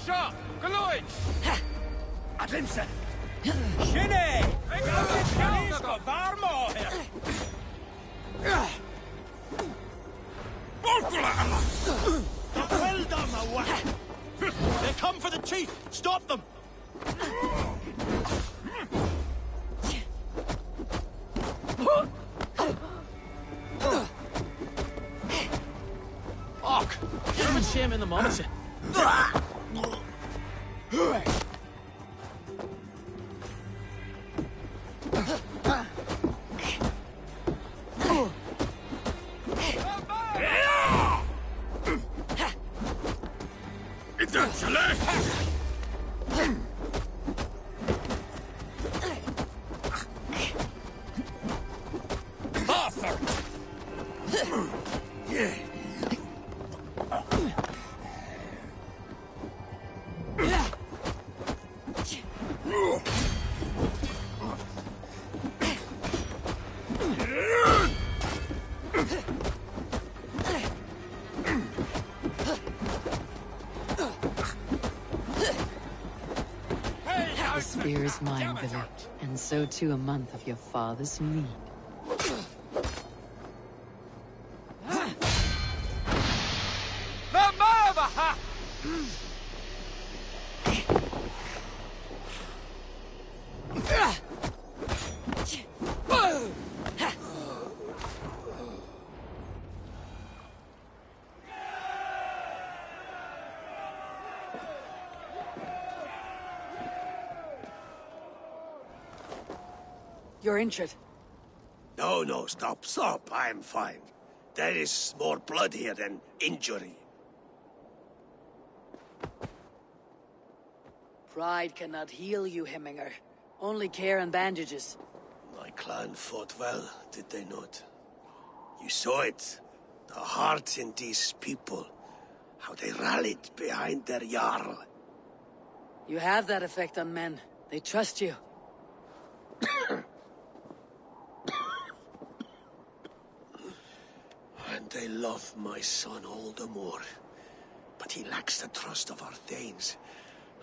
Shot! Galoid! Adlimse! Shinny! Go varmo Well done, my wife! They come for the chief! Stop them! Ark! You're shame in the monitor. The spear is mine, Billy, and so too a month of your father's mead. You're injured. No, stop. I'm fine. There is more blood here than injury. Pride cannot heal you, Hemminger. Only care and bandages. My clan fought well, did they not? You saw it. The heart in these people. How they rallied behind their Jarl. You have that effect on men. They trust you. And they love my son all the more. But he lacks the trust of our Thanes.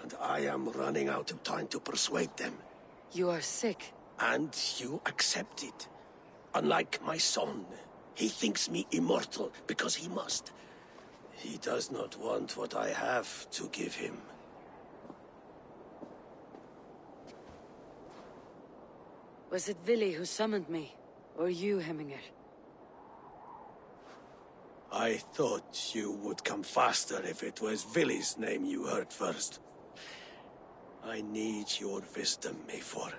And I am running out of time to persuade them. You are sick. And you accept it. Unlike my son, he thinks me immortal because he must. He does not want what I have to give him. Was it Vili who summoned me? Or you, Hemminger? I thought you would come faster if it was Vili's name you heard first. I need your wisdom, Eivor.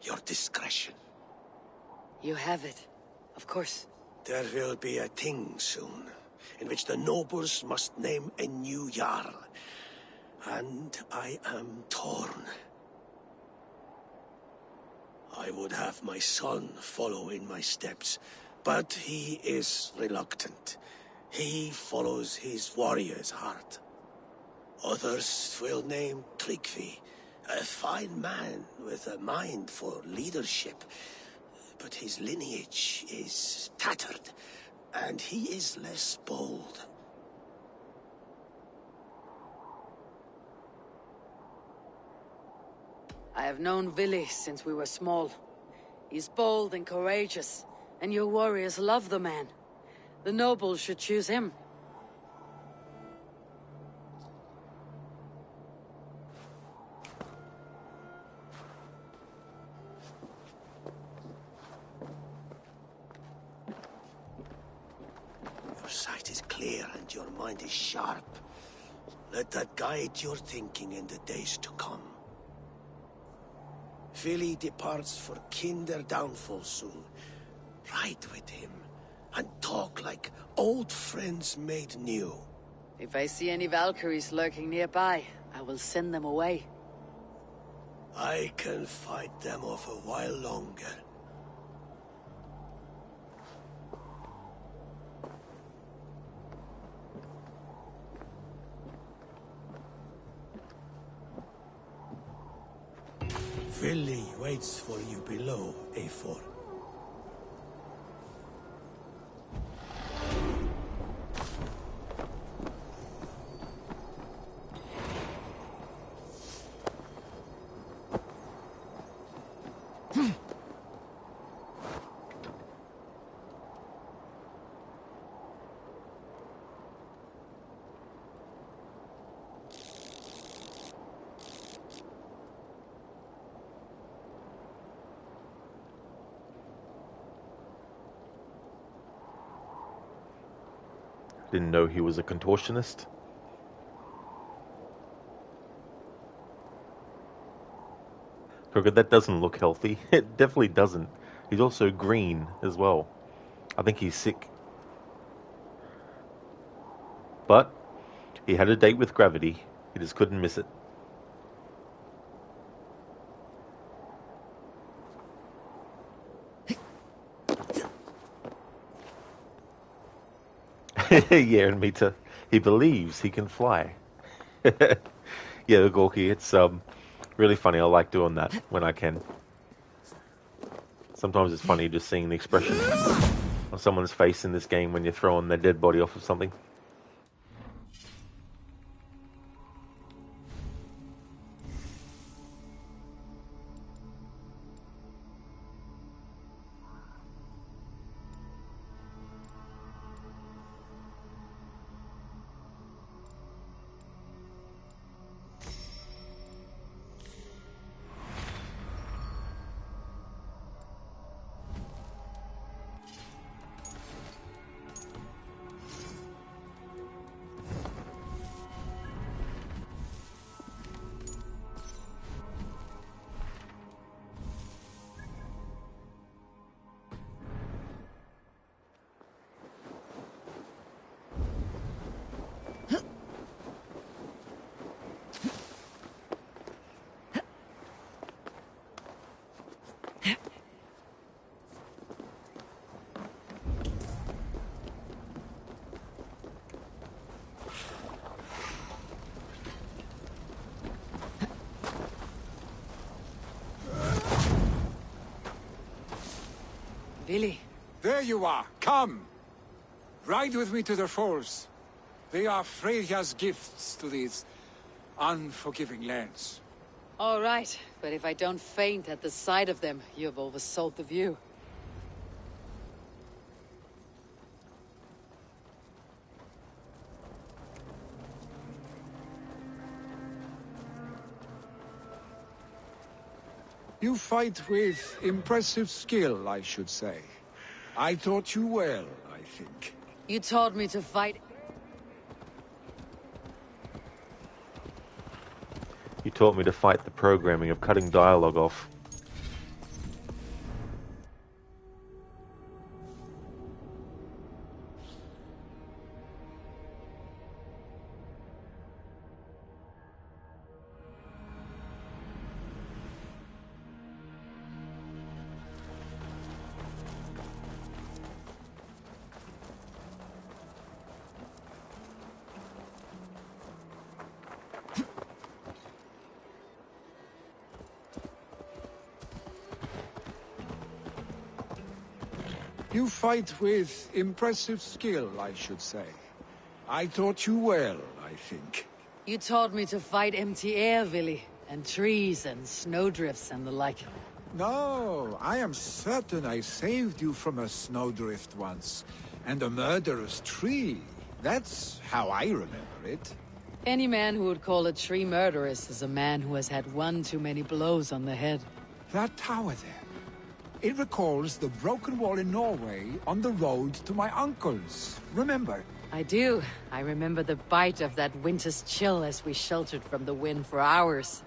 Your discretion. You have it. Of course. There will be a thing soon, in which the nobles must name a new Jarl. And I am torn. I would have my son follow in my steps, but he is reluctant. He follows his warrior's heart. Others will name Tryggvi, a fine man with a mind for leadership. But his lineage is tattered, and he is less bold. I have known Vili since we were small. He's bold and courageous, and your warriors love the man. The nobles should choose him. Your sight is clear and your mind is sharp. Let that guide your thinking in the days to come. Vili departs for Kinder downfall soon. Ride with him, and talk like old friends made new. If I see any Valkyries lurking nearby, I will send them away. I can fight them off a while longer. Vili waits for you below, Eivor. Didn't know he was a contortionist. Crooked, that doesn't look healthy. It definitely doesn't. He's also green as well. I think he's sick. But he had a date with gravity. He just couldn't miss it. Yeah, and Mita, he believes he can fly. Yeah, the Gorky, it's really funny. I like doing that when I can. Sometimes it's funny just seeing the expression on someone's face in this game when you're throwing their dead body off of something. Billy. There you are. Come. Ride with me to the falls. They are Freya's gifts to these unforgiving lands. All right, but if I don't faint at the sight of them, you've oversold the view. You fight with impressive skill, I should say. I taught you well, I think. You taught me to fight. You taught me to fight the programming of cutting dialogue off. You fight with impressive skill, I should say. I taught you well, I think. You taught me to fight empty air, Willy, and trees and snowdrifts and the like. No, I am certain I saved you from a snowdrift once, and a murderous tree. That's how I remember it. Any man who would call a tree murderous is a man who has had one too many blows on the head. That tower there. It recalls the broken wall in Norway on the road to my uncle's. Remember? I do. I remember the bite of that winter's chill as we sheltered from the wind for hours.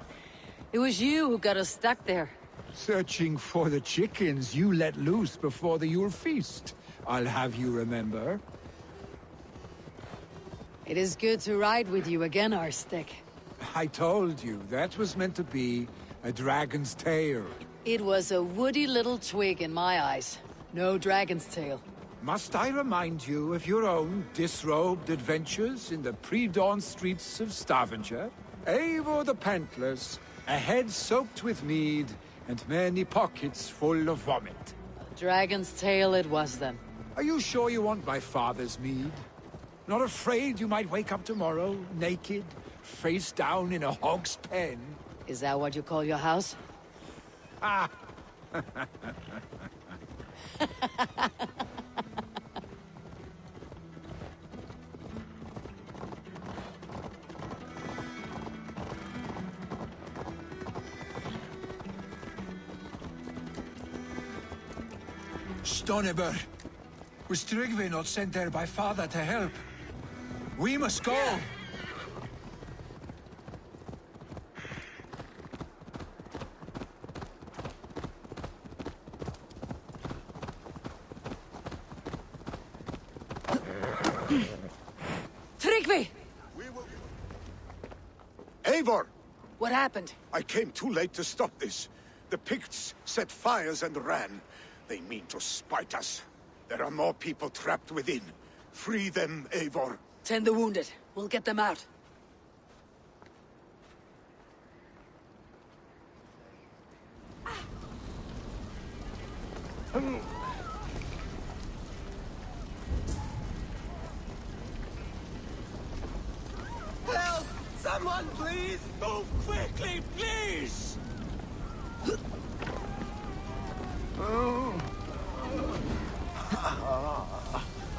It was you who got us stuck there. Searching for the chickens you let loose before the Yule feast. I'll have you remember. It is good to ride with you again, Arstic. I told you, that was meant to be a dragon's tail. It was a woody little twig in my eyes. No dragon's tail. Must I remind you of your own disrobed adventures in the pre-dawn streets of Stavanger? Eivor the Pantless, a head soaked with mead, and many pockets full of vomit. A dragon's tail it was then. Are you sure you want my father's mead? Not afraid you might wake up tomorrow, naked, face down in a hog's pen? Is that what you call your house? Ah! Stoneber, was Tryggvi not sent there by father to help? We must go! Yeah. Tryggvi! Eivor! What happened? I came too late to stop this. The Picts set fires and ran. They mean to spite us. There are more people trapped within. Free them, Eivor. Tend the wounded. We'll get them out. Help! Someone, please! Move quickly, please!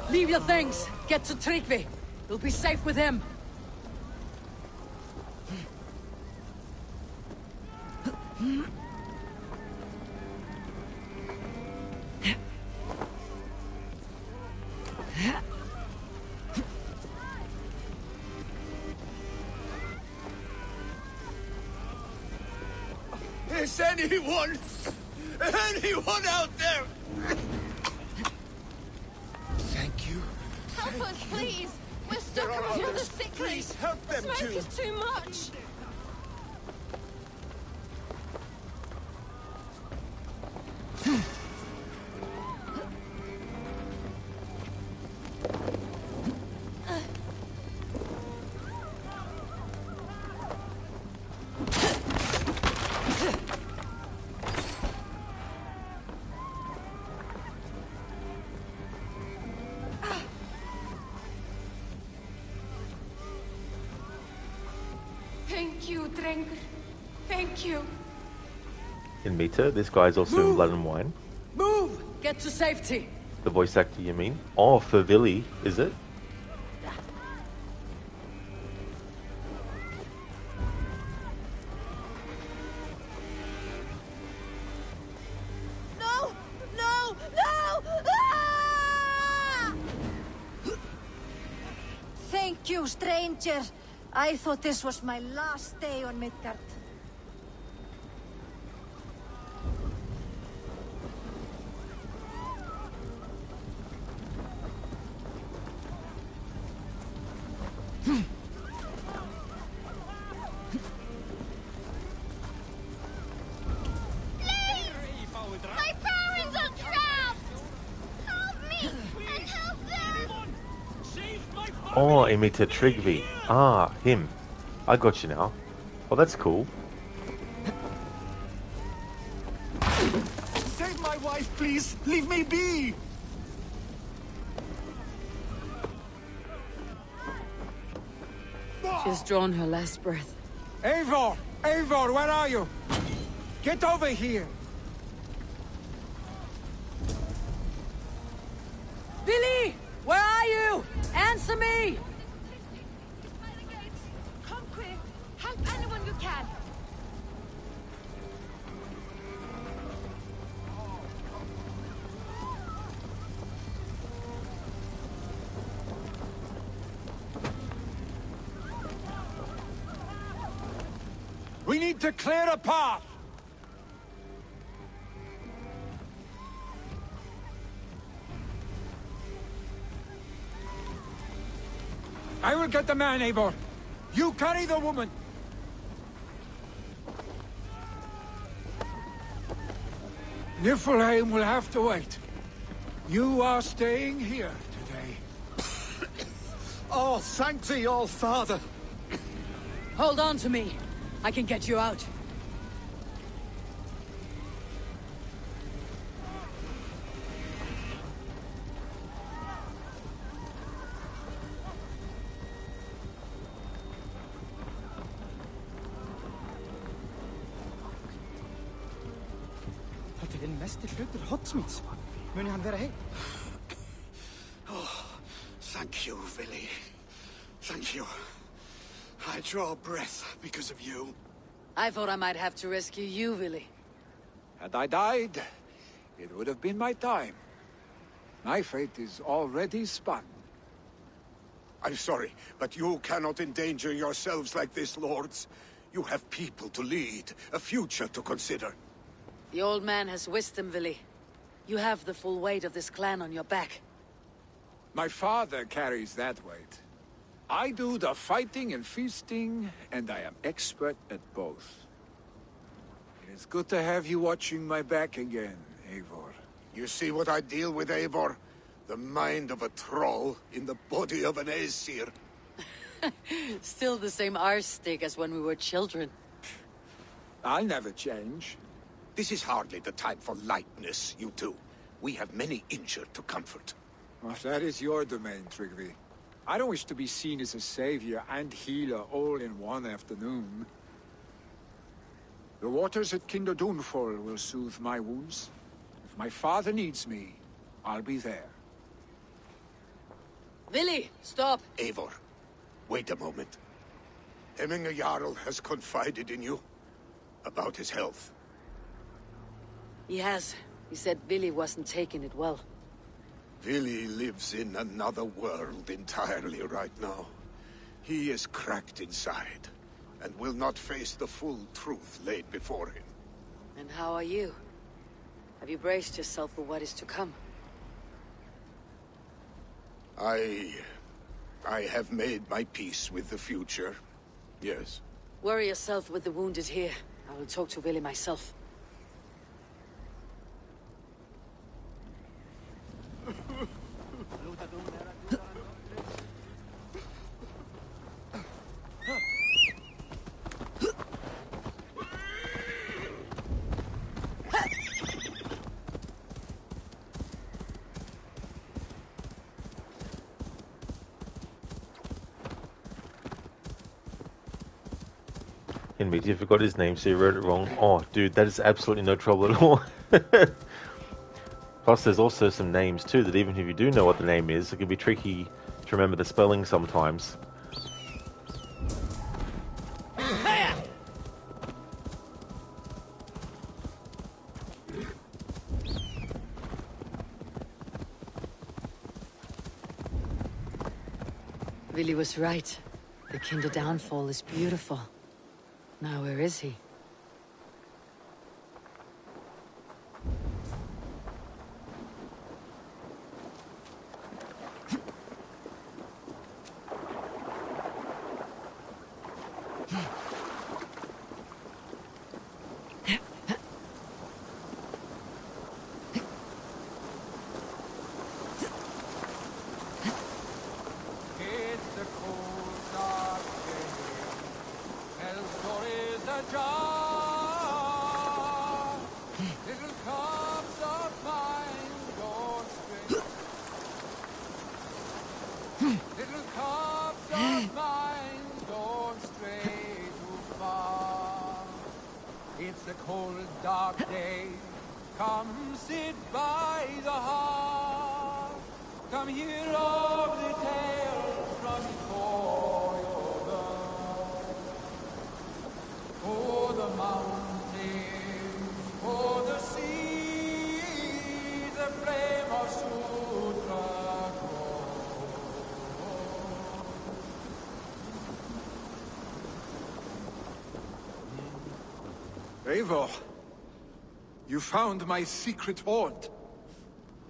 Leave your things. Get to Tryggvi. You'll be safe with him. Is anyone out there? Thank you. Help us, please! We're stuck There are around the others. sickly! Please help them Smoke too. is too much! Thank you, Drengur. Thank you. In Mita, this guy's also in Blood and Wine. Move! Get to safety! The voice actor, you mean? Oh, for Vili, is it? No! No! No! Ah! Thank you, stranger. I thought this was my last day on Midgard. My parents are trapped! Help me! And help them! Oh, Emita Trigvi. Ah, him. I got you now. Oh, that's cool. Save my wife, please! Leave me be! She's drawn her last breath. Eivor! Eivor, where are you? Get over here! Billy! Where are you? Answer me! Come quick! Help anyone you can! We need to clear a path! I will get the man, Eivor. You carry the woman. Niflheim will have to wait. You are staying here today. Oh, thank thee, all father. Hold on to me. I can get you out. Þetta mesti hlutur Hotsmeats. Muni hann vera heim? Oh, thank you, Vili. Thank you. I draw breath because of you. I thought I might have to rescue you, Billy. Had I died, it would have been my time. My fate is already spun. I'm sorry, but you cannot endanger yourselves like this, lords. You have people to lead, a future to consider. The old man has wisdom, Billy. You have the full weight of this clan on your back. My father carries that weight. I do the fighting and feasting, and I am expert at both. It is good to have you watching my back again, Eivor. You see what I deal with, Eivor? The mind of a troll in the body of an Aesir. Still the same arse stick as when we were children. I'll never change. This is hardly the time for lightness, you two. We have many injured to comfort. Well, that is your domain, Trigvi. I don't wish to be seen as a savior and healer all in one afternoon. The waters at Kinder Dunfall will soothe my wounds. If my father needs me, I'll be there. Billy, stop! Eivor, wait a moment. Hemminger Jarl has confided in you about his health. He has. He said Billy wasn't taking it well. Vili lives in another world entirely right now. He is cracked inside, and will not face the full truth laid before him. And how are you? Have you braced yourself for what is to come? I have made my peace with the future, yes. Worry yourself with the wounded here. I will talk to Billy myself. Henry, you forgot his name, so you wrote it wrong. Oh, dude, that is absolutely no trouble at all. Plus, there's also some names, too, that even if you do know what the name is, it can be tricky to remember the spelling sometimes. Willie was right. The Kinder downfall is beautiful. Now, where is he? It's a cold, dark day. Come sit by the hearth. Come hear of the tales from before your birth. For the mountains, for the sea, the flame of Sutra Eivor, you found my secret haunt.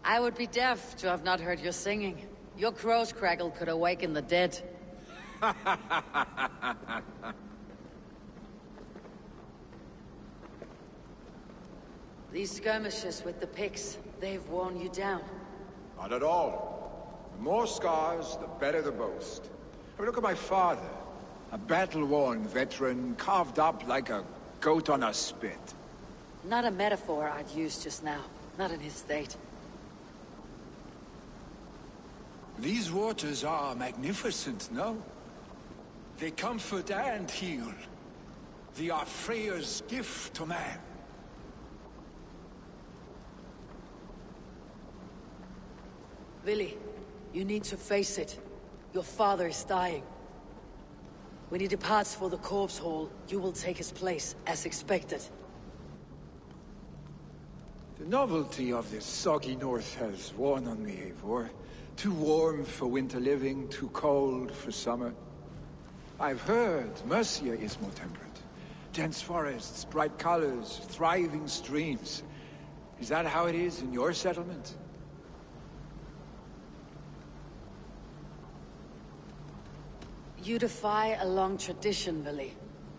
I would be deaf to have not heard your singing. Your crow's crackle could awaken the dead. These skirmishes with the Picts, they've worn you down. Not at all. The more scars, the better the boast. I mean, look at my father. A battle-worn veteran, carved up like a goat on a spit. Not a metaphor I'd use just now. Not in his state. These waters are magnificent, no? They comfort and heal. They are Freya's gift to man. Willie, you need to face it. Your father is dying. When he departs for the corpse hall, you will take his place, as expected. The novelty of this soggy north has worn on me, Eivor. Too warm for winter living, too cold for summer. I've heard Mercia is more temperate. Dense forests, bright colors, thriving streams. Is that how it is in your settlement? You defy a long tradition, Willie.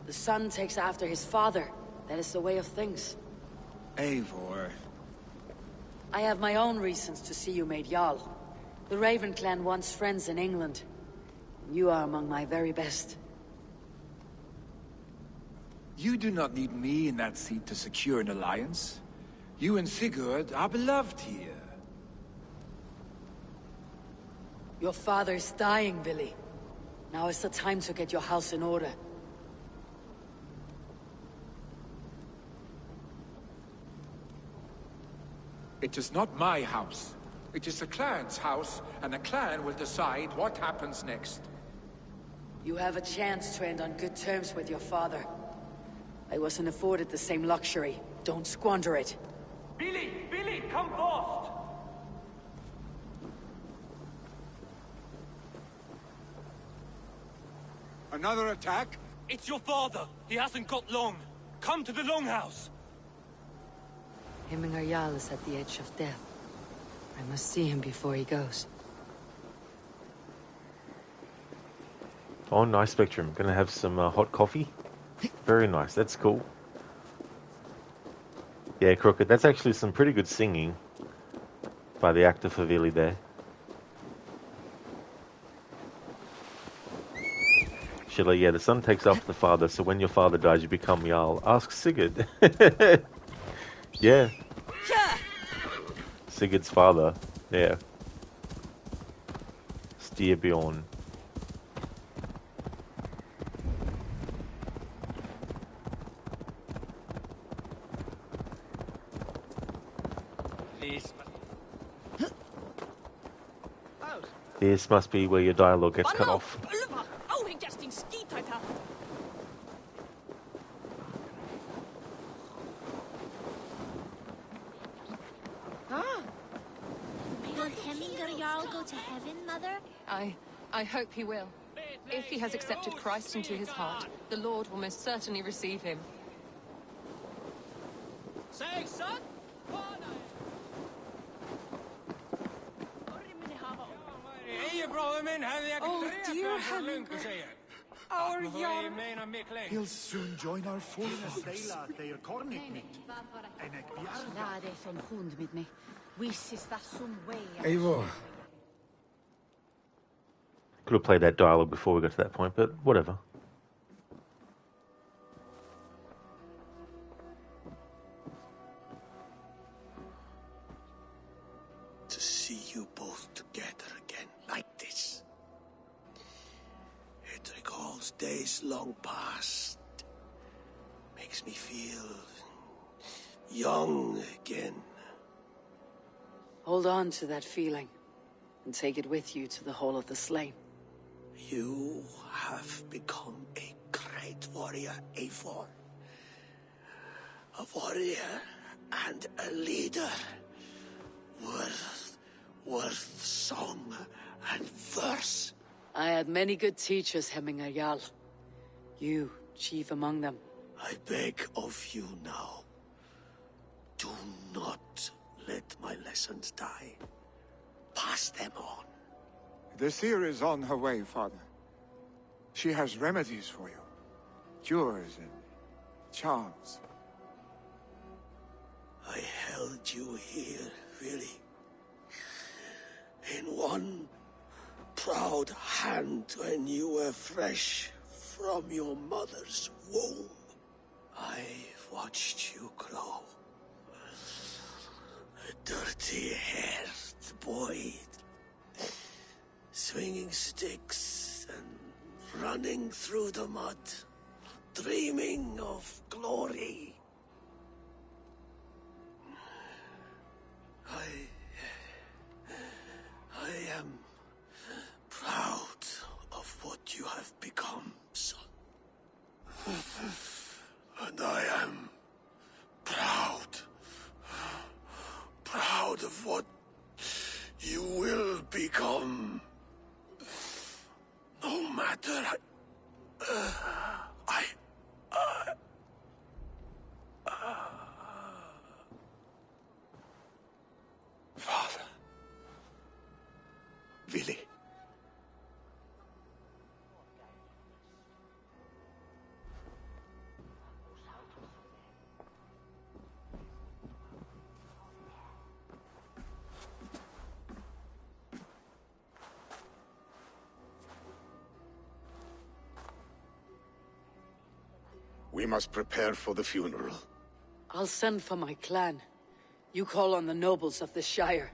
The son takes after his father. That is the way of things. Eivor. I have my own reasons to see you made Jarl. The Raven clan wants friends in England. You are among my very best. You do not need me in that seat to secure an alliance. You and Sigurd are beloved here. Your father is dying, Willie. Now is the time to get your house in order. It is not my house. It is the clan's house, and the clan will decide what happens next. You have a chance to end on good terms with your father. I wasn't afforded the same luxury. Don't squander it. Billy! Billy, come fast! Another attack? It's your father. He hasn't got long. Come to the Longhouse. Himmingar Jarl is at the edge of death. I must see him before he goes. Oh, nice, Spectrum. Gonna have some hot coffee. Very nice. That's cool. Yeah, Crooked. That's actually some pretty good singing by the actor for Vili there. Shilla, yeah, the son takes after the father, so when your father dies, you become Jarl. Ask Sigurd. Yeah. Sigurd's father. Yeah. Styrbjorn. This must be where your dialogue gets cut off. Will Hemminger Jarl go to heaven, Mother? I hope he will. If he has accepted Christ into his heart, the Lord will most certainly receive him. Say, son! Oh, dear Hemminger. Our Jarl. He'll soon join our forces. Eivor. Could have played that dialogue before we got to that point, but whatever. To see you both together again like this. It recalls days long past. Makes me feel young again. Hold on to that feeling and take it with you to the Hall of the Slain. You have become a great warrior, Eivor. A warrior and a leader. Worth song and verse. I had many good teachers, Hemminger Jarl. You, chief among them. I beg of you now. Do not let my lessons die. Pass them on. The seer is on her way, Father. She has remedies for you. Cures and charms. I held you here, really. In one proud hand when you were fresh from your mother's womb. I've watched you grow. A dirty-haired boy, swinging sticks and running through the mud, dreaming of glory. I am proud of what you have become, son. And I am proud of what you will become. No matter Father. Willy. We must prepare for the funeral. I'll send for my clan. You call on the nobles of the Shire.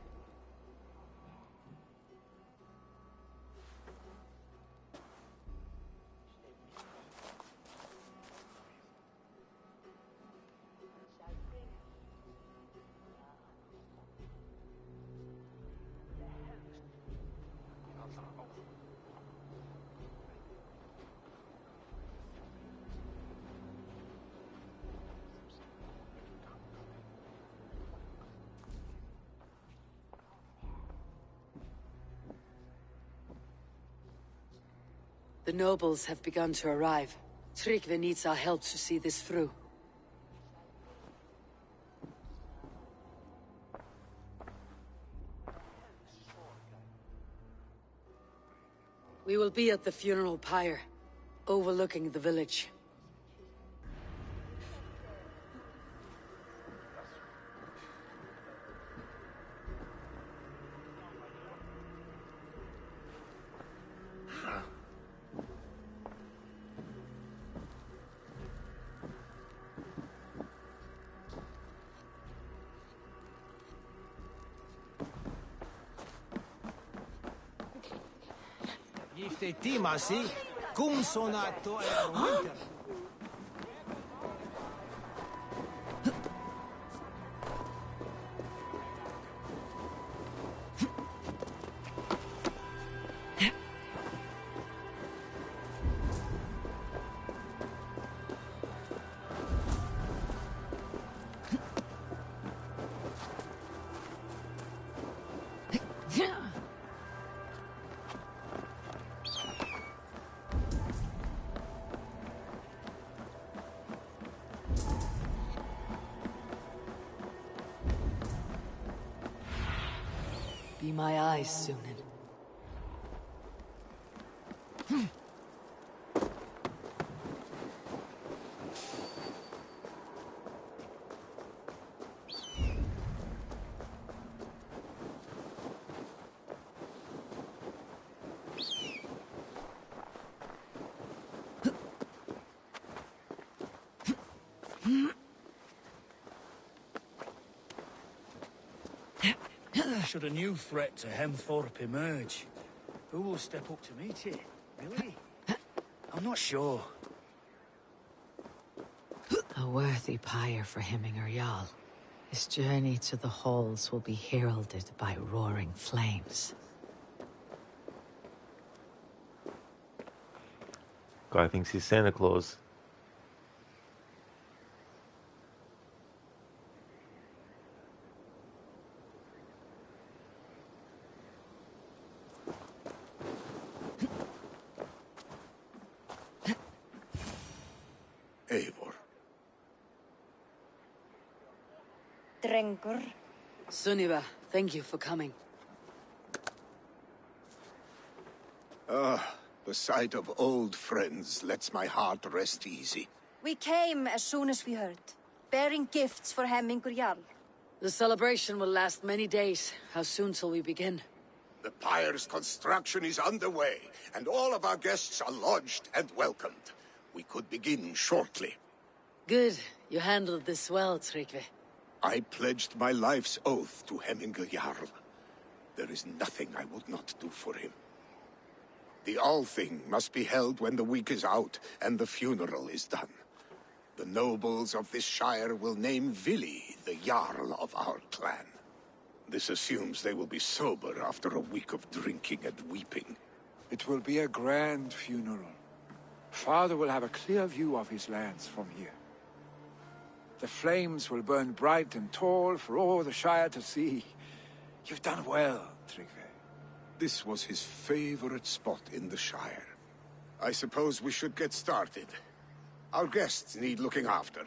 The nobles have begun to arrive. Tryggvi needs our help to see this through. We will be at the funeral pyre, overlooking the village. Timasi, cum sonato winter. be my eyes soon. Should a new threat to Hemthorpe emerge, who will step up to meet it? Really? I'm not sure. A worthy pyre for Hemminger Jarl. His journey to the halls will be heralded by roaring flames. Guy thinks he's Santa Claus. Eivor. Drengur. Sunniva, thank you for coming. The sight of old friends lets my heart rest easy. We came as soon as we heard, bearing gifts for Hemmingur Jarl. The celebration will last many days. How soon till we begin? The pyre's construction is underway, and all of our guests are lodged and welcomed. We could begin shortly. Good. You handled this well, Tryggvi. I pledged my life's oath to Hemmingur Jarl. There is nothing I would not do for him. The Althing must be held when the week is out and the funeral is done. The nobles of this shire will name Vili the Jarl of our clan. This assumes they will be sober after a week of drinking and weeping. It will be a grand funeral. Father will have a clear view of his lands from here. The flames will burn bright and tall for all the Shire to see. You've done well, Tryggvi. This was his favorite spot in the Shire. I suppose we should get started. Our guests need looking after.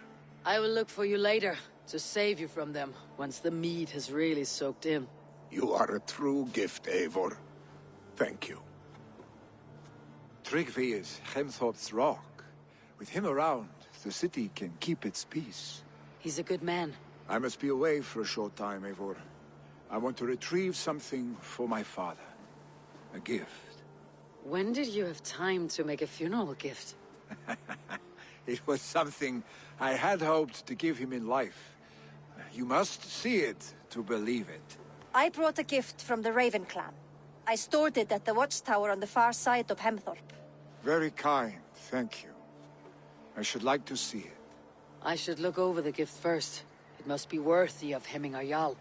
I will look for you later, to save you from them, once the mead has really soaked in. You are a true gift, Eivor. Thank you. Tryggvi is Hemthorpe's rock. With him around, the city can keep its peace. He's a good man. I must be away for a short time, Eivor. I want to retrieve something for my father. A gift. When did you have time to make a funeral gift? It was something I had hoped to give him in life. You must see it to believe it. I brought a gift from the Raven clan. I stored it at the watchtower on the far side of Hemthorpe. Very kind, thank you. I should like to see it. I should look over the gift first. It must be worthy of Hemmingar Jarl.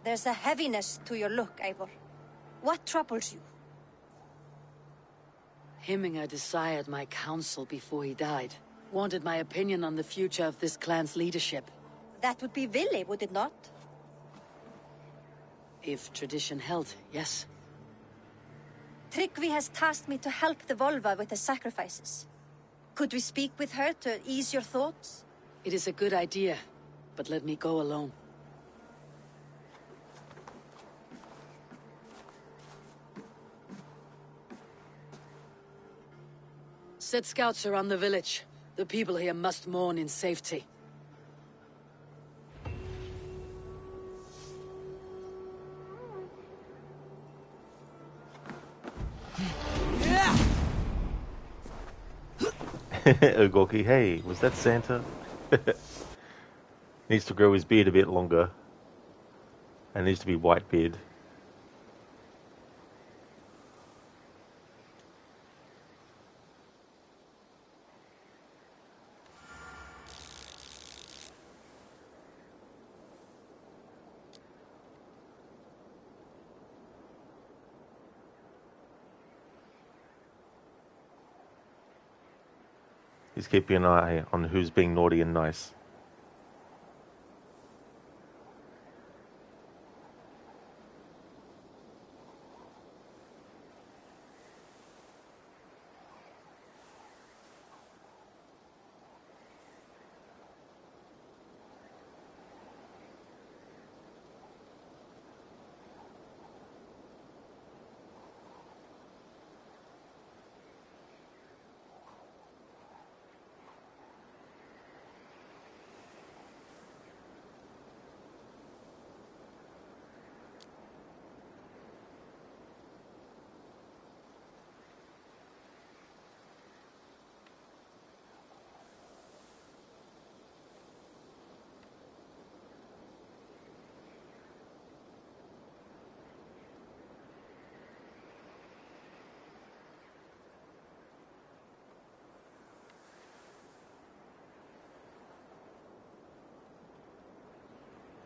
There's a heaviness to your look, Eivor. What troubles you? Hemmingar desired my counsel before he died. Wanted my opinion on the future of this clan's leadership. That would be Vili, would it not? If tradition held, yes. Tryggvi has tasked me to help the Volva with the sacrifices. Could we speak with her to ease your thoughts? It is a good idea, but let me go alone. Set scouts around the village. The people here must mourn in safety. Ogoki, hey, was that Santa? Needs to grow his beard a bit longer. And needs to be white beard. He's keeping an eye on who's being naughty and nice.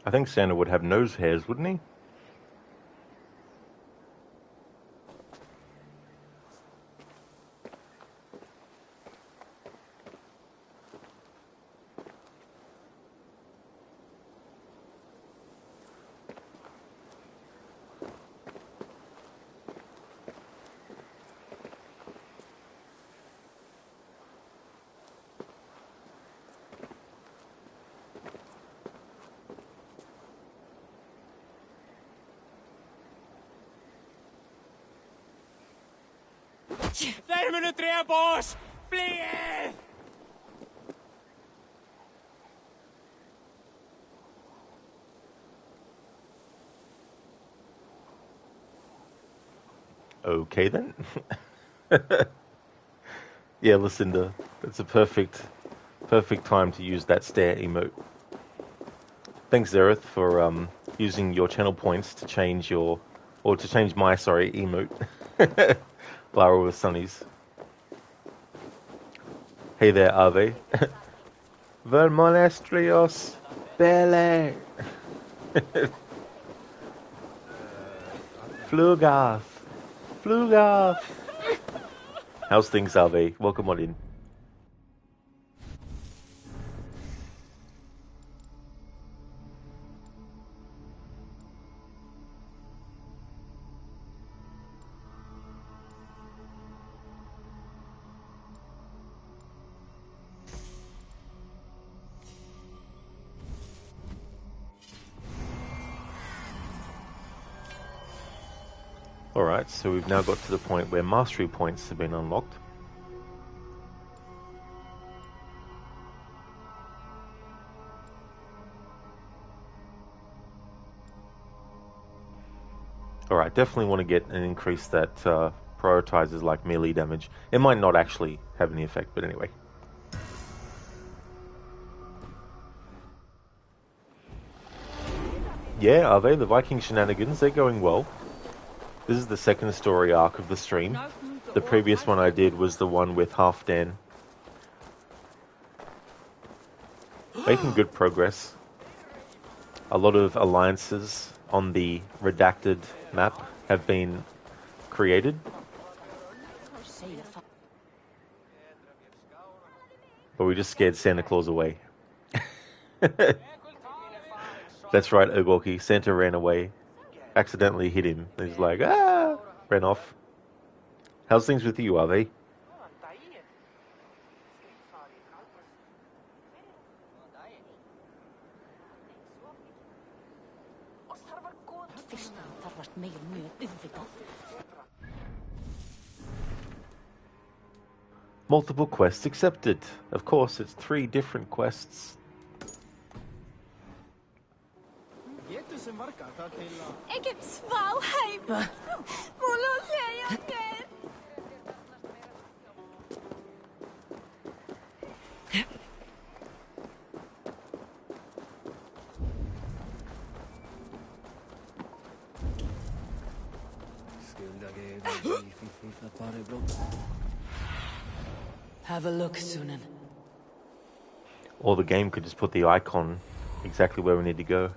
I think Santa would have nose hairs, wouldn't he? There are three boss! Flee! Okay then. Yeah, Lucinda, it's a perfect time to use that stare emote. Thanks, Zereth, for using your channel points to change my emote. Lara with Sunnies. Hey there, Ave. Vermonestrios Bele. Flugath. How's things, Ave? Welcome on in. Alright, so we've now got to the point where mastery points have been unlocked. Alright, definitely want to get an increase that prioritizes like melee damage. It might not actually have any effect, but anyway. Yeah, are they? The Viking shenanigans, they're going well. This is the second story arc of the stream. The previous one I did was the one with Halfdan. Making good progress. A lot of alliances on the redacted map have been created. But we just scared Santa Claus away. That's right, Ogorki. Santa ran away. Accidentally hit him. He's like, ah! Ran off. How's things with you, are they? Multiple quests accepted. Of course, it's 3 different quests. Ik heb Svalheim. Have a look, Sunan. Or the game could just put the icon exactly where we need to go.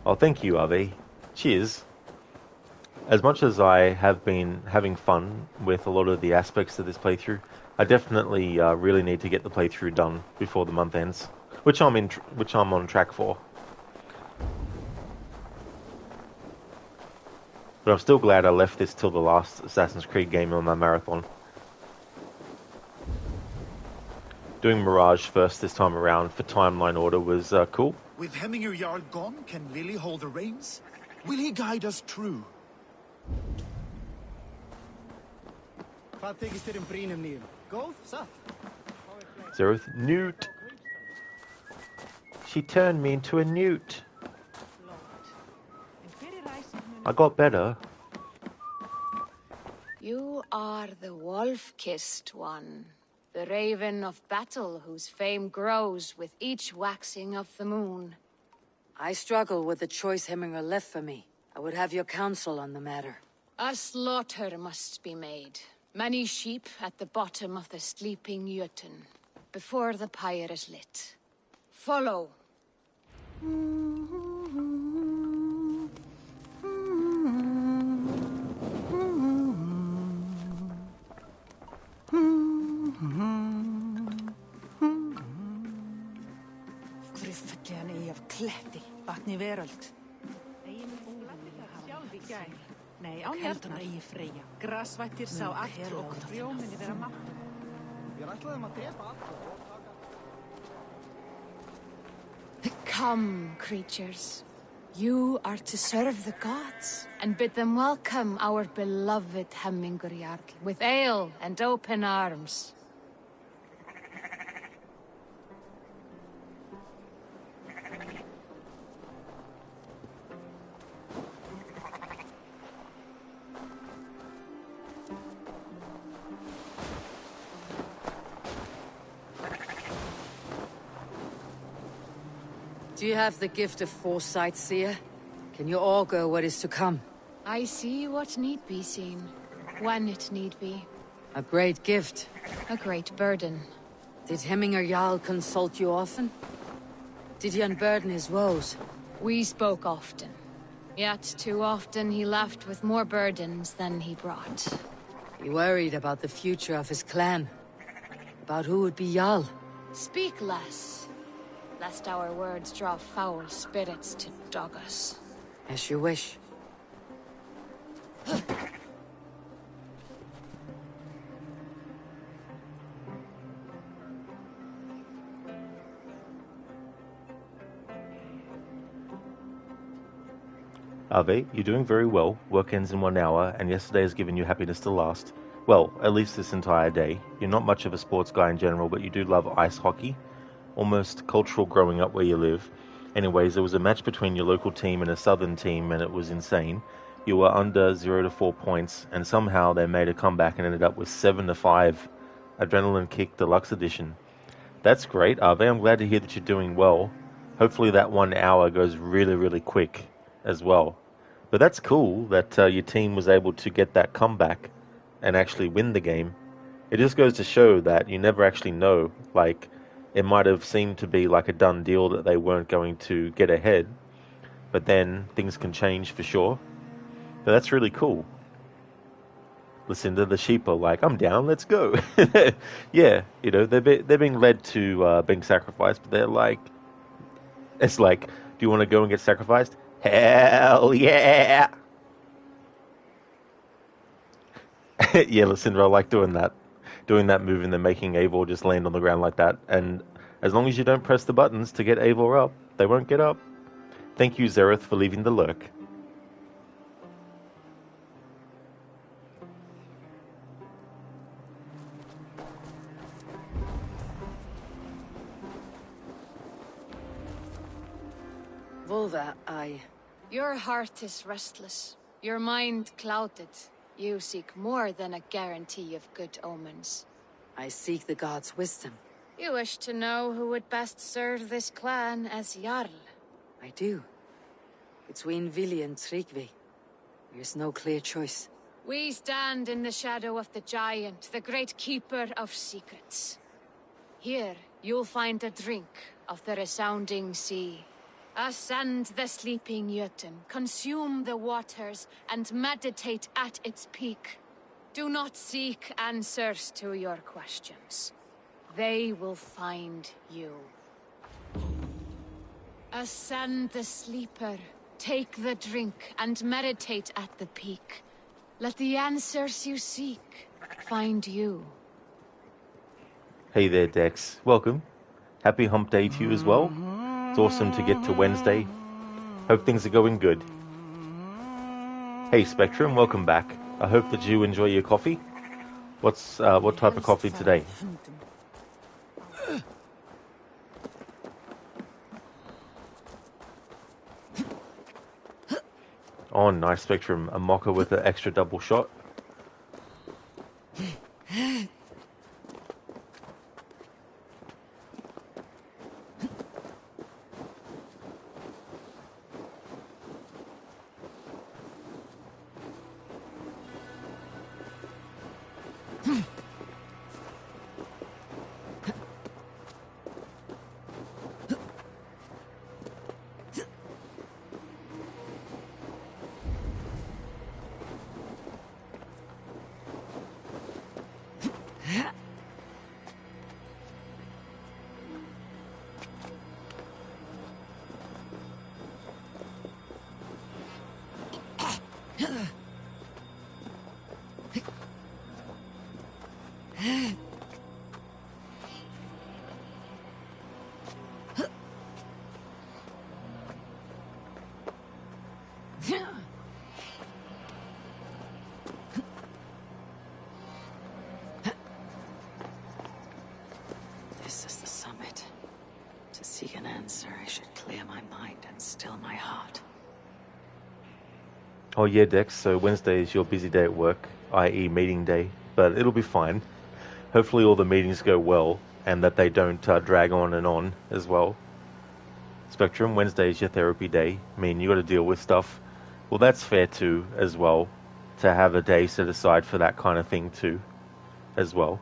Oh, thank you, Avi. Cheers. As much as I have been having fun with a lot of the aspects of this playthrough, I definitely really need to get the playthrough done before the month ends, which I'm on track for. But I'm still glad I left this till the last Assassin's Creed game on my marathon. Doing Mirage first this time around for timeline order was cool. With Hemminger Jarl gone, can Lily hold the reins? Will he guide us true? Zereth, newt. She turned me into a newt. I got better. You are the wolf-kissed one. The raven of battle whose fame grows with each waxing of the moon. I struggle with the choice Hemminger left for me. I would have your counsel on the matter. A slaughter must be made. Many sheep at the bottom of the sleeping Jotun, before the pyre is lit. Follow. Gruffellan í af kletti, vatni veröld. Nei, án hjarnar eigi Freyja. Grasvættir sá allt og frjóminni vera mátt. Við ætlaðum að drepa alla. Come, creatures. You are to serve the gods and bid them welcome our beloved Hemmingur Jarl with ale and open arms. Do you have the gift of foresight, seer? Can you augur what is to come? I see what need be seen, when it need be. A great gift. A great burden. Did Hemmingur Jarl consult you often? Did he unburden his woes? We spoke often. Yet too often he left with more burdens than he brought. He worried about the future of his clan. About who would be Jarl. Speak less, lest our words draw foul spirits to dog us. As you wish. Ave, you're doing very well. Work ends in 1 hour, and yesterday has given you happiness to last. Well, at least this entire day. You're not much of a sports guy in general, but you do love ice hockey. Almost cultural growing up where you live. Anyways, there was a match between your local team and a southern team, and it was insane. You were under 0 to 4 points, and somehow they made a comeback and ended up with 7 to 5. Adrenaline Kick Deluxe Edition. That's great, Ave. I'm glad to hear that you're doing well. Hopefully that 1 hour goes really, really quick as well. But that's cool that your team was able to get that comeback and actually win the game. It just goes to show that you never actually know. Like, it might have seemed to be like a done deal that they weren't going to get ahead, but then things can change for sure. But that's really cool. Listen, to the sheep are like, I'm down, let's go. Yeah, you know, they're being led to being sacrificed, but they're like, it's like, do you want to go and get sacrificed? Hell yeah! Yeah, Lysindra, I like doing that move and then making Eivor just land on the ground like that. And as long as you don't press the buttons to get Eivor up, they won't get up. Thank you, Zereth, for leaving the lurk. Volva, Your heart is restless, your mind clouded. You seek more than a guarantee of good omens. I seek the gods' wisdom. You wish to know who would best serve this clan as Jarl. I do. Between Vili and Tryggvi, there's no clear choice. We stand in the shadow of the giant, the great keeper of secrets. Here, you'll find a drink of the resounding sea. Ascend the sleeping Jötun, consume the waters, and meditate at its peak. Do not seek answers to your questions. They will find you. Ascend the sleeper, take the drink, and meditate at the peak. Let the answers you seek find you. Hey there, Dex. Welcome. Happy hump day to you as well. It's awesome to get to Wednesday. Hope things are going good. Hey Spectrum, welcome back. I hope that you enjoy your coffee. What type of coffee today? Oh, nice Spectrum. A mocha with an extra double shot. This is the summit. To seek an answer, I should clear my mind and still my heart. Oh yeah, Dex, so Wednesday is your busy day at work, i.e. meeting day, but it'll be fine. Hopefully all the meetings go well, and that they don't drag on as well. Spectrum, Wednesday is your therapy day. I mean, you got to deal with stuff. Well, that's fair too, as well, to have a day set aside for that kind of thing too, as well.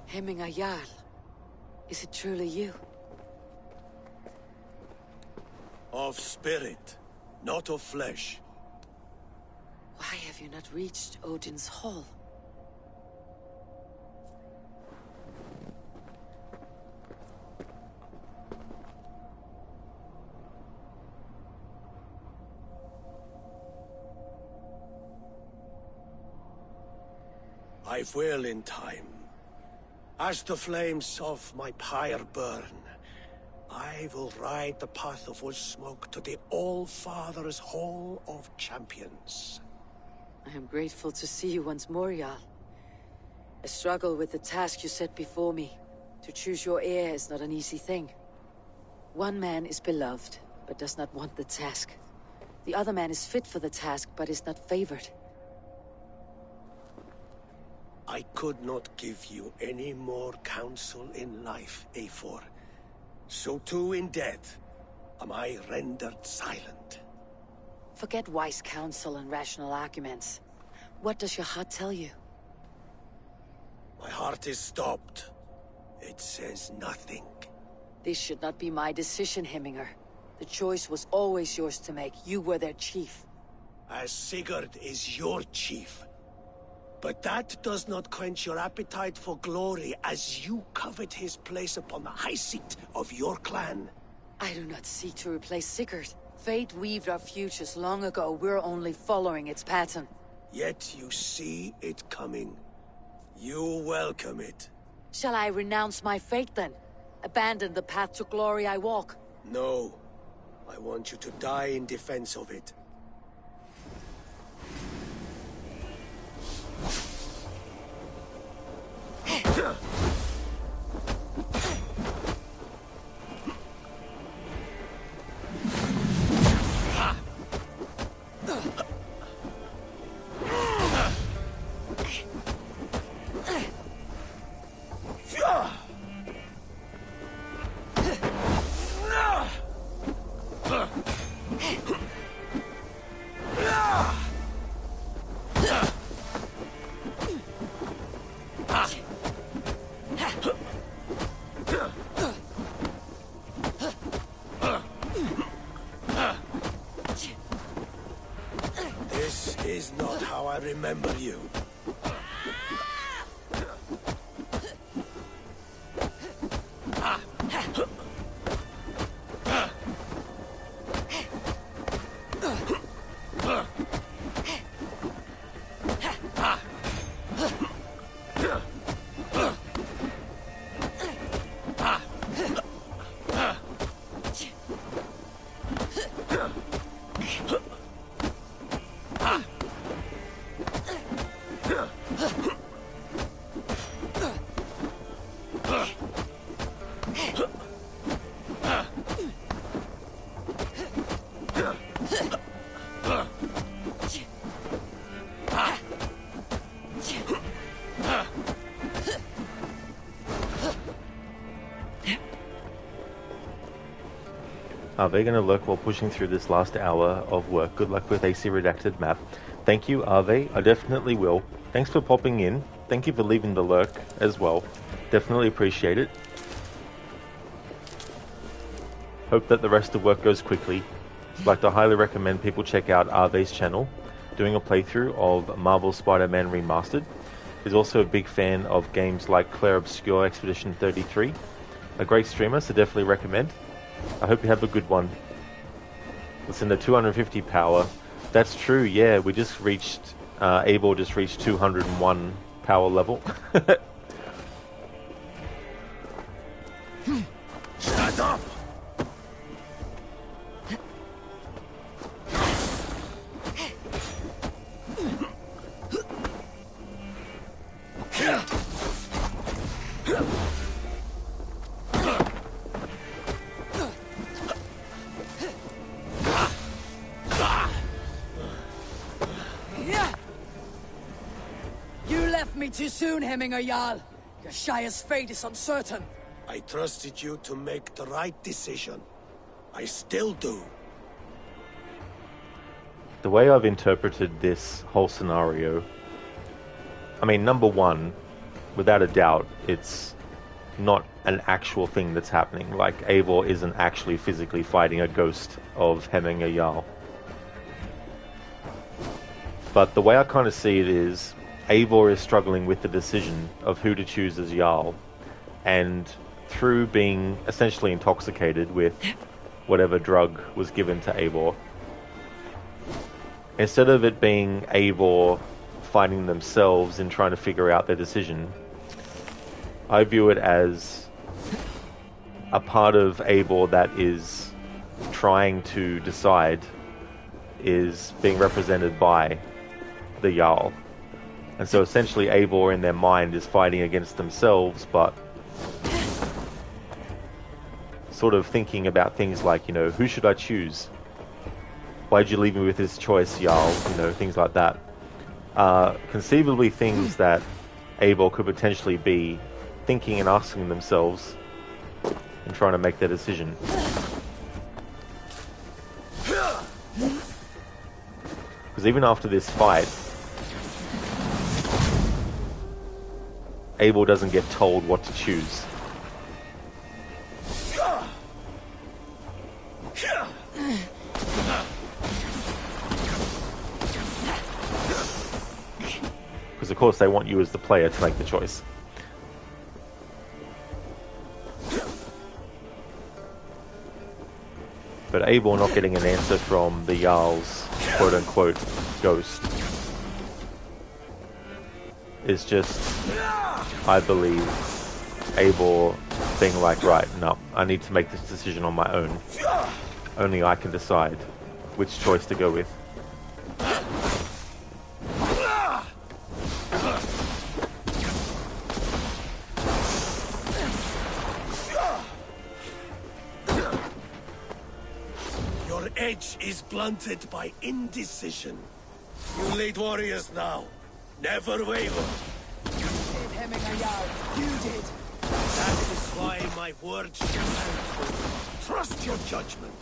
Hemming a Jarl. Is it truly you? Of spirit, not of flesh. Why have you not reached Odin's Hall? I will in time. As the flames of my pyre burn, I will ride the path of wood smoke to the All-Father's Hall of Champions. I am grateful to see you once more, Jarl. I struggle with the task you set before me. To choose your heir is not an easy thing. One man is beloved, but does not want the task. The other man is fit for the task, but is not favored. I could not give you any more counsel in life, Eivor. So too in death am I rendered silent. Forget wise counsel and rational arguments. What does your heart tell you? My heart is stopped. It says nothing. This should not be my decision, Hemminger. The choice was always yours to make. You were their chief. As Sigurd is your chief. But that does not quench your appetite for glory as you covet his place upon the high seat of your clan. I do not seek to replace Sigurd. Fate weaved our futures long ago. We're only following its pattern. Yet you see it coming. You welcome it. Shall I renounce my fate then? Abandon the path to glory I walk? No. I want you to die in defense of it. This is not how I remember you. Arve going to lurk while pushing through this last hour of work. Good luck with AC Redacted map. Thank you, Arve. I definitely will. Thanks for popping in. thank you for leaving the lurk as well. Definitely appreciate it. Hope that the rest of work goes quickly. I'd like to highly recommend people check out Arve's channel, doing a playthrough of Marvel Spider-Man Remastered. He's also a big fan of games like Claire Obscure Expedition 33. A great streamer, so definitely recommend. I hope you have a good one. Listen to 250 power. That's true, yeah, we just reached, Eivor just reached 201 power level. Stand up! You left me too soon, Hemminger Jarl. Your Shire's fate is uncertain. I trusted you to make the right decision. I still do. The way I've interpreted this whole scenario, I mean, number one, without a doubt, it's not an actual thing that's happening. Like, Eivor isn't actually physically fighting a ghost of Hemminger Jarl. But the way I kind of see it is, Eivor is struggling with the decision of who to choose as Jarl, and through being essentially intoxicated with whatever drug was given to Eivor, instead of it being Eivor fighting themselves and trying to figure out their decision, I view it as a part of Eivor that is trying to decide is being represented by the Jarl. And so essentially Eivor in their mind is fighting against themselves, but sort of thinking about things like, you know, who should I choose? Why'd you leave me with this choice, Jarl? You know, things like that. Conceivably things that Eivor could potentially be thinking and asking themselves and trying to make their decision. Because even after this fight, Eivor doesn't get told what to choose. Because of course they want you as the player to make the choice. But Eivor not getting an answer from the Jarl's quote-unquote ghost is just, I believe, Eivor being like, right, no, I need to make this decision on my own. Only I can decide which choice to go with. Your edge is blunted by indecision. You lead warriors now. Never waver. You did, Hemminger Jarl. You did. That is why my words shall stand. Trust your judgment.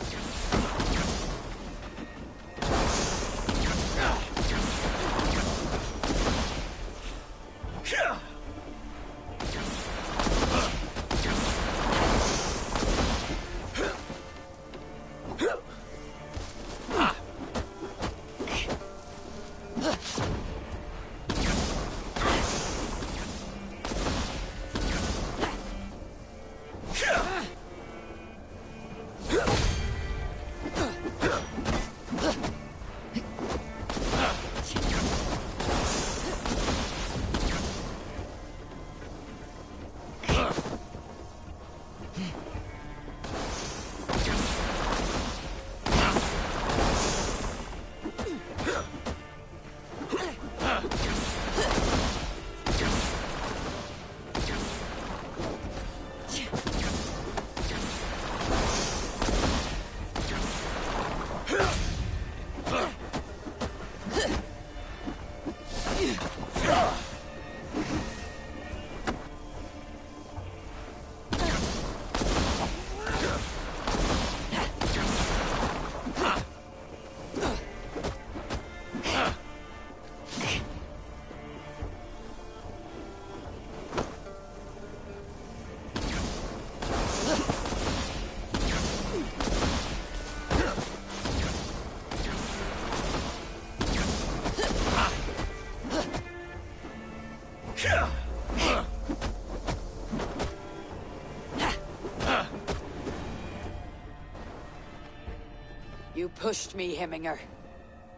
You pushed me, Hemminger.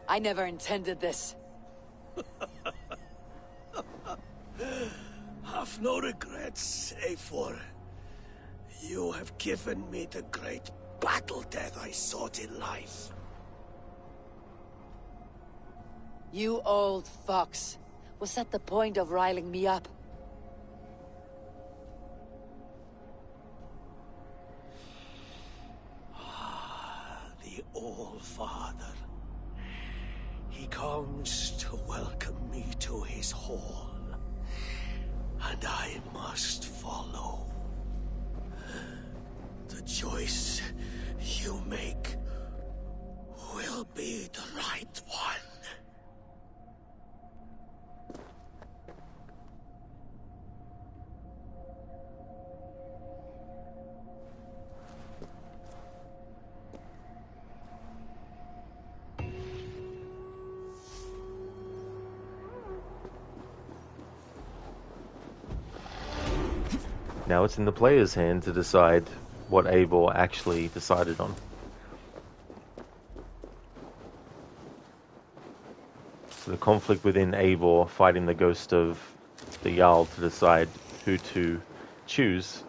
I never intended this. Have no regrets, Eivor. You have given me the great battle death I sought in life. You old fox. Was that the point of riling me up? The All-Father. He comes to welcome me to his hall, and I must follow. The choice you make will be the right one. Now it's in the player's hand to decide what Eivor actually decided on. So the conflict within Eivor fighting the ghost of the Jarl to decide who to choose.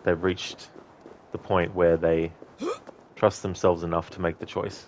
They've reached the point where they trust themselves enough to make the choice.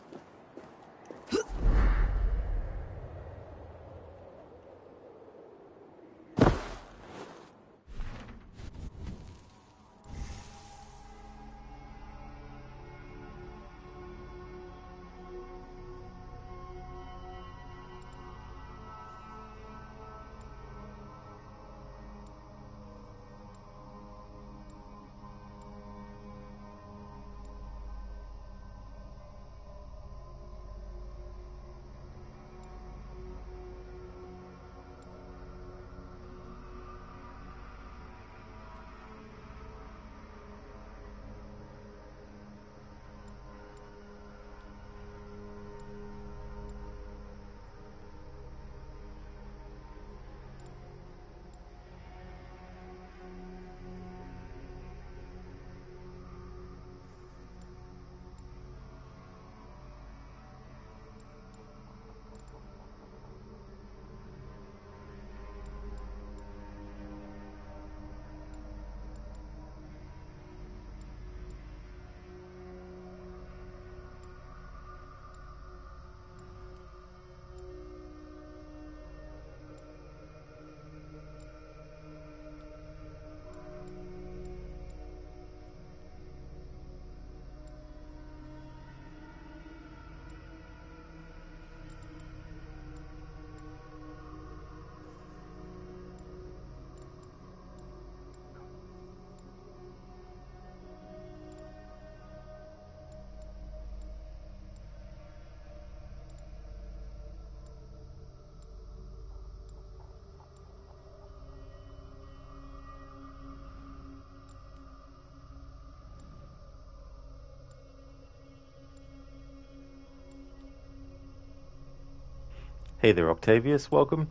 Hey there, Octavius, welcome.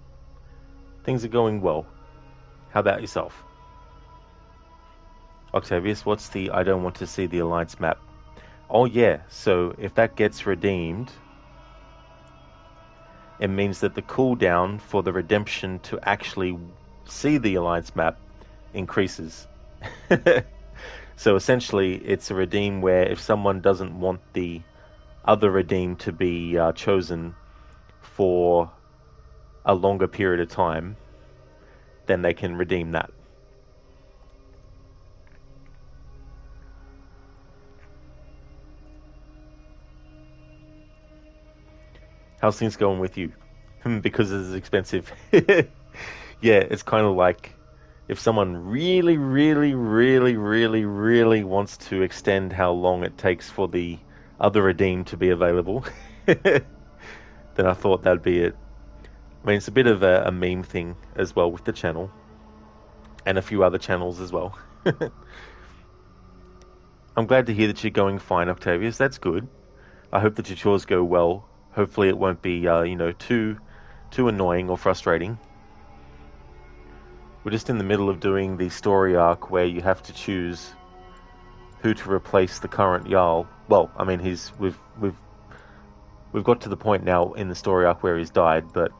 Things are going well. How about yourself? Octavius, what's the I don't want to see the Alliance map? Oh yeah, so if that gets redeemed, it means that the cooldown for the redemption to actually see the Alliance map increases. So essentially, it's a redeem where if someone doesn't want the other redeem to be chosen for a longer period of time, then they can redeem that. How's things going with you? Because this is expensive. Yeah, it's kind of like if someone really wants to extend how long it takes for the other redeem to be available, then I thought that'd be it. I mean, it's a bit of a meme thing as well with the channel, and a few other channels as well. I'm glad to hear that you're going fine, Octavius. That's good. I hope that your chores go well. Hopefully it won't be, too annoying or frustrating. We're just in the middle of doing the story arc where you have to choose who to replace the current Jarl. Well, I mean, we've got to the point now in the story arc where he's died, but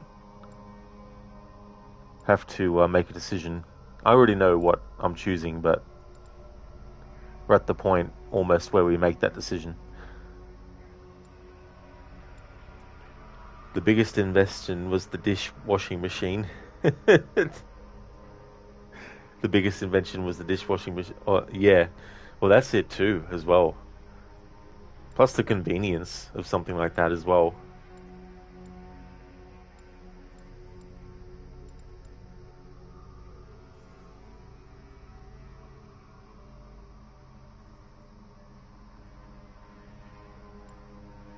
have to make a decision. I already know what I'm choosing, but we're at the point almost where we make that decision. The biggest invention was the dishwashing machine. The biggest invention was the dishwashing machine. Oh, yeah. Well, that's it too, as well. Plus the convenience of something like that as well.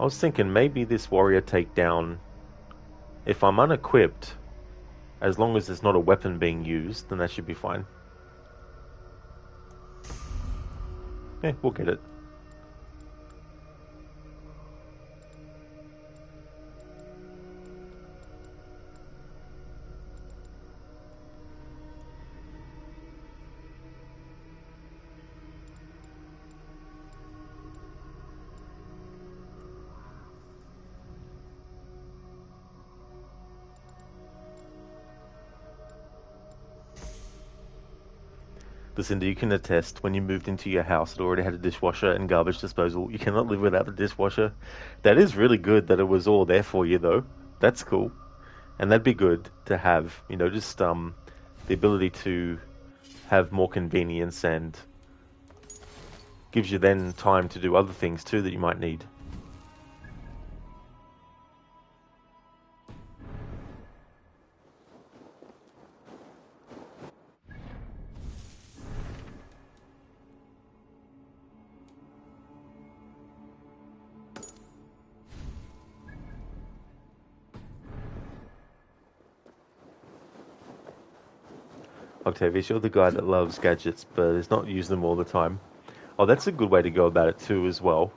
I was thinking maybe this warrior takedown, if I'm unequipped, as long as there's not a weapon being used, then that should be fine. Yeah, we'll get it. Lucinda, you can attest, when you moved into your house, it already had a dishwasher and garbage disposal. You cannot live without the dishwasher. That is really good that it was all there for you, though. That's cool. And that'd be good to have, you know, just the ability to have more convenience, and gives you then time to do other things, too, that you might need. Octavius, you're the guy that loves gadgets, but is not using them all the time. Oh, that's a good way to go about it too, as well.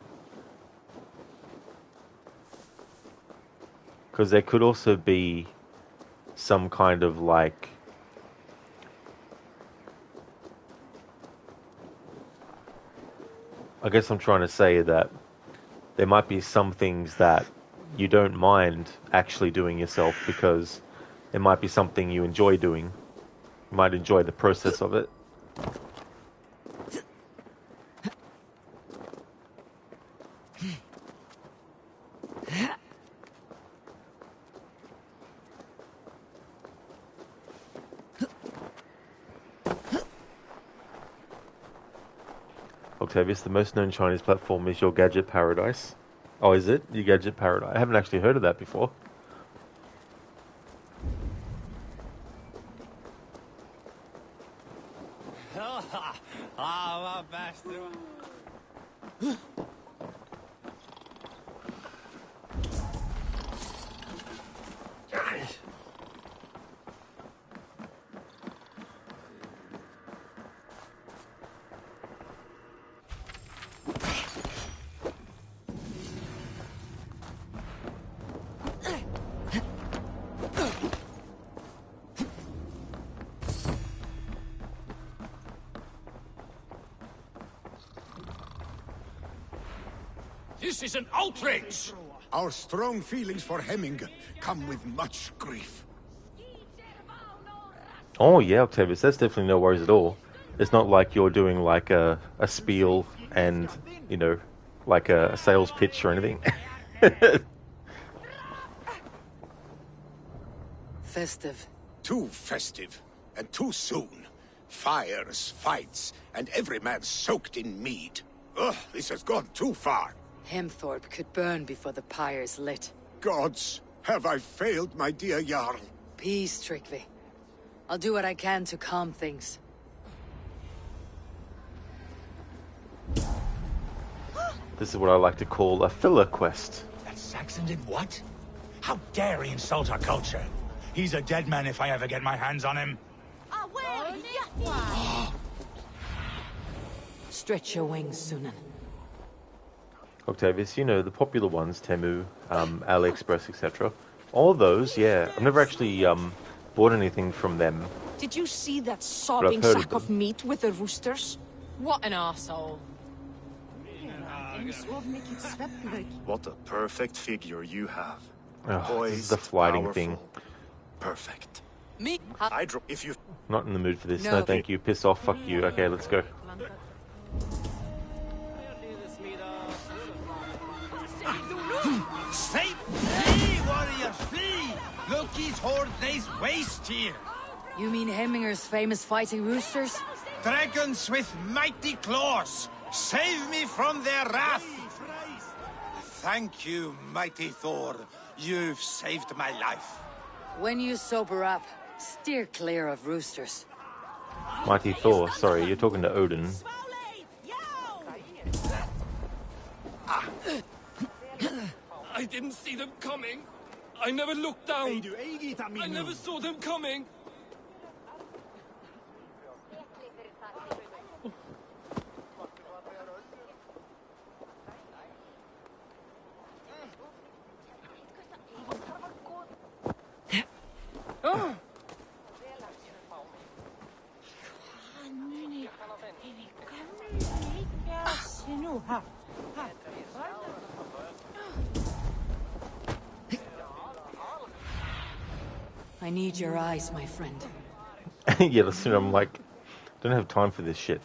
Because there could also be some kind of like... I guess I'm trying to say that there might be some things that you don't mind actually doing yourself, because it might be something you enjoy doing. You might enjoy the process of it. Octavius, the most known Chinese platform is your Gadget Paradise. Oh, is it? Your Gadget Paradise? I haven't actually heard of that before. This is an outrage! Our strong feelings for Hemming come with much grief. Oh yeah, Octavius, that's definitely no worries at all. It's not like you're doing like a spiel and, you know, like a sales pitch or anything. Festive. Too festive, and too soon. Fires, fights, and every man soaked in mead. Ugh, this has gone too far. Hemthorpe could burn before the pyre's lit. Gods, have I failed my dear Jarl? Peace, Tryggvi. I'll do what I can to calm things. This is what I like to call a filler quest. That Saxon did what? How dare he insult our culture? He's a dead man if I ever get my hands on him. Stretch your wings, Sunan. Octavius, you know, the popular ones, Temu, AliExpress, etc. All of those, yeah. I've never actually bought anything from them. Did you see that sobbing sack of meat with the roosters? What an arsehole. What a perfect figure you have. Oh, this is the flighting thing. Perfect. Me? If you Not in the mood for this. No, thank you. Piss off. Fuck you. Okay, let's go. Stay! Flee, warrior, flee! Loki's horde lays waste here. You mean Hemminger's famous fighting roosters? Dragons with mighty claws! Save me from their wrath! Thank you, mighty Thor. You've saved my life. When you sober up, steer clear of roosters. Mighty Thor. Sorry, you're talking to Odin. I didn't see them coming. I never looked down. I never saw them coming. Oh. I need your eyes, my friend. Yeah, listen, I'm like, don't have time for this shit.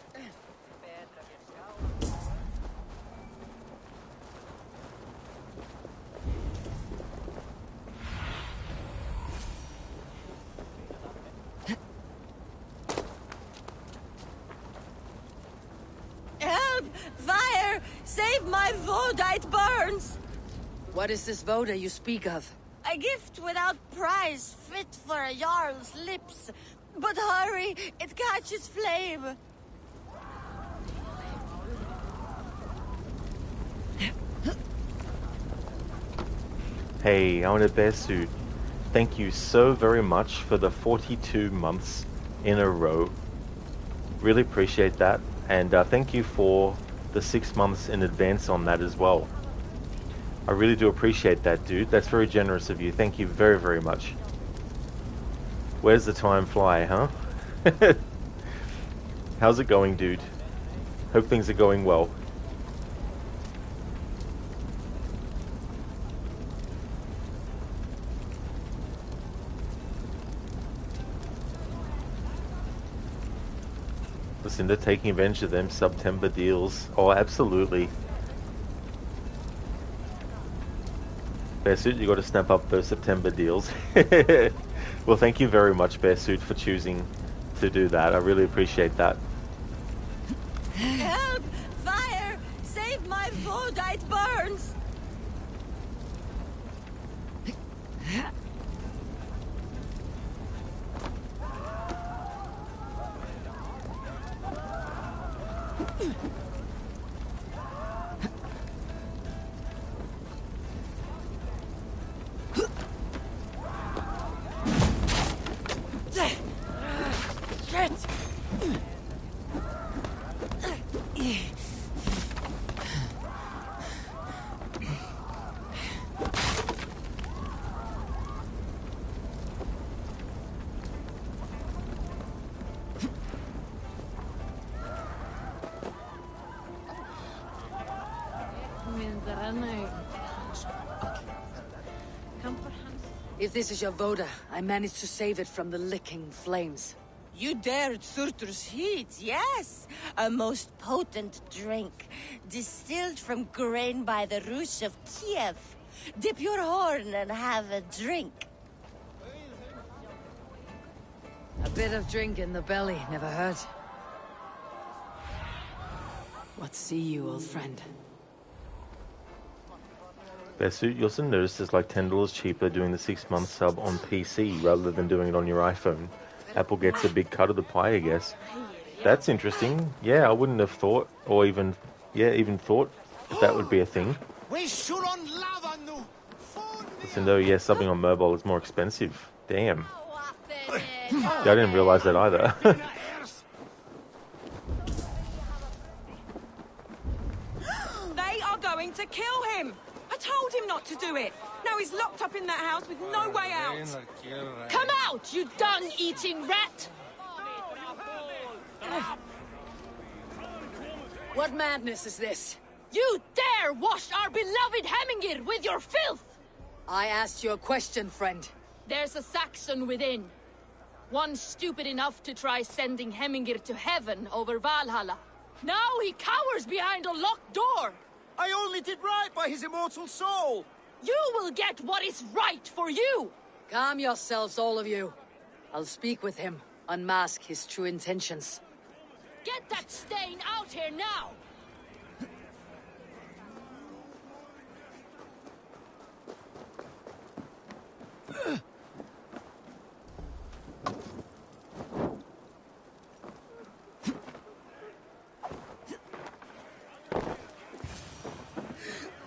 Help! Fire! Save my Voda, it burns! What is this Voda you speak of? A gift without price, fit for a Jarl's lips. But hurry, it catches flame. Hey, I want a bear suit. Thank you so very much for the 42 months in a row. Really appreciate that. And thank you for the 6 months in advance on that as well. I really do appreciate that, dude. That's very generous of you. Thank you very, very much. Where's the time fly, huh? How's it going, dude? Hope things are going well. Listen, they're taking advantage of them September deals. Oh, absolutely. Bearsuit, you got to snap up those September deals. Well, thank you very much, Bearsuit, for choosing to do that. I really appreciate that. Help! Fire! Save my Voda, it burns! If this is your Voda, I managed to save it from the licking flames. You dared Surtur's heat, yes. A most potent drink, distilled from grain by the Rus of Kiev. Dip your horn and have a drink. A bit of drink in the belly never hurt. What see you, old friend? Bearsuit, you also noticed it's like $10 cheaper doing the 6-month sub on PC rather than doing it on your iPhone. Apple gets a big cut of the pie, I guess. That's interesting. Yeah, I wouldn't have thought, or even thought if that would be a thing. Listen though, yeah, subbing on mobile is more expensive. Damn. Yeah, I didn't realize that either. They are going to kill him! I told him not to do it! Now he's locked up in that house with no way out! Come out, you dung-eating rat! What madness is this? You dare wash our beloved Hemingir with your filth! I asked you a question, friend. There's a Saxon within. One stupid enough to try sending Hemingir to heaven over Valhalla. Now he cowers behind a locked door! I only did right by his immortal soul! You will get what is right for you! Calm yourselves, all of you. I'll speak with him, unmask his true intentions. Get that stain out here now!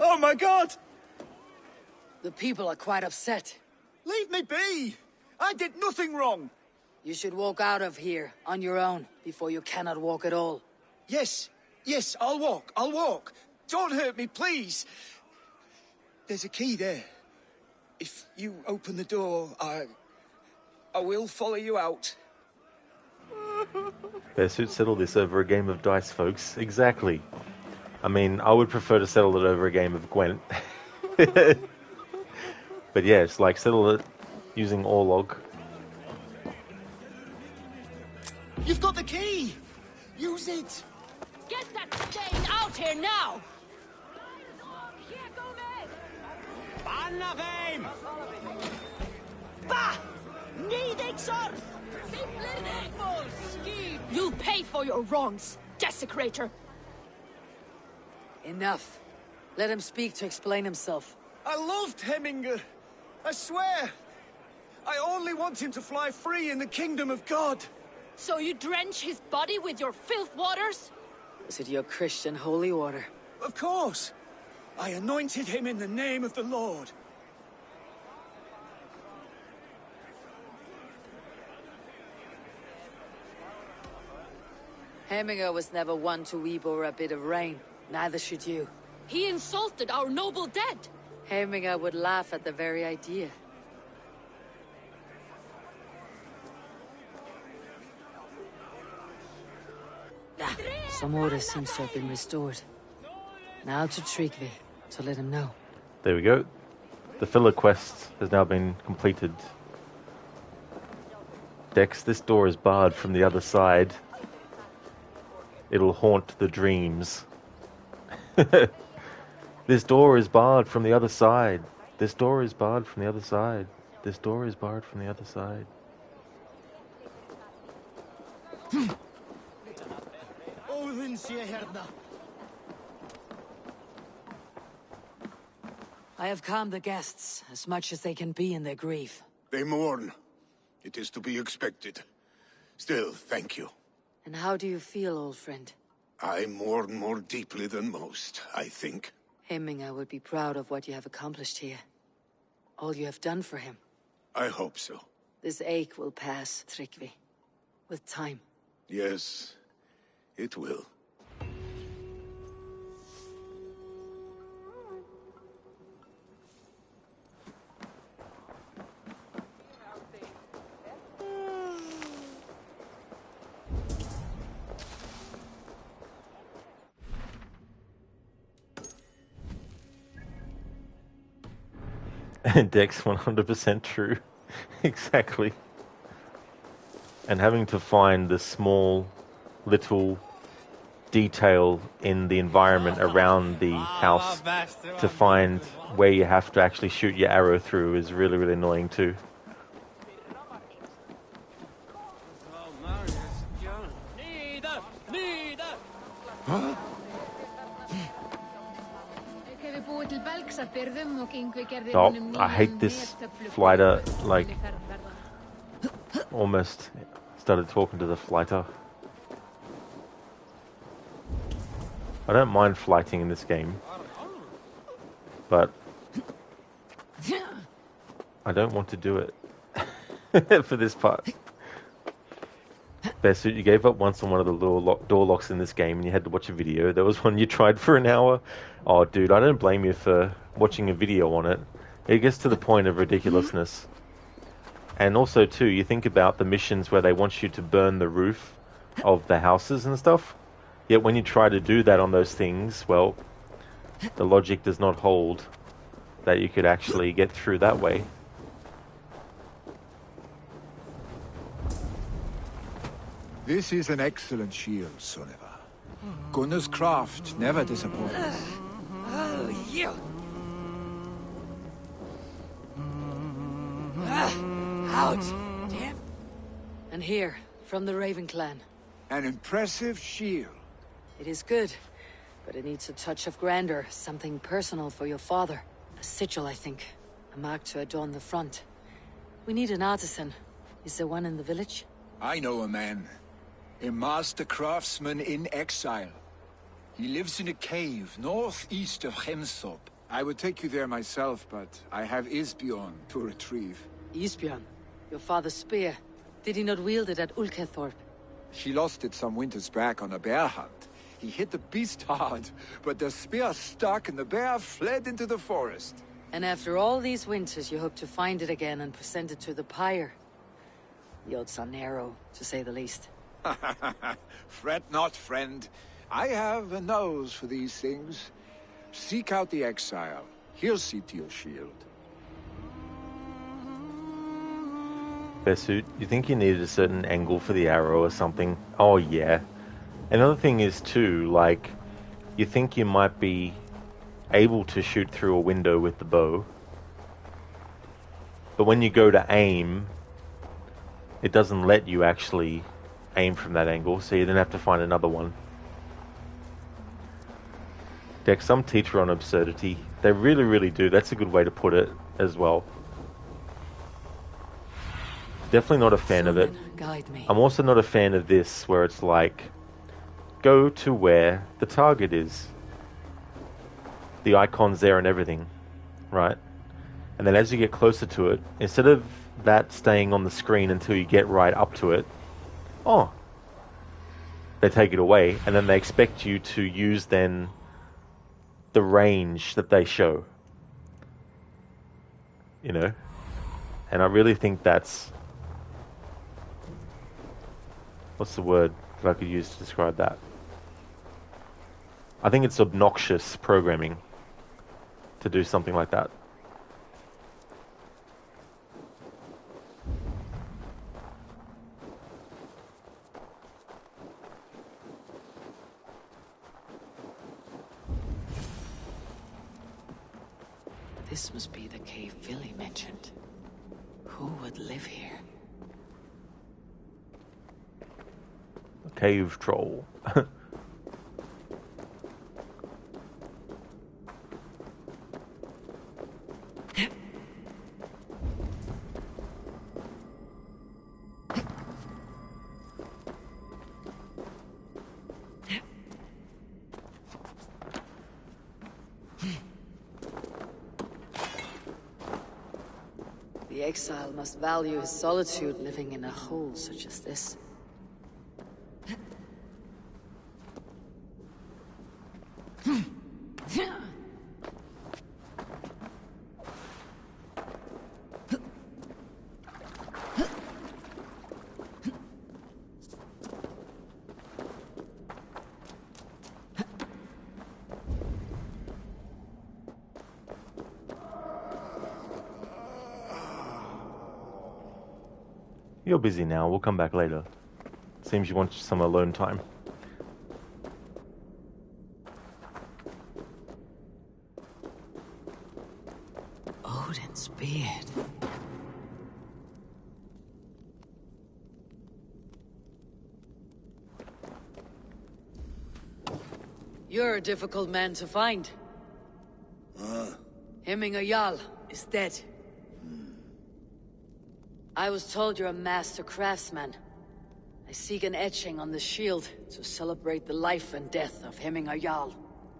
Oh my god! The people are quite upset. Leave me be! I did nothing wrong! You should walk out of here on your own before you cannot walk at all. Yes, I'll walk. Don't hurt me, please. There's a key there. If you open the door, I will follow you out. Best to settle this over a game of dice, folks. Exactly. I mean, I would prefer to settle it over a game of Gwent. But yeah, it's like settle it using Orlog. You've got the key! Use it! Get that stain out here now! Bah! You'll pay for your wrongs, desecrator! Enough. Let him speak to explain himself. I loved Hemingr. I swear. I only want him to fly free in the kingdom of God. So you drench his body with your filth waters? Is it your Christian holy water? Of course. I anointed him in the name of the Lord. Hemingr was never one to weep over a bit of rain. Neither should you. He insulted our noble dead. Hemingr would laugh at the very idea. Some order seems to have been restored. Now to Tryggvi, to let him know. There we go. The filler quest has now been completed. Dex, this door is barred from the other side. It'll haunt the dreams. This door is barred from the other side. This door is barred from the other side. This door is barred from the other side. I have calmed the guests as much as they can be in their grief. They mourn. It is to be expected. Still, thank you. And how do you feel, old friend? I mourn more deeply than most, I think. Hemingr would be proud of what you have accomplished here. All you have done for him. I hope so. This ache will pass, Tryggvi. With time. Yes, it will. Dex 100% true. Exactly. And having to find the small little detail in the environment around the house to find where you have to actually shoot your arrow through is really, really annoying too. Huh? Oh, I hate this flighter, like, almost started talking to the flighter. I don't mind flighting in this game, but I don't want to do it for this part. Bearsuit, you gave up once on one of the door locks in this game and you had to watch a video. There was one you tried for an hour. Oh, dude, I don't blame you for watching a video on it. It gets to the point of ridiculousness. And also, too, you think about the missions where they want you to burn the roof of the houses and stuff. Yet when you try to do that on those things, well, the logic does not hold that you could actually get through that way. This is an excellent shield, Soneva. Gunnar's craft never disappoints. Oh, you! Out! Damn! And here, from the Raven clan. An impressive shield. It is good, but it needs a touch of grandeur, something personal for your father. A sigil, I think. A mark to adorn the front. We need an artisan. Is there one in the village? I know a man. A master craftsman in exile. He lives in a cave northeast of Hemthorpe. I would take you there myself, but I have Isbjorn to retrieve. Isbjorn? Your father's spear. Did he not wield it at Ulkethorpe? She lost it some winters back on a bear hunt. He hit the beast hard, but the spear stuck and the bear fled into the forest. And after all these winters, you hope to find it again and present it to the pyre. The odds are narrow, to say the least. Fret not, friend. I have a nose for these things. Seek out the exile. He'll see to your shield. Besut, you think you needed a certain angle for the arrow or something? Oh yeah. Another thing is too, like, you think you might be able to shoot through a window with the bow, but when you go to aim, it doesn't let you actually aim from that angle, so you then have to find another one. Dex, some teacher on absurdity. They really, really do. That's a good way to put it as well. Definitely not a fan of it. Guide me. I'm also not a fan of this, where it's like, go to where the target is. The icon's there and everything, right? And then as you get closer to it, instead of that staying on the screen until you get right up to it, oh, they take it away, and then they expect you to use then the range that they show. You know? And I really think that's... what's the word that I could use to describe that? I think it's obnoxious programming to do something like that. This must be the cave Villy mentioned. Who would live here? A cave troll. The exile must value his solitude living in a hole such as this. You're busy now, we'll come back later. Seems you want some alone time. Odin's beard. You're a difficult man to find. Hemminger Jarl is dead. I was told you're a master craftsman. I seek an etching on the shield to celebrate the life and death of Hemminger Jarl.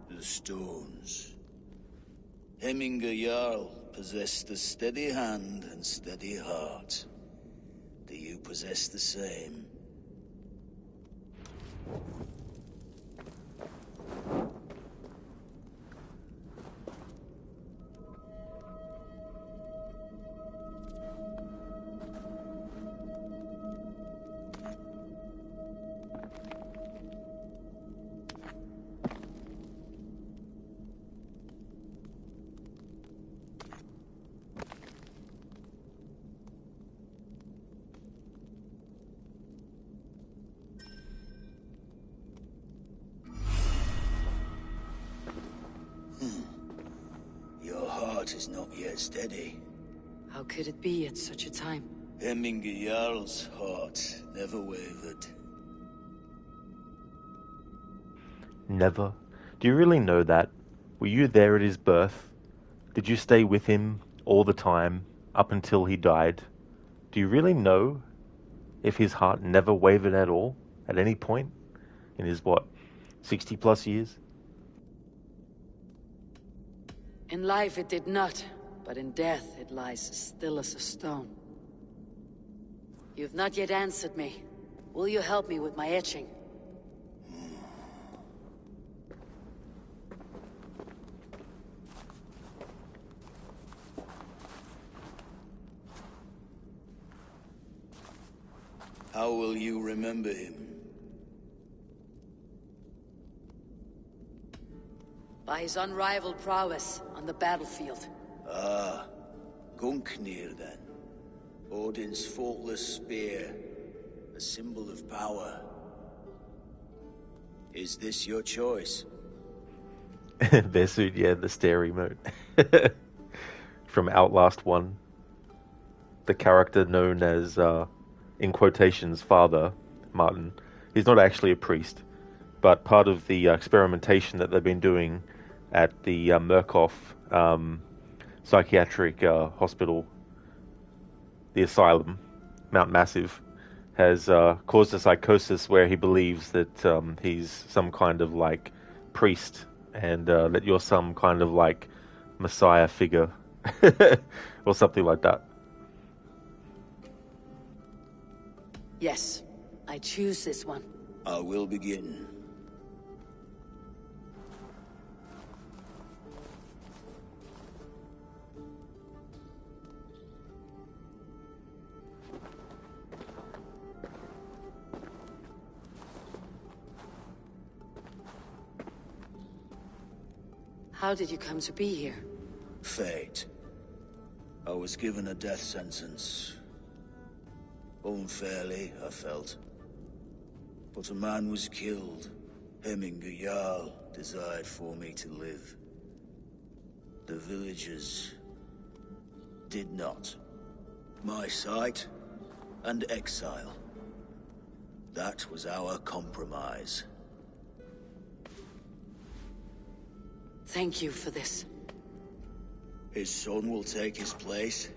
The stones. Hemminger Jarl possessed a steady hand and steady heart. Do you possess the same? heart is not yet steady. How could it be at such a time? Hemminger Jarl's heart never wavered. Never? Do you really know that? Were you there at his birth? Did you stay with him all the time, up until he died? Do you really know if his heart never wavered at all, at any point? In his, 60 plus years? In life it did not, but in death it lies still as a stone. You've not yet answered me. Will you help me with my etching? How will you remember him? By his unrivaled prowess on the battlefield. Ah, Gungnir then. Odin's faultless spear, a symbol of power. Is this your choice? Vesuit, yeah, the stare emote. From Outlast 1. The character known as, in quotations, Father, Martin. He's not actually a priest, but part of the experimentation that they've been doing at the Murkoff psychiatric hospital, the asylum, Mount Massive, has caused a psychosis where he believes that he's some kind of like priest and that you're some kind of like messiah figure or something like that. Yes, I choose this one. I will begin. How did you come to be here? Fate. I was given a death sentence. Unfairly, I felt. But a man was killed. Hemminger Jarl desired for me to live. The villagers did not. My sight and exile. That was our compromise. Thank you for this. His son will take his place.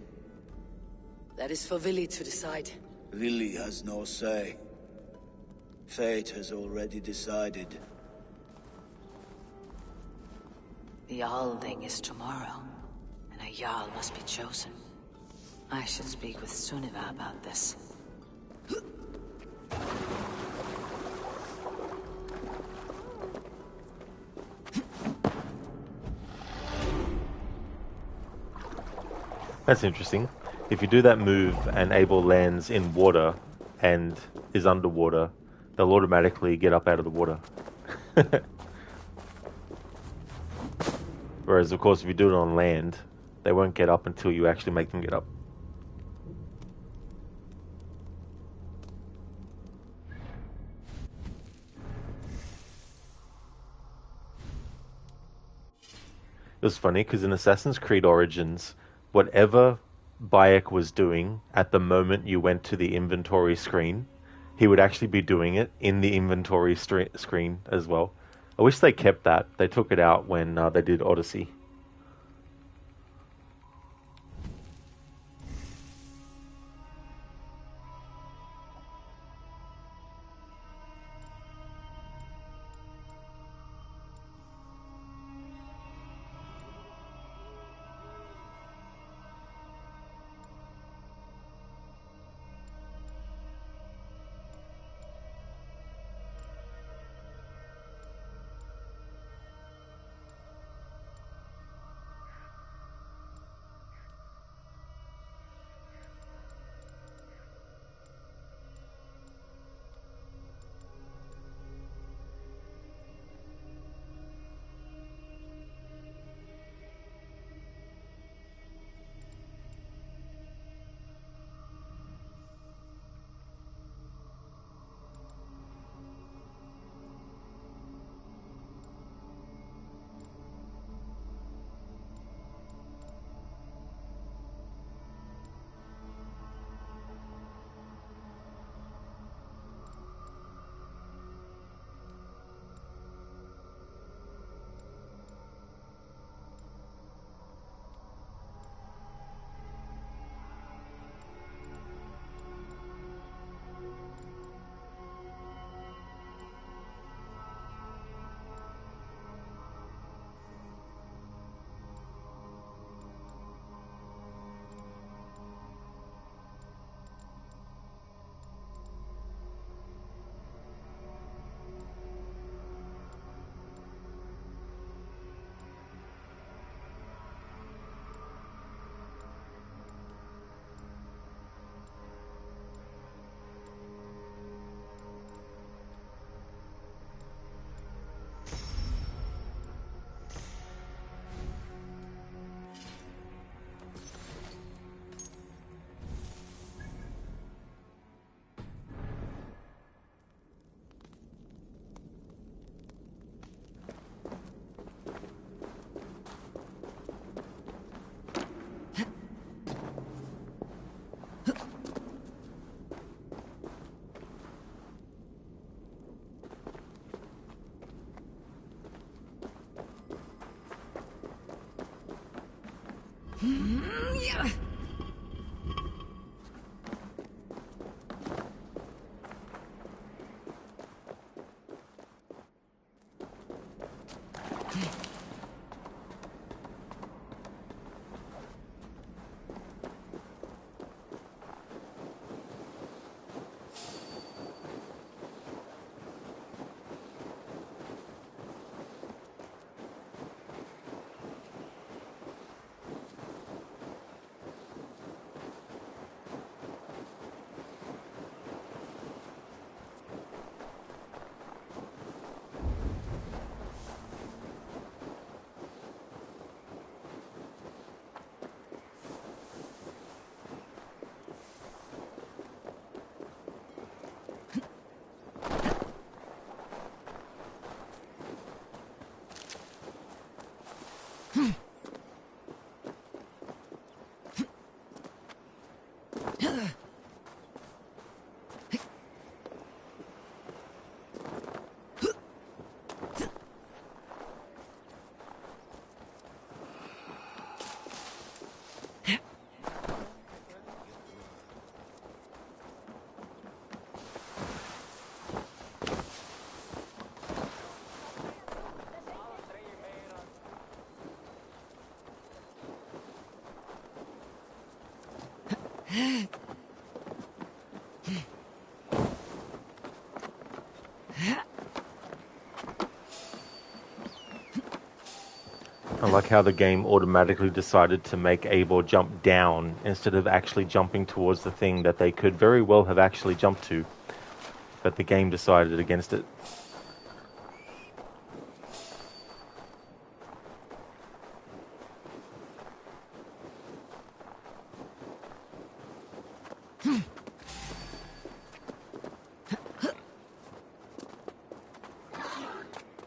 That is for Vili to decide. Vili has no say. Fate has already decided. The Althing is tomorrow, and a Jarl must be chosen. I should speak with Sunniva about this. That's interesting. If you do that move and Eivor lands in water and is underwater, they'll automatically get up out of the water. Whereas, of course, if you do it on land, they won't get up until you actually make them get up. It was funny because in Assassin's Creed Origins, whatever Bayek was doing at the moment you went to the inventory screen, he would actually be doing it in the inventory screen as well. I wish they kept that. They took it out when they did Odyssey. I like how the game automatically decided to make Eivor jump down instead of actually jumping towards the thing that they could very well have actually jumped to. But the game decided against it.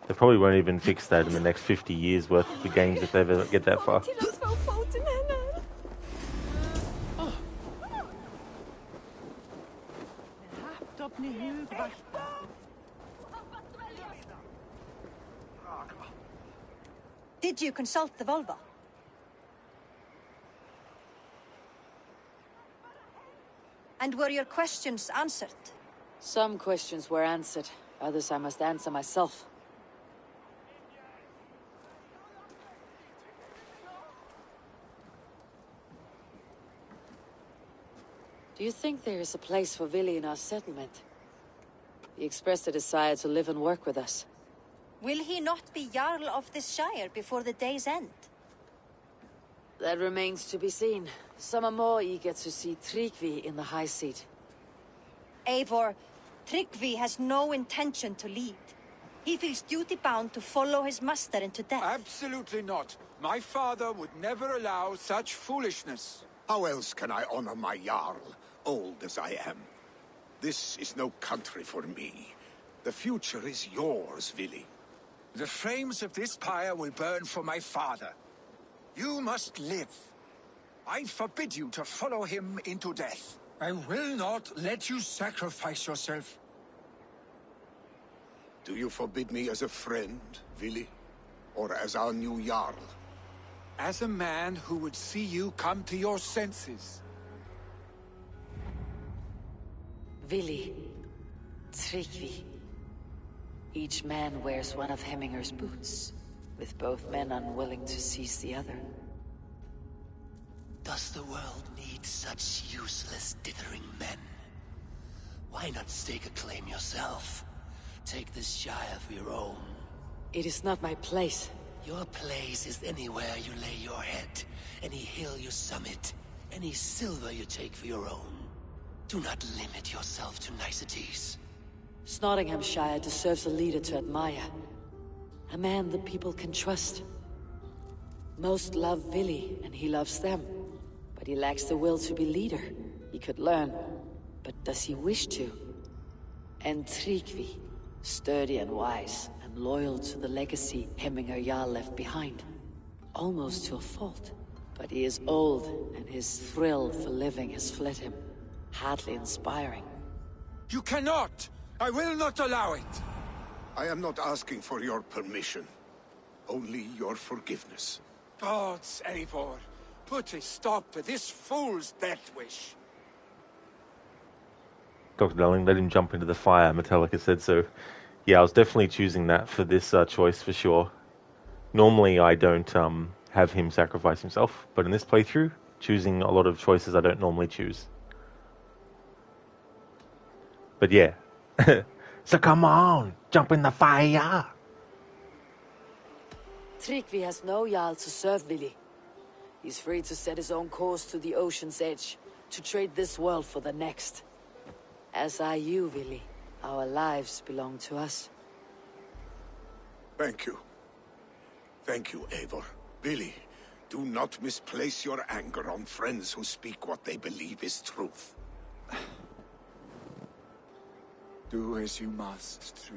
They probably won't even fix that in the next 50 years worth of the games if they ever get that far. Did you consult the Volva? And were your questions answered? Some questions were answered. Others I must answer myself. Do you think there is a place for Vili in our settlement? He expressed a desire to live and work with us. Will he not be Jarl of this Shire before the day's end? That remains to be seen. Some are more eager to see Tryggvi in the high seat. Eivor, Tryggvi has no intention to lead. He feels duty-bound to follow his master into death. Absolutely not. My father would never allow such foolishness. How else can I honor my Jarl, old as I am? This is no country for me. The future is yours, Vili. The flames of this pyre will burn for my father. You must live. I forbid you to follow him into death. I will not let you sacrifice yourself. Do you forbid me as a friend, Vili? Or as our new Jarl? As a man who would see you come to your senses. Vili, Tryggvi. Each man wears one of Hemminger's boots, with both men unwilling to seize the other. Does the world need such useless, dithering men? Why not stake a claim yourself? Take this Shire for your own. It is not my place. Your place is anywhere you lay your head, any hill you summit, any silver you take for your own. Do not limit yourself to niceties. Nottinghamshire deserves a leader to admire. A man the people can trust. Most love Vili, and he loves them. But he lacks the will to be leader. He could learn, but does he wish to? And Tryggvi, sturdy and wise, and loyal to the legacy Hemminger Jarl left behind. Almost to a fault. But he is old, and his thrill for living has fled him. Hardly inspiring. You cannot! I will not allow it! I am not asking for your permission. Only your forgiveness. Gods, Eivor. put a stop to this fool's death wish. Dr. Darling, let him jump into the fire, Metallica said so. Yeah, I was definitely choosing that for this choice for sure. Normally I don't have him sacrifice himself, but in this playthrough, choosing a lot of choices I don't normally choose. But yeah. So come on, jump in the fire! Tryggvi has no Jarl to serve Vili. He's free to set his own course to the ocean's edge, to trade this world for the next. As are you, Vili. Our lives belong to us. Thank you. Thank you, Eivor. Vili, do not misplace your anger on friends who speak what they believe is truth. Do as you must,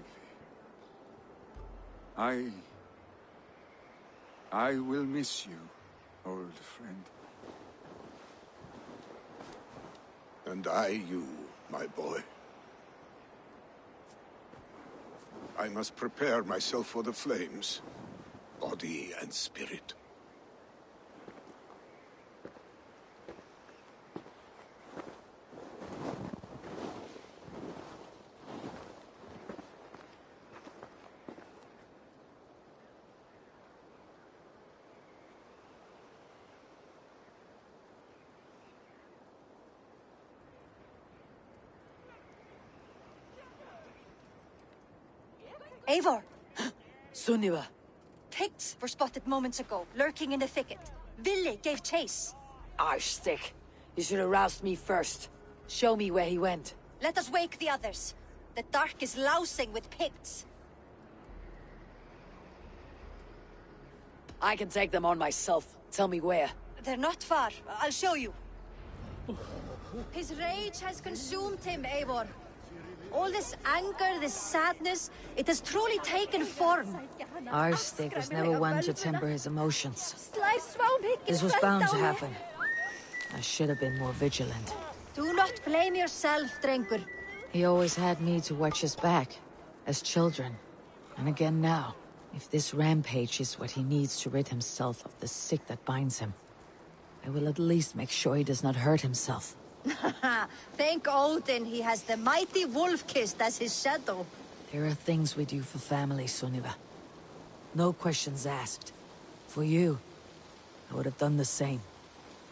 Tryggvi. I will miss you, old friend. And I you, my boy. I must prepare myself for the flames, body and spirit. Eivor! Sunniva! Picts were spotted moments ago, lurking in the thicket. Vili gave chase. Arshstick! You should have roused me first. Show me where he went. Let us wake the others. The dark is lousing with Picts. I can take them on myself. Tell me where. They're not far. I'll show you. His rage has consumed him, Eivor. All this anger, this sadness, it has truly taken form. Arshstick was never one to temper his emotions. This was bound to happen. I should have been more vigilant. Do not blame yourself, Drengur. He always had me to watch his back, as children. And again now, if this rampage is what he needs to rid himself of the sick that binds him, I will at least make sure he does not hurt himself. Thank Odin he has the mighty Wolf-Kissed as his shadow. There are things we do for family, Sunniva. No questions asked. For you, I would have done the same.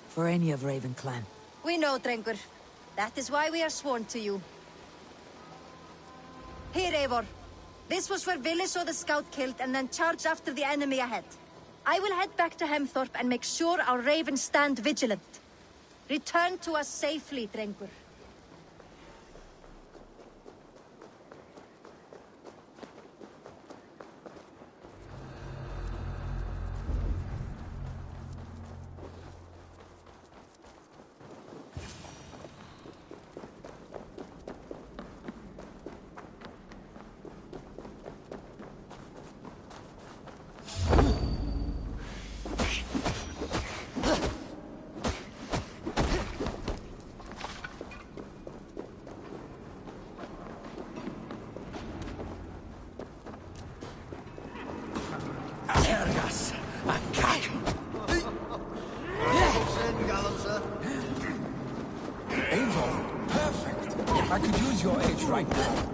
For any of Raven clan. We know, Drengur. That is why we are sworn to you. Here, Eivor. This was where Vili saw the scout killed and then charged after the enemy ahead. I will head back to Hemthorpe and make sure our ravens stand vigilant. Return to us safely, Drengur. Eivor, perfect. I could use your aid right now.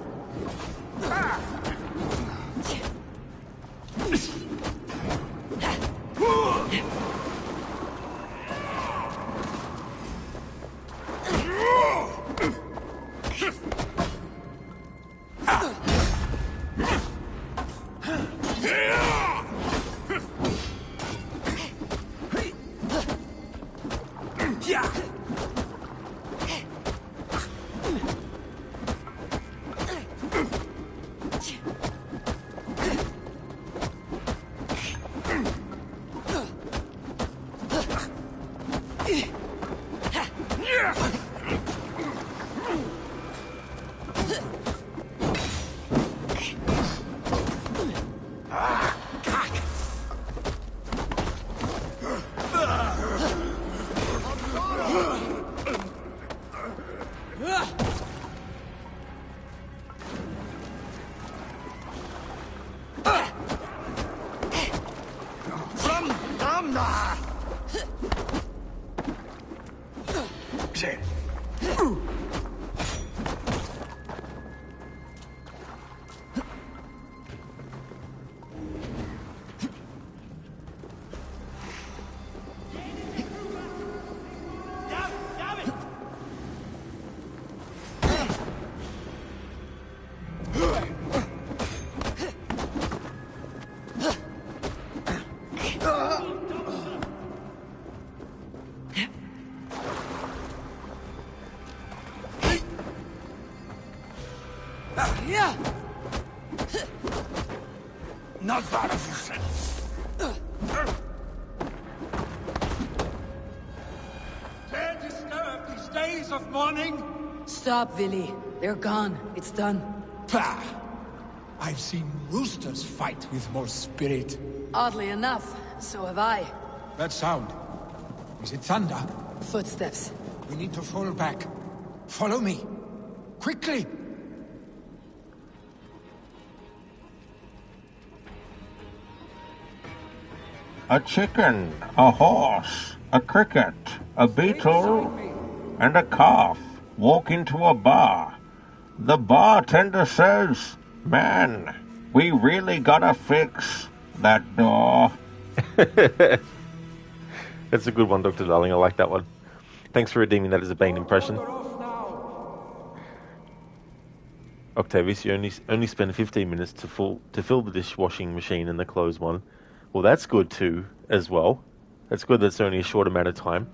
Not bad of you, son. Dare disturb these days of mourning? Stop, Villy. They're gone. It's done. Pah! I've seen roosters fight with more spirit. Oddly enough, so have I. That sound. Is it thunder? Footsteps. We need to fall back. Follow me. Quickly! A chicken, a horse, a cricket, a beetle, and a calf walk into a bar. The bartender says, "Man, we really gotta fix that door." That's a good one, Dr. Darling. I like that one. Thanks for redeeming that as a Bane impression. Octavius, you only spend 15 minutes to fill the dishwashing machine and the clothes one. Well, that's good too, as well. That's good that's only a short amount of time.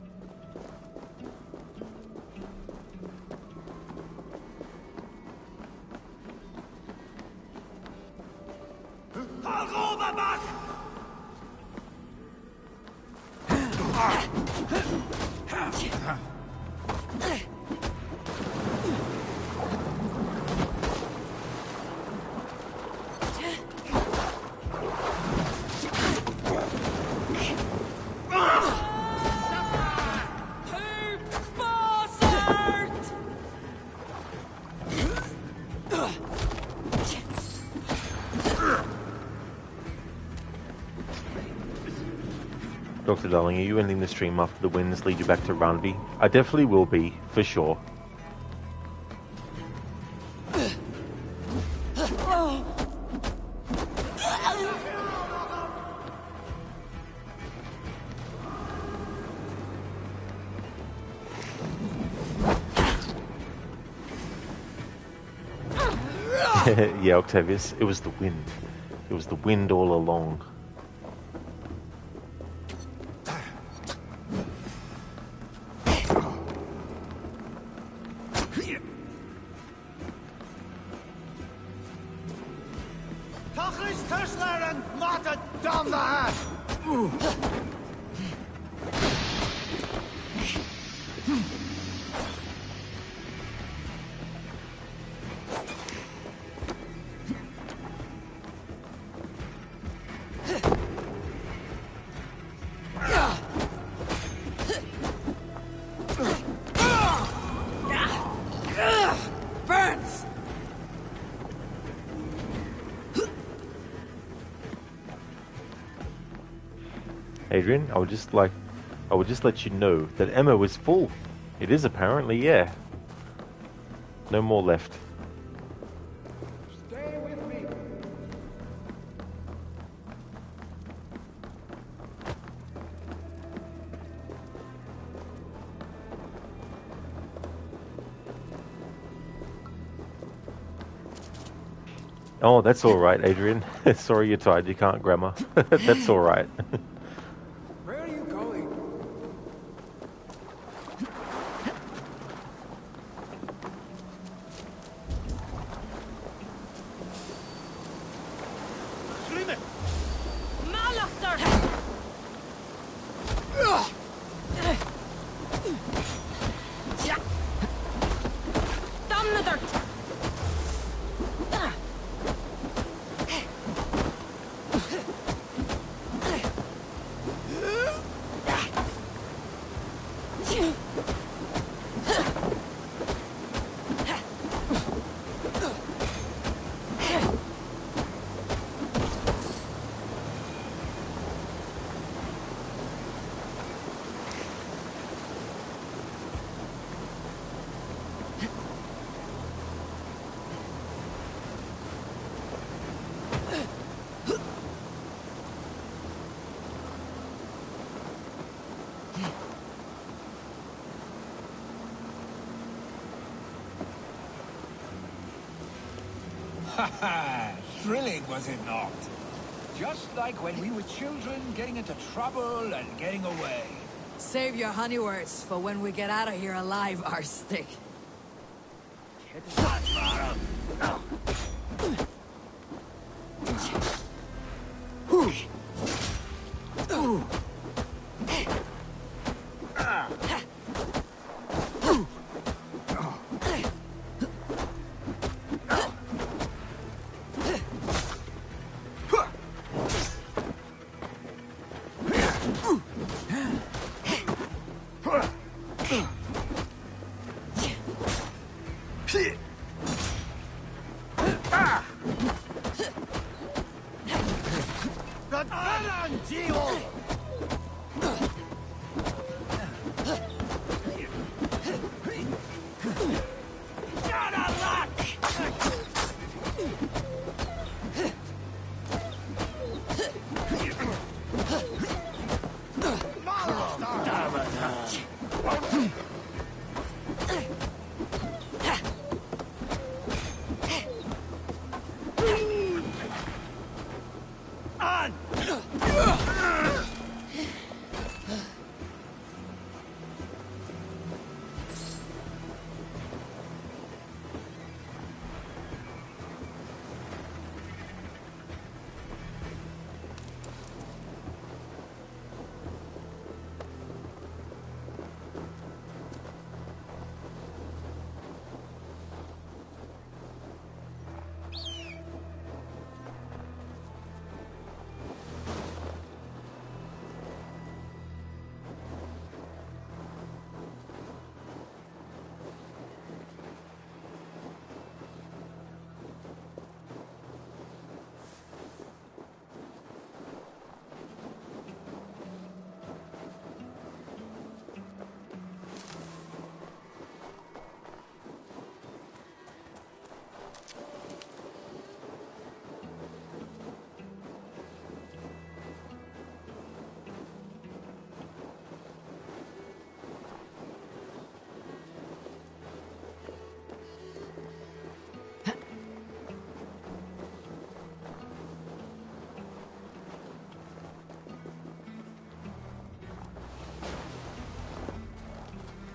Dr. Darling, are you ending the stream after the winds lead you back to Randvi? I definitely will be, for sure. Yeah, Octavius, it was the wind. It was the wind all along. Adrian, I would just let you know that ammo is full. It is apparently, yeah. No more left. Stay with me. Oh, that's all right, Adrian. Sorry you're tired. You can't grammar. That's all right. Where are you going? Ha ha! Thrilling, was it not? Just like when we were children, getting into trouble and getting away. Save your honey words for when we get out of here alive, Arstick.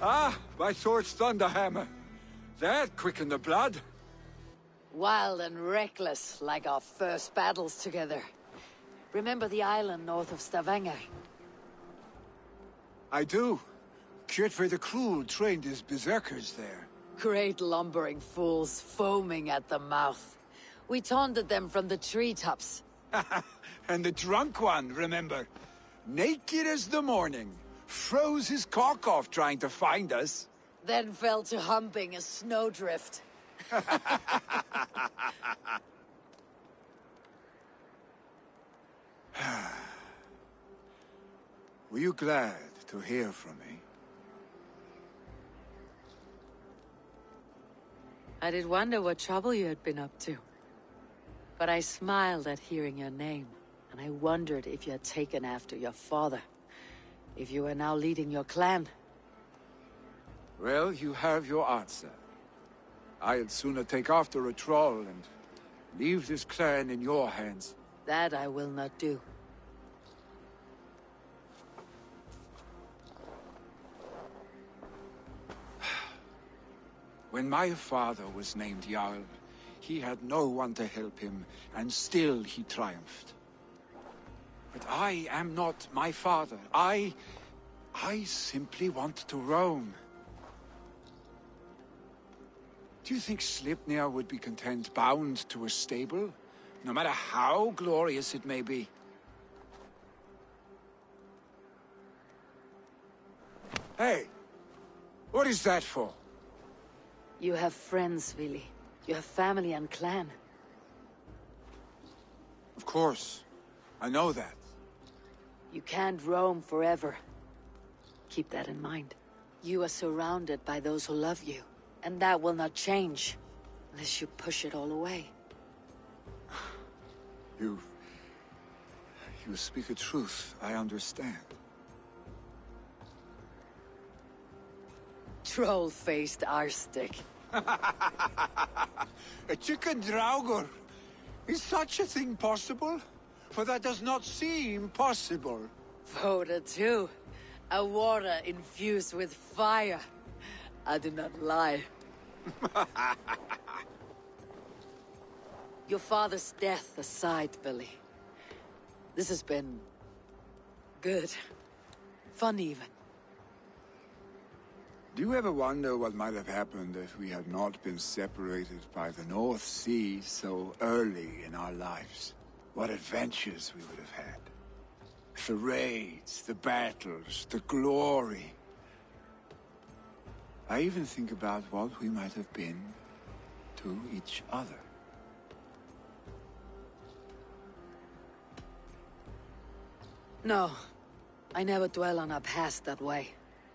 Ah, my sword's thunderhammer. That quickened the blood. Wild and reckless, like our first battles together. Remember the island north of Stavanger? I do. Kjotve the Cruel trained his berserkers there. Great lumbering fools, foaming at the mouth. We taunted them from the treetops. And the drunk one, remember? Naked as the morning. Froze his cock off trying to find us. Then fell to humping a snowdrift. Were you glad to hear from me? I did wonder what trouble you had been up to. But I smiled at hearing your name, and I wondered if you had taken after your father. If you were now leading your clan. Well, you have your answer. I'd sooner take after a troll and leave this clan in your hands. That I will not do. When my father was named Jarl, he had no one to help him, and still he triumphed. But I am not my father. I simply want to roam. Do you think Sleipnir would be content bound to a stable, no matter how glorious it may be? Hey! What is that for? You have friends, Vili. You have family and clan. Of course. I know that. You can't roam forever. Keep that in mind. You are surrounded by those who love you, and that will not change unless you push it all away. You speak a truth, I understand. Troll-faced Arstick. A chicken draugur. Is such a thing possible? For that does not seem possible. Voda too. A water infused with fire. I do not lie. Your father's death aside, Billy. This has been... good. Fun even. Do you ever wonder what might have happened if we had not been separated by the North Sea so early in our lives? What adventures we would have had. The raids, the battles, the glory. I even think about what we might have been to each other. No, I never dwell on our past that way.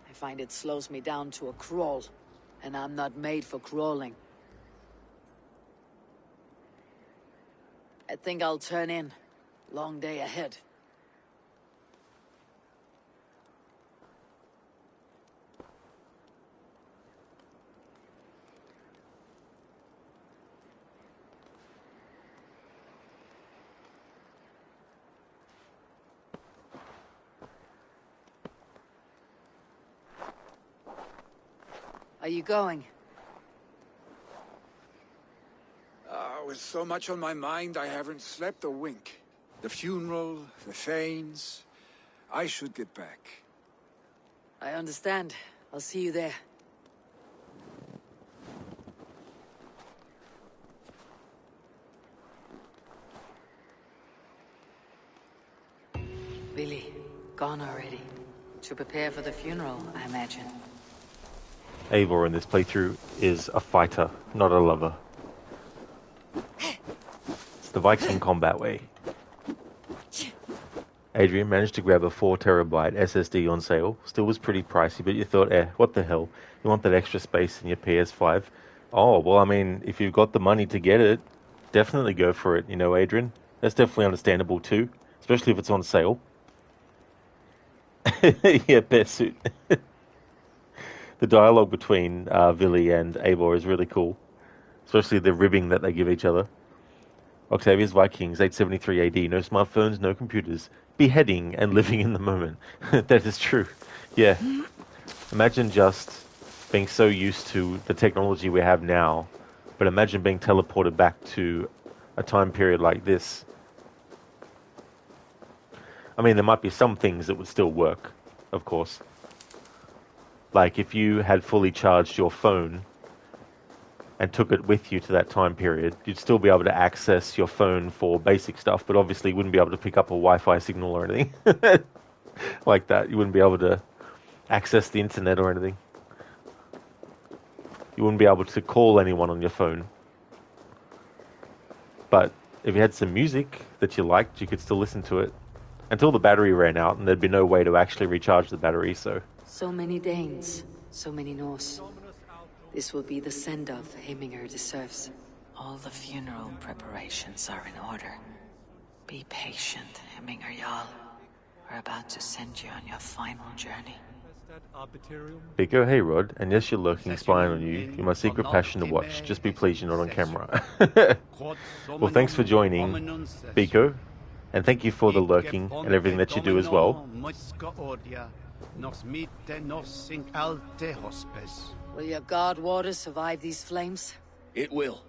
I find it slows me down to a crawl, and I'm not made for crawling. I think I'll turn in. Long day ahead. Are you going? With so much on my mind, I haven't slept a wink. The funeral, the Thanes. I should get back. I understand. I'll see you there. Billy, gone already. To prepare for the funeral, I imagine. Eivor in this playthrough is a fighter, not a lover. It's the Viking Kombat way. Adrian managed to grab a 4TB SSD on sale. Still was pretty pricey, but you thought, what the hell? You want that extra space in your PS5? Oh, well, I mean, if you've got the money to get it, definitely go for it, you know, Adrian. That's definitely understandable too, especially if it's on sale. Yeah, best suit. The dialogue between Vili and Eivor is really cool, especially the ribbing that they give each other. Octavius Vikings, 873 AD, no smartphones, no computers, beheading and living in the moment. That is true. Yeah. Imagine just being so used to the technology we have now, but imagine being teleported back to a time period like this. I mean, there might be some things that would still work, of course. Like if you had fully charged your phone and took it with you to that time period, you'd still be able to access your phone for basic stuff, but obviously you wouldn't be able to pick up a Wi-Fi signal or anything like that. You wouldn't be able to access the internet or anything. You wouldn't be able to call anyone on your phone. But if you had some music that you liked, you could still listen to it until the battery ran out, and there'd be no way to actually recharge the battery, so... So many Danes, so many Norse. This will be the send-off Heminger deserves. All the funeral preparations are in order. Be patient, Heminger Jarl. We're about to send you on your final journey. Pico, hey Rod, and yes, you're lurking, spying on you. You're my secret passion to watch. Just be pleased you're not on camera. Well, thanks for joining, Pico. And thank you for the lurking and everything that you do as well. Will your god water survive these flames? It will.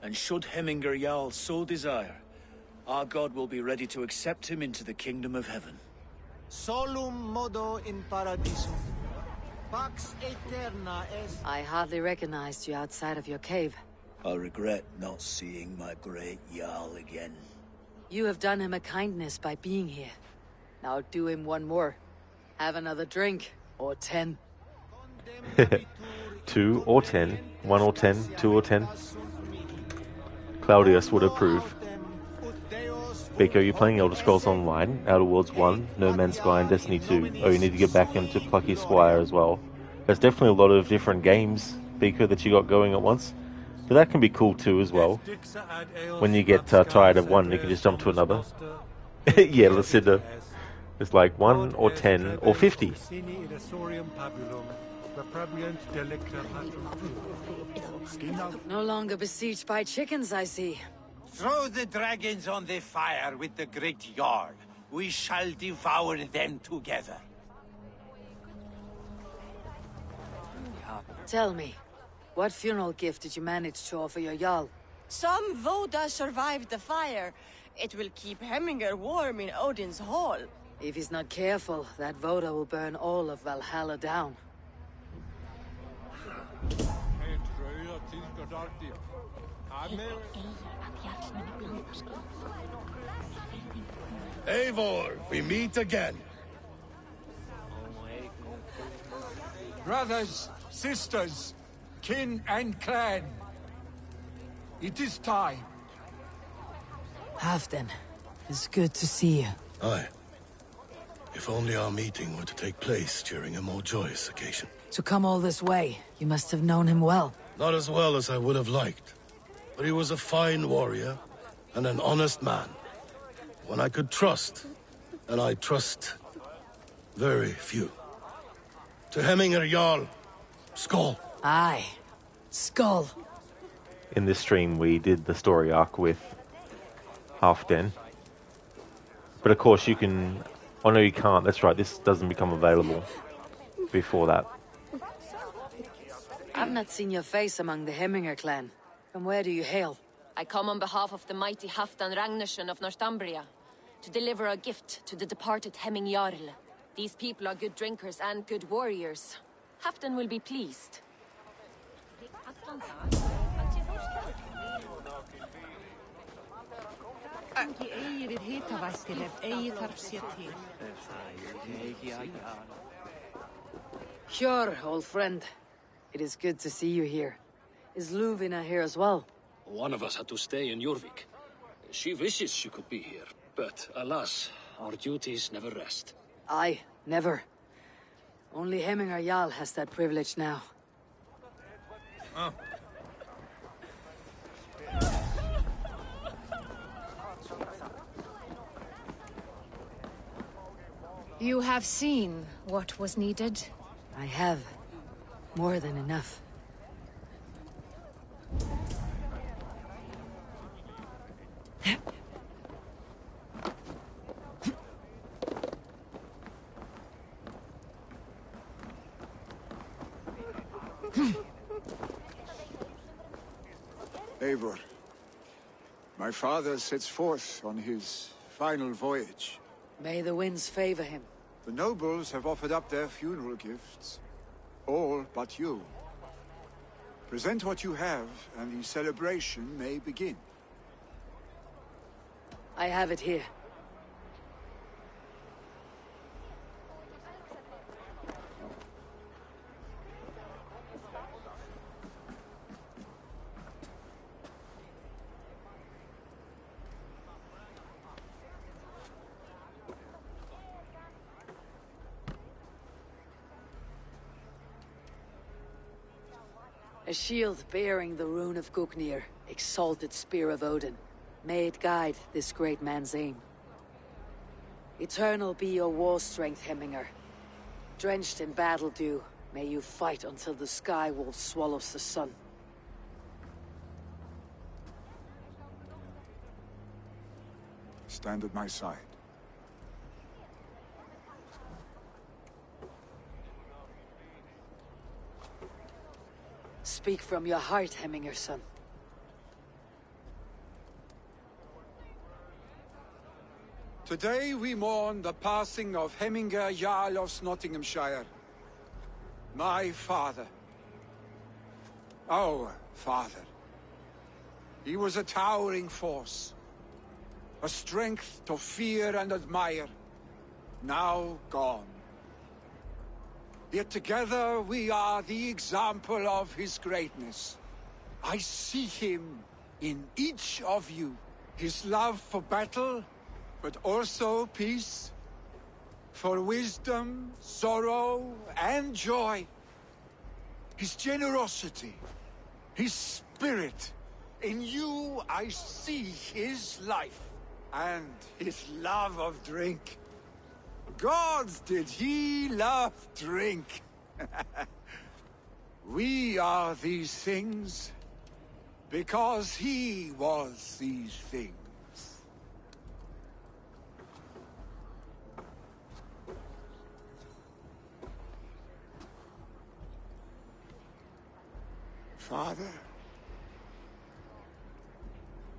And should Heminger Jarl so desire, our god will be ready to accept him into the kingdom of heaven. Solum modo in paradisum. Pax aeterna est... I hardly recognized you outside of your cave. I regret not seeing my great Jarl again. You have done him a kindness by being here. Now do him one more. Have another drink, or 10. 2 or 10, 1 or 10, 2 or 10. Claudius would approve. Pico, you're playing Elder Scrolls Online, Outer Worlds 1, No Man's Sky, and Destiny 2. Oh, you need to get back into Plucky Squire as well. There's definitely a lot of different games, Pico, that you got going at once. But that can be cool too as well. When you get tired of one, you can just jump to another. Yeah, Lucinda. It's like 1 or 10 or 50. No longer besieged by chickens, I see. Throw the dragons on the fire with the great Jarl. We shall devour them together. Tell me, what funeral gift did you manage to offer your Jarl? Some Voda survived the fire. It will keep Hemminger warm in Odin's hall. If he's not careful, that Voda will burn all of Valhalla down. Eivor, we meet again. Brothers, sisters, kin and clan. It is time. Halfdan, it's good to see you. Aye. If only our meeting were to take place during a more joyous occasion. To come all this way, you must have known him well. Not as well as I would have liked. But he was a fine warrior and an honest man. One I could trust, and I trust very few. To Hemminger Jarl, Skull. Aye, Skull. In this stream, we did the story arc with Halfdan. But of course, you can... Oh, no, you can't. That's right. This doesn't become available before that. I've not seen your face among the Hemminger clan. From where do you hail? I come on behalf of the mighty Halfdan Ragnarsson of Northumbria to deliver a gift to the departed Hemming Jarl. These people are good drinkers and good warriors. Halfdan will be pleased. Sure, old friend. It is good to see you here. Is Luvina here as well? One of us had to stay in Jorvik. She wishes she could be here, but alas, our duties never rest. Aye, never. Only Hemminger Jarl has that privilege now. Oh. You have seen what was needed? I have. More than enough. Eivor, my father sets forth on his final voyage. May the winds favor him. The nobles have offered up their funeral gifts. All but you. Present what you have, and the celebration may begin. I have it here. A shield bearing the rune of Gugnir, exalted spear of Odin. May it guide this great man's aim. Eternal be your war strength, Hemminger. Drenched in battle dew, may you fight until the sky wolf swallows the sun. Stand at my side. Speak from your heart, Hemminger, son. Today we mourn the passing of Hemminger Jarl of Nottinghamshire. My father. Our father. He was a towering force. A strength to fear and admire. Now gone. Yet together we are the example of his greatness. I see him in each of you. His love for battle, but also peace. For wisdom, sorrow, and joy. His generosity, his spirit. In you I see his life, and his love of drink. Gods, did he love drink? We are these things because he was these things. Father,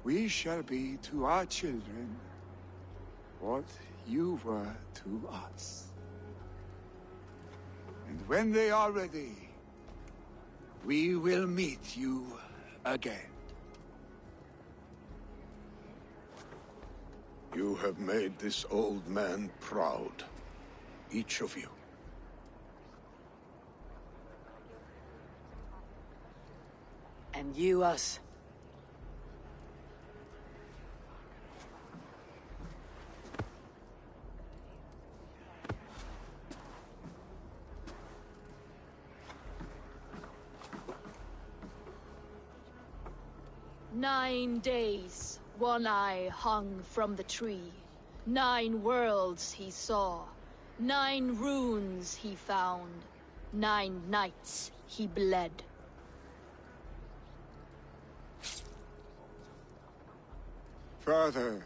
we shall be to our children what you were to us. And when they are ready, we will meet you again. You have made this old man proud. Each of you. And you us. "9 days, One Eye hung from the tree. 9 worlds he saw. 9 runes he found. 9 nights he bled. Father,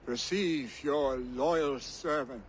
receive your loyal servant.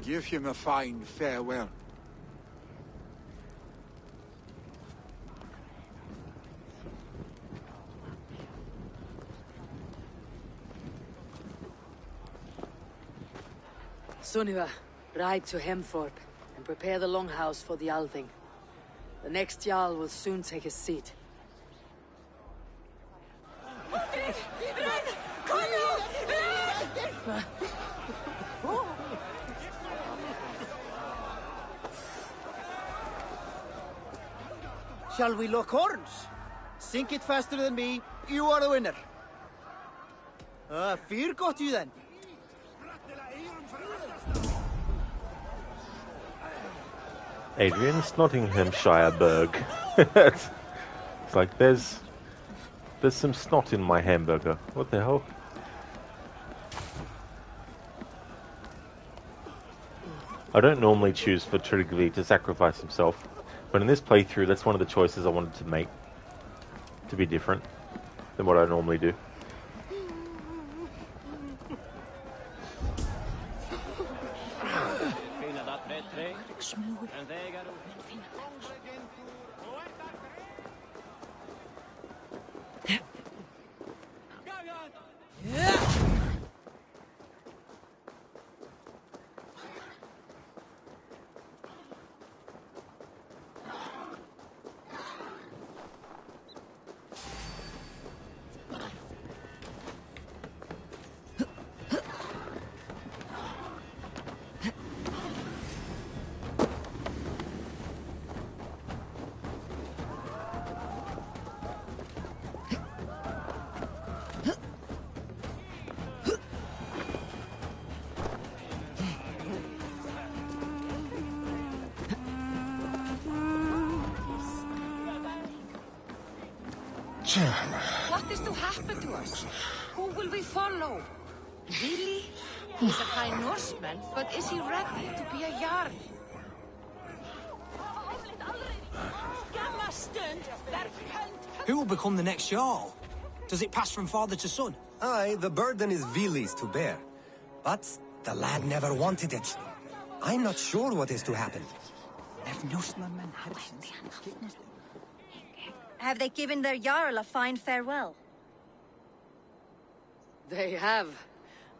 Give him a fine farewell. Sunniva, ride to Hemthorpe and prepare the longhouse for the Althing. The next Jarl will soon take his seat. Shall we lock horns? Sink it faster than me, you are the winner. Fear got you then. Adrian's Nottinghamshire Burg. It's like there's some snot in my hamburger. What the hell? I don't normally choose for Tryggvi to sacrifice himself, but in this playthrough that's one of the choices I wanted to make to be different than what I normally do. What is to happen to us? Who will we follow? Really? He's a fine Norseman, but is he ready to be a Jarl? Who will become the next Jarl? Does it pass from father to son? Aye, the burden is Vili's to bear. But the lad never wanted it. I'm not sure what is to happen. Have they given their Jarl a fine farewell? They have.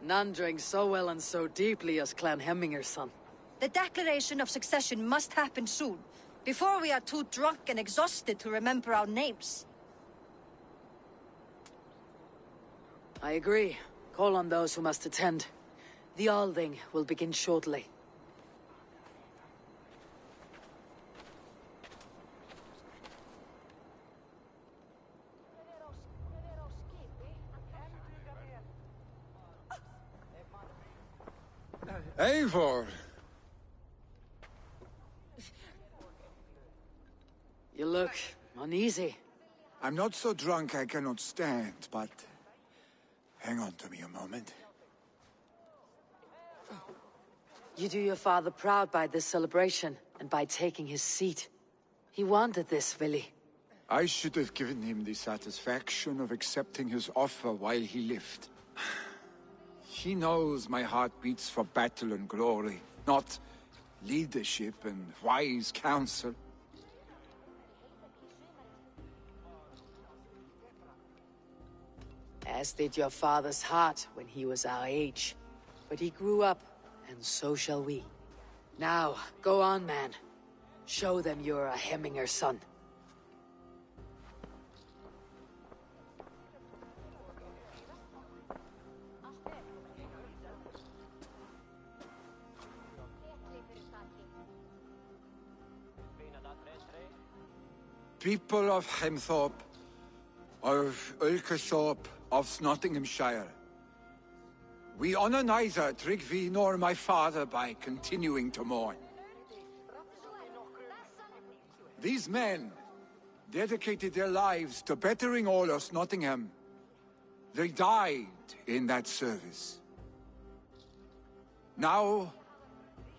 None drank so well and so deeply as Clan Hemminger's son. The declaration of succession must happen soon, before we are too drunk and exhausted to remember our names. I agree. Call on those who must attend. The Alding will begin shortly. Eivor! You look uneasy. I'm not so drunk I cannot stand, but... hang on to me a moment. You do your father proud by this celebration, and by taking his seat. He wanted this, Vili. I should have given him the satisfaction of accepting his offer while he lived. He knows my heart beats for battle and glory, not leadership and wise counsel. As did your father's heart when he was our age. But he grew up, and so shall we. Now, go on, man. Show them you're a Hemminger son. People of Hemthorpe, of Ulkerthorpe, of Nottinghamshire. We honor neither Tryggvi nor my father by continuing to mourn. These men dedicated their lives to bettering all of Nottingham. They died in that service. Now,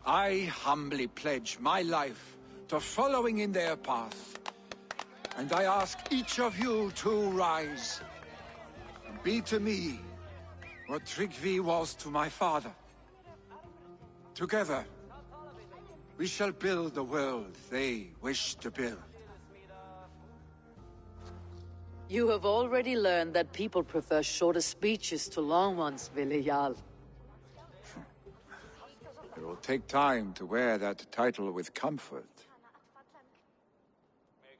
I humbly pledge my life to following in their path. And I ask each of you to rise and be to me what Tryggvi was to my father. Together, we shall build the world they wish to build. You have already learned that people prefer shorter speeches to long ones, Vili Jarl. It will take time to wear that title with comfort.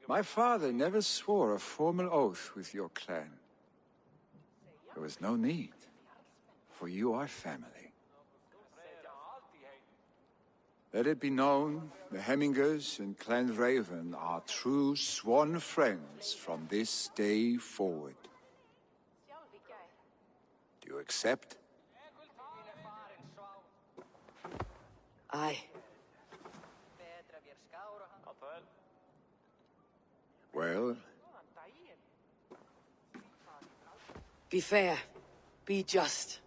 My father never swore a formal oath with your clan. There was no need, for you are family. Let it be known, the Hemmingers and Clan Raven are true sworn friends from this day forward. Do you accept? Aye. Well? Be fair, be just,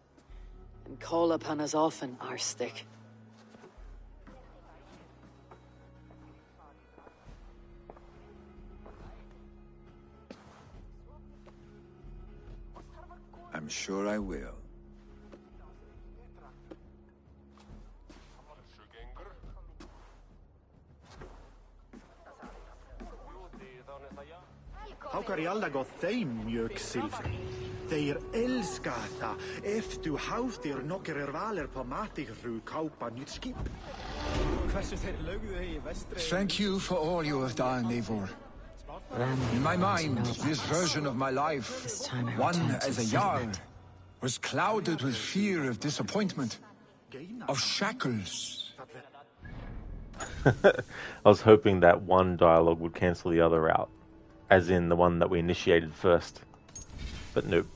and call upon us often, Arstick. I'm sure I will. Haukar i alla gått þeim mjög silfri. Þeir elskata ef du hafðir nokkur valer på matig ru kaupa nytt skip. Hversu þeir lögðu í vestri? Thank you for all you have done, Eivor. In my mind, this version of my life, one as a Jarl, was clouded with fear of disappointment, of shackles. I was hoping that one dialogue would cancel the other out, as in the one that we initiated first, but nope.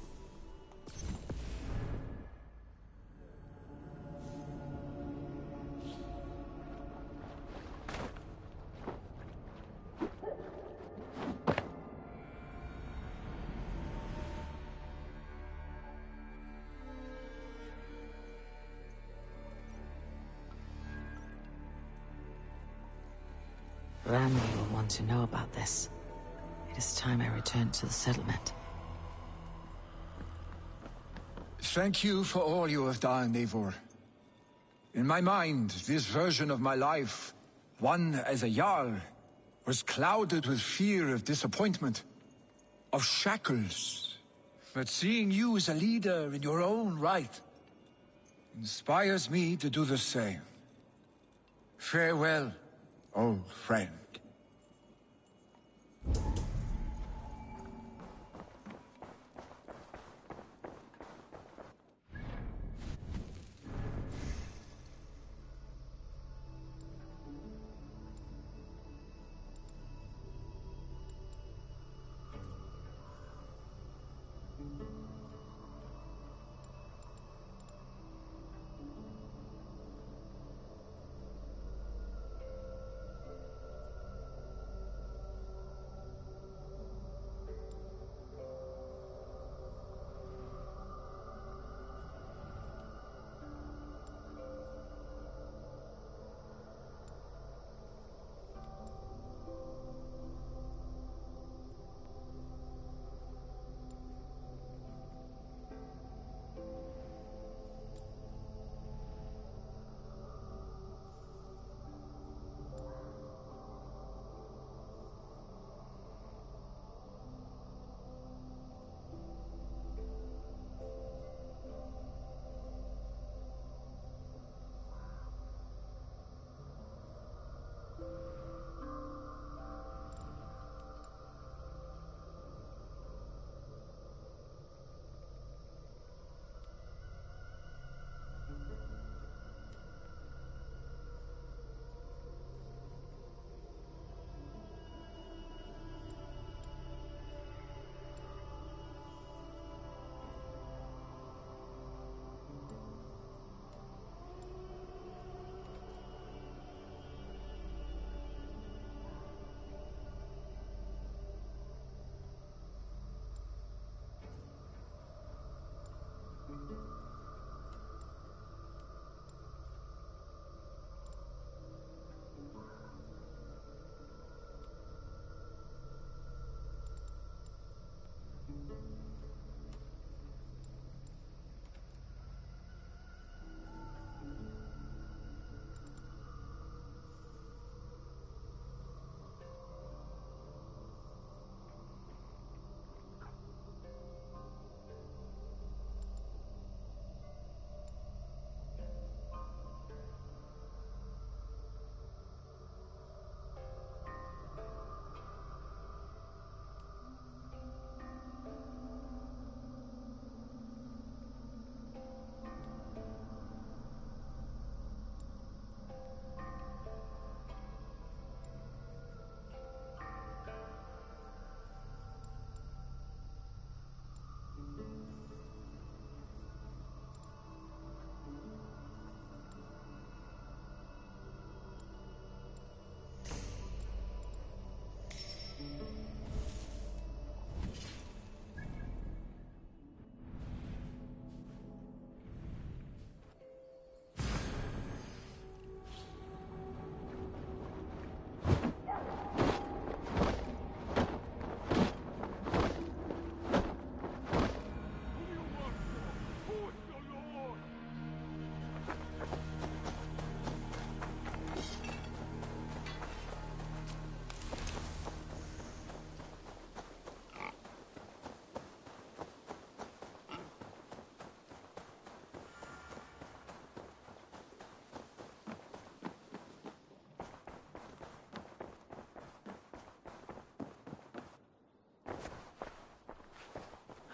Randy will want to know about this. It is time I returned to the settlement. Thank you for all you have done, Eivor. In my mind, this version of my life, one as a Jarl, was clouded with fear of disappointment, of shackles. But seeing you as a leader in your own right inspires me to do the same. Farewell, old friend.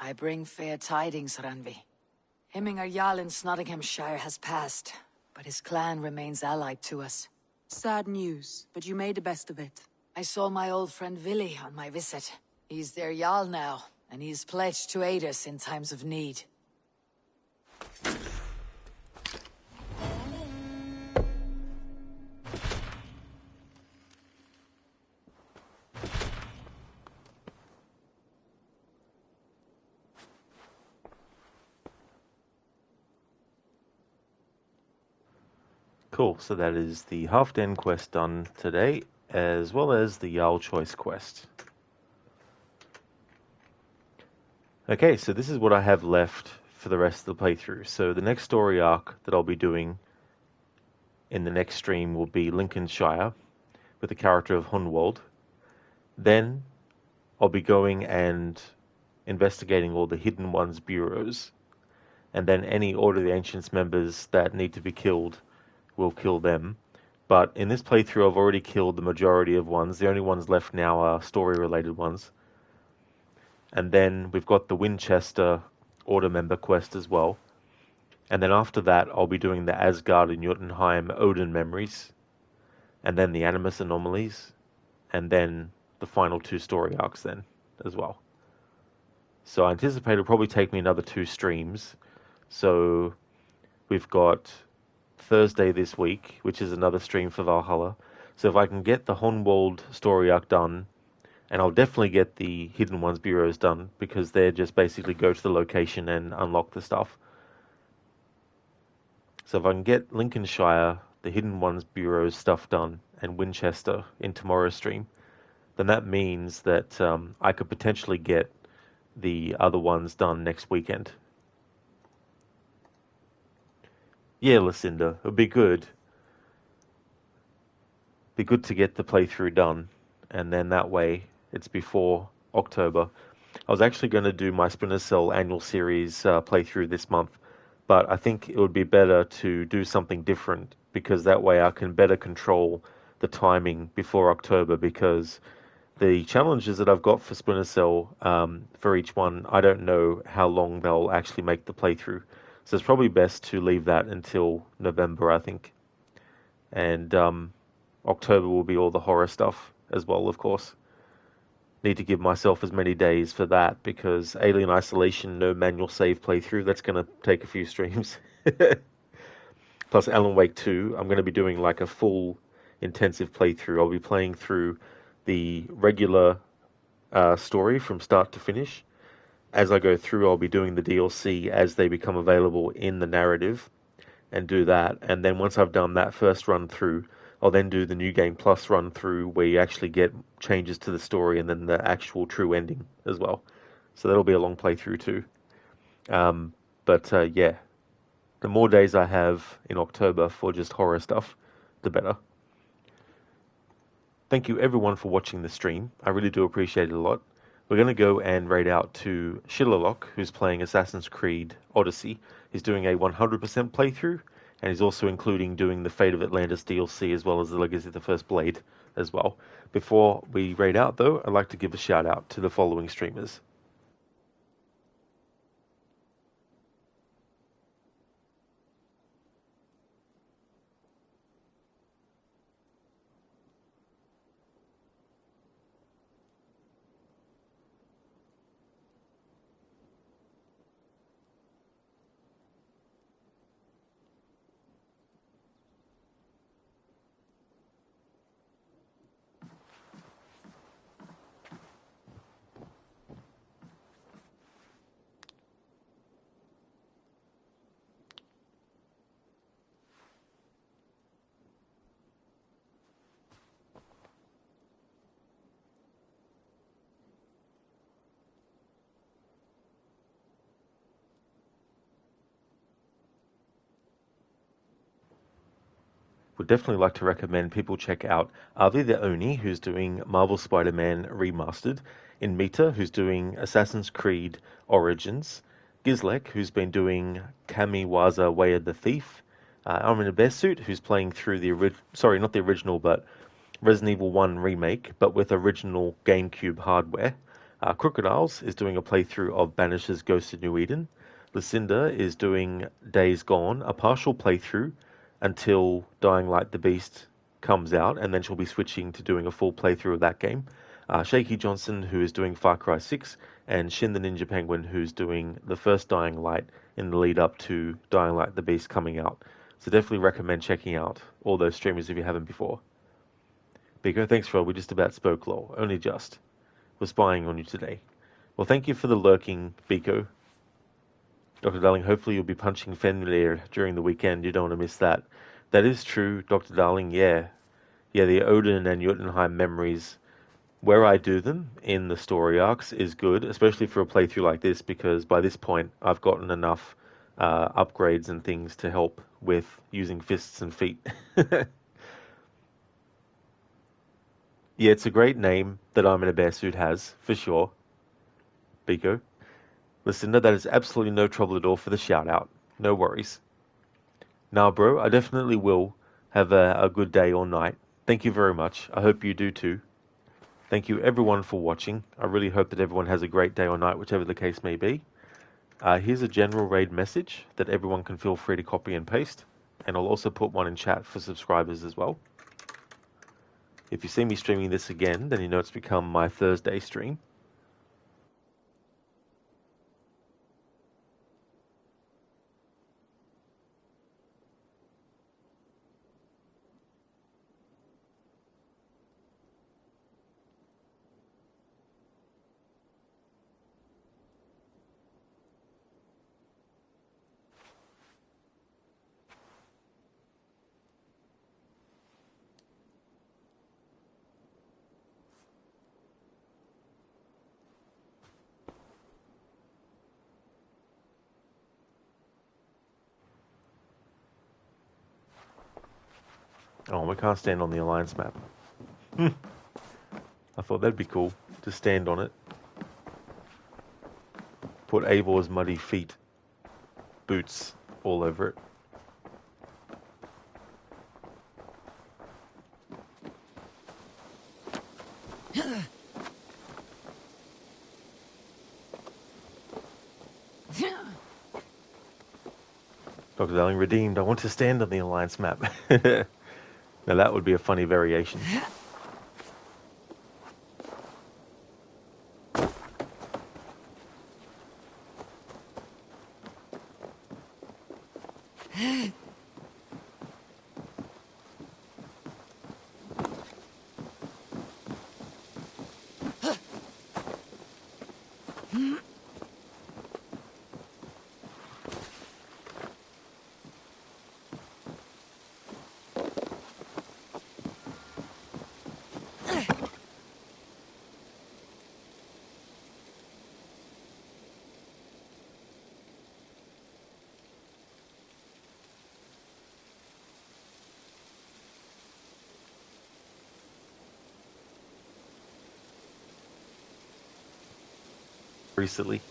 I bring fair tidings, Ranvi. Hemmingar Jarl in Nottinghamshire has passed, but his clan remains allied to us. Sad news, but you made the best of it. I saw my old friend Vili on my visit. He's their Jarl now, and he's pledged to aid us in times of need. Cool, so that is the Halfden quest done today, as well as the Jarl Choice quest. Okay, so this is what I have left for the rest of the playthrough. So the next story arc that I'll be doing in the next stream will be Lincolnshire, with the character of Hunwald. Then I'll be going and investigating all the Hidden Ones bureaus, and then any Order of the Ancients members that need to be killed, we'll kill them. But in this playthrough, I've already killed the majority of ones. The only ones left now are story-related ones. And then we've got the Winchester Order member quest as well. And then after that, I'll be doing the Asgard and Jotunheim Odin memories, and then the Animus anomalies, and then the final 2 story arcs then as well. So I anticipate it'll probably take me another 2 streams. So we've got Thursday this week, which is another stream for Valhalla. So if I can get the Honwald story arc done, and I'll definitely get the Hidden Ones bureaus done, because they're just basically go to the location and unlock the stuff. So if I can get Lincolnshire, the Hidden Ones bureaus stuff done, and Winchester in tomorrow's stream, then that means that I could potentially get the other ones done next weekend. Yeah, Lucinda, it would be good. Be good to get the playthrough done, and then that way it's before October. I was actually going to do my Splinter Cell annual series playthrough this month, but I think it would be better to do something different, because that way I can better control the timing before October, because the challenges that I've got for Splinter Cell for each one, I don't know how long they'll actually make the playthrough. So it's probably best to leave that until November, I think. And October will be all the horror stuff as well, of course. Need to give myself as many days for that, because Alien Isolation, no manual save playthrough, that's going to take a few streams. Plus Alan Wake 2, I'm going to be doing like a full intensive playthrough. I'll be playing through the regular story from start to finish. As I go through, I'll be doing the DLC as they become available in the narrative, and do that. And then once I've done that first run through, I'll then do the New Game Plus run through, where you actually get changes to the story and then the actual true ending as well. So that'll be a long playthrough too. Yeah, the more days I have in October for just horror stuff, the better. Thank you everyone for watching the stream. I really do appreciate it a lot. We're going to go and raid out to Shillerlock, who's playing Assassin's Creed Odyssey. He's doing a 100% playthrough, and he's also including doing the Fate of Atlantis DLC, as well as the Legacy of the First Blade as well. Before we raid out, though, I'd like to give a shout out to the following streamers. Would definitely like to recommend people check out Avi the Oni, who's doing Marvel Spider-Man Remastered, in Mita, who's doing Assassin's Creed Origins, Gizlek, who's been doing Kamiwaza Way of the Thief, I'm in a Bear Suit, who's playing through not the original, but Resident Evil 1 remake, but with original GameCube hardware. Crocodiles is doing a playthrough of Banisher's Ghost of New Eden. Lucinda is doing Days Gone, a partial playthrough until Dying Light the Beast comes out, and then she'll be switching to doing a full playthrough of that game. Shaky Johnson, who is doing Far Cry 6, and Shin the Ninja Penguin, who's doing the first Dying Light in the lead up to Dying Light the Beast coming out. So definitely recommend checking out all those streamers if you haven't before. Biko, thanks for all. We just about spoke, lol. Only just. We're spying on you today. Well, thank you for the lurking, Biko. Dr. Darling, hopefully you'll be punching Fenrir during the weekend. You don't want to miss that. That is true, Dr. Darling, yeah. Yeah, the Odin and Jotunheim memories, where I do them in the story arcs, is good, especially for a playthrough like this, because by this point I've gotten enough upgrades and things to help with using fists and feet. Yeah, it's a great name that I'm in a Bear Suit has, for sure. Biko. Listen, that is absolutely no trouble at all for the shout-out. No worries. Now, bro, I definitely will have a good day or night. Thank you very much. I hope you do too. Thank you, everyone, for watching. I really hope that everyone has a great day or night, whichever the case may be. Here's a general raid message that everyone can feel free to copy and paste. And I'll also put one in chat for subscribers as well. If you see me streaming this again, then you know it's become my Thursday stream. Oh, we can't stand on the Alliance map. I thought that'd be cool to stand on it. Put Eivor's muddy feet, boots, all over it. Dr. Darling, redeemed. I want to stand on the Alliance map. Now that would be a funny variation. Recently.